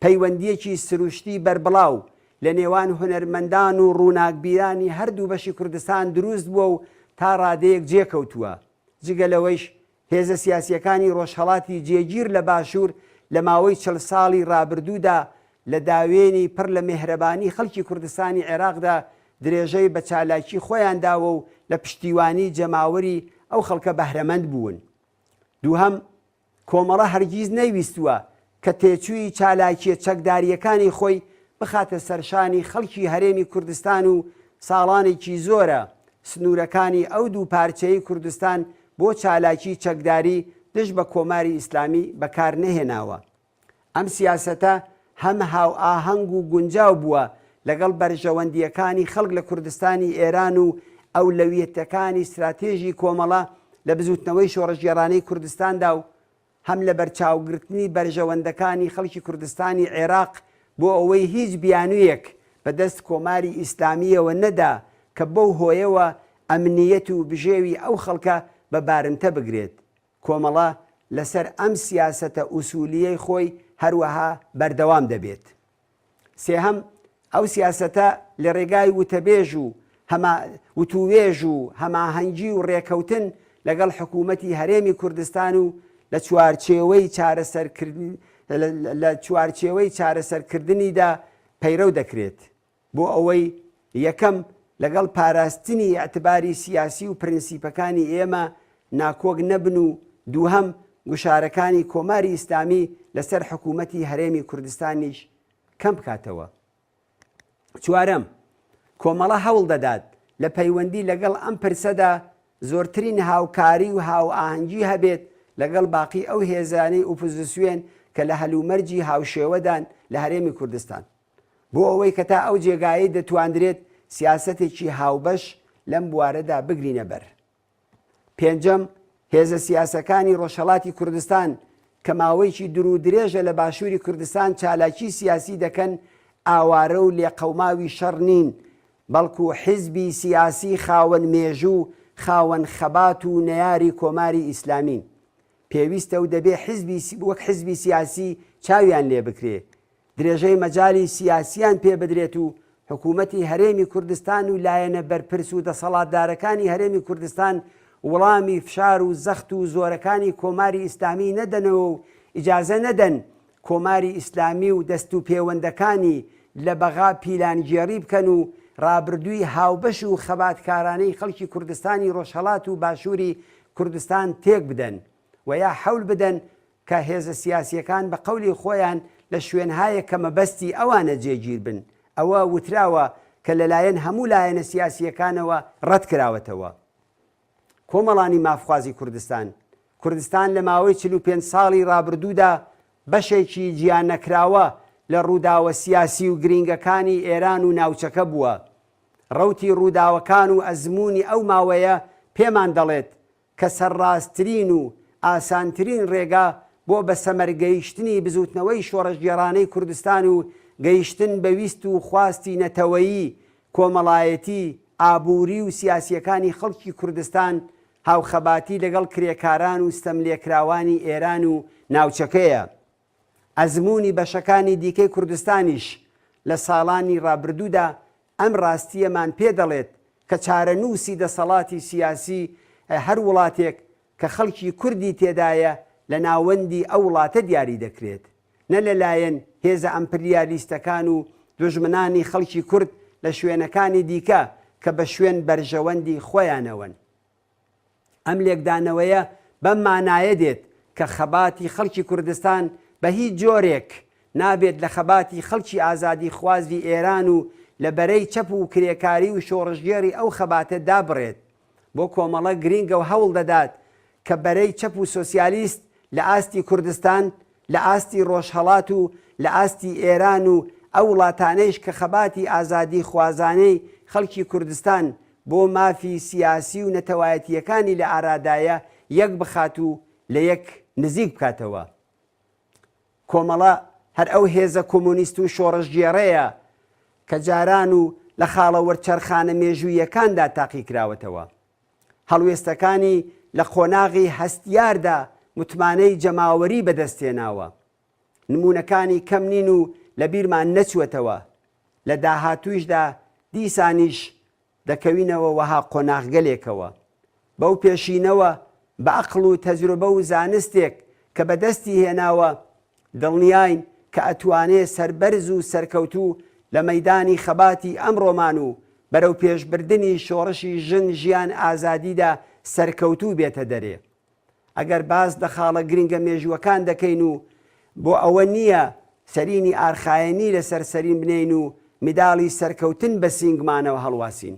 پەیوەندیەکی سروشتی بەربڵاو لە نێوان هونەرمەندان و ڕووناکبیرانی هەردوو بەشی کوردستان دروست بووە و تا ڕادەیەک جێکەوتووە. جگە لەوەیش هێزە سیاسیەکانی ڕۆژهەڵاتی جێگیر لە باشوور لە ماوەی 40 ساڵی ڕابردوودا لە داوێنی پڕ لە مێهرەبانی خەڵکی کوردستانی عێراقدا درێژەی بە چالاکی خۆیان داوە و لە پشتیوانی جەماوەری ئەو خەڵکە بەهرەمەند بوون. دووهەم، کۆمەڵە هەرگیز نەیویستووە کە تێچووی چالاکیە چەکداریەکانی خۆی بخاتە سەرشانی خەڵکی هەرێمی کوردستان و ساڵانێکی زۆرە سنوورەکانی ئەو دوو پارچەی کوردستان بۆ چالاکی چەکداری دژ بە کۆماری ئیسلامی بەکار نەهێناوە. ئەم سیاسەتە هەم هاو ئاهەنگ و گونجاو بووە لەگەڵ بەرژەوەندیەکانی خەڵک لە کوردستانی ئێران و ئەولەویەتەکانی استراتێژی کۆمەڵە لە بزوتنەوەی شۆڕەژێڕانەی کوردستاندا و هەم لە بەرچاوگرتنی بەرژەوەندەکانی خەڵکی کوردستانی عێراق بۆ ئەوەی هیچ بیانوویەک بەدەست کۆماری ئیسلامیەوە نەدا کە بەو هۆیەوە ئەمنیەت و بژێوی ئەو خەڵکە بە بارمتە بگرێت. کۆمەڵە لەسەر ئەم سیاسەتە ئوسولیەی خۆی هەروەها بەردەوام دەبێت. سێهەم، ئەو سیاسەتە لە ڕێگای وتەبێژ و وتوێژ و هەماهەنگی و ڕێکەوتن لەگەڵ حکوومەتی هەرێمی کوردستان و لە چوارچێوەی چارەسەرکردنیدا پەیرەو دەکرێت بۆ ئەوەی یەکەم لەگەڵ پاراستنی ئەتباری سیاسی و پرینسیپەکانی ئێمە ناکۆک نەبن و دووهەم گوشارەکانی کۆماری ئیسلامی لەسەر حکوومەتی هەرێمی کوردستانیش کەم بکاتەوە. چوارەم، کۆمەڵە هەوڵ دەدات لە پەیوەندی لەگەڵ ئەم پرسەدا زۆرترین هاوکاری و هاو ئاهەنگی هەبێت لەگەڵ باقی ئەو هێزانەی ئۆپۆزیسیۆن کە لە هەلومەرجی هاوشێوەدان لە هەرێمی کوردستان بۆ ئەوەی کە تا ئەو جێگایی دەتوانرێت سیاسەتێکی هاوبەش لەم بوارەدا بگرینە بەر. پێنجەم، هێزە سیاسەکانی ڕۆژهەڵاتی کوردستان کە ماوەیەکی دوور و درێژە لە باشووری کوردستان چالاکی سیاسی دەکەن ئاوارە و لێقەوماوی شەڕ نین، بەڵکو حیزبی سیاسی خاوەن مێژوو خاوەن خەبات و نەیاری کۆماری ئیسلامین. پێویستە و دەبێ وەک حیزبی سیاسی چاویان لێ بکرێ، درێژەی مەجای سیاسیان پێ بدرێت و حکوومەتی هەرێمی کوردستان و لایەنە بەرپرس و دەسەڵاتدارەکانی هەرێمی کوردستان وەڵامی فشار و زەخت و زۆرەکانی کۆماری ئیسلامی نەدەنەوە و ئیجازە نەدەن کۆماری ئیسلامی و دەست و پەیوەندەکانی لە بەغا پیلانگێڕی بکەن و ڕابردووی هاوبەش و خەباتکارانەی خەڵکی کوردستانی ڕۆژهەڵات و باشووری کوردستان تێک بدەن و یا حەول بدەن کە هێزە سیاسیەکان بە قەولی خۆیان لە شوێنهایە کە مەبەستی ئەوانە جێگیر بن. ئەوە وتراوە کە لەلایەن هەموو لایەنە سیاسیەکانەوە ڕەت کراوەتەوە. کۆمەڵانی مافخوازی کوردستان لە ماوەی 45 ساڵی ڕابردوودا بەشێکی گیان نەکراوە لە ڕووداوە سیاسی و گرنگەکانی ئێران و ناوچەکە بووە. ڕەوتی ڕووداوەکان و ئەزمموی ئەو ماوەیە پێمان دەڵێت کە سەرڕاستترین و ئاسانترین ڕێگا بۆ بە سەمەرگەیشتنی بزوتنەوەی شۆڕژگێڕانەی کوردستان و گەیشتن بە ویست و خواستی نەتەوەیی کۆمەڵایەتی ئابووری و سیاسیەکانی خەڵکی کوردستان هاوخەباتی لەگەڵ کرێکاران و ستەملێکراوانی ئێران و ناوچەکەیە. ئەزمموی بەشەکانی دیکەی کوردستانیش لە ساڵانی ڕابردوودا ئەم ڕاستیەمان پێ دەڵێت کە چارەنووسی دەسەڵاتی سیاسی هەر وڵاتێک کە خەڵکی کوردی تێدایە لە ناوەندی ئەو وڵاتە دیاری دەکرێت، نە لەلایەن هێزە ئەمپریالیستەکان و دوژمنانی خەڵکی کورد لە شوێنەکانی دیکە کە بە شوێن بەرژەوەندی خۆیانەوەن. ئەم لێکدانەوەیە بەم مانایە دێت کە خەباتی خەڵکی کوردستان بە هیچ جۆرێک نابێت لە خەباتی خەڵکی ئازادی خوازی ئێران و لە بەرەی چەپ و کرێکاری و شۆڕژگێری ئەو خەباتە دابڕێت. بۆ کۆمەڵە گرینگە و هەوڵ دەدات کە بەرەی چەپ و سۆسیالیست لە ئاستی کوردستان، لە ئاستی ڕۆژهەڵات و لە ئاستی ئێران و ئەو وڵاتانەیش کە خەباتی ئازادی خوازانەی خەڵکی کوردستان بۆ مافی سیاسی و نەتەوایەتیەکانی لە ئارادایە یەک بخات و لە یەک نزیک بکاتەوە. کۆمەڵە هەر ئەو هێزە کۆمۆنیست و شۆڕژگێڕەیە کە جاران و لە خاڵە وەرچەرخانە مێژوویەکاندا تاقی کراوەتەوە. هەڵوێستەکانی لە قۆناغی هەستیاردا متمانەی جەماوەری بەدەستێناوە. نمونونەکانی کەم نین و لە بیرمان نەچوەتەوە. لە داهاتوویشدا دیسانیش دەکەوینەوە وەها قۆناغگەلێکەوە. بەو پێشینەوە بە عەقڵ و تەجروبە و زانستێک کە بەدەستی هێناوە دڵنیاین کە ئەتوانێ سەربەرز و سەرکەوتوو لە مەیدانی خەباتی ئەمڕۆمان و بەرەو پێشبردننی شۆڕشی ژیان ئازادیدا سەرکەوتوو بێتە دەرێ. ئەگەر باز لە خاڵە گرنگە مێژووەکان دەکەین و بۆ ئەوە نییە سەرینی ئارخایەنی لە سەرسەرین بنین و میداڵی سەرکەوتن بە سینگمانەوە هەڵواسین،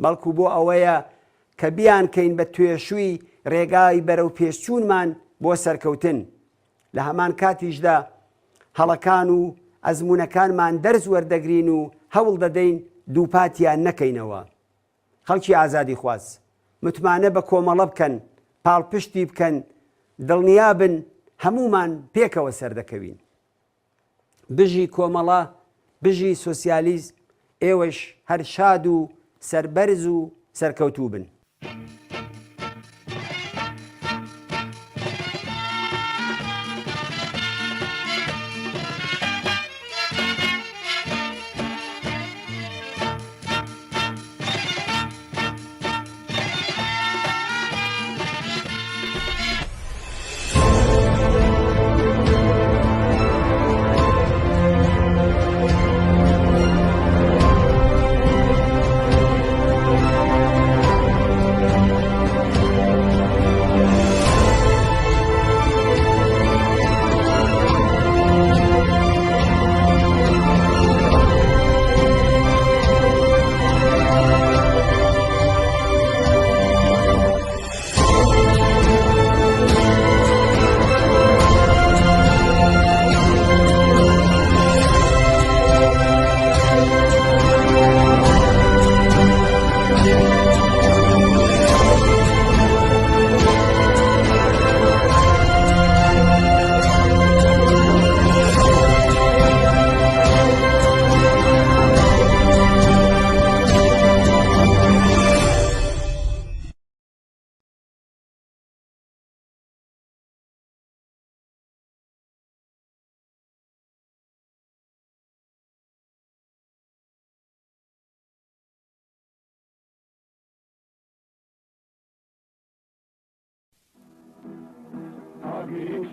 بەڵکو بۆ ئەوەیە کە بیانکەین بە توێشووی ڕێگای بەرەو پێشچوونمان بۆ سەرکەوتن. لە هەمان کاتیشدا هەڵەکان و ئەزمونونەکانمان دەرز وەردەگرین و هەوڵ دەدەین دووپاتیان نەکەینەوە. خەڵکی ئازادی خواز متمانە بە کۆمەڵە بکەن، پاڵپشتی بکەن، دڵنیا بن هەمومان پێکەوە سەردەکەوین. بژی کۆمەڵە، بژی سۆسیالیزم، ئێوەش هەر شاد و سەربەرز و سەرکەوتوو بن.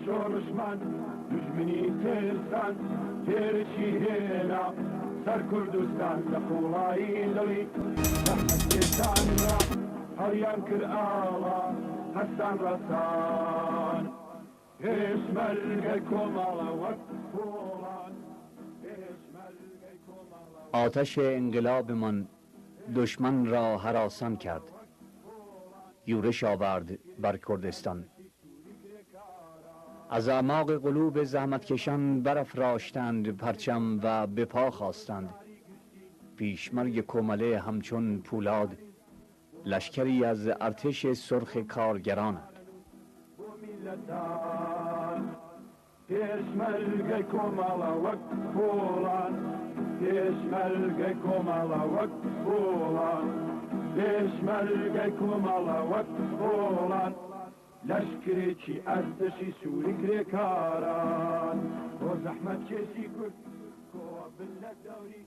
شۆڕشمان دژمنی تێستان تێرەی هێنا سەر کوردستان لە قوڵایی دڵی تێستانرا، 'هەڵیان کرد ئاوا هەستان ڕەسان پێشمەرگەی کۆمەڵە وەک پۆڵان پێشمەرگەی کۆمەڵە آتش انقلابمان دشمن را هراسان کرد، یورش آورد بر کردستان. از اعماق قلوب زحمتکشان برافراشتند پرچم و به پا خواستند. پیشمرگ کومله همچون پولاد لشکری از ارتش سرخ کارگرانند. پێشمەرگەی کۆمەڵە وەک پۆڵان پێشمەرگەی کۆمەڵە وەک پۆڵان پێشمەرگەی کۆمەڵە وەک پۆڵان لەشکرێکی ئەردەشی سووری کرێکاران بۆ زەحمەت کێشی کورد کۆبن لە دەوری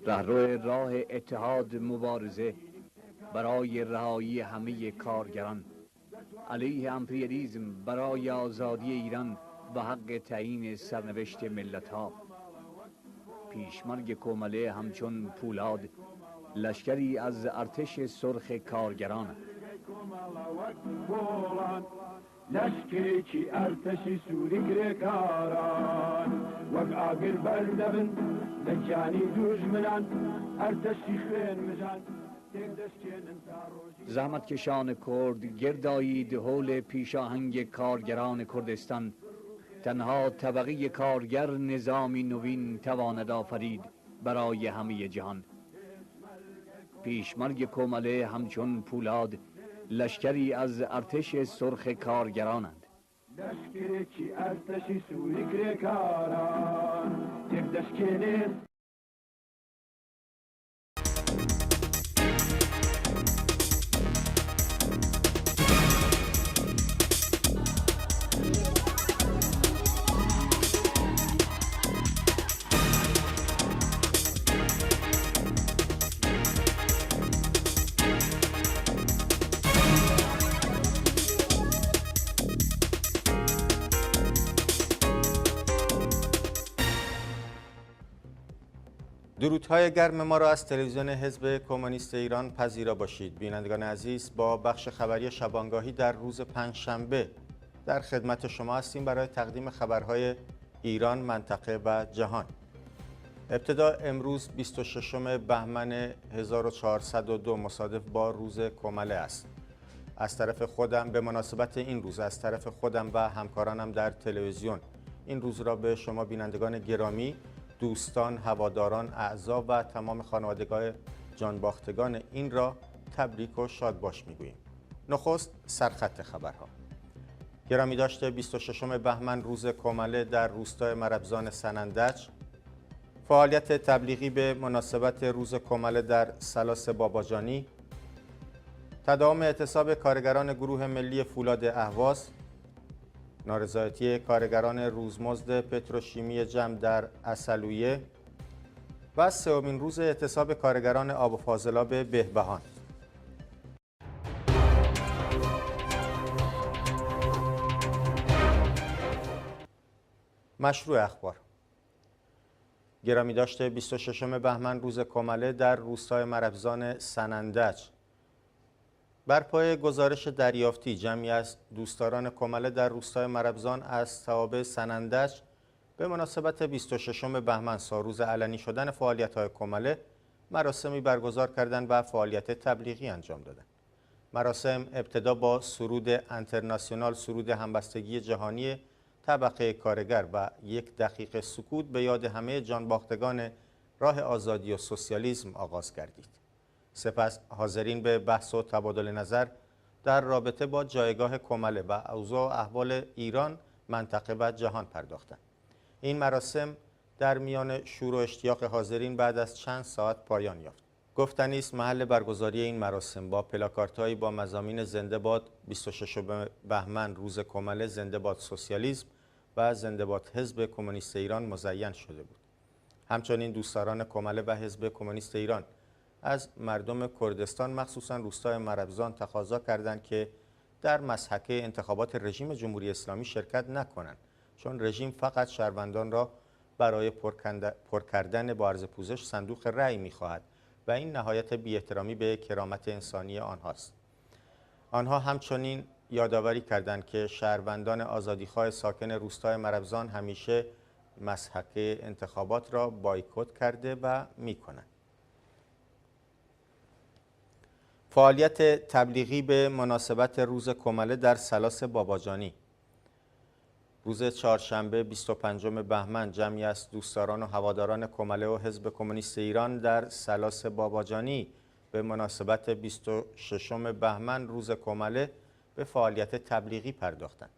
رهرو راه اتحاد مبارزه برای رهایی همه کارگران، علیه امپریالیسم، برای آزادی ایران و حق تعیین سرنوشت ملت ها. پیشمرگ کومله همچون پولاد لشکری از ارتش سرخ کارگران است. لەشکرێکی ئەرتەشی سووری کرێکاران وەک ئاگر بەردەبن لە گیانی دوژمنان ئەرتەشی خوێن مژان تێکدەستێنن تا ڕۆژی زحمتکشان کرد گردایید حول پیشاهنگ کارگران کردستان. تنها طبقه کارگر نظامی نوین تواند آفرید برای همه جهان. پیشمرگ کومله همچون پولاد لشکری از ارتش سرخ کارگرانند. لەشکرێکی ئەرتەشی سووری کرێکاران تێکدەستێنێت درودهای گرم ما را از تلویزیون حزب کمونیست ایران پذیرا باشید. بینندگان عزیز، با بخش خبری شبانگاهی در روز پنجشنبه در خدمت شما هستیم برای تقدیم خبرهای ایران، منطقه و جهان. ابتدا امروز 26 بهمن 1402 مصادف با روز کومله است. از طرف خودم به مناسبت این روز از طرف خودم و همکارانم در تلویزیون این روز را به شما بینندگان گرامی، دوستان، هواداران، اعضا و تمام خانوادگان جانباختگان این را تبریک و شادباش میگوییم. نخست سرخط خبرها. گرامی داشته 26 بهمن روز کومله در روستای مربزان سنندج، فعالیت تبلیغی به مناسبت روز کومله در سلاس باباجانی، تداوم اعتصاب کارگران گروه ملی فولاد اهواز، نارضایتی کارگران روزمزد پتروشیمی جم در اصلویه و سومین روز اعتصاب کارگران آب و فاضلاب بهبهان. مشروع اخبار. گرامی داشته 26 بهمن روز کومله در روستای مربزان سنندج، بر پای گزارش دریافتی جمعی از دوستداران کومله در روستای مربزان از توابع سنندج به مناسبت 26 بهمن سالروز علنی شدن فعالیت‌های کومله مراسمی برگزار کردند و فعالیت تبلیغی انجام دادند. مراسم ابتدا با سرود انترناسیونال، سرود همبستگی جهانی طبقه کارگر و 1 دقیقه سکوت به یاد همه جانباختگان راه آزادی و سوسیالیسم آغاز گردید. سپس حاضرین به بحث و تبادل نظر در رابطه با جایگاه کومله و اوضاع و احوال ایران، منطقه و جهان پرداختند. این مراسم در میان شور و اشتیاق حاضرین بعد از چند ساعت پایان یافت. گفتنی است محل برگزاری این مراسم با پلاکاردهایی با مضامین زنده باد 26 بهمن روز کومله، زنده باد سوسیالیسم و زنده باد حزب کمونیست ایران مزین شده بود. همچنین دوستداران کومله و حزب کمونیست ایران از مردم کردستان مخصوصا روستای مربزان تقاضا کردند که در مسحکه انتخابات رژیم جمهوری اسلامی شرکت نکنند، چون رژیم فقط شهروندان را برای پر کردن با عرض پوزش صندوق رأی می‌خواهد و این نهایت بی‌احترامی به کرامت انسانی آنهاست. آنها همچنین یادآوری کردند که شهروندان آزادیخواه ساکن روستای مربزان همیشه مسحک انتخابات را بایکوت کرده و می‌کنند. فعالیت تبلیغی به مناسبت روز کمله در سلاس باباجانی. روز چهارشنبه 25 بهمن جمعی از دوستداران و هواداران کمله و حزب کمونیست ایران در سلاس باباجانی به مناسبت 26 بهمن روز کمله به فعالیت تبلیغی پرداختند.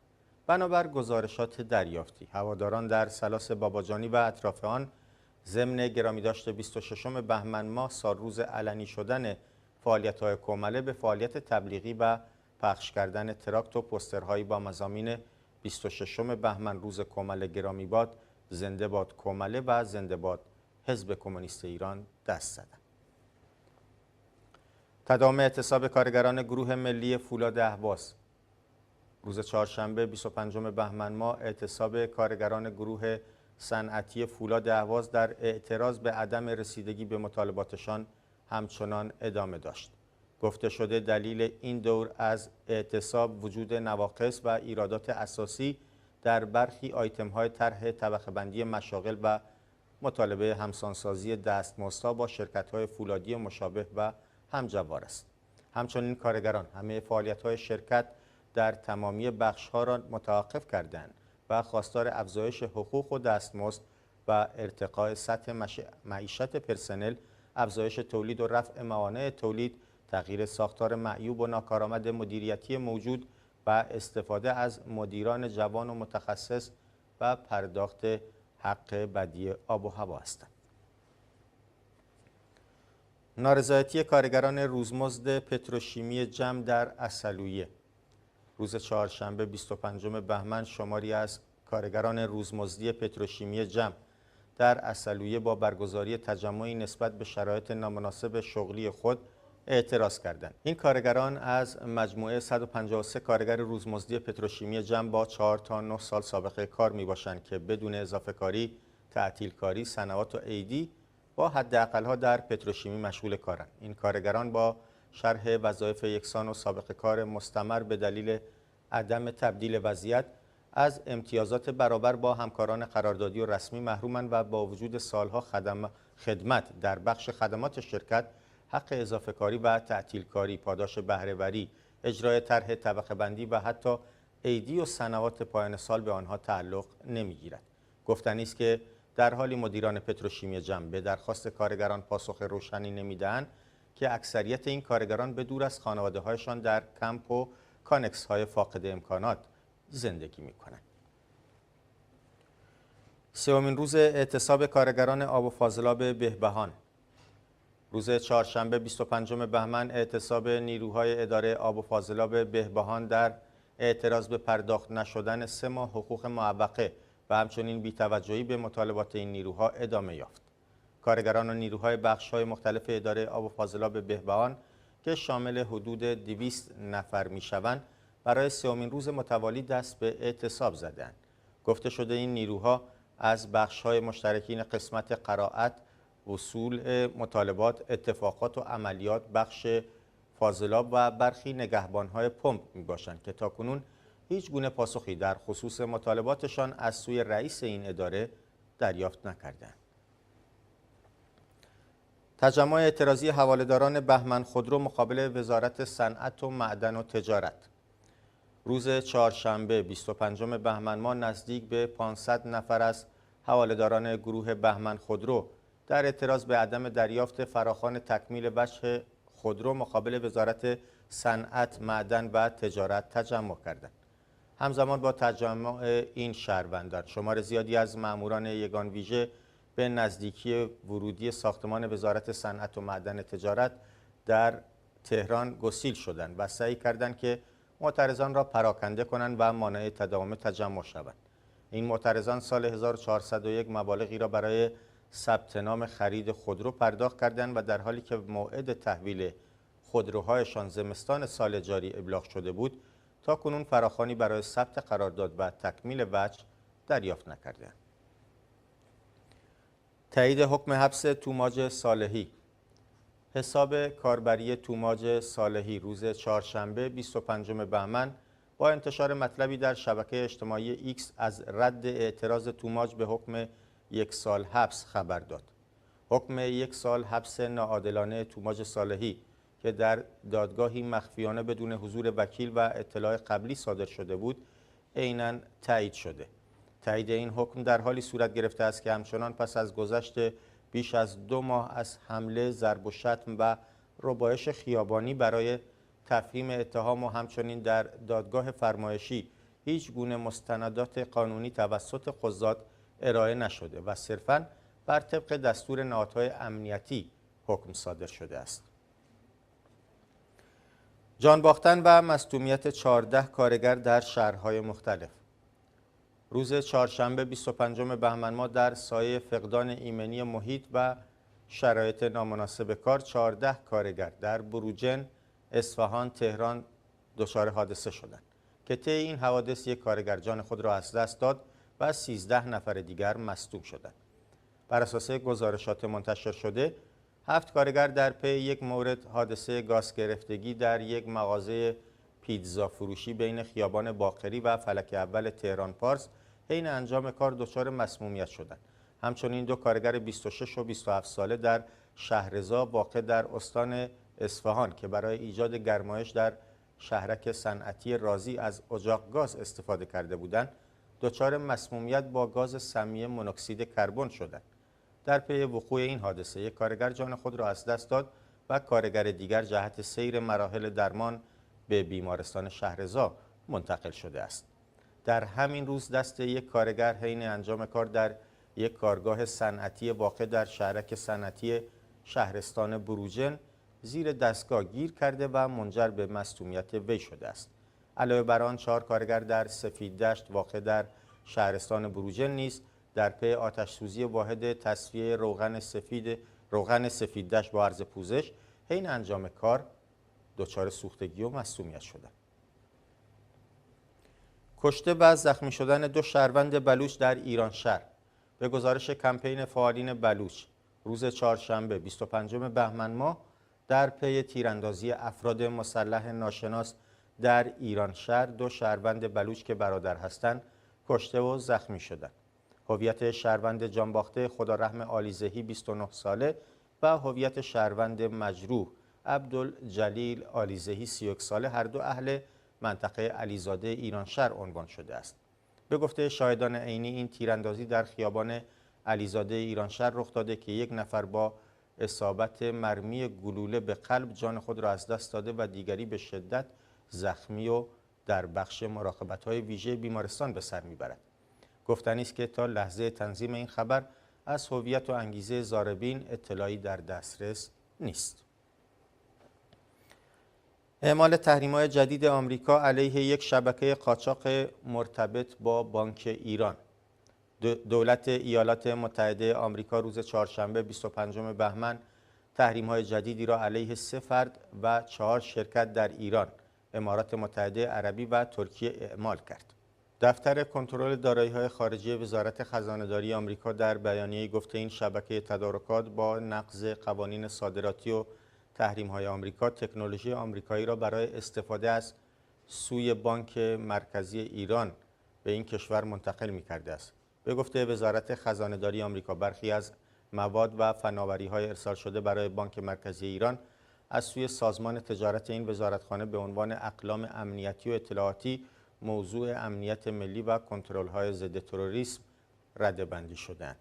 بنابر گزارشات دریافتی، هواداران در سلاس باباجانی و اطراف آن ضمن گرامیداشت 26 بهمن ماه سالروز علنی شدن فعالیت‌های کمله به فعالیت تبلیغی و پخش کردن تراکت و پوسترهایی با مضامین 26 بهمن روز کمله گرامی باد، زنده باد کمله و زنده باد حزب کمونیست ایران دست زدند. تداوم اعتصاب کارگران گروه ملی فولاد اهواز. روز چهارشنبه 25 بهمن ماه اعتصاب کارگران گروه صنعتی فولاد اهواز در اعتراض به عدم رسیدگی به مطالباتشان همچنان ادامه داشت. گفته شده دلیل این دور از اعتصاب وجود نواقص و ایرادات اساسی در برخی آیتم‌های طرح طبقه‌بندی مشاغل و مطالبه همسانسازی دستمزدها با شرکت‌های فولادی مشابه و همجوار است. همچنین کارگران همه فعالیت‌های شرکت در تمامی بخش‌ها را متوقف کردند و خواستار افزایش حقوق و دستمزد و ارتقاء سطح معیشت پرسنل، افزایش تولید و رفع موانع تولید، تغییر ساختار معیوب و ناکارآمد مدیریتی موجود و استفاده از مدیران جوان و متخصص و پرداخت حق بدی آب و هوا هستند. نارضایتی کارگران روزمزد پتروشیمی جم در عسلویه. روز چهارشنبه 25 بهمن شماری از کارگران روزمزدی پتروشیمی جم در عسلویه با برگزاری تجمعی نسبت به شرایط نامناسب شغلی خود اعتراض کردند. این کارگران از مجموعه 153 کارگر روزمزدی پتروشیمی جم با 4 تا 9 سال سابقه کار میباشند که بدون اضافه کاری، تعطیل کاری، صنعات و عیدی با حداقل‌ها در پتروشیمی مشغول کارند. این کارگران با شرح وظایف یکسان و سابقه کار مستمر به دلیل عدم تبدیل وضعیت از امتیازات برابر با همکاران قراردادی و رسمی محرومند و با وجود سالها خدمت در بخش خدمات شرکت، حق اضافه کاری و تعطیل کاری، پاداش بهره‌وری، اجرای طرح طبقه بندی و حتی عیدی و سنوات پایان سال به آنها تعلق نمی‌گیرد. گفتنی است که در حالی مدیران پتروشیمی جم به درخواست کارگران پاسخ روشنی نمی‌دهند که اکثریت این کارگران به دور از خانواده‌هایشان در کمپ و کانکس‌های فاقد امکانات زندگی می‌کنند. سومین روز اعتصاب کارگران آب و فاضلاب بهبهان. روز چهارشنبه 25 بهمن اعتصاب نیروهای اداره آب و فاضلاب بهبهان در اعتراض به پرداخت نشدن 3 ماه حقوق معوقه و همچنین بی‌توجهی به مطالبات این نیروها ادامه یافت. کارگران و نیروهای بخش‌های مختلف اداره آب و فاضلاب بهبهان که شامل حدود 200 نفر می‌شوند، برای سومین روز متوالی دست به اعتصاب زدند. گفته شده این نیروها از بخش‌های مشترکین قسمت قرائت، اصول مطالبات، اتفاقات و عملیات، بخش فاضلاب و برخی نگهبان‌های پمپ میباشند که تاکنون هیچ گونه پاسخی در خصوص مطالباتشان از سوی رئیس این اداره دریافت نکردند. تجمع اعتراضی حواله‌داران بهمن خودرو مقابل وزارت صنعت و معدن و تجارت. روز چهارشنبه 25 بهمن ماه نزدیک به 500 نفر از حواله‌داران گروه بهمن خودرو در اعتراض به عدم دریافت فراخوان تکمیل وجه خودرو مقابل وزارت صنعت، معدن و تجارت تجمع کردند. همزمان با تجمع این شهروندان شمار زیادی از ماموران یگان ویژه به نزدیکی ورودی ساختمان وزارت صنعت و معدن تجارت در تهران گسیل شدند و سعی کردند که معترضان را پراکنده کنند و مانع تداوم تجمع شوند. این معترضان سال 1401 مبالغی را برای ثبت نام خرید خودرو پرداخت کردند و در حالی که موعد تحویل خودروهایشان زمستان سال جاری ابلاغ شده بود، تا کنون فراخوانی برای ثبت قرارداد و تکمیل وجه دریافت نکردند. تایید حکم حبس توماج صالحی. حساب کاربری توماج صالحی روز چهارشنبه 25 بهمن با انتشار مطلبی در شبکه اجتماعی ایکس از رد اعتراض توماج به حکم 1 سال حبس خبر داد. حکم 1 سال حبس ناعادلانه توماج صالحی که در دادگاهی مخفیانه بدون حضور وکیل و اطلاع قبلی صادر شده بود، عیناً تایید شده. تایید این حکم در حالی صورت گرفته است که همچنان پس از گذشت بیش از 2 ماه از حمله، ضرب و شتم و ربایش خیابانی برای تفهیم اتهام و همچنین در دادگاه فرمایشی هیچ گونه مستندات قانونی توسط قضات ارائه نشده و صرفاً بر طبق دستور نهادهای امنیتی حکم صادر شده است. جان باختن و مصدومیت 14 کارگر در شهرهای مختلف. روز چهارشنبه 25 بهمن ماه در سایه فقدان ایمنی محیط و شرایط نامناسب کار 14 کارگر در بروجرد، اصفهان، تهران دچار حادثه شدند که طی این حوادث یک کارگر جان خود را از دست داد و 13 نفر دیگر مصدوم شدند. بر اساس گزارشات منتشر شده 7 کارگر در پی یک مورد حادثه گاز گرفتگی در یک مغازه پیتزا فروشی بین خیابان باقری و فلک اول تهران پارس حین انجام کار دچار مسمومیت شدند. همچنین 2 کارگر 26 و 27 ساله در شهرضا واقع در استان اصفهان که برای ایجاد گرمایش در شهرک صنعتی رازی از اجاق گاز استفاده کرده بودند، دچار مسمومیت با گاز سمی مونوکسید کربن شدند. در پی وقوع این حادثه یک کارگر جان خود را از دست داد و کارگر دیگر جهت سیر مراحل درمان به بیمارستان شهرضا منتقل شده است. در همین روز دست یک کارگر حین انجام کار در یک کارگاه صنعتی واقع در شهرک صنعتی شهرستان بروجرد زیر دستگاه گیر کرده و منجر به مصدومیت وی شده است. علاوه بر آن 4 کارگر در سفیددشت واقع در شهرستان بروجرد نیز در پی آتش‌سوزی واحد تصفیه روغن سفیددشت با عرض پوزش حین انجام کار دچار سوختگی و مصدومیت شدند. کشته و زخمی شدن 2 شهروند بلوچ در ایرانشهر. به گزارش کمپین فعالین بلوچ روز چهارشنبه 25 بهمن ماه در پی تیراندازی افراد مسلح ناشناس در ایرانشهر 2 شهروند بلوچ که برادر هستند کشته و زخمی شدند. هویت شهروند جانباخته خدارحم عالیزهی 29 ساله و هویت شهروند مجروح عبدالجلیل عالیزهی 31 ساله هر دو اهل منطقه علیزاده ایرانشهر عنوان شده است. به گفته شاهدان عینی این تیراندازی در خیابان علیزاده ایرانشهر رخ داده که یک نفر با اصابت مرمی گلوله به قلب جان خود را از دست داده و دیگری به شدت زخمی و در بخش مراقبت‌های ویژه بیمارستان به سر میبرد. گفتنی است که تا لحظه تنظیم این خبر از هویت و انگیزه ضاربین اطلاعی در دسترس نیست. اعمال تحریم‌های جدید آمریکا علیه یک شبکه قاچاق مرتبط با بانک ایران. دولت ایالات متحده آمریکا روز چهارشنبه 25 بهمن تحریم‌های جدیدی را علیه 3 فرد و 4 شرکت در ایران، امارات متحده عربی و ترکیه اعمال کرد. دفتر کنترل دارایی‌های خارجی وزارت خزانه‌داری آمریکا در بیانیه‌ای گفته این شبکه تدارکات با نقض قوانین صادراتی و تحریم‌های آمریکا تکنولوژی آمریکایی را برای استفاده از سوی بانک مرکزی ایران به این کشور منتقل می‌کرده است. به گفته وزارت خزانه‌داری آمریکا برخی از مواد و فناوری‌های ارسال شده برای بانک مرکزی ایران از سوی سازمان تجارت این وزارتخانه به عنوان اقلام امنیتی و اطلاعاتی موضوع امنیت ملی و کنترل‌های ضد تروریسم رده‌بندی شدند.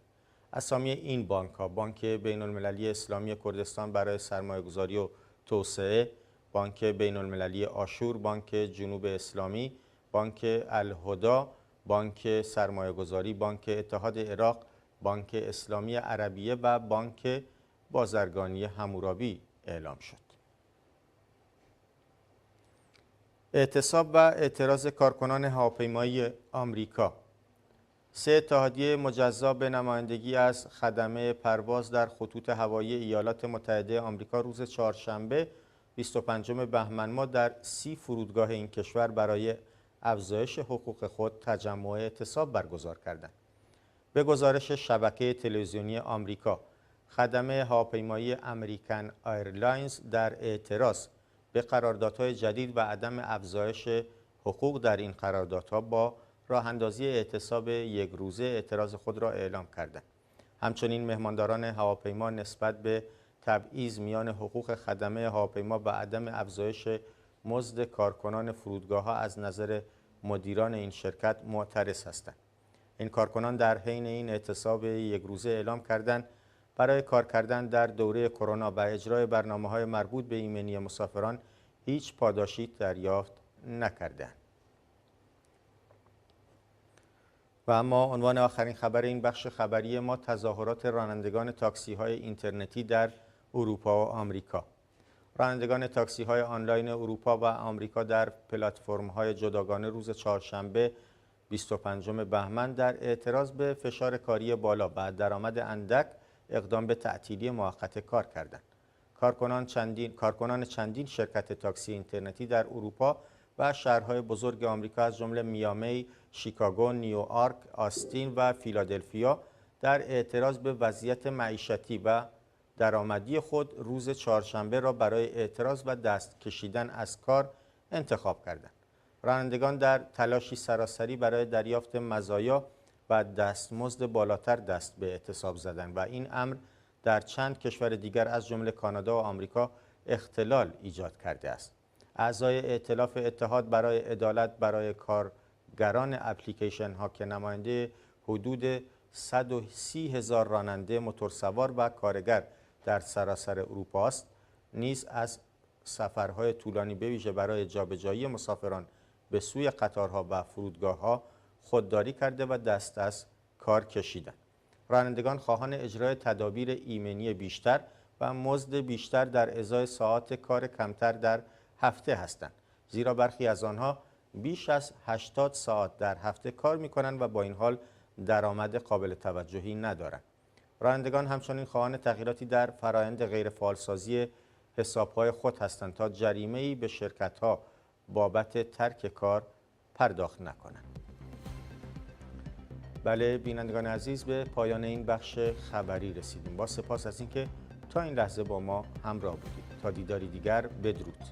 اسامی این بانک‌ها: بانک بین‌المللی اسلامی کردستان برای سرمایه‌گذاری و توسعه، بانک بین‌المللی آشور، بانک جنوب اسلامی، بانک الهدا، بانک سرمایه‌گذاری، بانک اتحاد عراق، بانک اسلامی عربیه و بانک بازرگانی حمورابی اعلام شد. اعتصاب و اعتراض کارکنان هواپیمایی آمریکا. 3 اتحادیه مجزا به نمایندگی از خدمه پرواز در خطوط هوایی ایالات متحده آمریکا روز چهارشنبه 25 بهمن ماه در 30 فرودگاه این کشور برای افزایش حقوق خود تجمع اعتصاب برگزار کردند. به گزارش شبکه تلویزیونی آمریکا، خدمه هواپیمایی امریکن ایرلاینز در اعتراض به قراردادهای جدید و عدم افزایش حقوق در این قراردادها با راه اندازی اعتصاب یک روزه اعتراض خود را اعلام کردند. همچنین مهمانداران هواپیما نسبت به تبعیض میان حقوق خدمه هواپیما و عدم افزایش مزد کارکنان فرودگاه‌ها از نظر مدیران این شرکت معترض هستند. این کارکنان در حین این اعتصاب یک روزه اعلام کردند برای کار کردن در دوره کرونا و اجرای برنامه‌های مربوط به ایمنی مسافران هیچ پاداشی دریافت نکردند. و اما عنوان آخرین خبر این بخش خبری ما تظاهرات رانندگان تاکسی‌های اینترنتی در اروپا و آمریکا. رانندگان تاکسی‌های آنلاین اروپا و آمریکا در پلتفرم‌های جداگانه روز چهارشنبه 25 بهمن در اعتراض به فشار کاری بالا و درآمد اندک اقدام به تعطیلی موقت کار کردند. کارکنان چندین شرکت تاکسی اینترنتی در اروپا و شهرهای بزرگ آمریکا از جمله میامی، شیکاگو، نیویورک، آستین و فیلادلفیا در اعتراض به وضعیت معیشتی و درآمدی خود روز چهارشنبه را برای اعتراض و دست کشیدن از کار انتخاب کردند. رانندگان در تلاشی سراسری برای دریافت مزایا و دستمزد بالاتر دست به اعتصاب زدند و این امر در چند کشور دیگر از جمله کانادا و آمریکا اختلال ایجاد کرده است. اعضای ائتلاف اتحاد برای عدالت برای کارگران اپلیکیشن ها که نماینده حدود 130,000 راننده موتورسوار و کارگر در سراسر اروپا است، نیز از سفرهای طولانی به ویژه برای جابجایی مسافران به سوی قطارها و فرودگاه‌ها خودداری کرده و دست از کار کشیدند. رانندگان خواهان اجرای تدابیر ایمنی بیشتر و مزد بیشتر در ازای ساعات کار کمتر در هفته هستند، زیرا برخی از آنها بیش از 80 ساعت در هفته کار می‌کنند و با این حال درآمد قابل توجهی ندارند. رانندگان همچنین خواهان تغییراتی در فرآیند غیرفعالسازی حساب‌های خود هستند تا جریمه‌ای به شرکت‌ها بابت ترک کار پرداخت نکنند. بله بینندگان عزیز، به پایان این بخش خبری رسیدیم. با سپاس از اینکه تا این لحظه با ما همراه بودید. تا دیداری دیگر، بدرود.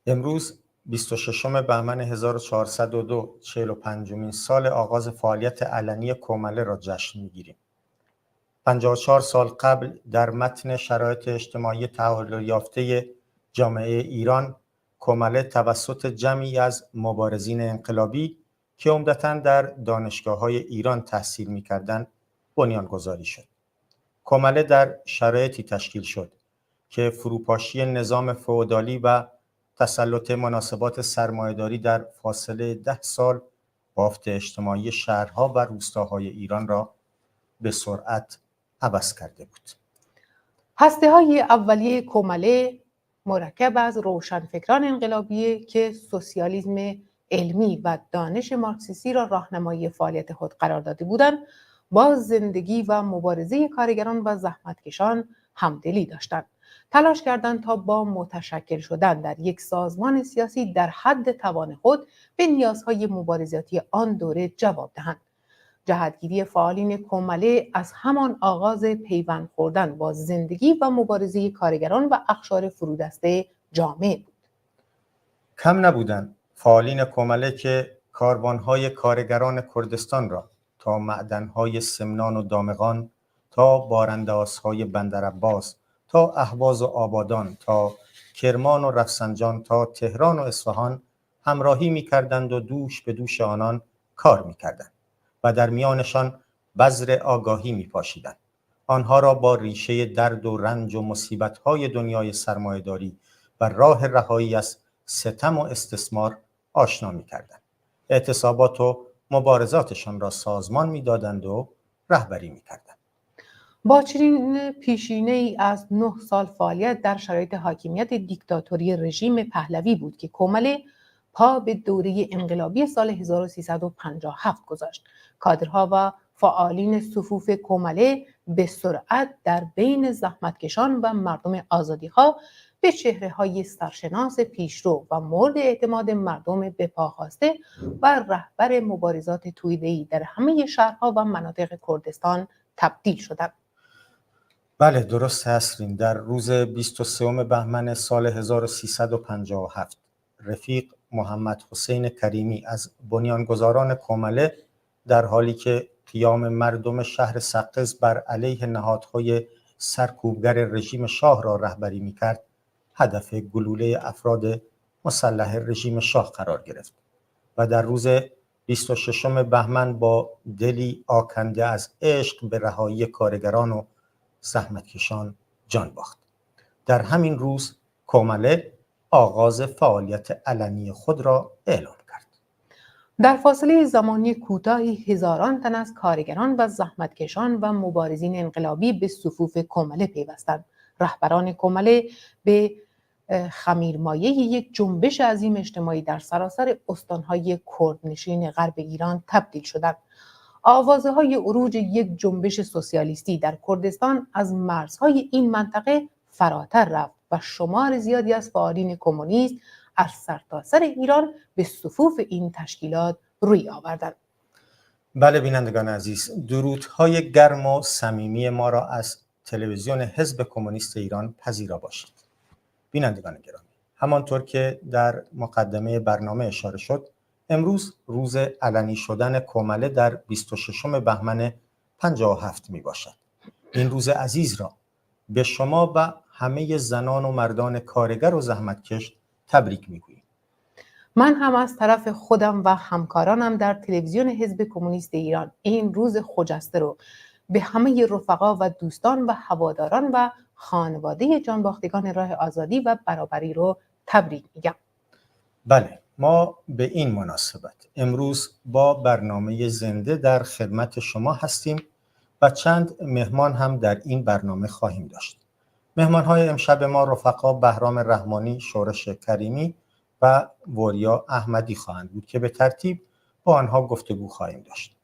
امروز 26 بهمن 1402 45مین سال آغاز فعالیت علنی کومله را جشن می‌گیریم. 54 سال قبل در متن شرایط اجتماعی تحول یافته جامعه ایران، کومله توسط جمعی از مبارزین انقلابی که عمدتاً در دانشگاه‌های ایران تحصیل می‌کردند بنیانگذاری شد. کومله در شرایطی تشکیل شد که فروپاشی نظام فئودالی و تسلط مناسبات سرمایه‌داری در فاصله 10 سال بافت اجتماعی شهرها و روستاهای ایران را به سرعت عوض کرده بود. هسته‌های اولیه کومله مرکب از روشنفکران انقلابی که سوسیالیسم علمی و دانش مارکسیستی را راهنمایی فعالیت خود قرار داده بودند، با زندگی و مبارزه کارگران و زحمتکشان همدلی داشتند تلاش کردند تا با متشکل شدن در یک سازمان سیاسی در حد توان خود به نیازهای مبارزاتی آن دوره جواب دهند. جهتگیری فعالین کومله از همان آغاز پیوند خوردن با زندگی و مبارزه کارگران و اقشار فرودسته جامعه بود. کم نبودند فعالین کومله که کاروانهای کارگران کردستان را تا معدنهای سمنان و دامغان، تا باراندازهای بندرعباس، تا اهواز و آبادان، تا کرمان و رفسنجان، تا تهران و اصفهان همراهی می‌کردند و دوش به دوش آنان کار می‌کردند و در میانشان بذر آگاهی می‌پاشیدند. آنها را با ریشه درد و رنج و مصیبت‌های دنیای سرمایه‌داری و راه رهایی از ستم و استثمار آشنا می‌کردند. اعتصابات و مبارزاتشان را سازمان می‌دادند و رهبری می‌کردند. با چنین پیشینه‌ای از 9 سال فعالیت در شرایط حاکمیت دیکتاتوری رژیم پهلوی بود که کومله پا به دوره انقلابی سال 1357 گذاشت. کادرها و فعالین صفوف کومله به سرعت در بین زحمتکشان و مردم آزادی‌خواه به چهره‌های سرشناس پیشرو و مورد اعتماد مردم به پا خواسته و رهبر مبارزات تویده‌ای در همه شهرها و مناطق کردستان تبدیل شدند. بله درست هستین. در روز 23 بهمن سال 1357 رفیق محمد حسین کریمی از بنیانگذاران کومله در حالی که قیام مردم شهر سقز بر علیه نهادهای سرکوبگر رژیم شاه را رهبری می‌کرد، هدف گلوله افراد مسلح رژیم شاه قرار گرفت و در روز 26 بهمن با دلی آکنده از عشق به رهایی کارگران و زحمتکشان جان باخت. در همین روز کومله آغاز فعالیت علنی خود را اعلام کرد. در فاصله زمانی کوتاهی هزاران تن از کارگران و زحمتکشان و مبارزین انقلابی به صفوف کومله پیوستند. رهبران کومله به خمیرمایه یک جنبش عظیم اجتماعی در سراسر استانهای کردنشین غرب ایران تبدیل شدند. آوازه‌های عروج یک جنبش سوسیالیستی در کردستان از مرزهای این منطقه فراتر رفت و شمار زیادی از فعالین کمونیست از سرتاسر ایران به صفوف این تشکیلات روی آوردند. بله بینندگان عزیز، درودهای گرم و صمیمی ما را از تلویزیون حزب کمونیست ایران پذیرا باشید. بینندگان گرامی، همانطور که در مقدمه برنامه اشاره شد، امروز روز علنی شدن کومله در 26 بهمن 57 می باشد. این روز عزیز را به شما و همه زنان و مردان کارگر و زحمتکش تبریک می گوییم. من هم از طرف خودم و همکارانم در تلویزیون حزب کمونیست ایران این روز خجسته رو به همه رفقا و دوستان و هواداران و خانواده جانباختگان راه آزادی و برابری رو تبریک میگم. بله، ما به این مناسبت امروز با برنامه زنده در خدمت شما هستیم و چند مهمان هم در این برنامه خواهیم داشت. مهمان‌های امشب ما رفقا بهرام رحمانی، شورش کریمی و وریا احمدی خواهند بود که به ترتیب با آنها گفتگو خواهیم داشت.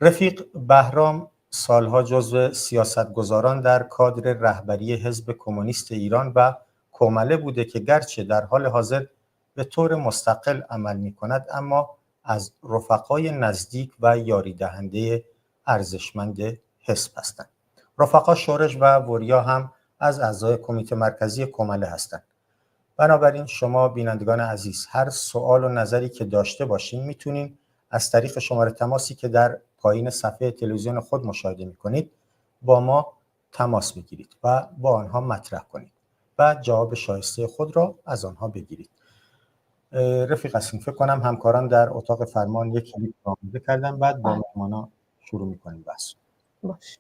رفیق بهرام سالها جزو سیاستگزاران در کادر رهبری حزب کمونیست ایران و کومله بوده که گرچه در حال حاضر به طور مستقل عمل می‌کند، اما از رفقای نزدیک و یاری دهنده ارزشمند حزب هستند. رفقا شورش و وریا هم از اعضای کمیته مرکزی کومله هستند. بنابراین شما بینندگان عزیز هر سوال و نظری که داشته باشین میتونین از طریق شماره تماسی که در پایین صفحه تلویزیون خود مشاهده میکنید با ما تماس بگیرید و با آنها مطرح کنید و جواب شایسته خود را از آنها بگیرید. رفیق هستیم، فکر کنم همکاران در اتاق فرمان یک کلیپ آماده کردن، بعد با مهمانا شروع میکنیم بحث. باشه.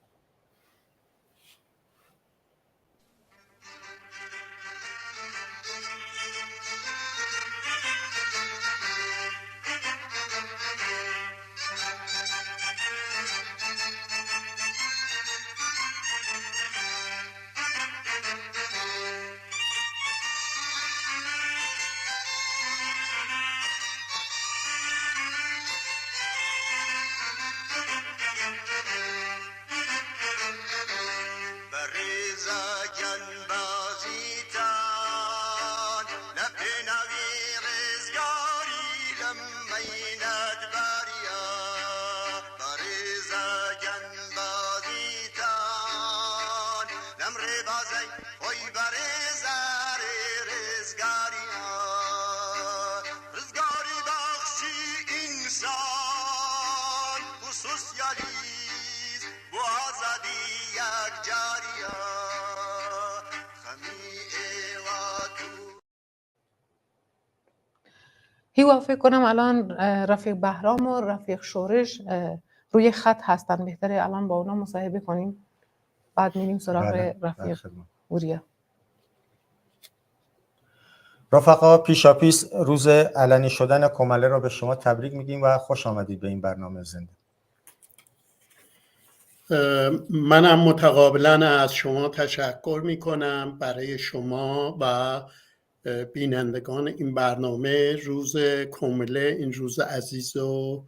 هیوا فکر کنم الان رفیق بهرام و رفیق شورش روی خط هستن، بهتره الان با اونا مصاحبه کنیم بعد میریم سراغ رفیق وریا. رفقا پیشاپیس روز علنی شدن کماله را به شما تبریک میگیم و خوش آمدید به این برنامه زنده. منم متقابلا از شما تشکر میکنم. برای شما و بینندگان این برنامه روز کماله، این روز عزیز رو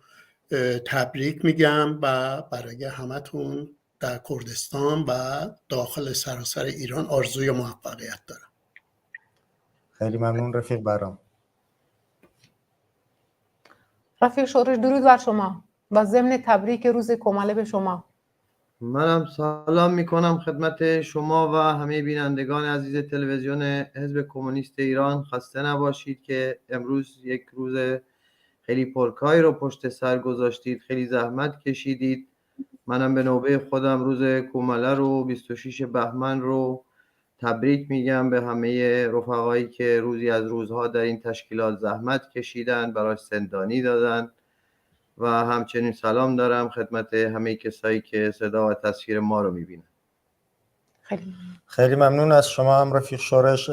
تبریک میگم و برای همتون در کردستان و داخل سراسر ایران آرزوی موفقیت دارم. خیلی ممنون رفیق بهرام. رفیق شورش درود بر شما و ضمن تبریک روز کماله به شما. منم سلام میکنم خدمت شما و همه بینندگان عزیز تلویزیون حزب کمونیست ایران. خسته نباشید که امروز یک روز خیلی پرکاری رو پشت سر گذاشتید، خیلی زحمت کشیدید. منم به نوبه خودم روز کماله رو 26 بهمن رو تبریک میگم به همه رفقایی که روزی از روزها در این تشکیلات زحمت کشیدن، براش زندانی دادن و همچنین سلام دارم خدمت همه کسایی که صدا و تصویر ما رو میبینن. خیلی ممنون از شما هم رفیق شورش.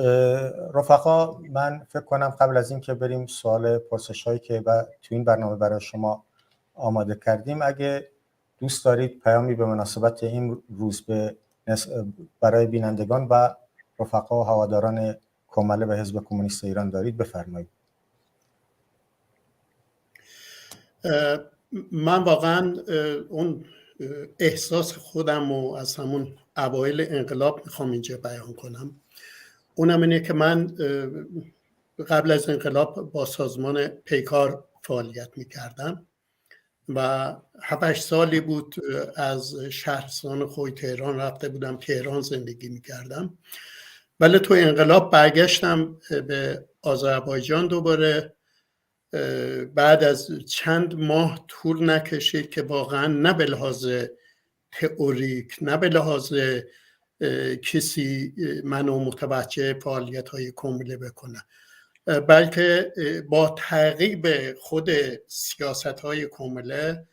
رفقا من فکر کنم قبل از این که بریم سوال پرسش هایی که تو این برنامه برای شما آماده کردیم، اگه دوست دارید پیامی به مناسبت این روز برای بینندگان و رفقا و هواداران کماله و حزب کمونیست ایران دارید بفرمایید. من واقعا اون احساس خودم رو از همون اوایل انقلاب میخوام اینجا بیان کنم. اونم اینه که من قبل از انقلاب با سازمان پیکار فعالیت میکردم و 7-8 سالی بود از شهرستان خوی تهران رفته بودم تهران زندگی میکردم، ولی تو انقلاب برگشتم به آذربایجان دوباره. بعد از چند ماه طول نکشید که واقعا نه به لحاظ تئوریک نه به لحاظ کسی منو متوجه فعالیت های کماله بکنه، بلکه با تعقیب خود سیاست های کماله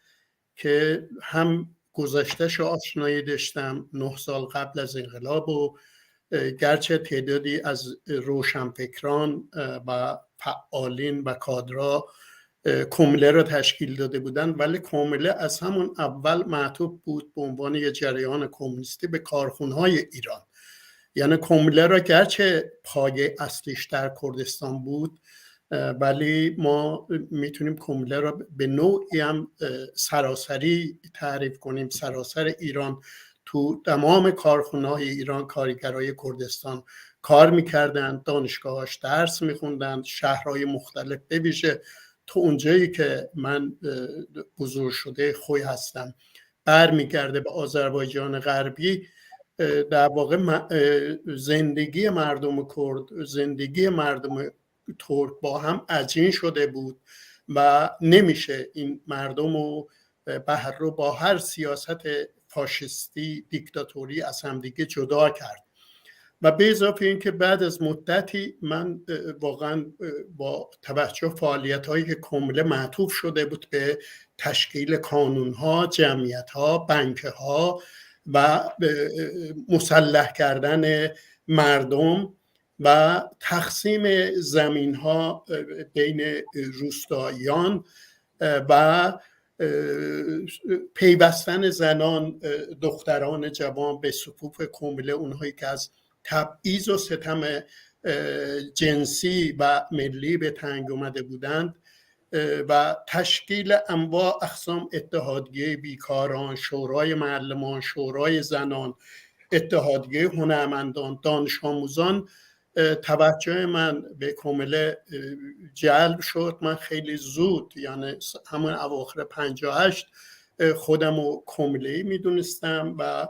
که هم گذشته‌شو آشنایی داشتم 9 سال قبل از انقلاب و گرچه تعدادی از روشنفکران و فعالین و کادرها کماله را تشکیل داده بودند، ولی کماله از همون اول معطوف بود به عنوان یک جریان کمونیستی به کارخانه‌های ایران. یعنی کماله را گرچه پایه اصلیش در کردستان بود، ولی ما میتونیم کماله را به نوعی هم سراسری تعریف کنیم. سراسر ایران تو تمام کارخانه‌های ایران کارگرای کردستان کار میکردن، دانشگاهاش درس میخوندن، شهرهای مختلف بویژه تو اونجایی که من بزرگ شده خوی هستم برمیگرده به آذربایجان غربی. در واقع زندگی مردم کرد، زندگی مردم ترک با هم عجین شده بود و نمیشه این مردم رو با هر سیاست فاشisتی دیکتاتوری از همدیگه جدا کرد. و به اضافه این که بعد از مدتی من واقعا با توجه فعالیت‌هایی که کماله معطوف شده بود به تشکیل کانون‌ها، جمعیت‌ها، بنک‌ها و مسلح کردن مردم و تقسیم زمین‌ها بین روستاییان و پیوستن زنان، دختران جوان به صفوف کماله، اونهایی که از تبعیض و ستم جنسی و ملی به تنگ اومده بودند و تشکیل انواع اقسام اتحادیه بیکاران، شورای معلمان، شورای زنان، اتحادیه هنرمندان، دانش آموزان توجه من به کومله جلب شد. من خیلی زود، یعنی همون اواخر 58 خودم رو کومله‌ای میدونستم و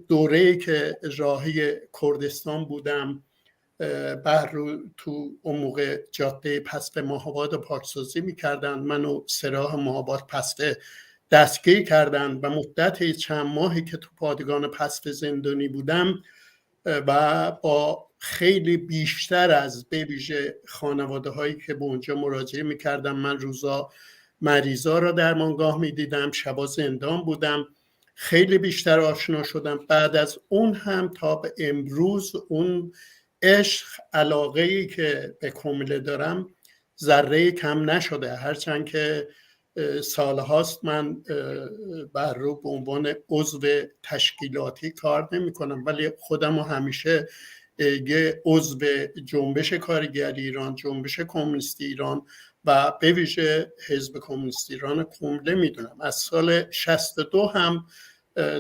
دوره‌ای که راهی کردستان بودم تو اون موقع جاده پسته ماه‌آباد پاکسازی میکردن، منو سراح ماه‌آباد پسته دستگیر کردن و مدت چند ماهی که تو پادگان پسته زندانی بودم و با خیلی بیشتر از به ویژه خانواده هایی که به اونجا مراجعه میکردم، من روزا مریضا را درمانگاه میدیدم، شبا زندان بودم، خیلی بیشتر آشنا شدم. بعد از اون هم تا به امروز اون عشق، علاقه‌ای که به کومله دارم ذره کم نشده، هرچند که سالهاست من بر رو به عنوان عضو تشکیلاتی کار نمی کنم، ولی خودم رو همیشه یه عضو جنبش کارگری ایران، جنبش کمونیستی ایران و به ویژه حزب کمونیست ایران کومله میدونم. از سال 62 هم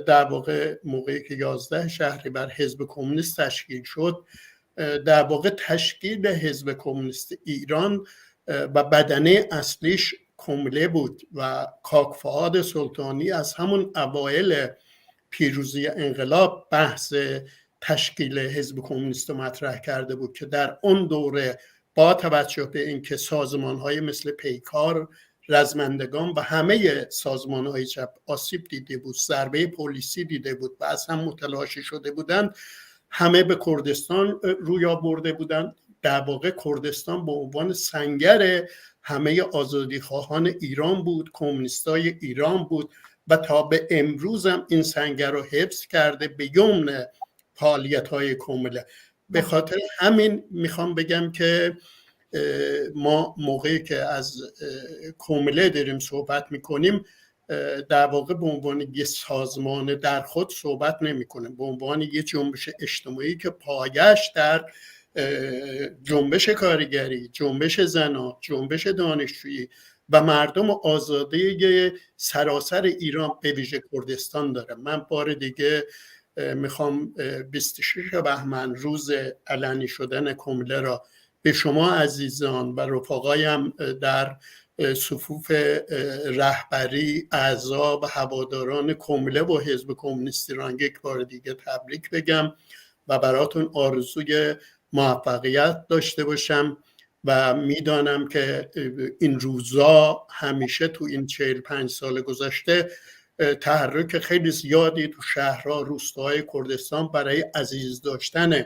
در واقع موقعی که 11 شهریور حزب کمونیست تشکیل شد، در واقع تشکیل حزب کمونیست ایران و بدنه اصلیش کومله بود و کاک فؤاد سلطانی از همون اوایل پیروزی انقلاب بحث تشکیل حزب کمونیست رو مطرح کرده بود که در اون دوره با توجه به اینکه سازمان‌های مثل پیکار، رزمندگان و همه سازمان‌های چپ آسیب دیده بود، ضربه پلیسی دیده بود و از هم متلاشی شده بودند، همه به کردستان روی آورده بودند. در واقع کردستان به عنوان سنگر همه آزادیخواهان ایران بود، کمونیستای ایران بود و تا به امروز هم این سنگر رو حفظ کرده به یمن فعالیت‌های کومله. به خاطر همین میخوام بگم که ما موقعی که از کومله داریم صحبت میکنیم در واقع به عنوان یه سازمان در خود صحبت نمیکنیم، به عنوان یه جنبش اجتماعی که پایش در جنبش کارگری، جنبش زنان، جنبش دانشجویی و مردم آزاده سراسر ایران به ویژه کردستان داره. من بار دیگه میخوام 26 بهمن روز علنی شدن کومله را به شما عزیزان و رفقایم در صفوف رهبری، اعضا و هواداران کومله و حزب کمونیست ایران یک بار دیگه تبریک بگم و براتون آرزوی موفقیت داشته باشم و میدانم که این روزا همیشه تو این 45 سال گذشته تحرک خیلی زیادی تو شهرها، روستاهای کردستان برای عزیز داشتن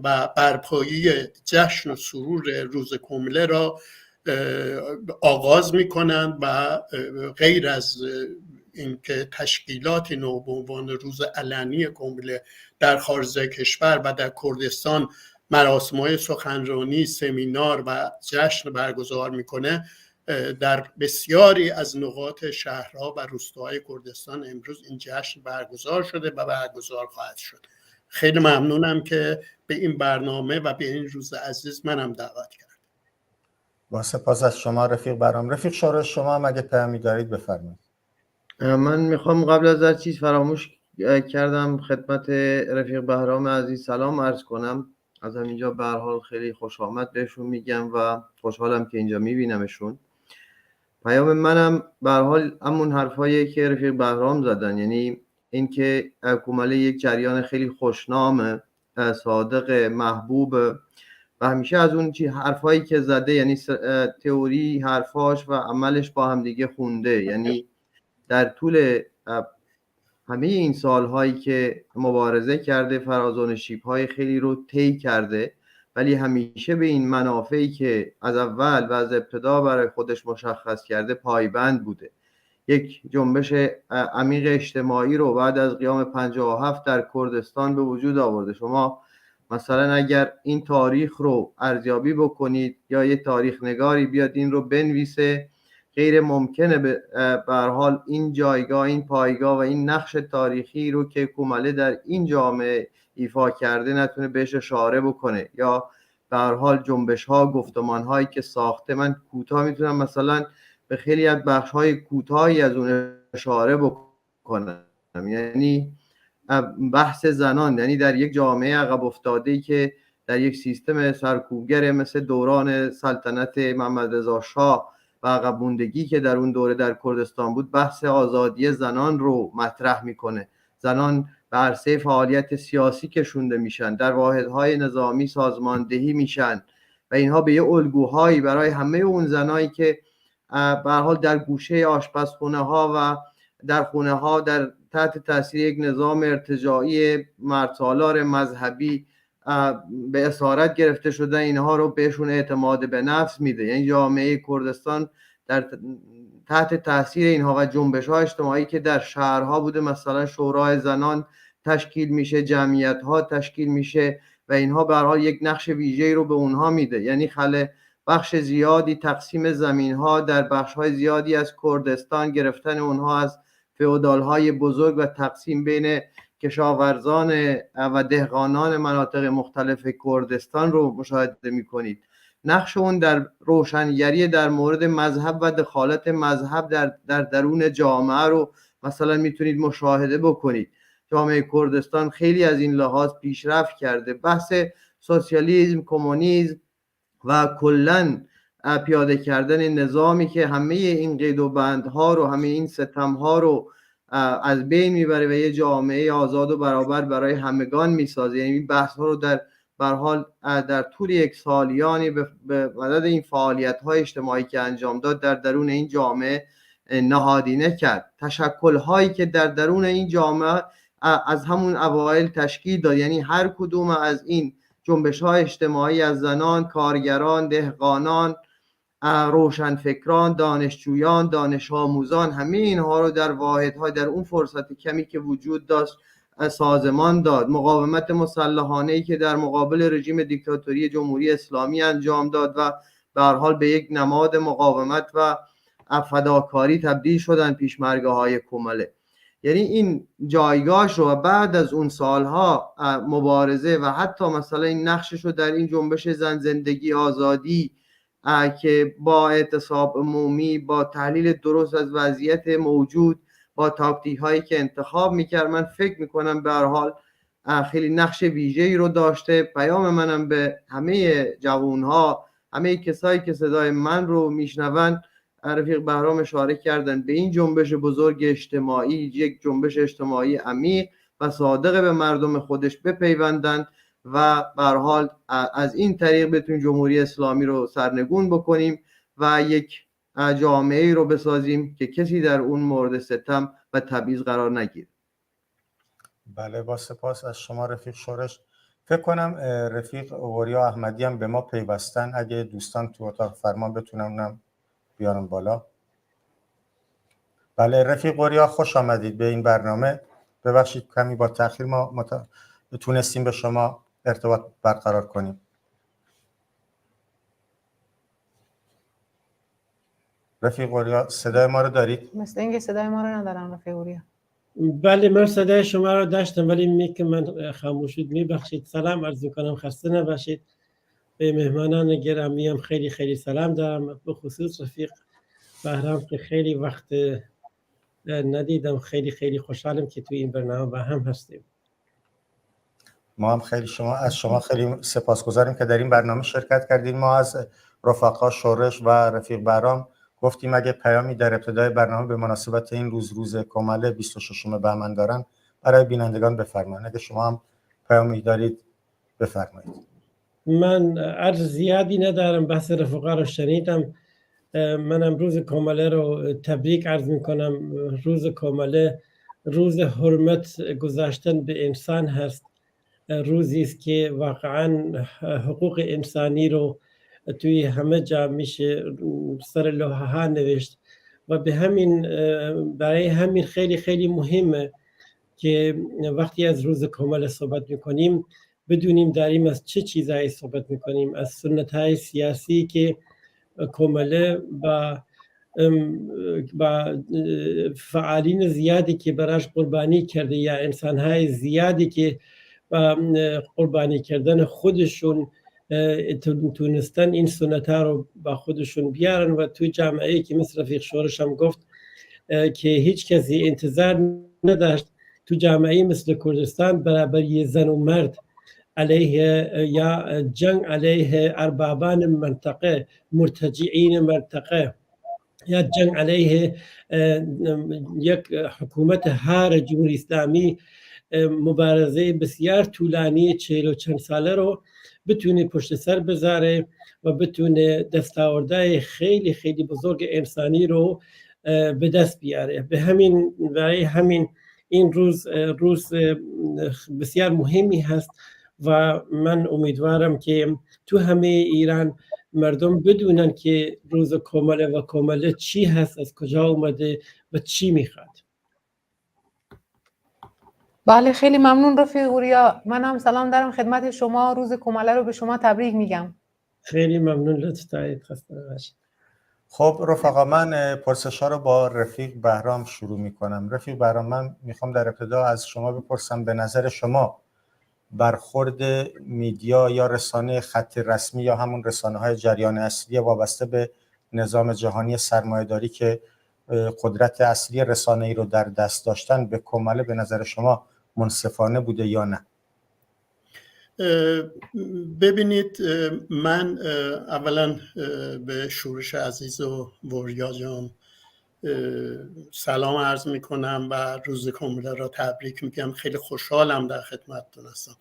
و برپایی جشن و سرور روز کومله را آغاز میکنند و غیر از اینکه تشکیلاتی نو به عنوان روز علنی کومله در خارج کشور و در کردستان مراسم‌های سخنرانی، سمینار و جشن برگزار میکنه، در بسیاری از نقاط شهرها و روستاهای کردستان امروز این جشن برگزار شده و برگزار خواهد شد. خیلی ممنونم که به این برنامه و به این روز عزیز منم دعوت کرد. با سپاس از شما رفیق برام. رفیق شورش شما هم اگه پیامی دارید بفرمایید. من میخوام قبل از هر چیز فراموش کردم خدمت رفیق بهرام عزیز سلام عرض کنم. از همینجا به هر حال خیلی خوش آمد بهشون میگم و خوشحالم که اینجا میبینمشون. پیام منم به هر حال همون حرفایی که رفیق بهرام زدن، یعنی اینکه کومله یک جریان خیلی خوشنام، صادق، محبوب و همیشه از اون حرفایی که زده، یعنی تئوری حرفاش و عملش با هم دیگه خونده، یعنی در طول همه این سالهایی که مبارزه کرده فراز و نشیب‌های خیلی رو طی کرده، ولی همیشه به این منافعی که از اول و از ابتدا برای خودش مشخص کرده پایبند بوده. یک جنبش عمیق اجتماعی رو بعد از قیام 57 در کردستان به وجود آورده. شما مثلا اگر این تاریخ رو ارزیابی بکنید یا یه تاریخ نگاری بیاد این رو بنویسه، غیر ممکنه به هر حال این جایگاه، این پایگاه و این نقش تاریخی رو که کومله در این جامعه ایفا کرده نتونه بهش اشاره بکنه، یا به هر حال جنبش ها، گفتمان هایی که ساخته. من کوتاه میتونم مثلا به خیلی از بخش های کوتاهی از اون اشاره بکنم. یعنی بحث زنان، یعنی در یک جامعه عقب افتاده‌ای که در یک سیستم سرکوبگر مثل دوران سلطنت محمد رضا شاه و عقب موندگی که در اون دوره در کردستان بود، بحث آزادی زنان رو مطرح میکنه. زنان به عرصه فعالیت سیاسی کشونده میشن، در واحدهای نظامی سازماندهی میشن و اینها به یه الگوهایی برای همه اون زنایی که به هر حال در گوشه آشپزخونه ها و در خونه ها در تحت تاثیر یک نظام ارتجاعی مردسالار مذهبی به اسارت گرفته شده، اینها رو بهشون اعتماد به نفس میده. یعنی جامعه کردستان در تحت تاثیر اینها و جنبش های اجتماعی که در شهرها بوده، مثلا شورای زنان تشکیل میشه، جمعیت ها تشکیل میشه و اینها به هر حال یک نقش ویژه‌ای رو به اونها میده. یعنی بخش زیادی تقسیم زمین ها در بخش های زیادی از کردستان، گرفتن اونها از فئودال های بزرگ و تقسیم بین کشاورزان و دهقانان مناطق مختلف کردستان رو مشاهده میکنید. نقش اون در روشنگری در مورد مذهب و دخالت مذهب در درون جامعه رو مثلا میتونید مشاهده بکنید. جامعه کردستان خیلی از این لحاظ پیشرفت کرده. بحث سوسیالیسم، کمونیسم و کلاً پیاده کردن نظامی که همه این قید و بندها رو، همه این ستمها رو از بین میبره و یه جامعه آزاد و برابر برای همگان میسازه. یعنی این بحث ها رو در حال در طول یک سالیانی به مدد این فعالیت های اجتماعی که انجام داد در درون این جامعه نهادینه کرد. تشکل هایی که در درون این جامعه از همون اوایل تشکیل داد، یعنی هر کدوم از این جنبش های اجتماعی از زنان، کارگران، دهقانان، روشنفکران، دانشجویان، دانش آموزان، همه اینها رو در واحدهای در اون فرصت کمی که وجود داشت سازمان داد. مقاومت مسلحانه‌ای که در مقابل رژیم دیکتاتوری جمهوری اسلامی انجام داد و به هر حال به یک نماد مقاومت و فداکاری تبدیل شدن پیشمرگه‌های کماله. یعنی این جایگاهش رو بعد از اون سالها مبارزه و حتی مثلا این نقشش رو در این جنبش زن زندگی آزادی که با اعتصاب عمومی، با تحلیل درست از وضعیت موجود، با تاکتیک هایی که انتخاب میکرد، من فکر میکنم به هر حال خیلی نقش ویژه‌ای رو داشته. پیام منم به همه جوانها، همه کسایی که صدای من رو میشنون، رفیق بهرام اشاره کردن به این جنبش بزرگ اجتماعی، یک جنبش اجتماعی عمیق و صادق به مردم خودش بپیوندن و به هر حال از این طریق بتونیم جمهوری اسلامی رو سرنگون بکنیم و یک جامعه رو بسازیم که کسی در اون مورد ستم و تبعیض قرار نگیره. بله، با سپاس از شما رفیق شورش. فکر کنم رفیق اوریا احمدی هم به ما پیوستن. اگه دوستان تو اتاق فرمان بتونم بیارم بالا. بله رفیق اوریا، خوش آمدید به این برنامه. ببخشید کمی با تأخیر ما تونستیم به شما ارتباط برقرار کنیم. رفیق اوریا صدای ما رو دارید؟ مثل اینکه صدای ما رو ندارن رفیق اوریا. بله من صدای شما رو داشتم ولی میگه من خاموش شد. میبخشید. سلام عرض میکنم، خسته نباشید. به مهمانان گرامی هم خیلی خیلی سلام دارم، به خصوص رفیق بهرام که خیلی وقت ندیدم. خیلی خیلی خوشحالم که توی این برنامه با هم هستیم. ما هم از شما خیلی سپاسگزاریم که در این برنامه شرکت کردید. ما از رفقا شورش و رفیق بهرام گفتیم اگه پیامی در ابتدای برنامه به مناسبت این روز کماله 26 بهمن دارن برای بینندگان بفرمایید. اگه شما هم پیامی دارید بفرمایید. من عرض زیادی ندارم، بحث رفقا رو شنیدم. من امروز کماله رو تبریک عرض میکنم. روز کماله روز حرمت گذاشتن به انسان هست. روزی است که واقعا حقوق انسانی رو توی همه جا میشه سر لوحه ها نوشت و برای همین خیلی خیلی مهمه که وقتی از روز کماله صحبت میکنیم بدونیم داریم از چه چیزایی صحبت میکنیم. از سنت های سیاسی که کماله با فعالین زیادی که براش قربانی کرده یا انسانهای زیادی که با قربانی کردن خودشون تونستن این سنت ها رو با خودشون بیارن و تو جامعه که مثل رفیق شورش هم گفت که هیچ کسی انتظار نداشت تو جامعه مثل کردستان برابری زن و مرد علیه یا جنگ علیه اربابان منطقه، مرتجعین منطقه، یا جنگ علیه یک حکومت هر جمهوری اسلامی، مبارزه بسیار طولانی 40 و چند ساله رو بتونه پشت سر بذاره و بتونه دستاوردهای خیلی خیلی بزرگ انسانی رو به دست بیاره. برای همین این روز بسیار مهمی هست و من امیدوارم که تو همه ایران مردم بدونن که روز کومله و کومله چی هست، از کجا اومده و چی میخواد. بله خیلی ممنون رفیق اوریا. من هم سلام دارم خدمت شما، روز کومله رو به شما تبریک میگم. خیلی ممنون، لطف دارید، خسته نباشید. خب رفقا، من پرسش‌ها رو با رفیق بهرام شروع میکنم. رفیق بهرام، من میخوام در ابتدا از شما بپرسم، به نظر شما برخورد میدیا یا رسانه خط رسمی یا همون رسانه‌های جریان اصلی وابسته به نظام جهانی سرمایه‌داری که قدرت اصلی رسانه‌ای رو در دست داشتن به کومله به نظر شما منصفانه بوده یا نه؟ ببینید، من اولا به شورش عزیز و وریا جان سلام عرض میکنم و روز کومله را تبریک میگم. خیلی خوشحالم در خدمتتون هستم.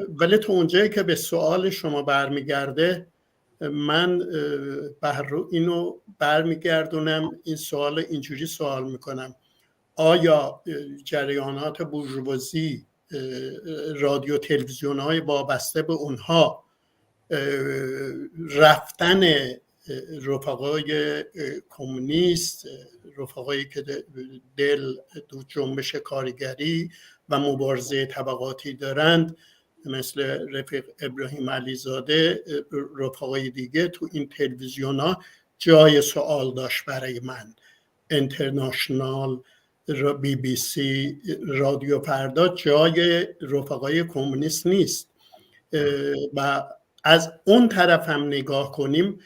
ولی تو اونجایی که به سوال شما برمیگرده، من اینو برمیگردونم، این سوال اینجوری سوال میکنم: آیا جریانات بورژوازی، رادیو تلویزیون های وابسته به اونها، رفتن رفقای کمونیست، رفقایی که دل دو جنبش کارگری و مبارزه طبقاتی دارند، مثل رفیق ابراهیم علیزاده، رفقای دیگه، تو این تلویزیون ها جای سوال داشت برای من. اینترنشنال، بی بی سی، رادیو فردا جای رفقای کمونیست نیست. و از اون طرف هم نگاه کنیم،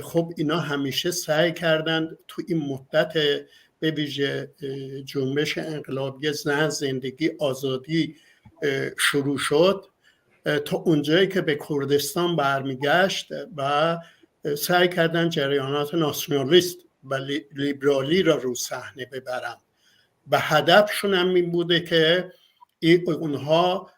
خب اینا همیشه سعی کردند تو این مدت به ویژه جنبش انقلابی زن، زندگی، آزادی شروع شد، تا اونجایی که به کردستان برمیگشت و سعی کردن جریانات ناسیونالیست و لیبرالی را رو صحنه ببرن و هدفشون هم این بوده که اونها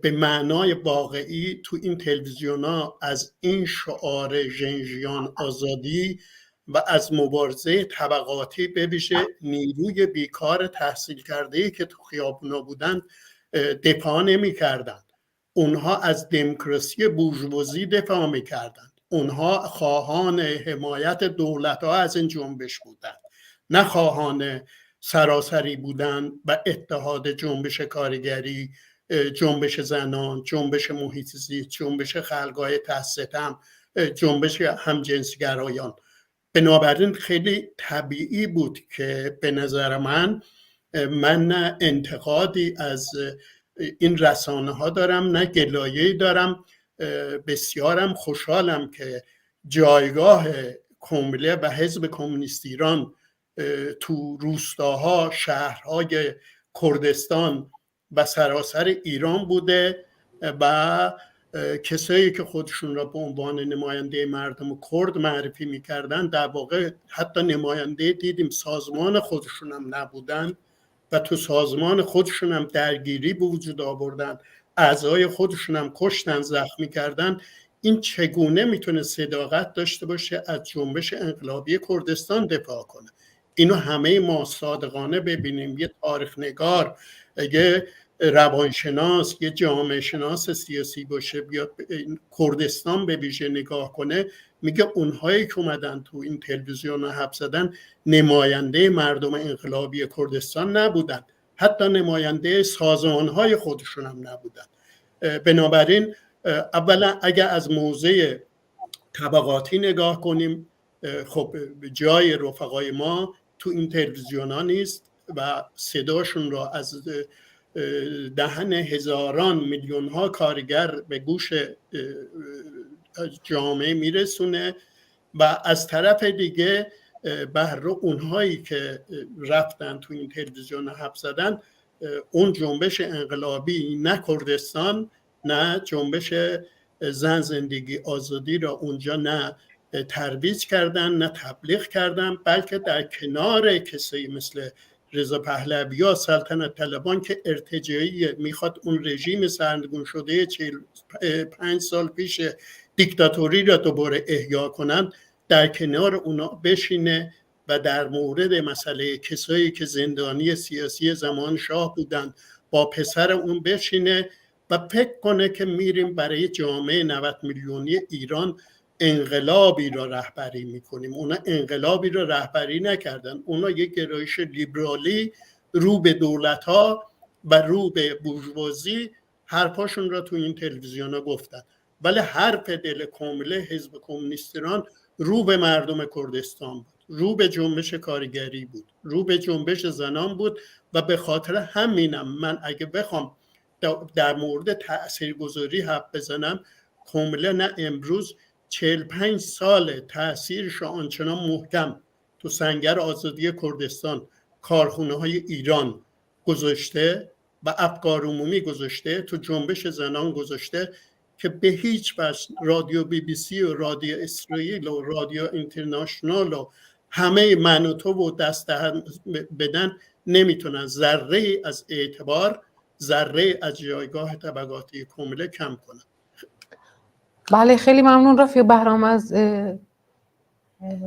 به معنای واقعی تو این تلویزیونا از این شعار ژنژیان آزادی و از مبارزه طبقاتی به ویژه نیروی بیکار تحصیل کرده‌ای که تو خیابونا بودن دفاع نمی‌کردن. اونها از دموکراسی بورژوازی دفاع می‌کردند. اونها خواهان حمایت دولت‌ها از این جنبش بودند، نه خواهان سراسری بودن و اتحاد جنبش کارگری، جنبش زنان، جنبش محیط زیست، جنبش خلقای تحصیلم، جنبش همجنسگرایان. بنابراین خیلی طبیعی بود که به نظر من نه انتقادی از این رسانه ها دارم، نه گلایه‌ای دارم. بسیارم خوشحالم که جایگاه کومله و حزب کمونیست ایران تو روستاها، شهرهای کردستان و سراسر ایران بوده و کسایی که خودشون را به عنوان نماینده مردم کرد معرفی میکردن، در واقع حتی نماینده دیدیم سازمان خودشون هم نبودن و تو سازمان خودشون هم درگیری به وجود آوردن، اعضای خودشون هم کشتن، زخمی کردن. این چگونه میتونه صداقت داشته باشه از جنبش انقلابی کردستان دفاع کنه؟ اینو همه ما صادقانه ببینیم. یه تاریخ نگار، یه روانشناس، یه جامعه شناس سیاسی باشه، بیاد کردستان به ویژه نگاه کنه، میگه اونهایی که اومدن تو این تلویزیون حرف زدن نماینده مردم انقلابی کردستان نبودن، حتی نماینده سازمانهای خودشون هم نبودن. بنابراین اولا اگر از موضع طبقاتی نگاه کنیم، خب جای رفقای ما تو این تلویزیون ها نیست و صداشون را از دهن هزاران میلیون ها کارگر به گوش جامعه میرسونه و از طرف دیگه بهر اونهایی که رفتن تو این تلویزیون حرف زدن، اون جنبش انقلابی نه کردستان نه جنبش زن زندگی آزادی را اونجا نه ترویج کردن نه تبلیغ کردن، بلکه در کنار کسایی مثل رضا پهلوی یا سلطنت طلبان که ارتجاعی میخواد اون رژیم سرنگون شده 45 سال پیش دیکتاتوری را دوباره احیا کنند، در کنار اونا بشینه و در مورد مسئله کسایی که زندانی سیاسی زمان شاه بودند با پسر اون بشینه و فکر کنه که میریم برای جامعه 90 میلیونی ایران انقلابی را رهبری میکنیم. اونا انقلابی را رهبری نکردن، اونا یک گرایش لیبرالی رو به دولت ها و رو به بورژوازی حرفاشون را تو این تلویزیون ها گفتن، ولی حرف دل کامله حزب کمونیست ایران رو به مردم کردستان بود، رو به جنبش کارگری بود، رو به جنبش زنان بود و به خاطر همینم من اگه بخوام در مورد تاثیرگذاری حرف بزنم، کاملا نه امروز 45 سال تاثیرش آنچنان محکم تو سنگر آزادی کردستان، کارخونه های ایران گذاشته و افکار عمومی گذاشته، تو جنبش زنان گذاشته که به هیچ وجه رادیو BBC و رادیو اسرائیل و رادیو اینترنشنال و همه من و تو و دست بدن نمیتونن ذره از اعتبار، ذره از جایگاه طبقاتی کامله کم کنن. بله خیلی ممنون رفیق بهرام از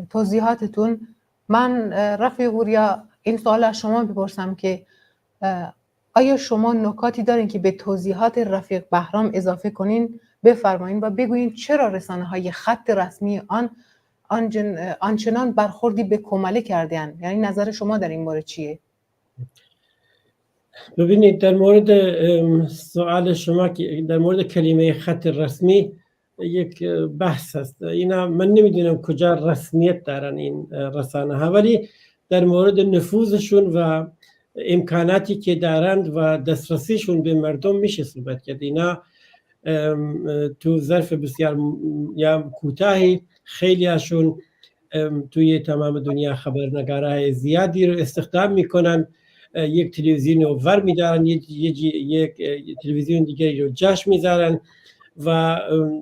توضیحاتتون. من رفیق گوریا این سوال از شما بپرسم که آیا شما نکاتی دارین که به توضیحات رفیق بهرام اضافه کنین؟ بفرمایین و بگویین چرا رسانه‌های خط رسمی آنچنان برخوردی به کماله کردن؟ یعنی نظر شما در این مورد چیه؟ ببینید در مورد سوال شما که در مورد کلمه خط رسمی یک بحث هست، اینا من نمیدونم کجا رسمیت دارن این رسانه ها، ولی در مورد نفوذشون و امکاناتی که دارند و دسترسیشون به مردم میشه صحبت کرد. اینا تو ظرف بسیار یا کوتاهی خیلی هاشون توی تمام دنیا خبرنگارای زیادی رو استخدام میکنن، یک تلویزیون رو ور میدارن، یک تلویزیون دیگری رو جاش میذارن و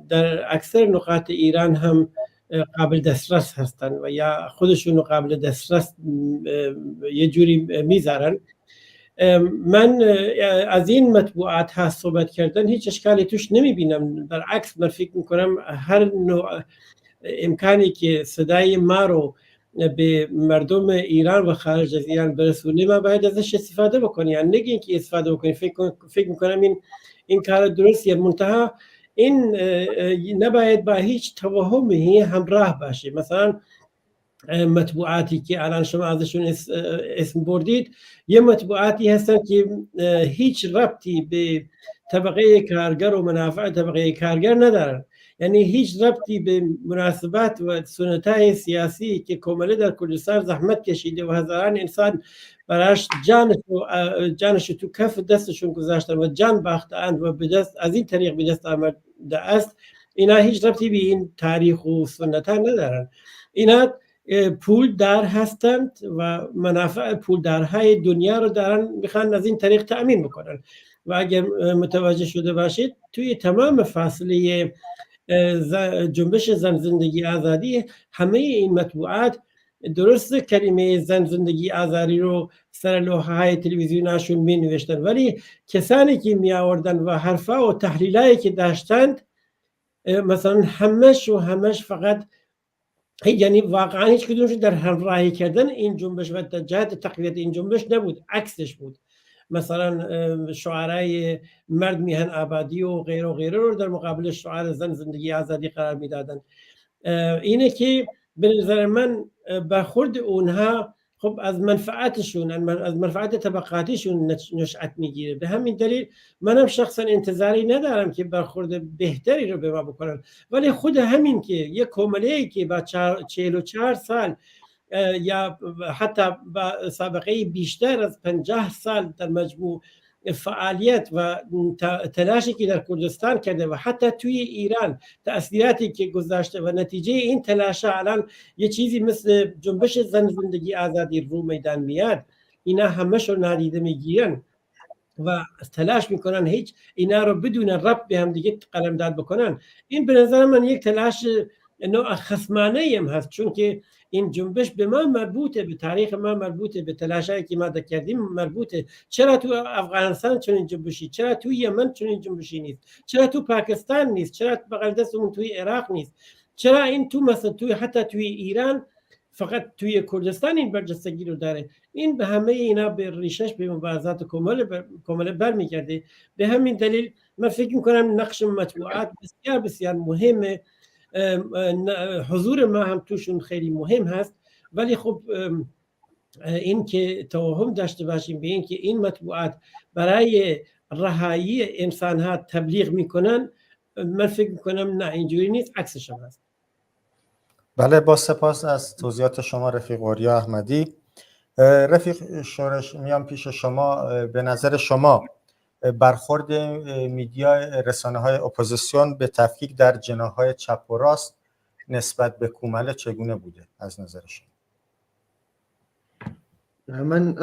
در اکثر نقاط ایران هم قابل دسترس هستن و یا خودشون رو قابل دسترس یه جوری میذارن. من از این مطبوعات ها صحبت کردن هیچ اشکالی توش نمیبینم، برعکس من فکر میکنم هر نوع امکانی که صدای ما رو به مردم ایران و خارج از ایران برسونه ما باید ازش استفاده بکنیم، یعنی نگین که استفاده بکنیم. فکر میکنم این کار درستیه، منتها این نباید با هیچ توهمی همراه باشه. مثلا مطبوعاتی که الان شما ازشون اسم بردید یه مطبوعاتی هستن که هیچ ربطی به طبقه کارگر و منافع طبقه کارگر ندارن، یعنی هیچ ربطی به مناسبات و سنت‌های سیاسی که کاملا در کردستان زحمت کشیده و هزاران انسان براش جانش تو کف دستشون گذاشتن و جان باختند و به دست از این طریق به دست آمده است، اینا هیچ ربطی به این تاریخ و سنت‌ها ندارن. اینا پول دار هستند و منافع پولدارهای دنیا رو دارن، میخوان از این طریق تأمین بکنن. و اگر متوجه شده باشید توی تمام فاصله جنبش زن زندگی آزادی همه این مطبوعات درست کلمه زن زندگی آزادی رو سر لوحه های تلویزیوناشون می نوشتن، ولی کسانی که می آوردن و حرفا و تحلیلایی که داشتند مثلا همش فقط یعنی واقعا هیچ کدومشون در همراهی کردن این جنبش و جهت تقویت این جنبش نبود، عکسش بود. مثلا شعارهای مرد میهن آبادی و غیره رو در مقابل شعار زن زندگی آزادی قرار میدادن. اینه که به نظر من برخورد اونها خب از منفعتشون، از منفعت طبقاتیشون نشأت میگیره. به همین دلیل منم شخصا انتظاری ندارم که برخورد بهتری رو به ما بکنن، ولی خود همین که یک کماله‌ای که با 44 سال یا حتی با سابقه بیشتر از 50 سال در مجموع فعالیت و تلاشی که در کردستان کرده و حتی توی ایران تأثیراتی که گذاشته و نتیجه این تلاش الان یه چیزی مثل جنبش زن زندگی آزادی رو میدان میاد، اینا همش رو نادیده میگیرن. و تلاش میکنن هیچ اینا رو بدون ربط به هم دیگه قلمداد بکنن. این به نظر من یک تلاش نوع خصمانه هم هست، چون که این جنبش به ما مربوطه، به تاریخ ما مربوطه، به تلاشایی که ما کردیم مربوطه. چرا تو افغانستان چنین جنبشی، چرا تو یمن چنین جنبشی نیست، چرا تو پاکستان نیست، چرا بغل دستمون توی عراق نیست، چرا این تو مثلا توی حتی توی ایران فقط توی کردستان این برجستگی رو داره. این به همه اینا به ریشش به مبارزات کماله برمیگرده. به همین دلیل من فکر میکنم نقش مطبوعات بسیار بسیار مهمه، حضور ما هم توشون خیلی مهم هست، ولی خب این که توهم داشته باشیم به این که این مطبوعات برای رهایی انسان ها تبلیغ میکنن، من فکر میکنم نه اینجوری نیست، عکسش هم هست. بله، با سپاس از توضیحات شما رفیق اوریا احمدی. رفیق شورش، میام پیش شما. به نظر شما برخورد میدیا رسانه‌های اپوزیسیون به تفکیک در جناح‌های چپ و راست نسبت به کومله چگونه بوده از نظر شما؟ من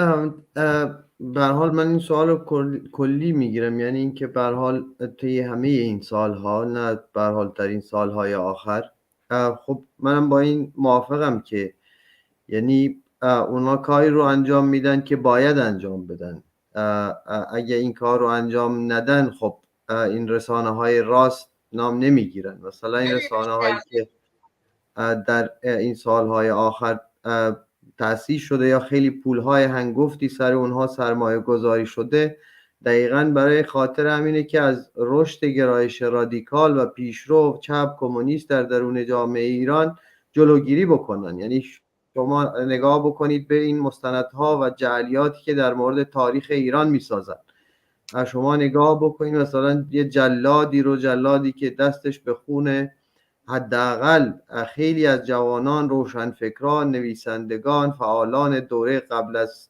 به هر حال من این سوال رو کلی میگیرم، یعنی اینکه به هر حال طی همه این سالها، نه به هر حال در این سالهای آخر، خب منم با این موافقم که یعنی اونا کاری رو انجام میدن که باید انجام بدن. اگه این کار رو انجام ندن خب این رسانه های راست نام نمیگیرن. مثلا این رسانه هایی که در این سالهای آخر تأسیس شده یا خیلی پولهای هنگفتی سر اونها سرمایه گذاری شده، دقیقاً برای خاطر همینه که از رشد گرایش رادیکال و پیشرو چپ کمونیست در درون جامعه ایران جلوگیری بکنن. یعنی شما نگاه بکنید به این مستندها و جعلیاتی که در مورد تاریخ ایران میسازن. شما نگاه بکنید مثلا یه جلادی که دستش به خون حداقل خیلی از جوانان، روشنفکران، نویسندگان، فعالان دوره قبل از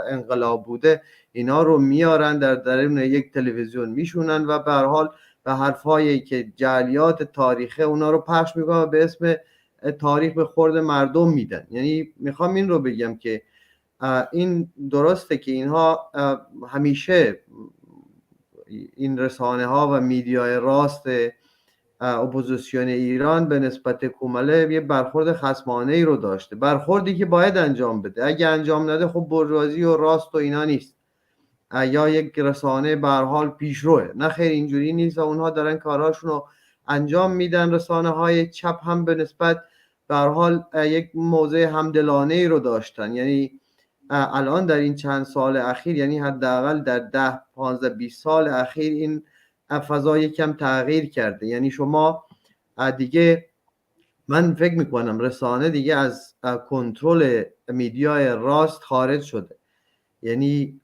انقلاب بوده، اینا رو میارن در درون یک تلویزیون میشونن و به هر حال به حرفایی که جعلیات تاریخه اونا رو پخش میکنن و به اسم تاریخ به خورد مردم میدن. یعنی میخوام این رو بگم که این درسته که اینها همیشه این رسانه ها و میدیای راست اپوزیسیون ایران به نسبت کومله یه برخورد خصمانه ای رو داشته، برخوردی که باید انجام بده. اگه انجام نده خب بورژوازی و راست و اینا نیست، یا یک رسانه به هر حال پیشروه. نه خیر، اینجوری نیست و اونها دارن کارهاشون رو انجام میدن. رسانه های چپ هم به نسبت به هر حال یک موضع همدلانه ای رو داشتن. یعنی الان در این چند سال اخیر، یعنی حداقل در 10 15 20 سال اخیر، این فضا یکم تغییر کرده. یعنی شما دیگه، من فکر میکنم رسانه دیگه از کنترل میدیای راست خارج شده. یعنی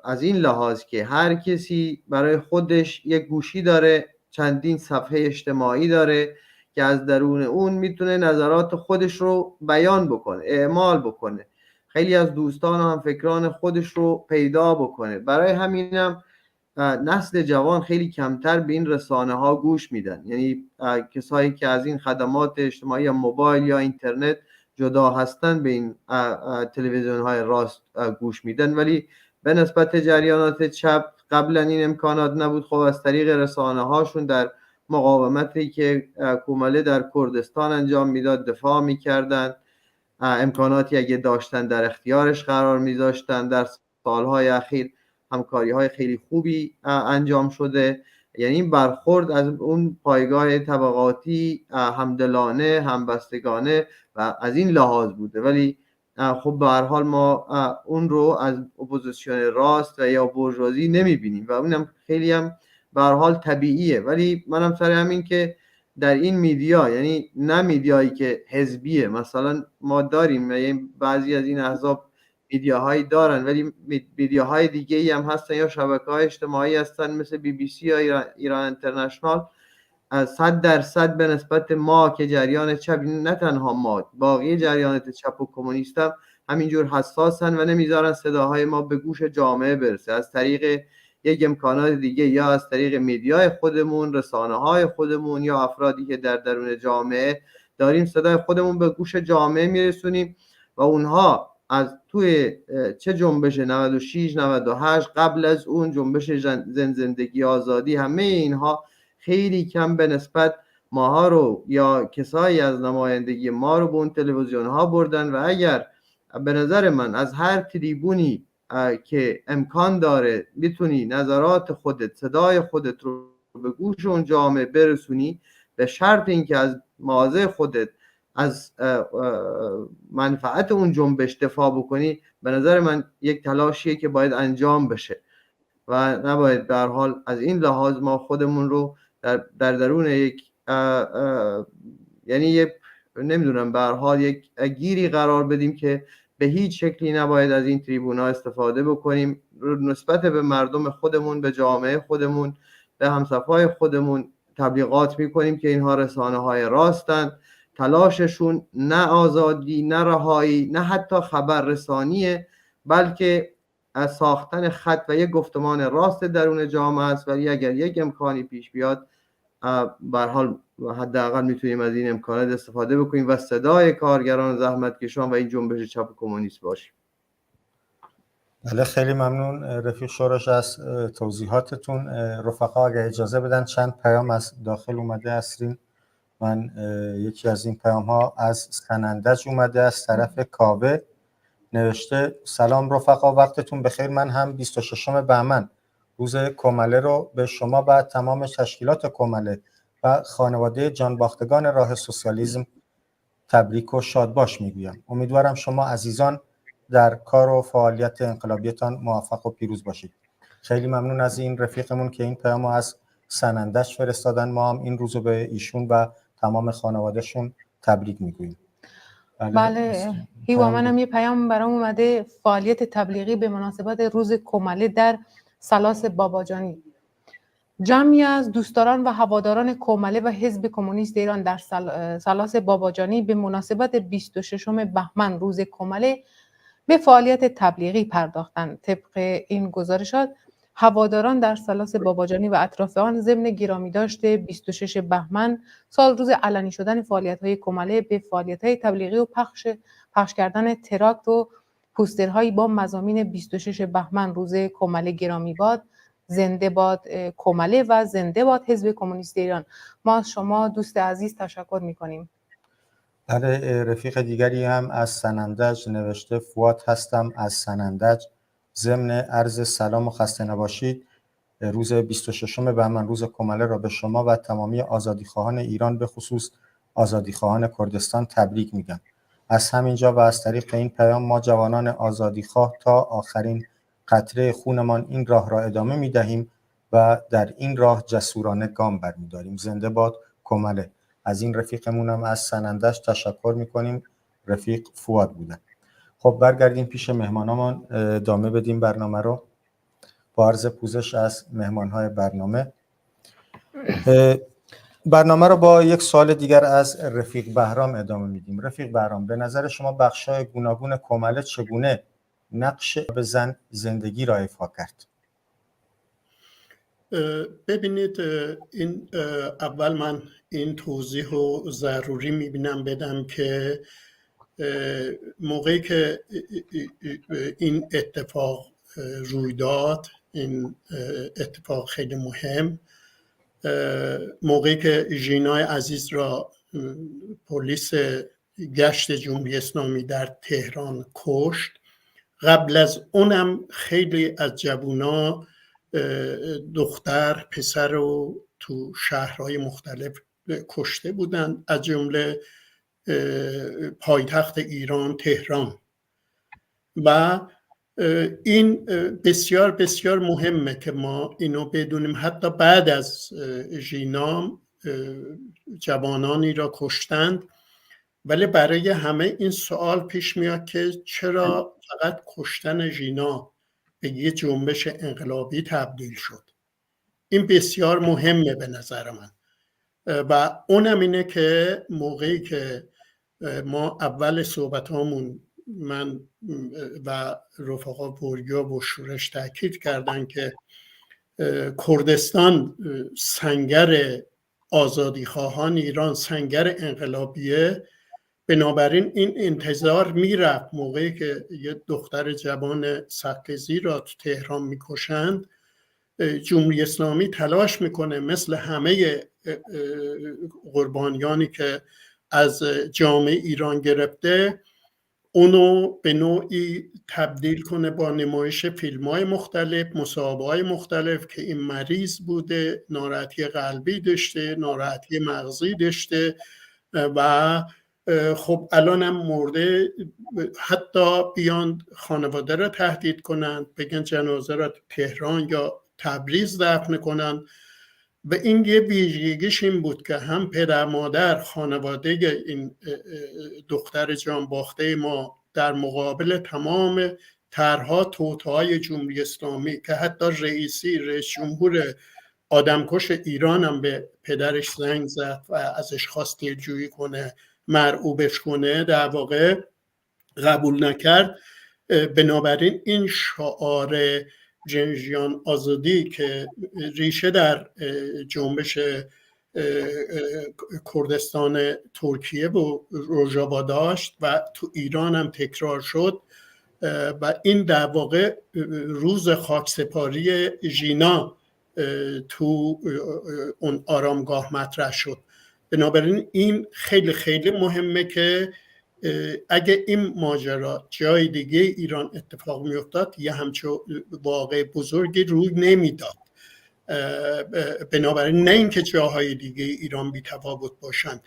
از این لحاظ که هر کسی برای خودش یک گوشی داره، چندین صفحه اجتماعی داره که از درون اون میتونه نظرات خودش رو بیان بکنه، اعمال بکنه، خیلی از دوستان و همفکران خودش رو پیدا بکنه. برای همینم نسل جوان خیلی کمتر به این رسانه ها گوش میدن. یعنی کسایی که از این خدمات اجتماعی یا موبایل یا اینترنت جدا هستن به این تلویزیون های راست گوش میدن، ولی به نسبت جریانات چپ قبلا این امکانات نبود. خب از طریق رسانه هاشون در مقاومتی که کومله در کردستان انجام میداد دفاع میکردن، امکاناتی اگه داشتن در اختیارش قرار میذاشتن. در سالهای اخیر همکاری های خیلی خوبی انجام شده. یعنی این برخورد از اون پایگاه طبقاتی، همدلانه، همبستگانه و از این لحاظ بوده، ولی خب به هر حال ما اون رو از اپوزیسیون راست و یا بورژوازی نمیبینیم و اونم خیلی هم به هر حال طبیعیه. ولی منم سر همین که در این میدیا، یعنی نه میدیایی که حزبیه، مثلا ما داریم یعنی بعضی از این احزاب میدیاهایی دارن، ولی میدیاهای دیگه ای هم هستن یا شبکه‌های اجتماعی هستن مثل BBC یا ایران اینترنشنال. 100% به نسبت ما که جریان چپ، نه تنها ما، باقی جریانات چپ و کمونیست هم همینجور حساسن و نمیذارن صداهای ما به گوش جامعه برسه. از طریق یک امکانات دیگه، یا از طریق میدیای خودمون، رسانه‌های خودمون، یا افرادی که در درون جامعه داریم صدای خودمون به گوش جامعه میرسونیم و اونها از توی چه جنبش 96 98 قبل از اون جنبش زندگی آزادی، همه اینها خیلی کم به نسبت ماها رو یا کسایی از نمایندگی ما رو به اون تلویزیون ها بردن. و اگر به نظر من از هر تریبونی که امکان داره میتونی نظرات خودت، صدای خودت رو به گوش اون جامعه برسونی، به شرط اینکه از مواضع خودت، از منفعت اون جنبش دفاع بکنی، به نظر من یک تلاشیه که باید انجام بشه و نباید به هر حال از این لحاظ ما خودمون رو در درون یک یعنی نمیدونم به هر حال یک گیری قرار بدیم که به هیچ شکلی نباید از این تریبونا استفاده بکنیم. نسبت به مردم خودمون، به جامعه خودمون، به همصفای خودمون تبلیغات میکنیم که اینها رسانه های راستن. تلاششون نه آزادی، نه رهایی، نه حتی خبررسانیه، بلکه از ساختن خط و یک گفتمان راست درون جامعه است. ولی اگر یک امکانی پیش بیاد، به هر حال حداقل میتونیم از این امکانات استفاده بکنیم و صدای کارگران زحمتکشان و این جنبش چپ کمونیست باشیم. بله، خیلی ممنون رفیق شورش از توضیحاتتون. رفقا اگر اجازه بدن چند پیام از داخل اومده هستیم. من یکی از این پیام ها از سنندج اومده از طرف کاوه، نوشته سلام رفقا، وقتتون بخیر. من هم 26 بهمن روز کمله رو به شما و تمام تشکیلات کمله و خانواده جانباختگان راه سوسیالیسم تبریک و شادباش میگویم. امیدوارم شما عزیزان در کار و فعالیت انقلابیتان موفق و پیروز باشید. خیلی ممنون از این رفیقمون که این پیامو از سنندج فرستادن. ما هم این روزو به ایشون و تمام خانوادهشون تبریک میگوییم. بله هیوا، منم یه پیام برام اومده، فعالیت تبلیغی به مناسبت روز کمله در سلاس باباجانی. جمعی از دوستداران و هواداران کمله و حزب کمونیست ایران در سلاس باباجانی به مناسبت 26 بهمن روز کمله به فعالیت تبلیغی پرداختند. طبق این گزارشات، هواداران در سلاس باباجانی و اطراف آن ضمن گرامی داشته 26 بهمن سال روز علنی شدن فعالیت‌های کمله به فعالیت‌های تبلیغی و پخش کردن تراکت و پوسترهایی با مضامین 26 بهمن روز کمله گرامی باد، زنده باد کمله و زنده باد حزب کمونیست ایران. ما از شما دوست عزیز تشکر می‌کنیم. بله، رفیق دیگری هم از سنندج نوشته فواد هستم از سنندج، ضمن عرض سلام و خسته نباشید. روز 26 بهمن روز کمله را به شما و تمامی آزادیخواهان ایران به خصوص آزادیخواهان کردستان تبریک میگم. از همینجا و از طریق این پیام ما جوانان آزادیخواه تا آخرین قطره خونمان این راه را ادامه میدهیم و در این راه جسورانه گام برمیداریم. زنده باد کمله. از این رفیقمونم از سنندج تشکر میکنیم. رفیق فواد بودن. خب برگردیم پیش مهمانامون، ادامه بدیم برنامه رو با عرض پوزش از مهمانهای برنامه. برنامه رو با یک سوال دیگر از رفیق بهرام ادامه میدیم. رفیق بهرام، به نظر شما بخشای گوناگون کمله چگونه نقش به زندگی را ایفا کرد؟ ببینید، این اول من این توضیح رو ضروری میبینم بدم که موقعی که این اتفاق روی داد، این اتفاق خیلی مهم، موقعی که ژینای عزیز را پلیس گشت جمهوری اسلامی در تهران کشت، قبل از اونم خیلی از جوونا دختر پسر رو تو شهرهای مختلف کشته بودن، از جمله پایتخت ایران تهران. و این بسیار بسیار مهمه که ما اینو بدونیم. حتی بعد از ژینا جوانانی را کشتند، ولی برای همه این سوال پیش میاد که چرا فقط کشتن ژینا به یه جنبش انقلابی تبدیل شد. این بسیار مهمه به نظر من. و اونم اینه که موقعی که ما اول صحبت هامون من و رفقا بورگیا و شورش تاکید کردن که کردستان سنگر آزادیخواهان ایران، سنگر انقلابیه، بنابراین این انتظار میرفت موقعی که یه دختر جوان سقزی را تو تهران میکشند جمهوری اسلامی تلاش میکنه مثل همه قربانیانی که از جامعه ایران گرفته اونو به نوعی تبدیل کنه با نمایش فیلم‌های مختلف، مصاحبه‌های مختلف که این مریض بوده، ناراحتی قلبی داشته، ناراحتی مغزی داشته و خب الان هم مرده. حتی بیان خانواده را تهدید کنند، بگن جنازه را تهران یا تبریز دفن کنند. و این یه ویژگیش این بود که هم پدر مادر خانواده این دختر جانباخته ما در مقابل تمام طرح‌ها توطئه‌های جمهوری اسلامی که حتی رئیس جمهور آدمکش ایران هم به پدرش زنگ زد و ازش خواست دلجویی کنه، مرعوبش کنه، در واقع قبول نکرد. بنابراین این شعار جنجیان آزادی که ریشه در جنبش کردستان ترکیه و روژاوا داشت و تو ایران هم تکرار شد و این در واقع روز خاکسپاری ژینا تو اون آرامگاه مطرح شد. بنابراین این خیلی خیلی مهمه که اگه این ماجرا جای دیگه ایران اتفاق میافتاد یه همچون واقع بزرگی روی نمیداد. بنابراین نه اینکه جاهای دیگه ایران بی تفاوت باشن،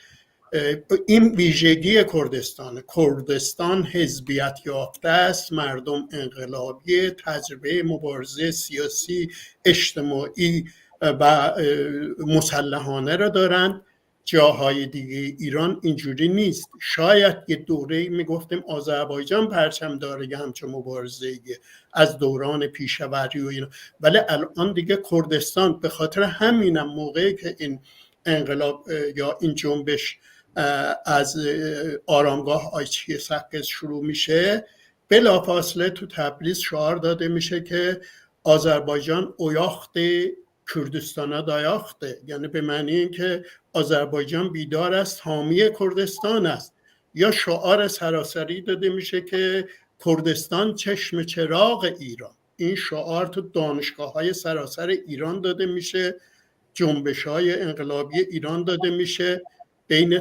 این ویژگی کردستان حزبیت یافته است، مردم انقلابی، تجربه مبارزه سیاسی اجتماعی و مسلحانه را دارند. جاهای دیگه ایران اینجوری نیست. شاید یه دوره میگفتیم آذربایجان پرچم داره یه همچون مبارزه از دوران پیشوری و اینا، ولی الان دیگه کردستان به خاطر همینم موقعی که این انقلاب یا این جنبش از آرامگاه آیچی سقز شروع میشه بلافاصله تو تبریز شعار داده میشه که آذربایجان اویاخت کردستان دایاخته، یعنی به معنی این که آذربایجان بیدار است، حامی کردستان است. یا شعار سراسری داده میشه که کردستان چشم چراغ ایران. این شعار تو دانشگاه‌های سراسر ایران داده میشه، جنبش‌های انقلابی ایران داده میشه، بین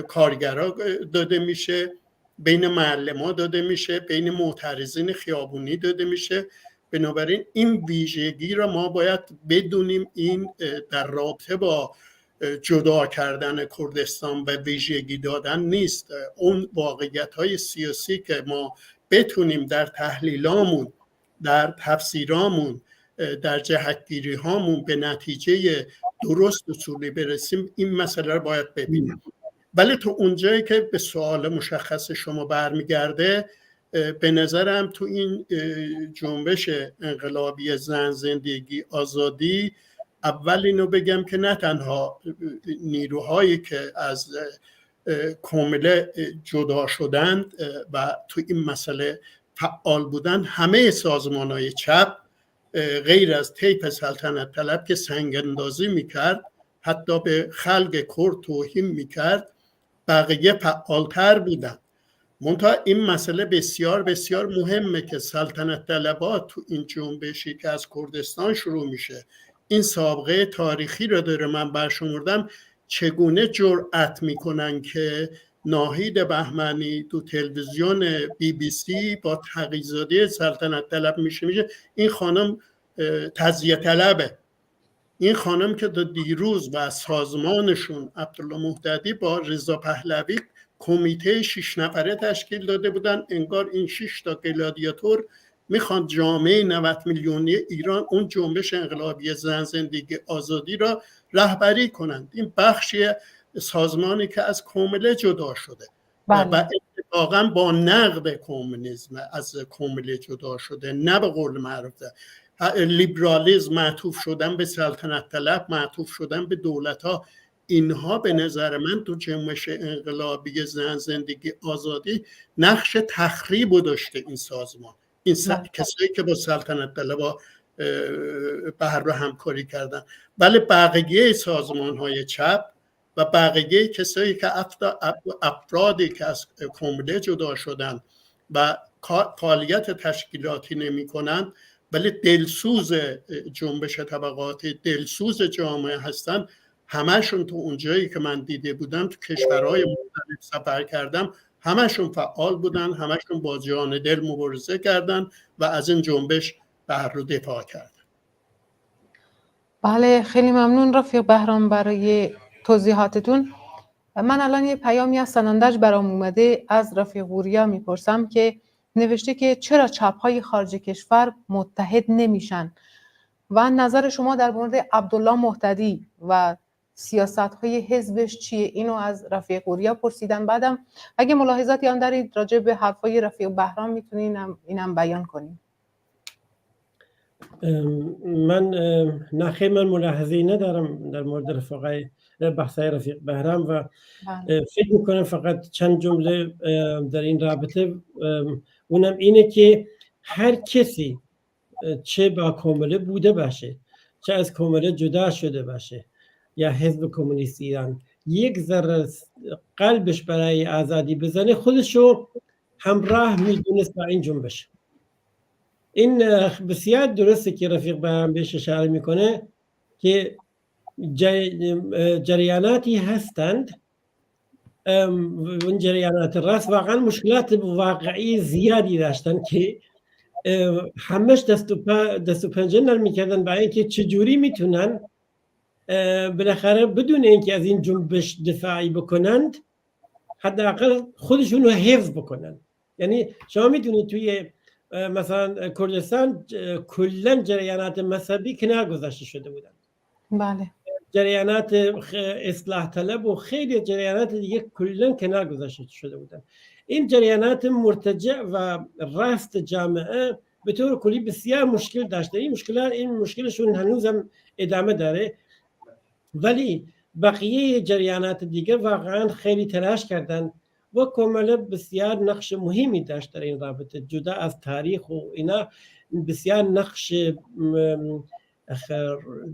کارگرا داده میشه، بین معلم‌ها داده میشه، بین معترضین خیابونی داده میشه. بنابراین این ویژگی را ما باید بدونیم، این در رابطه با جدا کردن کردستان و ویژگی دادن نیست. اون واقعیت‌های سیاسی که ما بتونیم در تحلیلامون، در تفسیرامون، در جهتگیری هامون به نتیجه درست اصولی برسیم، این مسئله رو باید ببینیم. ولی تو اونجایی که به سوال مشخص شما برمیگرده، به نظرم تو این جنبش انقلابی زن زندگی آزادی اول اینو بگم که نه تنها نیروهایی که از کامله جدا شدند و تو این مسئله فعال بودند، همه سازمان‌های چپ غیر از طیف سلطنت طلب که سنگ‌اندازی میکرد، حتی به خلق کرد توهین میکرد، بقیه فعالتر بودند. منتها این مسئله بسیار بسیار مهمه که سلطنت طلبات تو این جنبشی که از کردستان شروع میشه این سابقه تاریخی رو داره. من برشمردم چگونه جرأت میکنن که ناهید بهمنی تو تلویزیون BBC با تقی‌زاده سلطنت طلب میشه این خانم تزیه طلبه. این خانم که تا دیروز و سازمانشون عبدالله مهددی با رضا پهلوی کمیته 6 نفره تشکیل داده بودن، انگار این 6 تا گلادیاتور میخوان جامعه 90 میلیونی ایران اون جنبش انقلابی زن زندگی آزادی را رهبری کنند. این بخشی سازمانی که از کامله جدا شده و اتفاقا با نقد کمونیسم از کامله جدا شده، نه به قول معروف لیبرالیسم، معطوف شدن به سلطنت طلب، معطوف شدن به دولت ها. اینها به نظر من تو جنبش انقلابی زن زندگی آزادی نقش تخریب داشته. این سازمان، این کسایی که با سلطنت طلبا به هر رو همکاری کردن، ولی بقیه سازمان های چپ و بقیه کسایی که افرادی که از کومله جدا شدن و فعالیت تشکیلاتی نمی کنند ولی دلسوز جنبش طبقاتی، دلسوز جامعه هستن، همشون تو اونجایی که من دیده بودم تو کشورهای مختلف سفر کردم، همشون فعال بودن، همشون با جان دل مبارزه کردن و از این جنبش رو دفاع کردن. بله، خیلی ممنون رفیق بهرام برای توضیحاتتون. من الان یه پیامی از سنندج برام اومده، از رفیق وریا میپرسم که نوشته که چرا چپ‌های خارج کشور متحد نمیشن و نظر شما در مورد عبدالله مهتدی و سیاست‌های حزبش چیه؟ اینو از رفیق وریا پرسیدم. بعدم اگه ملاحظاتی هم دارید راجع به حرفای رفیق بهرام میتونین اینم بیان کنین. من ملاحظه‌ای ندارم در مورد بحث‌های رفیق بهرام و فکر میکنم فقط چند جمله در این رابطه، اونم اینه که هر کسی چه با کومله بوده باشه، چه از کومله جدا شده باشه یا حزب کمونیست ایران، یک ذره قلبش برای آزادی بزنه، خودشو همراه میدونست با این جنبش. این بسیار درسته که رفیق بهرام بهش اشاره میکنه که جریاناتی هستند، اون جریانات راست واقعا مشکلات واقعی زیادی داشتن که همش دست و پنجه نرم میکردن برای اینکه چجوری میتونن بالاخره بدون اینکه از این جنبش دفاعی بکنند حداقل خودشون رو حفظ بکنن. یعنی شما میدونید توی مثلا کردستان کلا جریانات مذهبی کنار گذاشته شده بودن. بله. جریانات اصلاح طلب و خیلی جریانات دیگه کلا کنار گذاشته شده بودن. این جریانات مرتجع و راست جامعه به طور کلی بسیار مشکل داشته. این مشکلشون هنوزم ادامه داره، ولی بقیه جریانات دیگه واقعا خیلی تلاش کردن و کومله بسیار نقش مهمی داشت در این رابطه، جدا از تاریخ و اینا بسیار نقش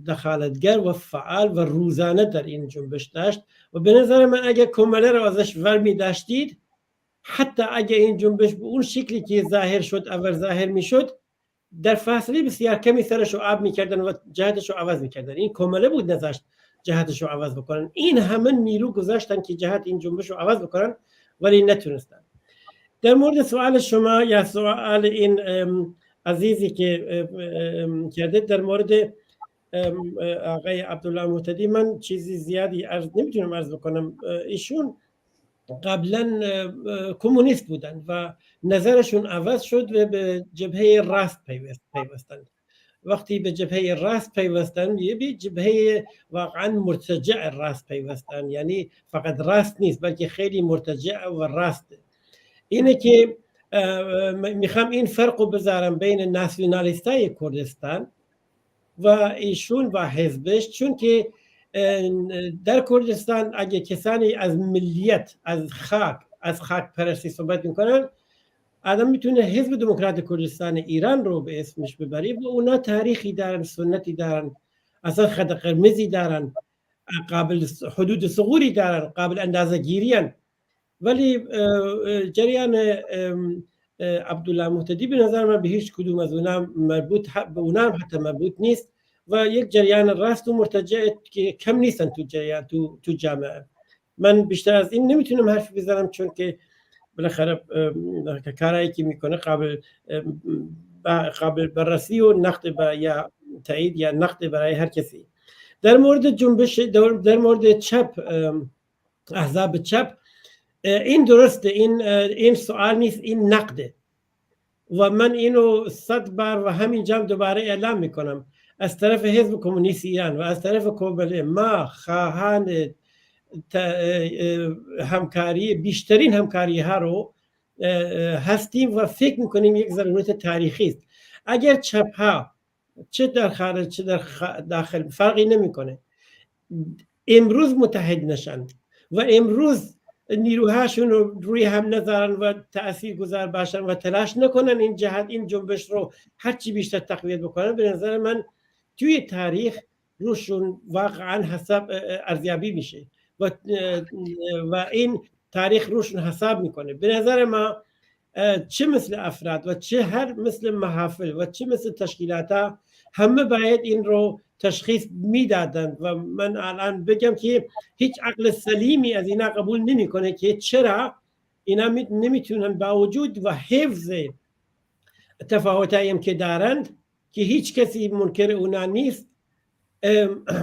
دخالتگر و فعال و روزانه در این جنبش داشت و به نظر من اگه کومله رو ازش ورمی داشتید، حتی اگه این جنبش به اون شکلی که ظاهر شد اول ظاهر میشد، در فاصله بسیار کمی سرش رو آب میکردن و جهتش رو عوض میکردن. این کومله بود نذاشت جهتش رو عوض بکنن. این همه نیرو گذاشتن که جهت این جنبش رو عوض بکنن ولی نتونستن. در مورد سوال شما یا سوال این عزیزی که کرده در مورد آقای عبدالله مهتدی، من چیزی زیادی نمیتونم عرض بکنم. ایشون قبلا کمونیست بودن و نظرشون عوض شد و به جبهه راست پیوستند. وقتی به جبهه راست پیوستند، یه جبهه واقعا مرتجع راست پیوستند، یعنی فقط راست نیست بلکه خیلی مرتجع و راسته. اینه که میخوام این فرق رو بذارم بین ناسیونالیستای کردستان و ایشون و حزبش، چون که در کردستان اگه کسانی از ملیت، از خاک پرستی صحبت میکنن، آدم میتونه حزب دموکرات کردستان ایران رو به اسمش ببری و اونا تاریخی دارن، سنتی دارن، اصلا خط قرمزی دارن، قابل حدود ثغوری دارن، قابل اندازه گیریان. ولی جریان عبدالله مهتدی به نظر من به هیچ کدوم از اونام مربوط، به اونام حتی مربوط نیست و یک جریان راست و مرتجع که کم نیستن تو جامعه. من بیشتر از این نمیتونم حرف بزنم، چون که بالاخره کارایی که میکنه قابل بررسی و نقد یا تایید یا نقد برای هر کسی. در مورد جنبش، در مورد چپ، احزاب چپ، این درسته، این سوال نیست، این نقده و من اینو 100 بار و همینجا دوباره اعلام میکنم. از طرف حزب کمونیست ایران و از طرف کومله ما خواهان همکاری، بیشترین همکاری ها رو هستیم و فکر میکنیم یک ضرورت تاریخی است. اگر چپ ها چه در خارج چه در داخل فرقی نمیکنه امروز متحد نشن و امروز نیروهاشون رو روی هم نذارن و تأثیر گذار باشن و تلاش نکنن این جنبش رو هرچی بیشتر تقویت بکنن، به نظر من توی تاریخ روشون واقعا حساب ارزیابی میشه و این تاریخ روشون حساب میکنه. به نظر ما چه مثل افراد و چه هر مثل محافل و چه مثل تشکیلات ها همه باید این رو تشخیص میدادند و من الان بگم که هیچ عقل سلیمی از اینا قبول نمیکنه که چرا اینا نمیتونن با وجود و حفظ تفاوتایم که دارند که هیچ کسی منکر اونا نیست،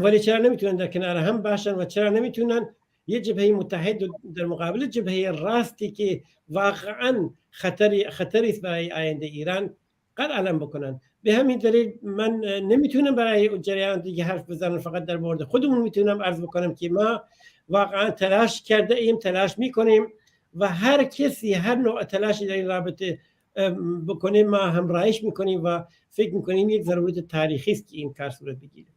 ولی چرا نمیتونن در کنار هم باشن و چرا نمیتونن یه جبهه متحد در مقابل جبهه راستی که واقعا خطری است برای آینده ایران قد علم بکنن. به همین دلیل من نمیتونم برای جریان دیگه حرف بزنم، فقط در مورد خودمون میتونم عرض بکنم که ما واقعا تلاش کرده ایم، تلاش میکنیم و هر کسی هر نوع تلاشی در این رابطه بکنیم ما همراهیش میکنیم و فکر میکنیم یک ضرورت تاریخی است که این کار صورت بگیره.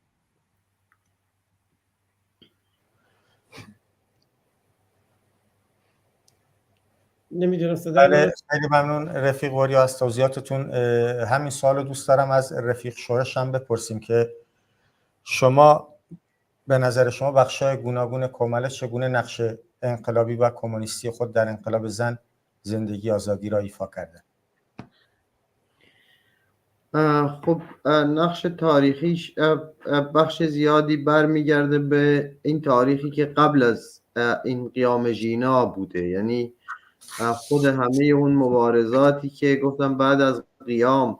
نمیدونم بله، خیلی ممنون رفیق وریا از توضیحاتتون. همین سوالو دوست دارم از رفیق شورش هم بپرسیم که شما به نظر شما بخشای گوناگون کماله چگونه نقش انقلابی و کمونیستی خود در انقلاب زن زندگی آزادی را ایفا کردن؟ خب نقش تاریخیش بخش زیادی برمیگرده به این تاریخی که قبل از این قیام ژینا بوده، یعنی خود همه اون مبارزاتی که گفتم بعد از قیام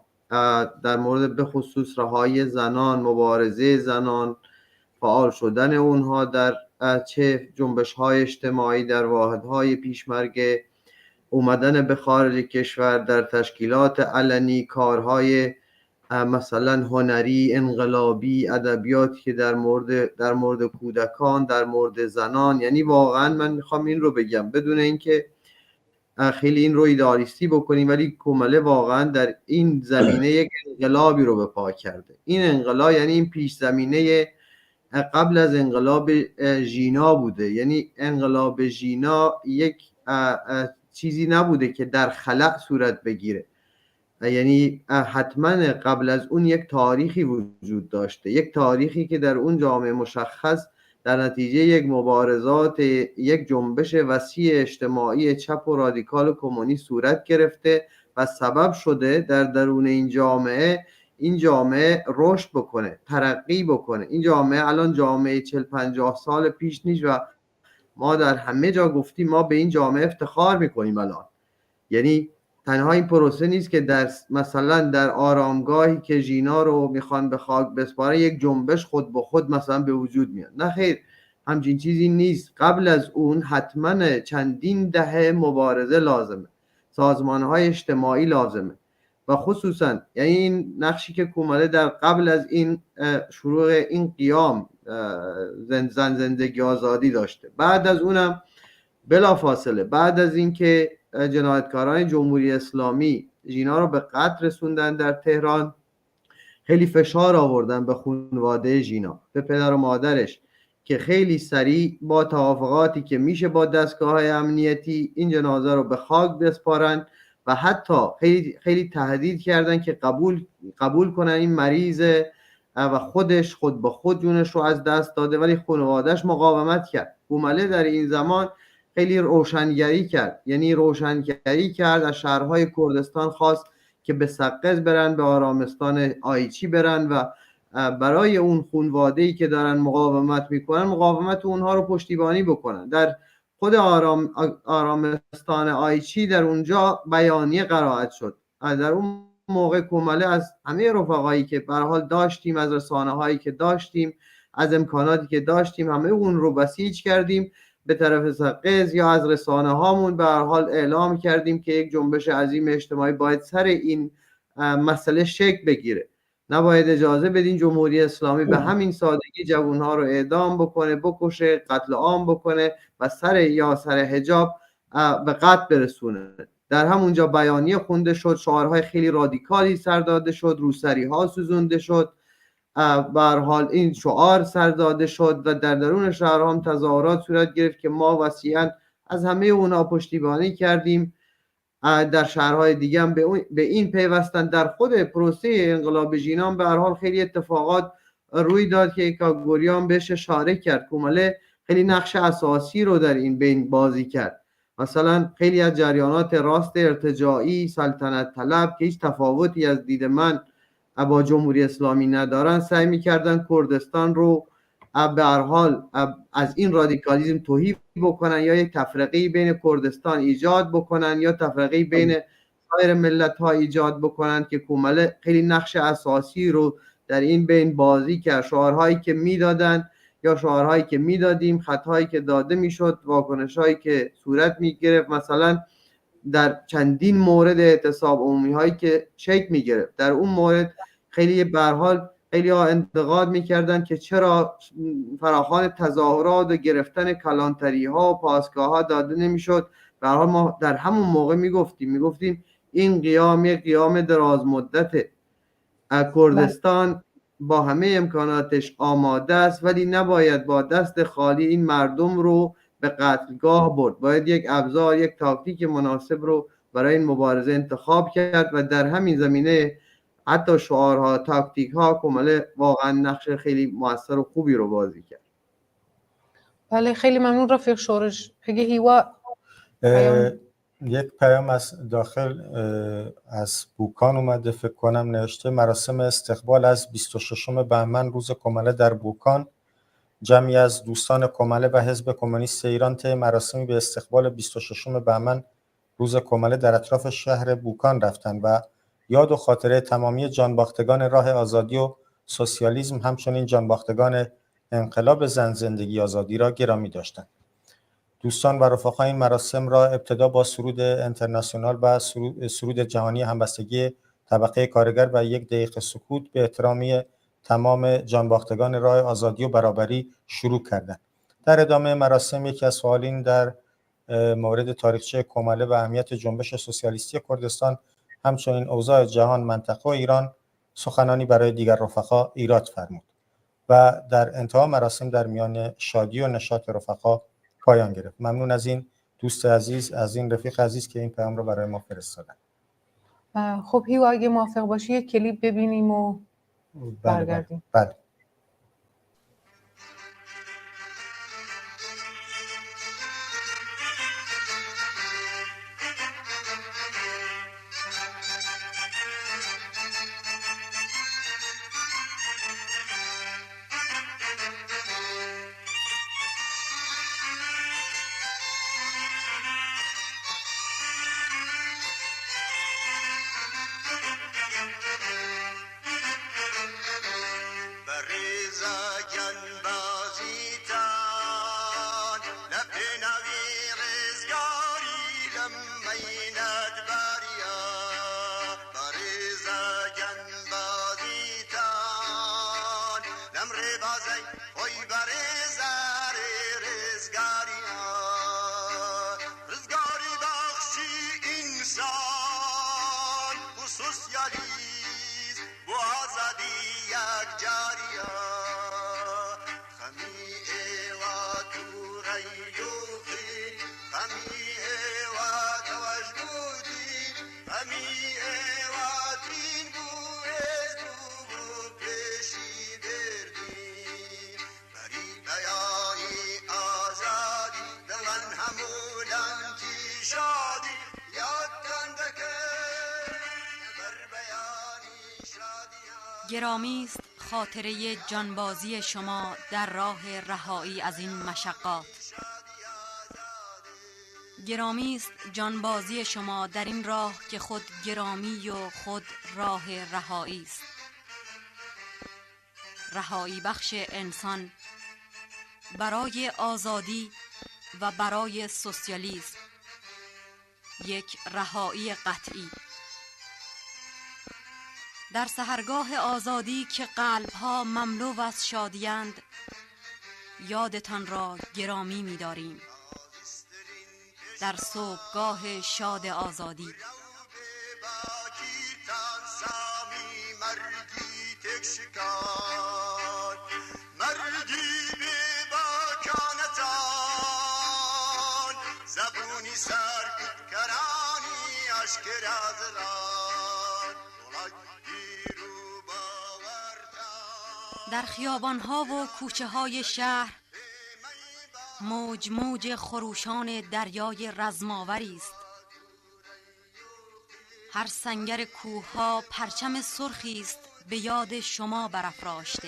در مورد به خصوص رهایی زنان، مبارزه زنان، فعال شدن اونها در چه جنبش‌های اجتماعی در واحدهای پیشمرگ، اومدن به خارج کشور در تشکیلات علنی، کارهای مثلا هنری، انقلابی، ادبیاتی که در مورد کودکان، در مورد زنان، یعنی واقعا من میخوام این رو بگم بدون اینکه خیلی این رو ایدئالیستی بکنیم، ولی کماله واقعا در این زمینه یک انقلابی رو به پا کرده. این انقلاب یعنی این پیش زمینه قبل از انقلاب ژینا بوده، یعنی انقلاب ژینا یک چیزی نبوده که در خلأ صورت بگیره، یعنی حتما قبل از اون یک تاریخی وجود داشته، یک تاریخی که در اون جامعه مشخص در نتیجه یک مبارزات، یک جنبش وسیع اجتماعی چپ و رادیکال و کمونیست صورت گرفته و سبب شده در درون این جامعه رشد بکنه، ترقی بکنه. این جامعه الان جامعه 40-50 سال پیش نیست و ما در همه جا گفتیم ما به این جامعه افتخار میکنیم الان. یعنی تنها این پروسه نیست که در مثلا در آرامگاهی که ژینا رو میخوان به خاک بسپارن یک جنبش خود به خود مثلا به وجود میاد. نه خیر، همچین چیزی نیست. قبل از اون حتما چندین دهه مبارزه لازمه، سازمانهای اجتماعی لازمه و خصوصا یعنی این نقشی که کماله در قبل از این شروع این قیام زندگی آزادی داشته. بعد از اونم بلافاصله بعد از اینکه جنایتکاران جمهوری اسلامی ژینا رو به قتل رسوندن در تهران، خیلی فشار آوردن به خانواده ژینا، به پدر و مادرش که خیلی سریع با توافقاتی که میشه با دستگاه‌های امنیتی این جنازه رو به خاک بسپارن و حتی خیلی تهدید کردن که قبول کنن این مریض و خود به خود جونش رو از دست داده، ولی خانواده‌اش مقاومت کرد. کومله در این زمان خیلی روشنگری کرد، یعنی روشنگری کرد، از شهرهای کردستان خواست که به سقز برن، به آرامستان آیچی برن و برای اون خانواده‌ای که دارن مقاومت میکنن مقاومت اونها رو پشتیبانی بکنن. در خود آرامستان آیچی در اونجا بیانیه قرائت شد. در اون موقع کومله از همه رفقایی که به هر حال داشتیم، از رسانه‌هایی که داشتیم، از امکاناتی که داشتیم، همه اون رو بسیج کردیم به طرف سقز یا از رسانه هامون به هر حال اعلام کردیم که یک جنبش عظیم اجتماعی باید سر این مسئله شکل بگیره. نباید اجازه بدین جمهوری اسلامی به همین سادگی جوانها رو اعدام بکنه، بکشه، قتل عام بکنه و سر حجاب به قتل برسونه. در همونجا بیانیه خونده شد، شعارهای خیلی رادیکالی سر داده شد، روسری ها سوزونده شد، به هر حال این شعار سر داده شد و در درون شهرها هم تظاهرات صورت گرفت که ما وسیعا از همه اونا پشتیبانی کردیم. در شهرهای دیگه هم به این پیوستن. در خود پروسه انقلاب ژینا به هر حال خیلی اتفاقات روی داد که کاگوریان بهش اشاره کرد. کومله خیلی نقش اساسی رو در این بین بازی کرد. مثلا خیلی از جریانات راست ارتجاعی، سلطنت طلب که هیچ تفاوتی از دید من با جمهوری اسلامی ندارن، سعی میکردن کردستان رو به هر حال از این رادیکالیسم تهی بکنن، یا یک تفرقه بین کردستان ایجاد بکنن یا تفرقه بین سایر ملت ها ایجاد بکنن، که کومله خیلی نقش اساسی رو در این بین بازی کرد. شعارهایی که میدادن یا شعارهایی که میدادیم، خطهایی که داده میشد، واکنشهایی که صورت میگرفت، مثلا در چندین مورد اعتصاب عمومی هایی که شکل میگرفت، در اون مورد خیلی به هر حال خیلی ها انتقاد میکردن که چرا فراخوان تظاهرات و گرفتن کلانتری ها و پاسگاه ها داده نمیشد. به هر حال ما در همون موقع میگفتیم این قیام یک قیام دراز مدته. کردستان با همه امکاناتش آماده است، ولی نباید با دست خالی این مردم رو به قتلگاه برد. باید یک ابزار، یک تاکتیک مناسب رو برای این مبارزه انتخاب کرد و در همین زمینه حتی شعارها، تاکتیک ها، کومله واقعا نقش خیلی موثر و خوبی رو بازی کرد. بله خیلی ممنون رفیق شورش. اگه هیوا یک پیام از داخل از بوکان اومده، فکر کنم نوشته مراسم استقبال از 26 بهمن روز کومله در بوکان. جمعی از دوستان کومله و حزب کمونیست ایران طی مراسمی به استقبال 26 بهمن روز کومله در اطراف شهر بوکان رفتند و یاد و خاطره تمامی جانباختگان راه آزادی و سوسیالیسم، همچنین جانباختگان انقلاب زن زندگی آزادی را گرامی داشتند. دوستان و رفقا این مراسم را ابتدا با سرود انترناسیونال و سرود جهانی همبستگی طبقه کارگر و 1 دقیقه سکوت به احترامی تمام جانباختگان راه آزادی و برابری شروع کردند. در ادامه مراسم یکی از فعالین در مورد تاریخچه کومله و اهمیت جنبش سوسیالیستی کردستان، همچنین اوضاع جهان، منطقه و ایران سخنانی برای دیگر رفقا ایراد فرمود و در انتها مراسم در میان شادی و نشاط رفقا پایان گرفت. ممنون از این دوست عزیز، از این رفیق عزیز که این پیام رو برای ما فرستادن. خب هیوا اگه موافق باشی یک کلیپ ببینیم و برگردیم. بله. گرامی است خاطره جانبازی شما در راه رهایی از این مشقات. گرامی است جانبازی شما در این راه که خود گرامی و خود راه رهایی است. رهایی بخش انسان برای آزادی و برای سوسیالیسم، یک رهایی قطعی. در سحرگاه آزادی که قلب‌ها مملو از شادی‌اند، یادتان را گرامی می‌داریم. در صبحگاه شاد آزادی در خیابان‌ها و کوچه‌های شهر موج موج خروشان دریای رزماوری است. هر سنگر کوه‌ها پرچم سرخی است به یاد شما برافراشته.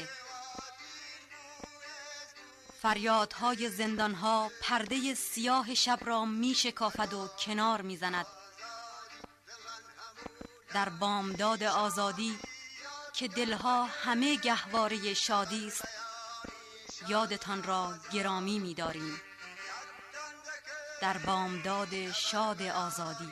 فریادهای زندانها پرده سیاه شب را می شکافد و کنار می زند. در بامداد آزادی که دلها همه گهواره شادی است، یادتان را گرامی می داریم. در بامداد شاد آزادی.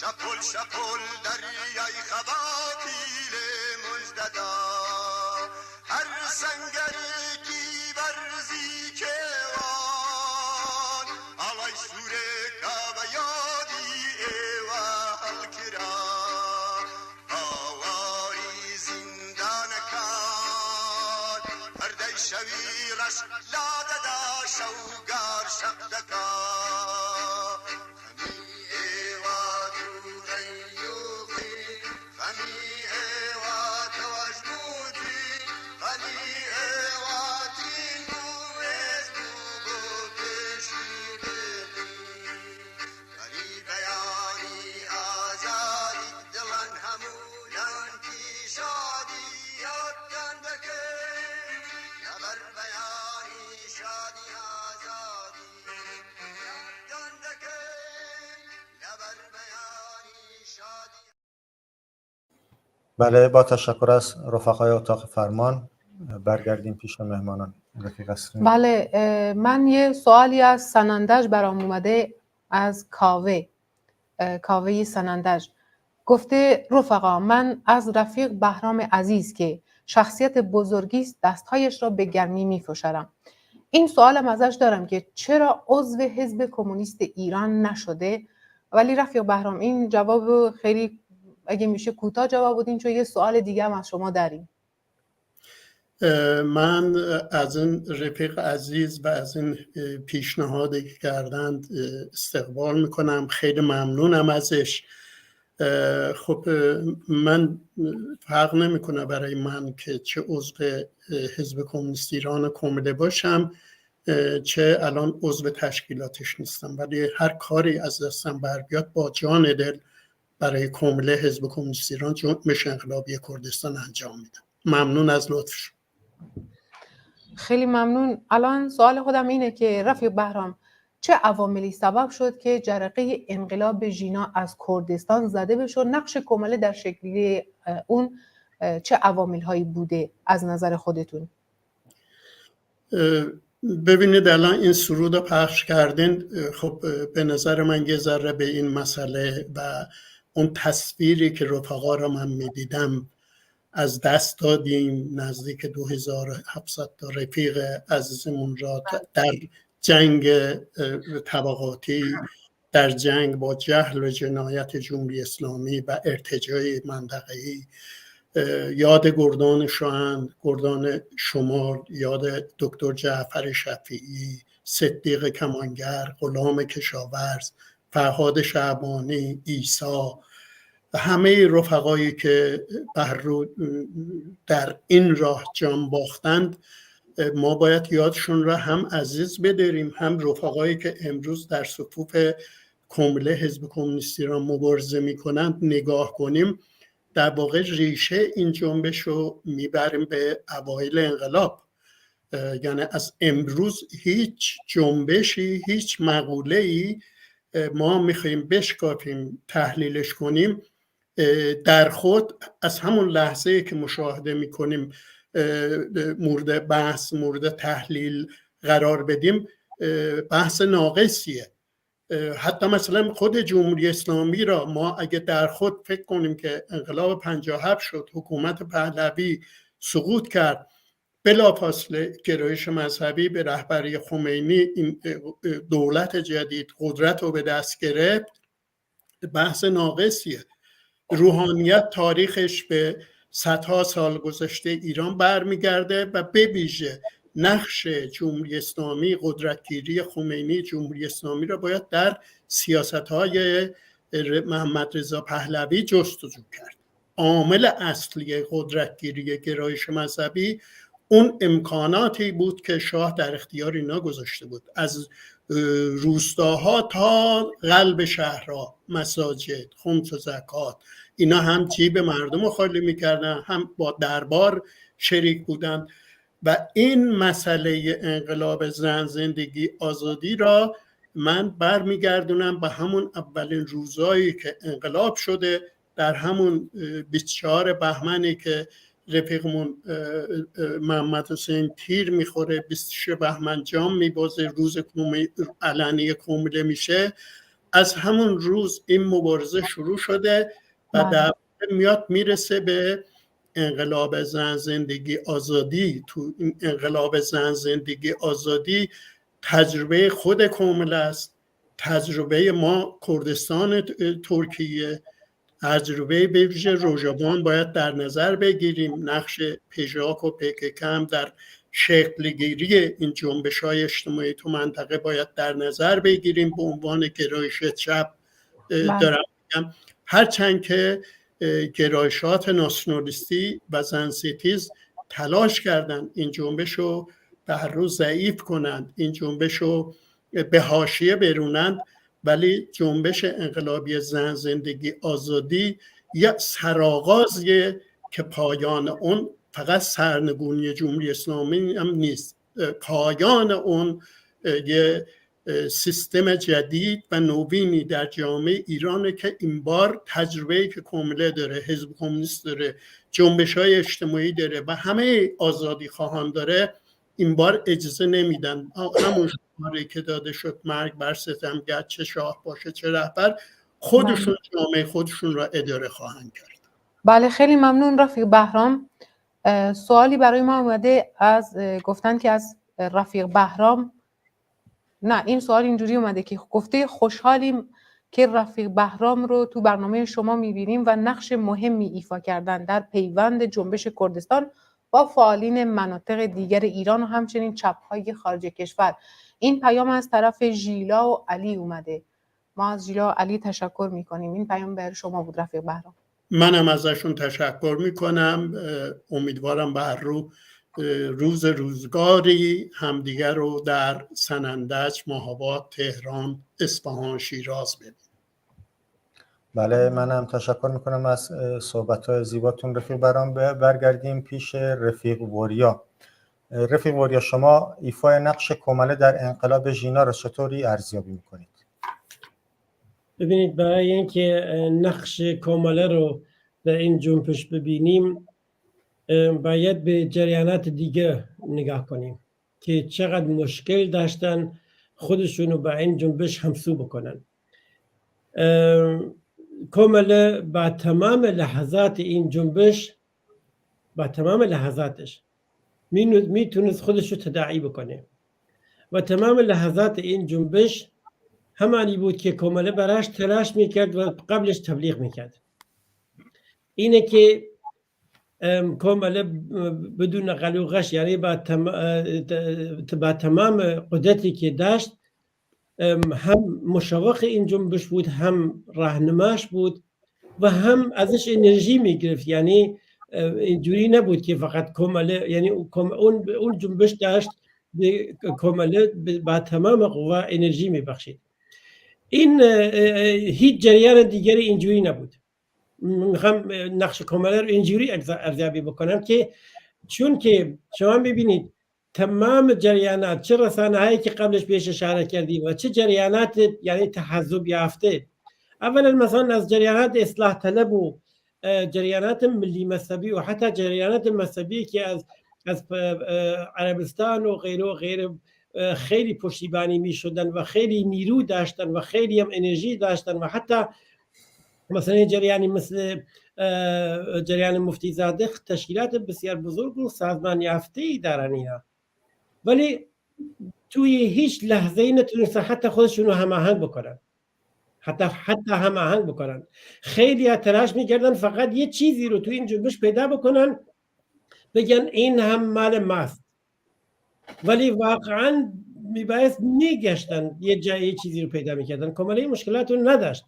شپل شپل دریای خباتیل مجددا هر سنگری کی برزی که وان آوای سوره کعبه یادی ایوا حلکرا آواری زندان کان هردی شویرش لاده دا شوگار شقدکا بله، با تشکر از رفقای اتاق فرمان برگردیم پیش مهمانان. رفیق اسرین. بله، من یه سوالی از سنندج برام اومده از کاوه سنندج. گفته رفقا، من از رفیق بهرام عزیز که شخصیت بزرگی است دستهایش را به گرمی می‌فشارم. این سوالم ازش دارم که چرا عضو حزب کمونیست ایران نشده؟ ولی رفیق بهرام این جواب خیلی اگه میشه کوتاه جواب بدین، چون یه سوال دیگه هم از شما داریم. من از این رفیق عزیز و از این پیشنهادی که کردند استقبال میکنم، خیلی ممنونم ازش. خب من فرق نمیکنه برای من که چه عضو حزب کمونیست ایران کمله باشم چه الان عضو تشکیلاتش نیستم، ولی هر کاری از دستم بر بیاد با جان دل برای کمله حزب کمونیست ایران جنبش انقلابی کردستان انجام میدم. ممنون از لطفش. خیلی ممنون. الان سوال خودم اینه که رفیق بهرام، چه عواملی سبب شد که جرقه انقلاب ژینا از کردستان زده بشه؟ نقش کمله در شکلی اون چه عوامل هایی بوده از نظر خودتون؟ ببینید الان این سرود رو پخش کردین، خب به نظر من یه ذره به این مسئله و اون تصویری که رفقا رو من میدیدم از دست دادیم. نزدیک 2700 تا رفیق عزیزمون را در جنگ طبقاتی، در جنگ با جهل و جنایت جمهوری اسلامی و ارتجاع منطقه‌ای یاد گردان شاهند، گردان شمال، یاد دکتر جعفر شفیعی، صدیق کمانگر، غلام کشاورز، فرهاد شعبانی، عیسی و همه رفقایی که در این راه جان باختند، ما باید یادشون را هم عزیز بداریم، هم رفقایی که امروز در صفوف کمله حزب کمونیست ایران مبارزه میکنند نگاه کنیم. در واقع ریشه این جنبش رو میبریم به اوایل انقلاب. یعنی از امروز هیچ جنبشی، هیچ مقوله‌ای ما میخوایم بشکافیم، تحلیلش کنیم، در خود از همون لحظه که مشاهده میکنیم مورد بحث، مورد تحلیل قرار بدیم، بحث ناقصیه. حتی مثلا خود جمهوری اسلامی را ما اگه در خود فکر کنیم که انقلاب 57 شد، حکومت پهلوی سقوط کرد، بلافاصله گرایش مذهبی به رهبری خمینی این دولت جدید قدرت رو به دست گرفت، بحث ناقصیه. روحانیت تاریخش به صدها سال گذشته ایران برمیگرده و به ویژه نقش جمهوری اسلامی، قدرتگیری خمینی جمهوری اسلامی را باید در سیاست‌های محمد رضا پهلوی جستجو کرد. عامل اصلی قدرتگیری گرایش مذهبی اون امکاناتی بود که شاه در اختیار اینا گذاشته بود، از روستاها تا قلب شهرها، مساجد، خمس و زکات، اینا هم جیب مردم رو خالی میکردن، هم با دربار شریک بودن. و این مسئله انقلاب زن، زندگی، آزادی را من برمیگردونم به همون اولین روزایی که انقلاب شده، در همون 24 بهمنی که رفیقمون محمد حسین تیر میخوره، 26 بهمن جام میبازه، روز علنی کومیله میشه. از همون روز این مبارزه شروع شده و در میاد میرسه به انقلاب زن، زندگی، آزادی. تو این انقلاب زن، زندگی، آزادی تجربه خود کومیله است، تجربه ما کردستان ترکیه، تجربه به ویژه روژابان باید در نظر بگیریم. نقش پژاک و PKK هم در شکلگیری این جنبش‌های اجتماعی تو منطقه باید در نظر بگیریم به عنوان گرایش چپ دارم میگم. هرچند که گرایشات ناسیونالیستی و زن ستیز تلاش کردن این جنبش رو به هر روز ضعیف کنند، این جنبش رو به حاشیه برونند، ولی جنبش انقلابی زن، زندگی، آزادی یک سرآغازیه که پایان اون فقط سرنگونی جمهوری اسلامی هم نیست، پایان اون یه سیستم جدید و نوینی در جامعه ایرانه که این بار تجربه‌ای که کومیله داره، حزب کمونیست داره، جنبش‌های اجتماعی داره و همه آزادی خواهان داره، این بار اجازه نمیدن. همون شماری که داده شد مرگ بر ستمگر، چه شاه باشه چه رهبر، خودشون جامعه خودشون را اداره خواهند کرد. بله خیلی ممنون رفیق بهرام. سوالی برای ما اومده از گفتن که از رفیق بهرام، نه این سوال اینجوری اومده که گفته خوشحالیم که رفیق بهرام رو تو برنامه شما میبینیم و نقش مهمی ایفا کردن در پیوند جنبش کردستان با فعالین مناطق دیگر ایران و همچنین چپ‌های خارج کشور. این پیام از طرف ژیلا و علی اومده. ما از ژیلا و علی تشکر میکنیم. این پیام برای شما بود رفیق بهرام. منم ازشون تشکر میکنم. امیدوارم به هر روز روزگاری همدیگر رو در سنندج، ماهاباد، تهران، اصفهان، شیراز ببینیم. بله منم تشکر میکنم از صحبت‌های زیباتون رفیق بهرام. برگردیم پیش رفیق وریا. رفیق وریا، شما ایفای نقش کومیله در انقلاب ژینا را چطوری ارزیابی میکنید؟ ببینید، برای اینکه نقش کومیله رو در این جنبش ببینیم باید به جریانات دیگه نگاه کنیم که چقدر مشکل داشتن خودشونو با این جنبش همسو بکنن. کومیله با تمام لحظات این جنبش، با تمام لحظاتش میتونست خودشو تداعی بکنه و تمام لحظات این جنبش همانی بود که کومیله براش تلاش میکرد و قبلش تبلیغ میکرد. اینه که کومیله بدون غلوغش، یعنی با تمام قدرتی که داشت، هم مشوق این جنبش بود، هم راهنماش بود و هم ازش انرژی میگرفت. یعنی اینجوری نبود که فقط کومیله، یعنی اون جنبش داشت کومیله با تمام قوا انرژی میبخشید. این هیچ جریان دیگری اینجوری نبود. میخوام نقش کومیله رو اینجوری ارزیابی بکنم که چون که شما ببینید تمام جریانات، چه رسانه هایی که قبلش بهش اشاره کردیم و چه جریانات یعنی تحزب یافته، اولا مثلا از جریانات اصلاح طلب و جریانات ملی مذهبی و حتی جریانات مذهبی که از عربستان و غیره خیلی پشتیبانی می شدن و خیلی نیرو داشتن و خیلی هم انرژی داشتن و حتی مثلا جریانی مثل جریان مفتی زاده تشکیلات بسیار بزرگ و سازمان یافته‌ای دارن اینا، ولی توی هیچ لحظه‌ای نتونستن حتی خودشون رو هماهنگ بکنن، حتی هماهنگ بکنن. خیلی تلاش میکردن فقط یه چیزی رو توی این جنبش پیدا بکنن بگن این هم مال ماست، ولی واقعا میبایست میگشتن یه جایی چیزی رو پیدا میکردن. کماله مشکلات رو نداشت.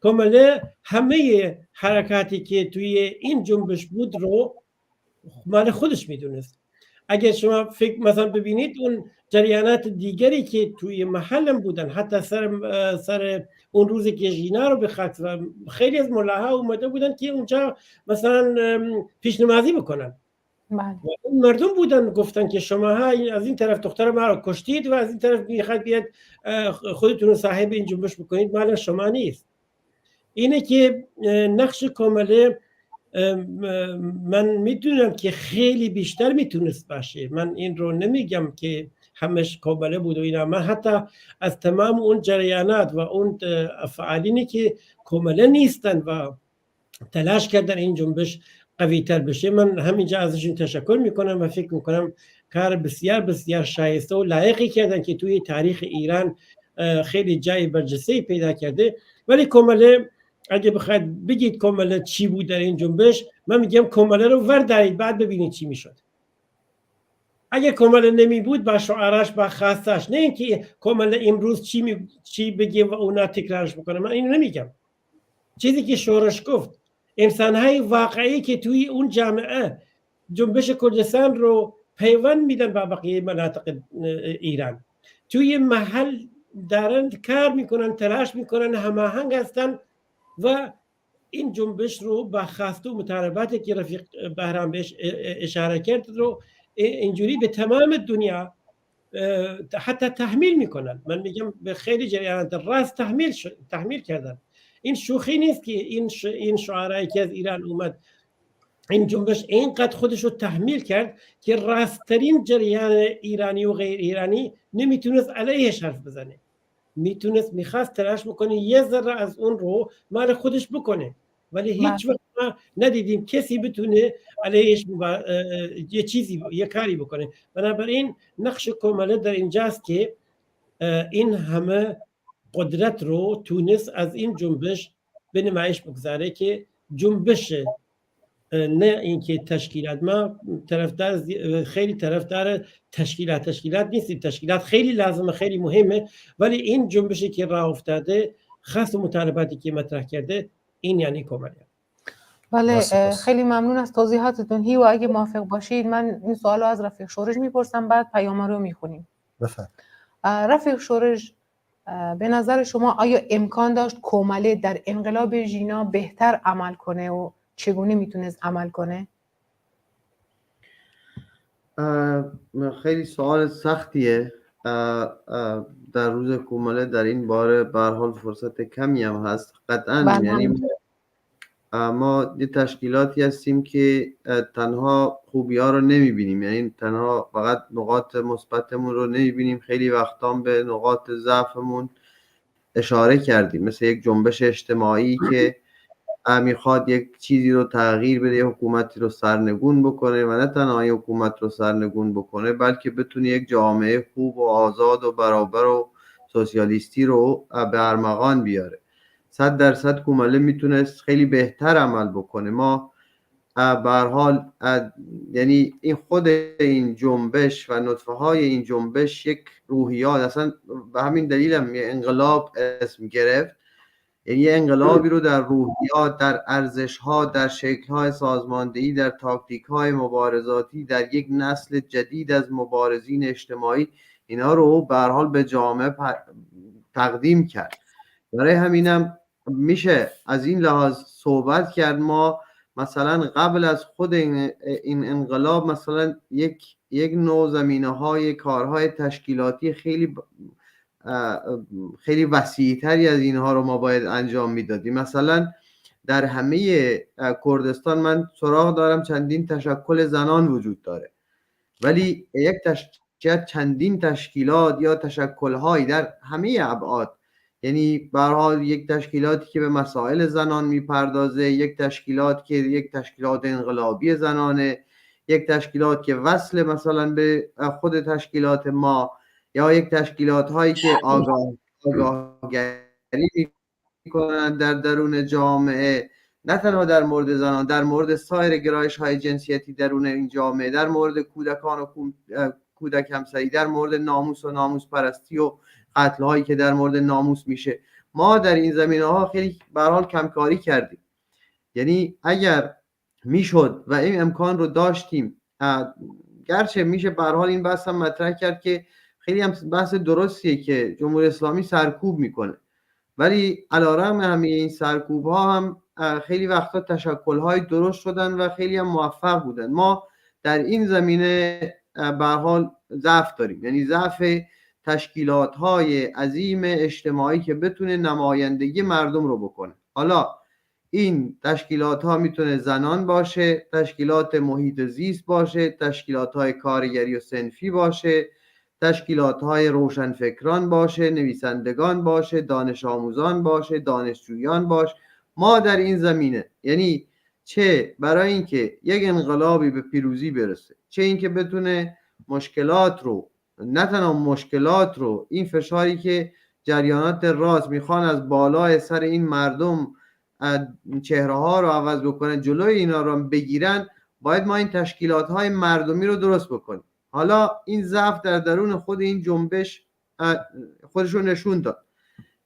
کماله همه حرکاتی که توی این جنبش بود رو مال خودش میدونست. اگر شما فکر مثلا ببینید اون جریانات دیگری که توی محلم بودن، حتی سر اون روزی که ژینا رو بخواد و خیلی از ملاها اومده بودن که اونجا مثلا پیشنمازی بکنن. اون مردم بودن گفتن که شما از این طرف دختر ما رو کشتید و از این طرف میخواید بیاد خودتون رو صاحب این جنبش بکنید، مال شما نیست. اینه که نقش کامله من میدونم که خیلی بیشتر میتونست باشه. من این رو نمیگم که همش کامله بود و اینا. من حتی از تمام اون جریانات و اون فعالینی که کامله نیستن و تلاش کردن این جنبش قوی تر بشه، من همینجا ازشون تشکر میکنم و فکر میکنم کار بسیار بسیار شایسته و لایقی کردن که توی تاریخ ایران خیلی جای برجسته پیدا کرده. ولی کامله اگه بخواید بگید کامله چی بود در این جنبش، من میگم کامله رو وردارید بعد ببینید چی میشد. اگه کامله نمی بود با شعراش با خواستش، نه اینکه کامله امروز چی بگیم و اونا تکرارش بکنه. من اینو نمیگم. چیزی که شورش گفت، انسان‌های واقعی که توی اون جامعه جنبش کردستان رو پیوند میدن با بقیه مناطق ایران، توی محل دارن کار میکنن، تلاش میکنن، هماهنگ هستن و این جنبش رو با خواست و مطالباتی که رفیق بهرام بهش اشاره کرد رو اینجوری به تمام دنیا حتی تحمیل میکنن. من میگم به خیلی جریانات راست تحمیل کردن. این شوخی نیست که این شعرایی که از ایران اومد، این جنبش اینقدر خودش رو تحمیل کرد که راستترین جریان ایرانی و غیر ایرانی نمیتونست علیهش حرف بزنه. میخواست تلاش بکنه یه ذره از اون رو مال خودش بکنه، ولی هیچ وقت ما ندیدیم کسی بتونه علیهش یه چیزی یه کاری بکنه. بنابراین نقش کامله در اینجاست که این همه قدرت رو تونست از این جنبش به نمایش بگذاره که جنبش، نه اینکه تشکیلات. ما خیلی طرفدار تشکیلات نیستیم. تشکیلات خیلی لازمه، خیلی مهمه، ولی این جنبشی که راه افتاده، خاص مطالباتی که مطرح کرده، این یعنی کماله. بله، خیلی ممنون از توضیحاتتون. و اگه موافق باشید من این سوالو از رفیق شورش میپرسم، بعد پیام رو میخونیم. رفیق شورش، به نظر شما آیا امکان داشت کماله در انقلاب ژینا بهتر عمل کنه و چگونه میتونست عمل کنه؟ خیلی سوال سختیه. در روز کماله در این باره به هر حال فرصت کمی هم هست قطعا. یعنی ما یه تشکیلاتی هستیم که تنها خوبی ها رو نمیبینیم، یعنی تنها فقط نقاط مثبتمون رو نمیبینیم، خیلی وقتا به نقاط ضعفمون اشاره کردیم. مثل یک جنبش اجتماعی که میخواد یک چیزی رو تغییر بده، حکومتی رو سرنگون بکنه و نه تنها حکومت رو سرنگون بکنه، بلکه بتونه یک جامعه خوب و آزاد و برابر و سوسیالیستی رو به ارمغان بیاره. 100% کماله میتونست خیلی بهتر عمل بکنه. ما به هر حال یعنی این خود این جنبش و نطفه های این جنبش یک روحیات، اصلا به همین دلیل هم انقلاب اسم گرفت. یعنی یه انقلابی رو در روحیات، در ارزش ها، در شکل های سازماندهی، در تاکتیک های مبارزاتی، در یک نسل جدید از مبارزین اجتماعی، اینا رو به هر حال به جامعه تقدیم کرد. برای همینم میشه از این لحاظ صحبت کرد. ما مثلا قبل از خود این انقلاب مثلا یک نوع زمینه های کارهای تشکیلاتی خیلی وسیع‌تری از اینها رو ما باید انجام میدادیم. مثلا در همه کردستان من سراغ دارم چندین تشکل زنان وجود داره، ولی یک چندین تشکیلات یا تشکل‌هایی در همه ابعاد، یعنی به هر حال یک تشکیلاتی که به مسائل زنان میپردازه، یک تشکیلات که یک تشکیلات انقلابی زنانه، یک تشکیلات که وصل مثلا به خود تشکیلات ما، یا یک تشکیلات هایی که آگاهگری میکنند در درون جامعه، نه تنها در مورد زنان، در مورد سایر گرایش های جنسیتی درون این جامعه، در مورد کودکان و کودک همسری، در مورد ناموس و ناموس پرستی و قتل هایی که در مورد ناموس میشه. ما در این زمینه ها خیلی به هر حال کمکاری کردیم. یعنی اگر میشد و این امکان رو داشتیم، گرچه میشه به هر حال این بحث هم مطرح کرد که خیلی هم بحث درستیه که جمهوری اسلامی سرکوب میکنه، ولی علیرغم همه این سرکوب ها هم خیلی وقتا تشکل های درست شدن و خیلی هم موفق بودن. ما در این زمینه به هر حال ضعف داریم، یعنی ضعف تشکیلات های عظیم اجتماعی که بتونه نمایندگی مردم رو بکنه. حالا این تشکیلات ها میتونه زنان باشه، تشکیلات محیط زیست باشه، تشکیلات های کارگری و صنفی باشه، تشکیلات های روشنفکران باشه، نویسندگان باشه، دانش آموزان باشه، دانشجویان باشه. ما در این زمینه، یعنی چه برای اینکه یک انقلابی به پیروزی برسه، چه اینکه بتونه مشکلات رو، نه تنها مشکلات رو، این فشاری که جریانات راست میخوان از بالای سر این مردم چهره ها رو عوض بکنن، جلوی اینا رو بگیرن، باید ما این تشکیلات های مردمی رو درست بکنیم. حالا این ضعف در درون خود این جنبش خودشون نشون داد.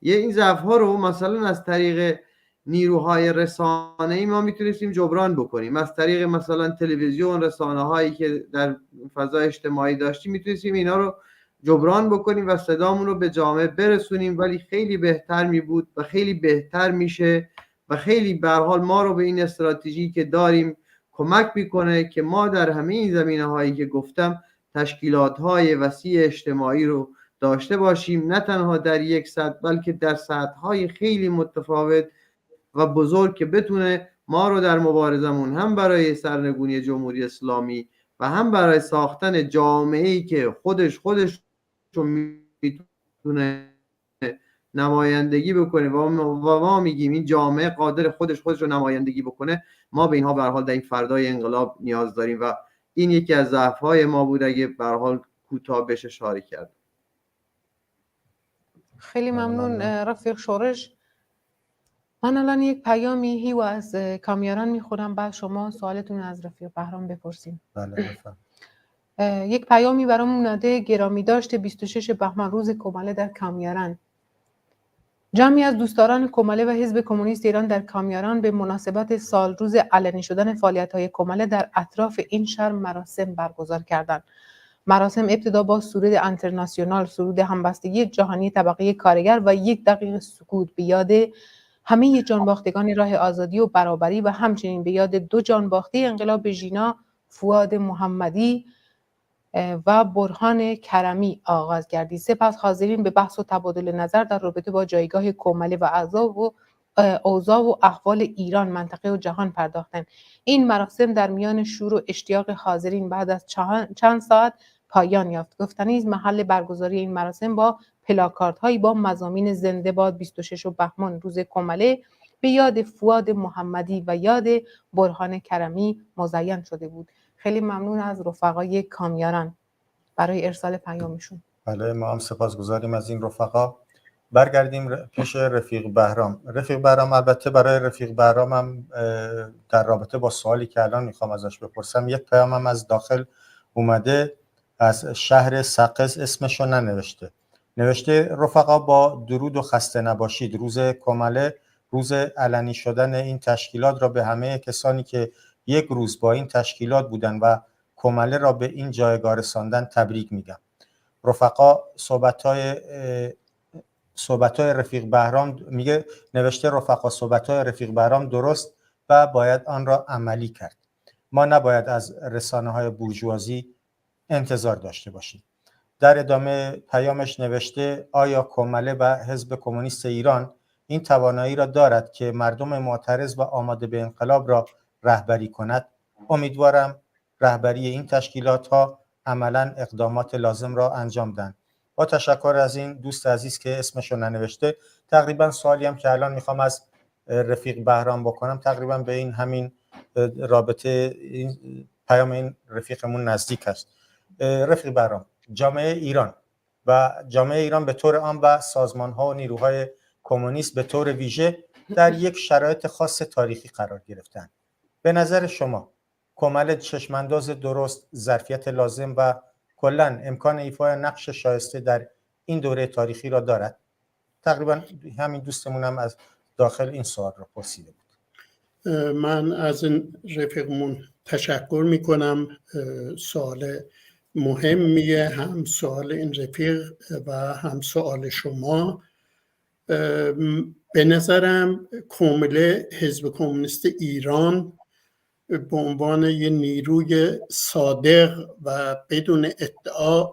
این ضعف ها رو مثلا از طریق نیروهای رسانه‌ای ما میتونستیم جبران بکنیم، از طریق مثلا تلویزیون، رسانه هایی که در فضای اجتماعی داشتیم میتونستیم اینا رو جبران بکنیم و صدامون رو به جامعه برسونیم، ولی خیلی بهتر می بود و خیلی بهتر میشه و خیلی به هر حال ما رو به این استراتژی که داریم کمک میکنه که ما در همه این زمینه هایی که گفتم تشکیلات های وسیع اجتماعی رو داشته باشیم، نه تنها در یک سطح بلکه در سطح های خیلی متفاوت و بزرگ که بتونه ما رو در مبارزمون هم برای سرنگونی جمهوری اسلامی و هم برای ساختن جامعه‌ای که خودش رو میتونه نمایندگی بکنه و ما میگیم این جامعه قادر خودش رو نمایندگی بکنه. ما به اینها به هر حال در این فردای انقلاب نیاز داریم و این یکی از ضعف‌های ما بود اگه به هر حال کوتاه بهش اشاره کرد. خیلی ممنون رفیق شورش. من الان یک پیامی هیو از کامیاران میخورم، بعد شما سوالتون از رفیق بهرام بپرسیم. بله. یک پیامی برامون اومده: گرامی داشته 26 بهمن روز کماله در کامیاران. جمعی از دوستداران کماله و حزب کمونیست ایران در کامیاران به مناسبت سال روز علنی شدن فعالیت‌های کماله در اطراف این شهر مراسم برگزار کردند. مراسم ابتدا با سرود انترناسیونال، سرود همبستگی جهانی طبقه کارگر و 1 دقیقه سکوت به یاد همه جانباختگان راه آزادی و برابری و همچنین به یاد 2 جانباخته انقلاب ژینا، فؤاد محمدی و برهان کرمی آغاز گردید. سپس حاضرین به بحث و تبادل نظر در رابطه با جایگاه کماله و اوضاع و احوال ایران، منطقه و جهان پرداختند. این مراسم در میان شور و اشتیاق حاضرین بعد از چند ساعت پایان یافت. گفتنی است محل برگزاری این مراسم با پلاکارد هایی با مضامین زنده باد 26 بهمن روز کماله به یاد فؤاد محمدی و یاد برهان کرمی مزین شده بود. خیلی ممنون از رفقای کامیاران برای ارسال پیامشون. بله، ما هم سپاسگزاریم از این رفقا. برگردیم پیش رفیق بهرام. رفیق بهرام، البته برای رفیق بهرام هم در رابطه با سوالی که الان میخوام ازش بپرسم، یک پیامم از داخل اومده از شهر سقز، اسمشو ننوشته. نوشته: رفقا با درود و خسته نباشید. روز کماله روز علنی شدن این تشکیلات را به همه کسانی که یک روز با این تشکیلات بودن و کماله را به این جایگاه رساندن تبریک میگم. رفقا صحبت‌های رفیق بهرام میگه، نوشته رفقا صحبت‌های رفیق بهرام درست و باید آن را عملی کرد. ما نباید از رسانه‌های بورژوازی انتظار داشته باشیم. در ادامه پیامش نوشته: آیا کماله و حزب کمونیست ایران این توانایی را دارد که مردم معترض و آماده به انقلاب را رهبری کند؟ امیدوارم رهبری این تشکیلات ها عملاً اقدامات لازم را انجام دهند. با تشکر از این دوست عزیز که اسمش رو ننوشته. تقریبا سوالی هم که الان میخوام از رفیق بهرام بکنم تقریبا به این همین رابطه این پیام این رفیقمون نزدیک است. رفیق بهرام، جامعه ایران به طور عام و سازمان‌ها و نیروهای کمونیست به طور ویژه در یک شرایط خاص تاریخی قرار گرفتند. به نظر شما کمل چشمانداز درست، ظرفیت لازم و کلاً امکان ایفای نقش شایسته در این دوره تاریخی را دارد؟ تقریبا همین دوستمون هم از داخل این سوال را پرسیده بود. من از این رفیقمون تشکر میکنم. سوال مهمیه، هم سوال این رفیق و هم سوال شما. به نظرم کمله حزب کمونیست ایران به عنوان یه نیروی صادق و بدون ادعا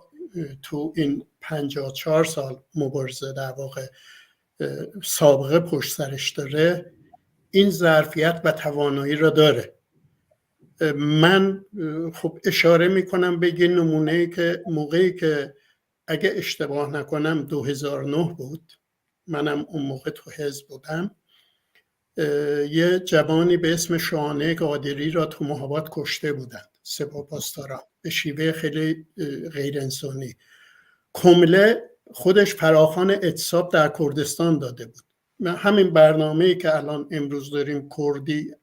تو این 54 سال مبارزه در واقع سابقه پشت سرش داره، این ظرفیت و توانایی را داره. من خب اشاره میکنم به یه نمونه‌ای که موقعی که اگه اشتباه نکنم 2009 بود، منم اون موقع تو حزب بودم، یه جوانی به اسم شاهانه قادری را تو مهاباد کشته بودند سپاهپاسداران به شیوه خیلی غیر انسانی. کمله خودش فراخوان اعتصاب در کردستان داده بود. همین برنامه‌ای که الان امروز داریم کردی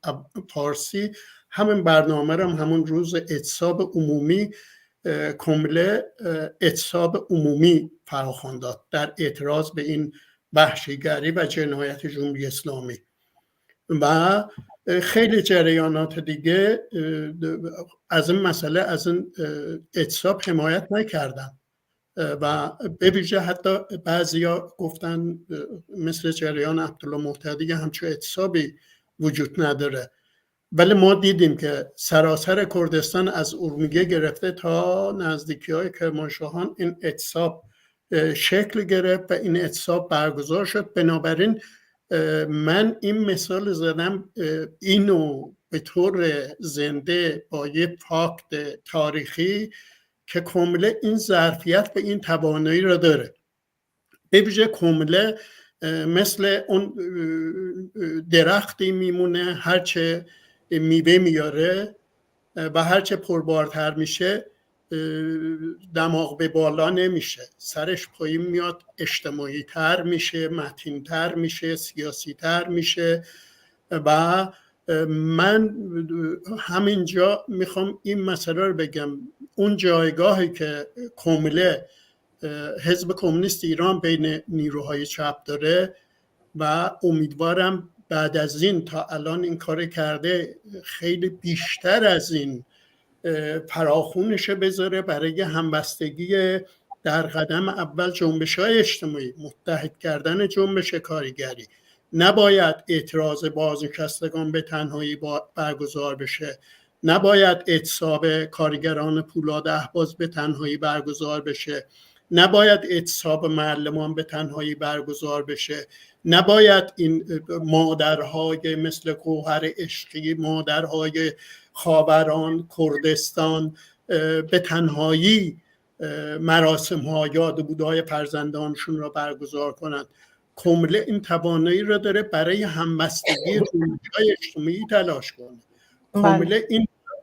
فارسی، همین برنامه رو همون روز اعتصاب عمومی کمله اعتصاب عمومی فراخوان داد در اعتراض به این وحشیگری و جنایت جمهوری اسلامی و خیلی جریانات دیگه از این مسئله، از این اعتصاب حمایت نکردن و به ویژه حتی بعضیا گفتن مثل جریان عبدالله مهتدی همچون اعتصابی وجود نداره. ولی ما دیدیم که سراسر کردستان از اورمیگه گرفته تا نزدیکی‌های کرمانشاهان این اعتصاب شکل گرفت و این اعتصاب برگزار شد. بنابراین من این مثال زدم اینو به طور زنده با یه فاکت تاریخی که کمله این ظرفیت و این توانایی را داره. به ویژه کمله مثل اون درختی میمونه، هرچه میوه میاره و هرچه پربارتر میشه دماغ به بالا نمیشه، سرش پایین میاد، اجتماعی تر میشه، متین تر میشه، سیاسی تر میشه. و من همینجا میخوام این مسئله رو بگم، اون جایگاهی که کمله حزب کمونیست ایران بین نیروهای چپ داره و امیدوارم بعد از این تا الان این کار کرده خیلی بیشتر از این فراخونش بذاره برای همبستگی در قدم اول جنبش‌های اجتماعی، متحد کردن جنبش کارگری. نباید اعتراض بازنشستگان به تنهایی برگزار بشه، نباید اعتصاب کارگران پولاد اهواز به تنهایی برگزار بشه، نباید اعتصاب معلمان به تنهایی برگزار بشه، نباید این مادرهای مثل گوهر عشقی، مادرهای خاوران، کردستان به تنهایی مراسم ها یاد بودهای فرزندانشون را برگزار کنند. کمله این توانایی را داره برای همبستگی جنبش‌های اجتماعی تلاش کنه. کمله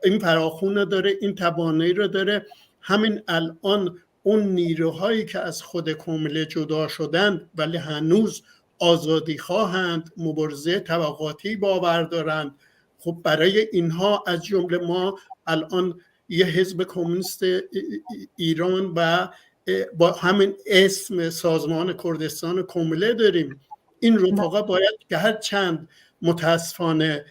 این فراخونه داره، این توانایی را داره. همین الان اون نیروهایی که از خود کمله جدا شدند ولی هنوز آزادی خواهند، مبارزه طبقاتی باور دارند، خب برای اینها از جمله ما الان یه حزب کمونیست ایران و با همین اسم سازمان کردستان کمله داریم. این رفقا باید که هر چند متاسفانه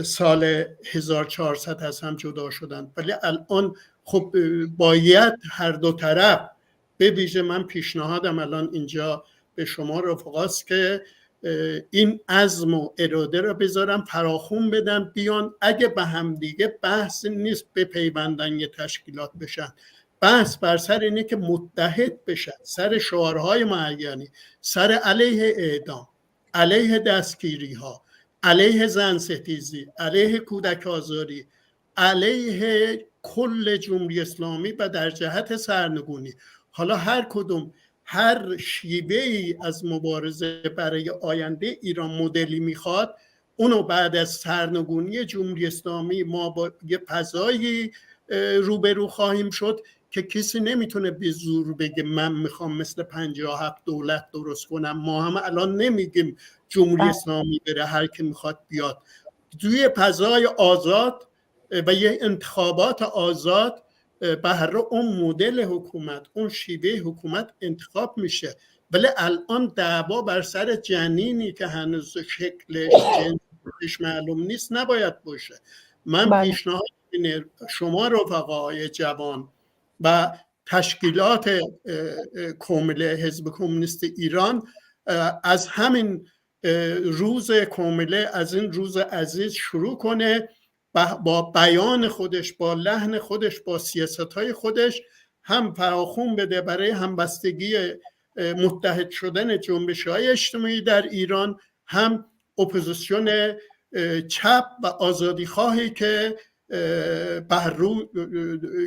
سال 1400 از هم جدا شدند ولی الان خب باید هر دو طرف، به ویژه من پیشنهادم الان اینجا به شما رفقاست که این عزم و اراده را بذارن فراخون بدن، بیان اگه به هم دیگه بحث نیست بپیوندن یه تشکیلات بشن، بحث بر سر اینه که متحد بشن سر شعارهای معینی، سر علیه اعدام، علیه دستگیری ها، علیه زن ستیزی، علیه کودک آزاری، علیه کل جمهوری اسلامی و در جهت سرنگونی. حالا هر کدوم هر شیوه‌ای از مبارزه برای آینده ایران مدلی میخواد، اونو بعد از سرنگونی جمهوری اسلامی ما با یه فضایی روبرو خواهیم شد که کسی نمیتونه به زور بگه من میخوام مثل 57 دولت درست کنم. ما هم الان نمیگیم جمهوری اسلامی بره، هر کی میخواد بیاد. توی فضای آزاد و یه انتخابات آزاد بهر اون مدل حکومت، اون شیوه حکومت انتخاب میشه. ولی الان دعوا بر سر جنینی که هنوز شکلش جنسش معلوم نیست نباید باشه. من پیشنهاد اینه شما رفقای جوان و تشکیلات کامله حزب کمونیست ایران از همین روز کامله، از این روز عزیز شروع کنه، با بیان خودش، با لحن خودش، با سیاست‌های خودش هم فراخون بده برای همبستگی متحد شدن جنبش‌های اجتماعی در ایران، هم اپوزیسیون چپ و آزادی خواهی که بر رو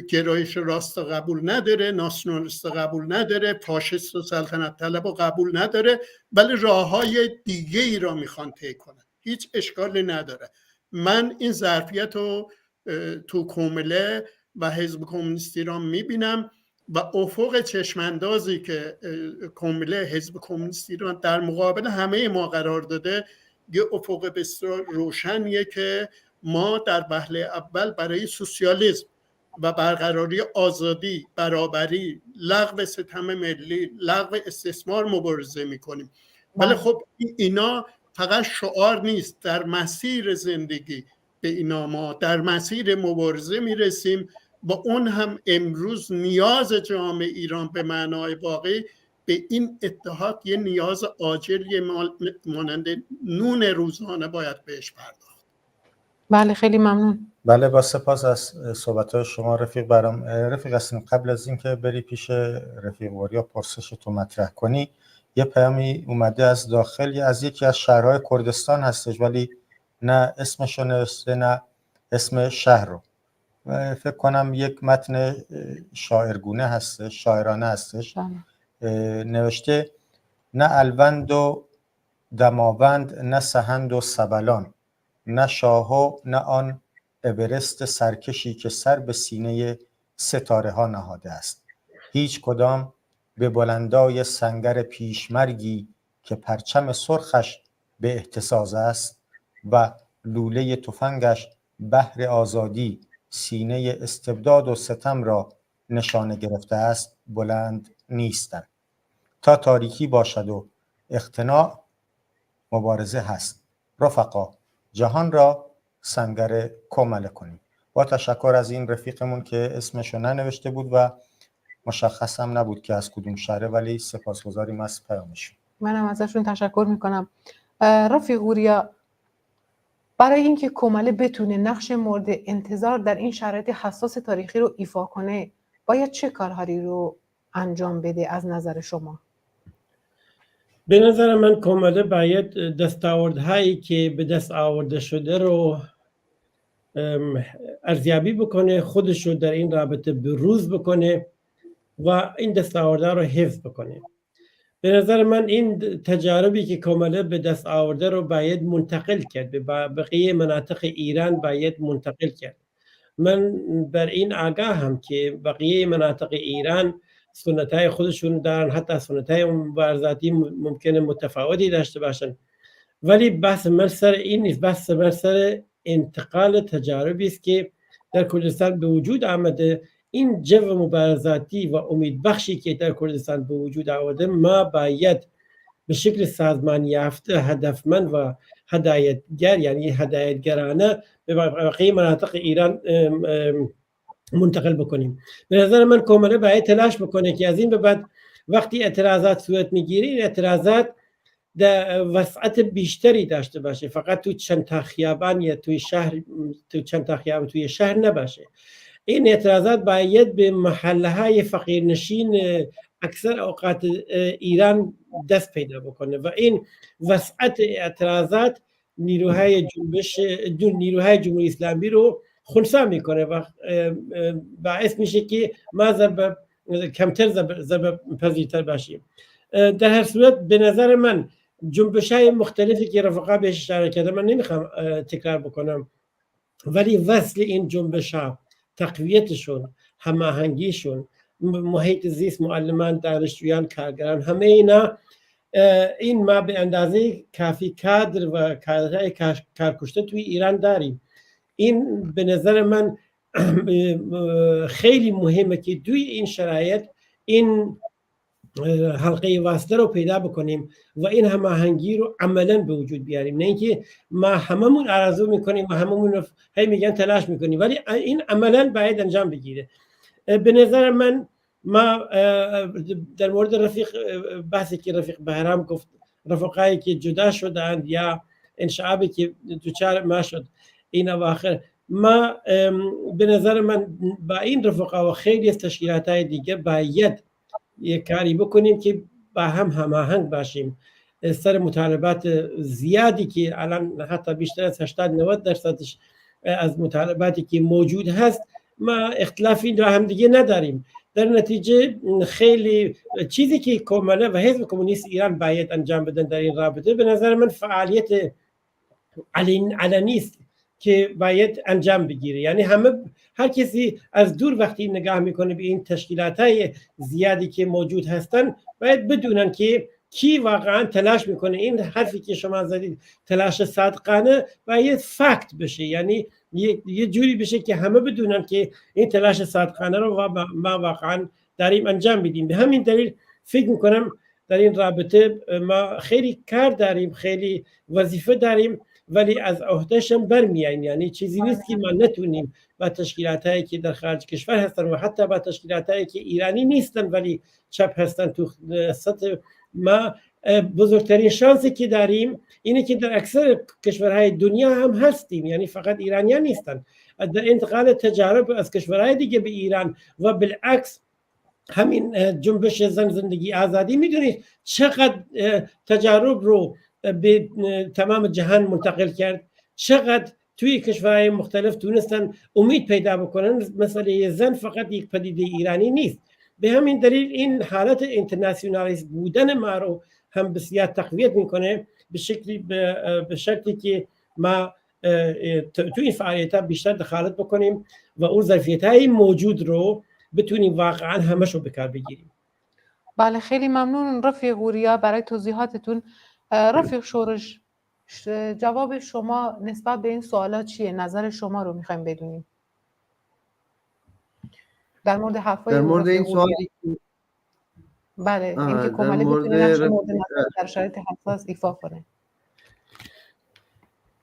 گرایش راست قبول نداره، ناسیونالیست قبول نداره، فاشیست و سلطنت طلب قبول نداره، ولی راه‌های دیگه ای را میخوان طی کنن. هیچ اشکالی نداره. من این ظرفیت رو تو کامله و حزب کمونیست ایران میبینم و افق چشماندازی که کامله حزب کمونیست ایران در مقابل همه ما قرار داده یه افق بسیار روشنیه که ما در وهله اول برای سوسیالیسم و برقراری آزادی، برابری، لغو ستم ملی، لغو استثمار مبارزه میکنیم. ولی خب اینا فقط شعار نیست، در مسیر زندگی به اینا ما در مسیر مبارزه میرسیم و اون هم امروز نیاز جامعه ایران به معنای واقعی به این اتحاد یه نیاز عاجلی مانند نون روزانه باید بهش پرداخت. بله خیلی ممنون. بله با سپاس از صحبت‌های شما رفیق برام. رفیق هستیم قبل از اینکه بری پیش رفیق وریا پرسش تو مطرح کنی، یه پیامی اومده از داخل از یکی از شهرهای کردستان هستش ولی نه اسمش نوشته نه اسم شهر رو. فکر کنم یک متن شاعرگونه هستش، شاعرانه هستش. نوشته نه الوند و دماوند، نه سهند و سبلان، نه شاهو نه آن اورست سرکشی که سر به سینه ستاره ها نهاده است. هیچ کدام به بلندای سنگر پیشمرگی که پرچم سرخش به اهتزاز است و لوله تفنگش بحر آزادی سینه استبداد و ستم را نشانه گرفته است بلند نیستند. تا تاریکی باشد و اقتناع مبارزه هست. رفقا جهان را سنگر کامل کنیم. با تشکر از این رفیقمون که اسمشو ننوشته بود و مشخص هم نبود که از کدوم شهره، ولی سپاسگزاریم از پیامشون. منم ازشون تشکر میکنم. رفیق وریا، برای اینکه کماله بتونه نقش مورد انتظار در این شرایط حساس تاریخی رو ایفا کنه باید چه کارهایی رو انجام بده از نظر شما؟ به نظر من کماله باید دستاوردهایی که به دست آورده شده رو ارزیابی بکنه، خودش رو در این رابطه بروز بکنه و این دستاوردها رو حفظ بکنه. به نظر من این تجاربی که کاملا به دست آورده رو باید منتقل کرد، به بقیه مناطق ایران باید منتقل کرد. من بر این آگاه هم که بقیه مناطق ایران سنت‌های خودشون دارن، حتی سنت‌های مبارزاتی ممکنه متفاوتی داشته باشن، ولی بحث من سر این نیست. بحث من سر انتقال تجاربی است که در کردستان به وجود آمده. این جو مبارزاتی و امیدبخشی که در کردستان به وجود آورده ما باید به شکل سازمان یافته، هدفمند و هدایتگر، یعنی هدایتگرانه به بقیه مناطق ایران منتقل بکنیم. به نظر من کاملا باید تلاش بکنه که از این به بعد وقتی اعتراضات صورت میگیره این اعتراضات در وسعت بیشتری داشته باشه، فقط تو چند تا خیابان یا توی شهر، تو چند تا خیابان توی شهر نباشه. این اعتراضات باید به محله‌های فقیرنشین اکثر اوقات ایران دست پیدا بکنه و این وسعت اعتراضات نیروهای جنبش، نیروهای جمهوری اسلامی رو خنثی میکنه و باعث میشه که ما کمتر ضربه پذیرتر باشیم. در هر صورت به نظر من جنبش‌های مختلفی که رفقا بهش اشاره کردن من نمیخوام تکرار بکنم، ولی وصل این جنبش‌ها، تقویتشون، هماهنگیشون، محیط زیست، معلمان، دانشجویان، کارگران، همه اینا این ما به اندازه کافی کادر و کادرهای کارکشته توی ایران داریم. این به نظر من خیلی مهمه که توی این شرایط این حلقه واسطه رو پیدا بکنیم و این هماهنگی رو عملا به وجود بیاریم، نه اینکه ما هممون آرزو میکنیم و هممون هی میگن تلاش میکنیم، ولی این عملا باید انجام بگیره. به نظر من ما در مورد رفیق بحثی که رفیق بهرام گفت، رفقایی که جدا شدند یا انشعابی که دوچار ما شد این اواخر، ما به نظر من با این رفقا و خیلی از تشکیلات‌های دیگه باید یک کاری بکنیم که با هم هماهنگ باشیم سر مطالبات زیادی که الان حتی بیشتر از 80-90% از مطالباتی که موجود هست ما اختلافی با هم دیگه نداریم. در نتیجه خیلی چیزی که کومله و حزب کمونیست ایران باید انجام بدن در این رابطه به نظر من فعالیت علنی است که باید انجام بگیره. یعنی هر کسی از دور وقتی نگاه میکنه به این تشکیلات‌های زیادی که موجود هستن باید بدونن که کی واقعا تلاش میکنه. این حرفی که شما زدید تلاش صادقانه باید فکت بشه، یعنی یه جوری بشه که همه بدونن که این تلاش صادقانه رو ما واقعا داریم انجام میدیم. به همین دلیل فکر میکنم در این رابطه ما خیلی کار داریم، خیلی وظیفه داریم، ولی از عهدهشم برمیاییم. یعنی چیزی نیست که ما نتونیم با تشکیلاتایی که در خارج کشور هستن و حتی با تشکیلاتایی که ایرانی نیستن ولی چپ هستن تو سطح ما، بزرگترین شانسی که داریم اینه که در اکثر کشورهای دنیا هم هستیم، یعنی فقط ایرانیان نیستن. در انتقال تجارب از کشورهای دیگه به ایران و بالعکس همین جنبش زن زندگی آزادی میدونید چقدر تجارب رو به تمام جهان منتقل کرد، چقدر توی کشورهای مختلف تونستن امید پیدا بکنن مسئله زن فقط یک پدیده ایرانی نیست. به همین دلیل این حالت اینترنشنالیست بودن ما رو هم بسیار تقویت میکنه به شکلی که ما تو این فعالیت‌ها بیشتر دخالت بکنیم و اون ظرفیت‌های موجود رو بتونیم واقعا همش رو به کار بگیریم. بله خیلی ممنون رفیق گوریا برای توضیحاتتون. رفیق شورش، جواب شما نسبت به این سوالات چیه؟ نظر شما رو میخوایم بدونیم در مورد حرفای در مورد این سوالی. بله اینکه کومله میتونه نقش مورد نظر در شرایط حساس ایفا کنه.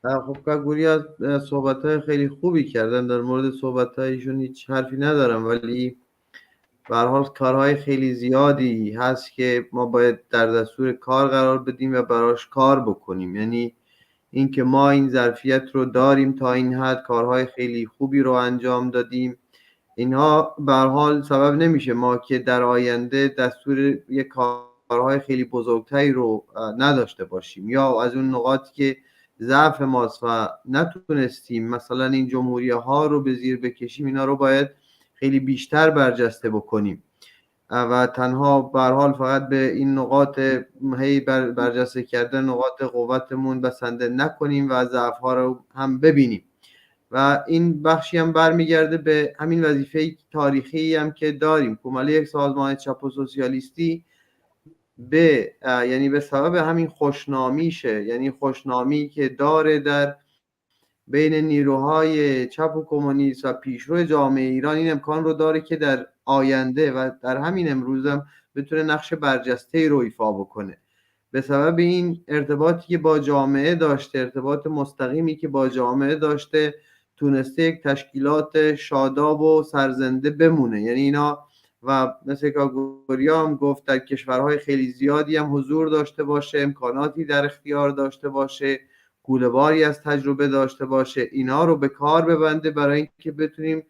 خب گوریا صحبت‌های خیلی خوبی کردن، در مورد صحبت‌هایشون هیچ حرفی ندارم، ولی به هر حال کارهای خیلی زیادی هست که ما باید در دستور کار قرار بدیم و براش کار بکنیم. یعنی اینکه ما این ظرفیت رو داریم تا این حد کارهای خیلی خوبی رو انجام دادیم، اینها به هر حال سبب نمیشه ما که در آینده دستور یک کارهای خیلی بزرگتری رو نداشته باشیم یا از اون نقاطی که ضعف ماست و نتونستیم مثلا این جمهوری ها رو به زیر بکشیم، اینا رو باید خیلی بیشتر برجسته بکنیم و تنها به هر حال فقط به این نقاط برجسته کردن نقاط قوتمون بسنده نکنیم و ضعف ها رو هم ببینیم. و این بخشی هم برمیگرده به همین وظیفه تاریخی هم که داریم. کومله یک سازمان چپ و سوسیالیستی یعنی به سبب همین خوشنامیشه، یعنی خوشنامی که داره در بین نیروهای چپ و کمونیست و پیشرو جامعه ایران، این امکان رو داره که در آینده و در همین امروز هم بتونه نقش برجسته رو ایفا بکنه. به سبب این ارتباطی که با جامعه داشته، ارتباط مستقیمی که با جامعه داشته، تونسته یک تشکیلات شاداب و سرزنده بمونه. یعنی اینا و مثل که گوریا هم گفت در کشورهای خیلی زیادی هم حضور داشته باشه، امکاناتی در اختیار داشته باشه، گوله‌باری از تجربه داشته باشه، اینا رو به کار ببنده برای اینکه بتونیم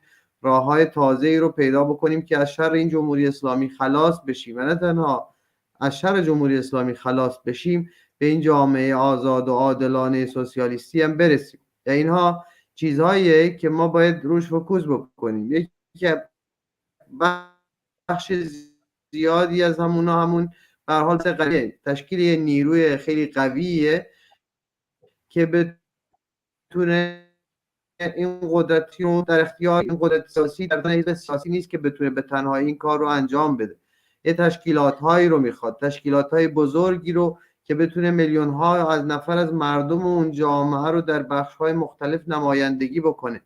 راه‌های تازه‌ای رو پیدا بکنیم که از شر این جمهوری اسلامی خلاص بشیم و نه تنها از شر جمهوری اسلامی خلاص بشیم، به این جامعه آزاد و عادلانه سوسیالیستی هم برسیم. اینها چیزهاییه که ما باید روش فوکوس بکنیم. یکی بخش زیادی از همون به هر حال تشکیل یه نیروی خیلی قویه که بتونه این قدرتی رو در اختیار این قدرت سیاسی در حزب سیاسی نیست که بتونه به تنهایی این کار رو انجام بده. یه تشکیلات هایی رو میخواد، تشکیلات های بزرگی رو که بتونه میلیون ها از نفر از مردم اون جامعه رو در بخش های مختلف نمایندگی بکنه.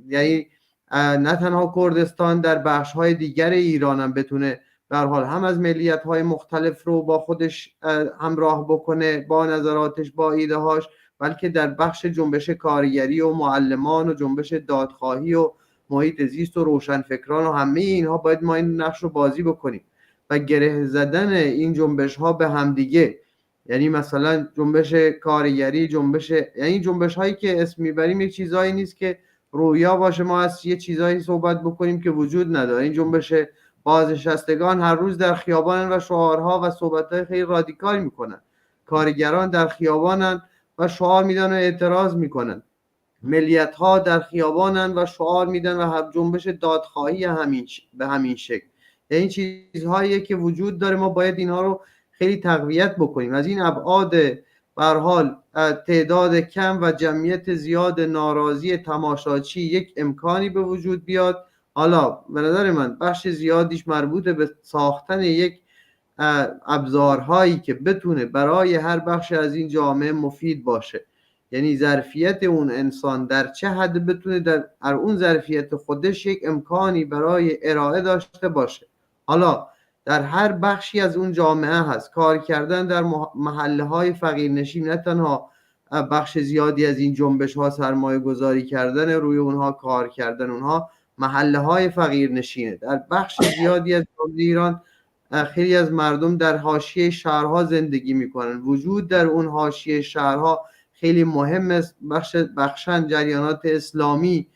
یعنی نه تنها کردستان، در بخش های دیگر ایران هم بتونه به هر حال هم از ملیت های مختلف رو با خودش همراه بکنه، با نظراتش، با ایده هاش، بلکه در بخش جنبش کارگری و معلمان و جنبش دادخواهی و محیط زیست و روشنفکران و همه اینها باید ما این نقش رو بازی بکنیم و گره زدن این جنبش ها به همدیگه، یعنی مثلا جنبش کارگری، یعنی جنبش هایی که اسم میبریم یک چیزایی نیست که رویا باشه ما از یه چیزایی صحبت بکنیم که وجود نداره. این جنبش بازنشستگان هر روز در خیابانن و شعارها و صحبتهای خیلی رادیکال میکنن. کارگران در خیابانن و شعار میدن و اعتراض میکنن. ملیت ها در خیابانن و شعار میدن و هر جنبش دادخواهی به همین شکل. این چیزهایی که وجود داره، ما باید اینها رو خیلی تقویت بکنیم. از این ابعاد به هر حال تعداد کم و جمعیت زیاد ناراضی تماشاچی یک امکانی به وجود بیاد. حالا به نظر من بخش زیادیش مربوط به ساختن یک ابزارهایی که بتونه برای هر بخش از این جامعه مفید باشه، یعنی ظرفیت اون انسان در چه حد بتونه در اون ظرفیت خودش یک امکانی برای ارائه داشته باشه. حالا در هر بخشی از اون جامعه هست کار کردن در محله های فقیرنشین، نه تنها بخش زیادی از این جنبش ها سرمایه گذاری کردن روی اونها، کار کردن اونها محله های فقیرنشینه. در بخش زیادی از ایران خیلی از مردم در حاشیه شهرها زندگی میکنن. وجود در اون حاشیه شهرها خیلی مهم است. بخشن جریانات اسلامی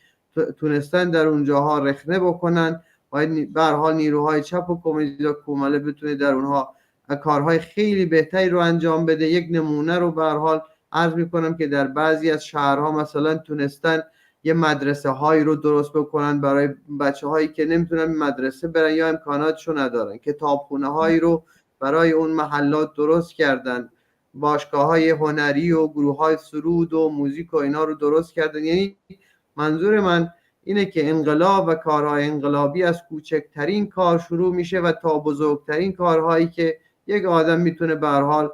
تونستن در اونجاها رخنه بکنن. باید به هر حال نیروهای چپ و کمونیست کومله بتونه در اونها کارهای خیلی بهتری رو انجام بده. یک نمونه رو به هر حال عرض میکنم که در بعضی از شهرها مثلا تونستن یه مدرسه هایی رو درست بکنن برای بچه هایی که نمیتونن مدرسه برن یا امکاناتشو ندارن. کتابخونه هایی رو برای اون محلات درست کردن. باشگاه های هنری و گروه های سرود و موزیک و اینا رو درست کردن. یعنی منظور من اینه که انقلاب و کارهای انقلابی از کوچکترین کار شروع میشه و تا بزرگترین کارهایی که یک آدم میتونه به هر حال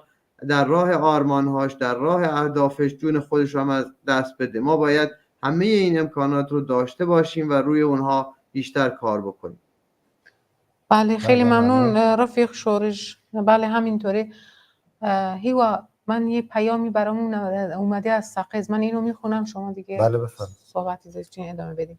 در راه آرمانهاش، در راه اهدافش جون خودش رو از دست بده. ما باید همه این امکانات رو داشته باشیم و روی اونها بیشتر کار بکنیم. بله خیلی ممنون رفیق شورش. بله همینطوره. هیوا من یه پیامی برامون اومده از سقز، من اینو میخونم شما دیگه بله بفرمایید صحبتی داشتین ادامه بدید.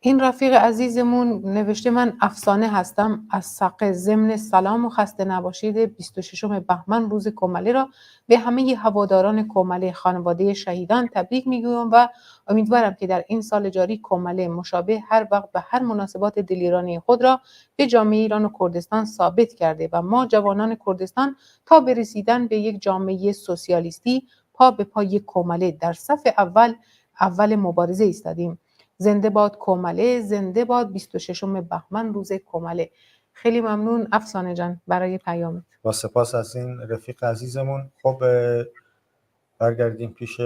این رفیق عزیزمون نوشته من افسانه هستم از سقز، ضمن سلام و خسته نباشید 26 بهمن روز کمله را به همه هواداران کمله، خانواده شهیدان تبریک میگویم و امیدوارم که در این سال جاری کمله مشابه هر وقت به هر مناسبات دلیرانه خود را به جامعه ایران و کردستان ثابت کرده و ما جوانان کردستان تا به رسیدن به یک جامعه سوسیالیستی پا به پای کمله در صف اول مبارزه ایستادیم. زنده باد کمله، زنده باد 26 بهمن روز کمله. خیلی ممنون افسانه جان برای پیامت. با سپاس از این رفیق عزیزمون. خب برگردیم پیش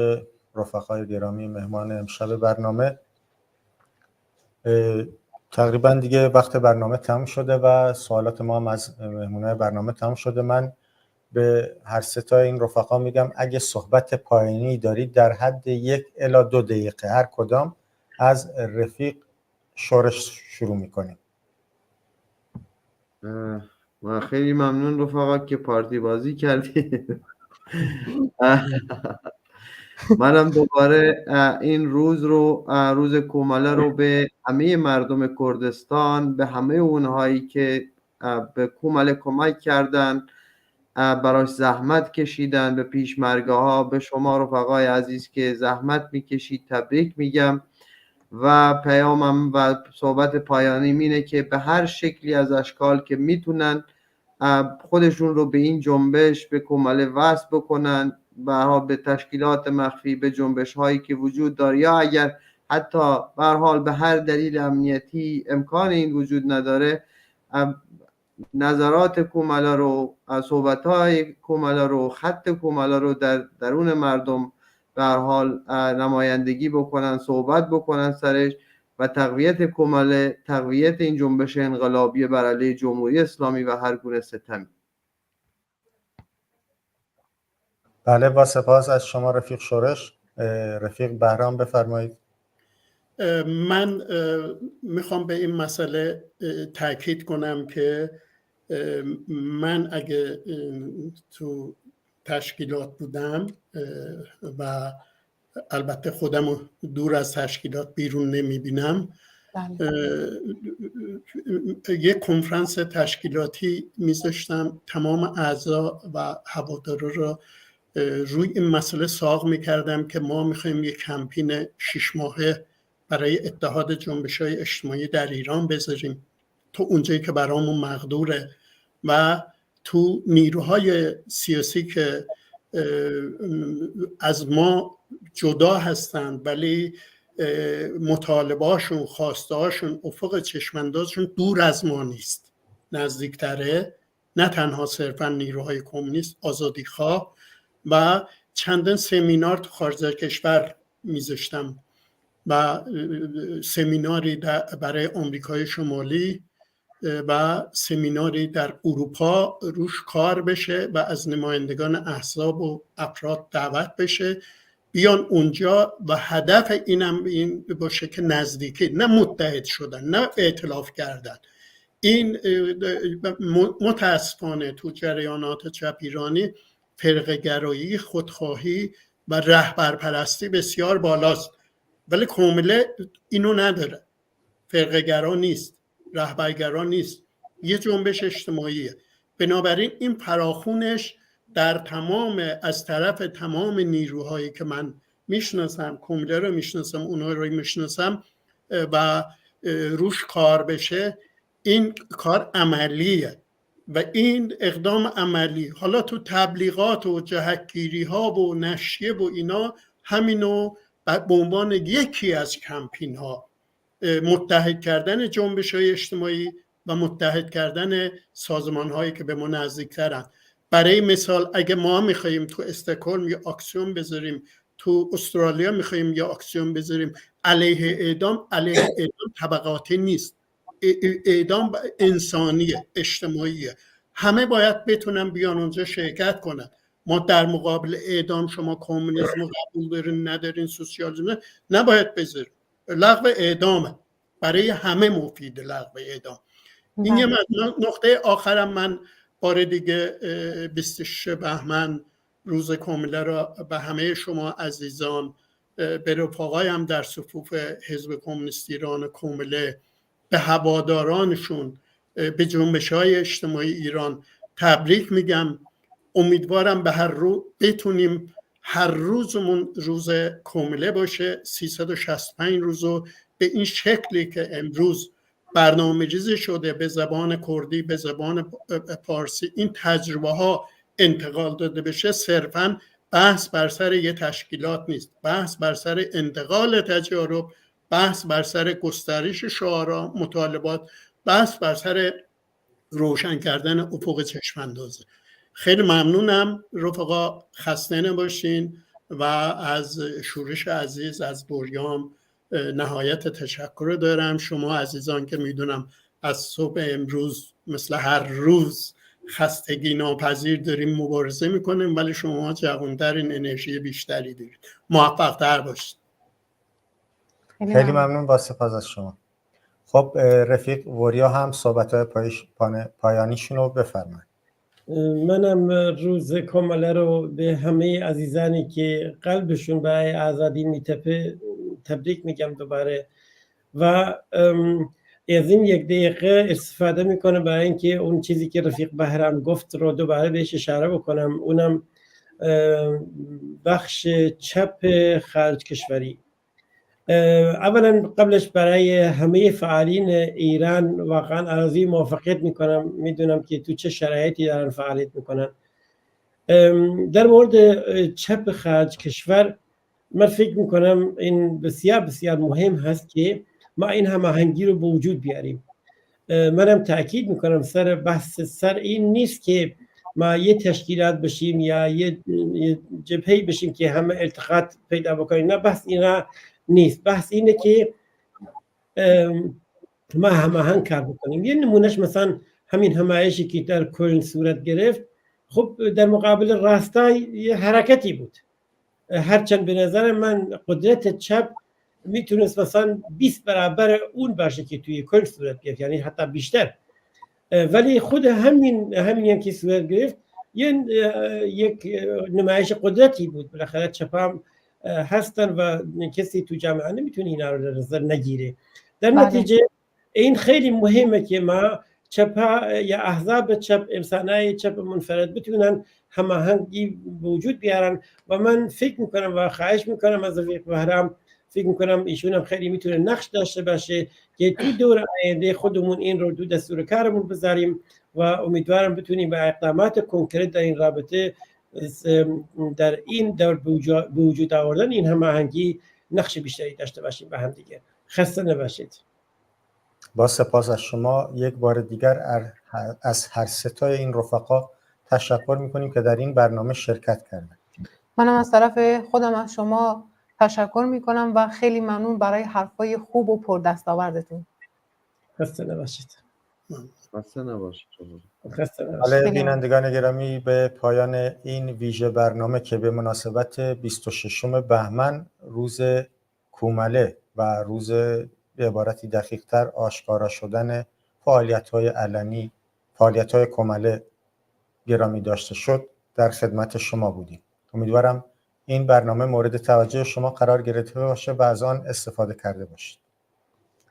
رفقای گرامی مهمان امشب برنامه. تقریبا دیگه وقت برنامه تمام شده و سوالات ما هم از مهمونای برنامه تمام شده. من به هر سه تا این رفقا میگم اگه صحبت پایانی دارید در حد 1 الی 2 دقیقه هر کدام، از رفیق شورش شروع میکنیم. من خیلی ممنون رفقا که پارتی بازی کردی. منم دوباره این روز کمله رو به همه مردم کردستان، به همه اونهایی که به کمله کمک کردن، براش زحمت کشیدن، به پیشمرگه ها، به شما رفقای عزیز که زحمت میکشید تبریک میگم. و پیامم و صحبت پایانی اینه که به هر شکلی از اشکال که میتونن خودشون رو به این جنبش، به کمله وصل بکنن، به تشکیلات مخفی، به جنبش هایی که وجود داره، یا اگر حتی به هر حال به هر دلیل امنیتی امکان این وجود نداره، نظرات کوملا رو، صحبت های کوملا رو، خط کوملا رو در درون مردم به هر حال نمایندگی بکنن، صحبت بکنن سرش و تقویت کومله، تقویت این جنبش انقلابی بر علیه جمهوری اسلامی و هر گونه ستمی. بله، با سپاس از شما رفیق شورش. رفیق بهرام بفرمایید. من میخوام به این مسئله تاکید کنم که من اگه تو تشکیلات بودم و البته خودم دور از تشکیلات بیرون نمیبینم، یک کنفرانس تشکیلاتی میذاشتم، تمام اعضا و هوادارا را روی این مسئله ساق میکردم که ما میخوایم یک کمپین 6 ماهه برای اتحاد جنبش‌های اجتماعی در ایران بذاریم، تو اونجایی که برامون مقدوره و تو نیروهای سیاسی که از ما جدا هستند ولی مطالبهاشون، خواستهاشون، افق چشماندازشون دور از ما نیست، نزدیکتره، نه تنها صرفا نیروهای کمونیست، آزادیخواه. و چندین سمینار تو خارج از کشور میذاشتم و سمیناری برای آمریکای شمالی و سمیناری در اروپا روش کار بشه و از نمایندگان احزاب و افراد دعوت بشه بیان اونجا و هدف اینم این باشه که نزدیکی، نه متحد شدن، نه ائتلاف کردن. این متاسفانه تو جریانات چپ ایرانی فرقه‌گرایی، خودخواهی و رهبرپرستی بسیار بالاست، ولی کومله اینو نداره، فرقه‌گرا نیست، رهبرگرا نیست، یه جنبش اجتماعیه. بنابراین این فراخونش در از طرف تمام نیروهایی که من میشناسم، کومله رو میشناسم، اونها رو میشناسم و روش کار بشه، این کار عملیه و این اقدام عملی حالا تو تبلیغات و جهتگیری ها و نشریه و اینا همینو به عنوان یکی از کمپین ها متحد کردن جنبش های اجتماعی و متحد کردن سازمان هایی که به ما نزدیکترن. برای مثال اگه ما میخواییم تو استکهلم یا اکسیون بذاریم، تو استرالیا میخواییم یا اکسیون بذاریم علیه اعدام، علیه اعدام طبقاتی نیست، اعدام انسانیه، اجتماعیه، همه باید بتونن بیان اونجا شرکت کنن. ما در مقابل اعدام شما کمونیسم رو قبول دارین ندارین، سوسیالیسم نباید بذارین، لغو اعدامه، برای همه مفید لغو اعدام. این یه نقطه آخرم من بار دیگه 26 بهمن روز کومله را به همه شما عزیزان، به رفقایم در صفوف حزب کمونیست ایران کومله، به هوادارانشون، به جنبش‌های اجتماعی ایران تبریک میگم. امیدوارم به هر رو بتونیم هر روزمون روز کومله باشه، 365 روزو به این شکلی که امروز برنامه‌ریزی شده به زبان کردی، به زبان فارسی، این تجربه ها انتقال داده بشه. صرفاً بحث بر سر یه تشکیلات نیست، بحث بر سر انتقال تجارب، بحث بر سر گسترش شعارا، مطالبات، بحث بر سر روشن کردن افق چشماندازه. خیلی ممنونم رفقا، خسته نباشین و از شورش عزیز، از بوریام نهایت تشکر دارم. شما عزیزان که میدونم از صبح امروز مثل هر روز خستگی ناپذیر داریم مبارزه میکنیم، ولی شما جوان‌ترین، انرژی بیشتری دارید. موفق تر باشید. خیلی ممنون، با سپاس از شما. خب رفیق وریا هم صحبت‌های پایانیشون رو بفرمایید. منم روز کومله رو به همه عزیزانی که قلبشون برای آزادی میتپه تبریک میگم دوباره و از این یک دقیقه استفاده میکنم برای اینکه اون چیزی که رفیق بهرام گفت رو دوباره بهش اشاره بکنم، اونم بخش چپ خارج کشوری. اولا قبلش برای همه فعالین ایران واقعا عرضی موافقت میکنم، میدونم که تو چه شرایطی دارن فعالیت میکنن. در مورد چپ خارج کشور من فکر میکنم این بسیار بسیار مهم هست که ما این هماهنگی رو به وجود بیاریم. منم تاکید میکنم سر بحث سر این نیست که ما یه تشکیلات بشیم یا یه جبهه‌ای بشیم که همه التقاط پیدا بکنیم. نه، بحث اینا نیست. بحث اینه که ما هماهنگ کار بکنیم. یه نمونهش مثلا همین همایشی که در کلن صورت گرفت، خب در مقابل راستای یه حرکتی بود. هرچند به نظر من قدرت چپ میتونست مثلا 20 برابر اون باشه که توی کل صورت گرفت، یعنی حتی بیشتر. ولی خود همین که صورت گرفت یک نمایش قدرتی بود. بالاخره چپ هم هستن و کسی تو جامعه نمیتونه اینا رو در نظر نگیره. در نتیجه این خیلی مهمه که ما چپ یا احزاب چپ، انسانای چپ منفرد بتونن هماهنگی وجود بیارن. و من فکر میکنم و خواهش میکنم از رفیق بهرام، فکر میکنم ایشون هم خیلی میتونه نقش داشته باشه که تو دور آینده خودمون این رو دو دستور کارمون بذاریم و امیدوارم بتونیم به اقدامات کنکرت در این رابطه در این دور به وجود آوردن این هماهنگی نقش بیشتری داشته باشیم با هم دیگه. خسته نباشید. با سپاس از شما یک بار دیگر از هر ستای این رفقا تشکر میکنیم که در این برنامه شرکت کردن. منم از طرف خودم از شما تشکر میکنم و خیلی ممنون برای حرفای خوب و پردستاوردتون. خسته نباشید. خسته نباشید. بله بینندگان گرامی، به پایان این ویژه برنامه که به مناسبت 26 بهمن روز کومله و روز به عبارتی دقیق‌تر آشکارا شدن فعالیت‌های علنی، فعالیت‌های کومله گرامی داشته شد، در خدمت شما بودیم. امیدوارم این برنامه مورد توجه شما قرار گرفته باشه و از آن استفاده کرده باشید.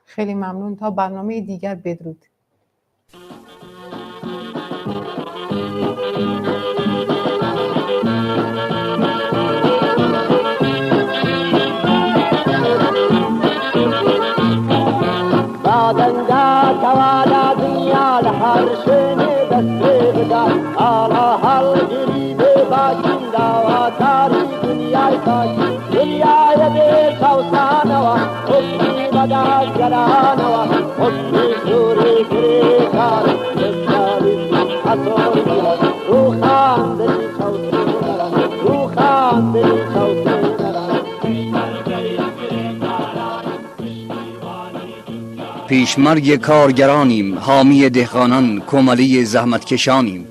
خیلی ممنون. تا برنامه دیگر، بدرود. توالا دنیا لحر شنه دسته بدن آلا حل گریبه باشین داوا تاری دنیای باشین دنیای به سوسانوا حسنی بدا جلانوا حسنی سوری کری کار جسالی حسوری رو خان دلی سوسی نران رو خان دلی سوسی نران پیشمرگ کارگرانیم، حامی دهقانان، کومله زحمتکشانیم.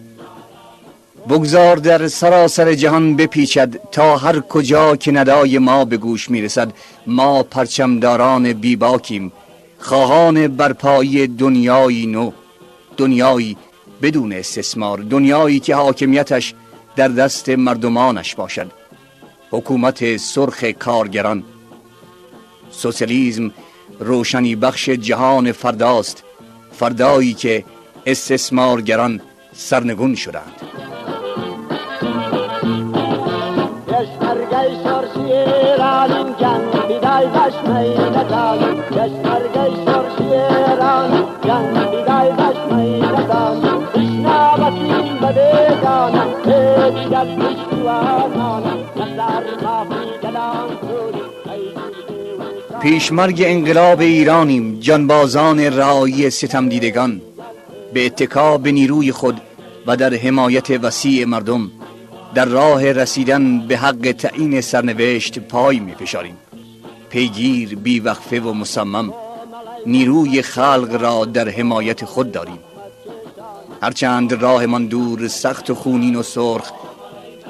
بگذار در سراسر جهان بپیچد تا هر کجا که ندای ما به گوش میرسد. ما پرچمداران بیباکیم، خواهان برپایی دنیایی نو، دنیایی بدون استثمار، دنیایی که حاکمیتش در دست مردمانش باشد. حکومت سرخ کارگران. سوسیالیسم روشنی بخش جهان فرداست، فردایی که استثمارگران سرنگون شدند. پیشمرگ انقلاب ایرانیم، جانبازان رعایی ستم دیدگان. به اتکا به نیروی خود و در حمایت وسیع مردم در راه رسیدن به حق تعیین سرنوشت پای می فشاریم. پیگیر، بیوقفه و مصمم نیروی خلق را در حمایت خود داریم. هرچند راهمان دور، سخت و خونین و سرخ،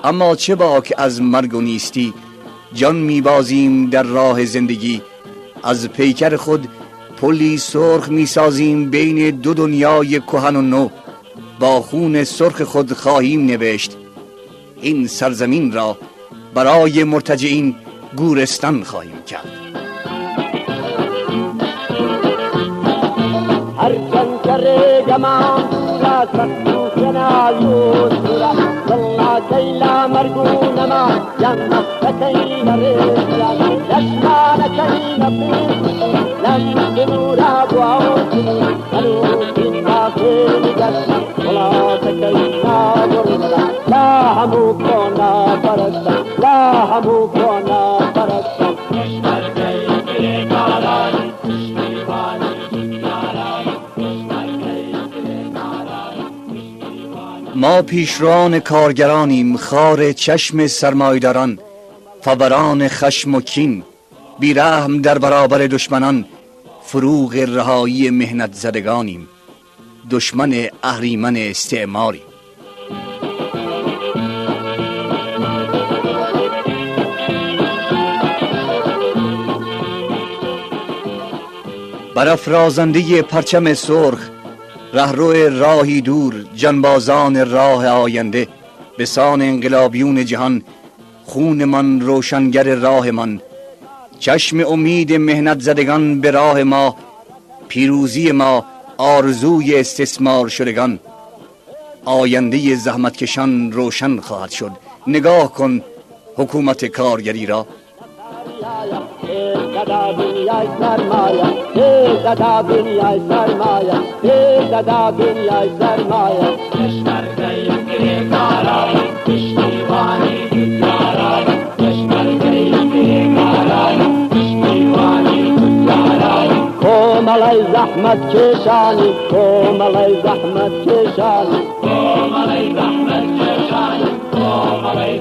اما چه باک از مرگ و نیستی جان میبازیم در راه زندگی. از پیکر خود پلی سرخ میسازیم بین دو دنیای کهن و نو. با خون سرخ خود خواهیم نوشت این سرزمین را، برای مرتجعین گورستان خواهیم کرد. هر چند کره گمان يا سخوكنا يوسرا ضلنا كيلا مرقونما جنة كيلا ريسيا لشمانا كيلا بيسي لم تنورا بوعوتي ملوكنا فيني جسنا ولا تكيلا برسا لا هموكونا برسا لا هموكونا برسا نشمر كيلا كاراني ما پیشران کارگرانیم، خار چشم سرمایداران، فوران خشم و کین، بیرحم در برابر دشمنان، فروغ رهایی مهنت زدگانیم، دشمن اهریمن استعماری. برافرازنده پرچم سرخ، رهرو راهی دور، جانبازان راه آینده، به سان انقلابیون جهان، خونمان روشنگر راهمان، چشم امید مهنت زدگان به راه ما، پیروزی ما آرزوی استثمار شدگان. آینده زحمتکشان روشن خواهد شد. نگاه کن حکومت کارگری را. دادا دنیای سرمایه دادا دنیای سرمایه دادا دنیای سرمایه کشور گیری کارای پشتیبانی کارای کشور گیری کارای پشتیبانی کارای کوملای زحمت کشانی کوملای زحمت کشانی کوملای زحمت کشانی کوملای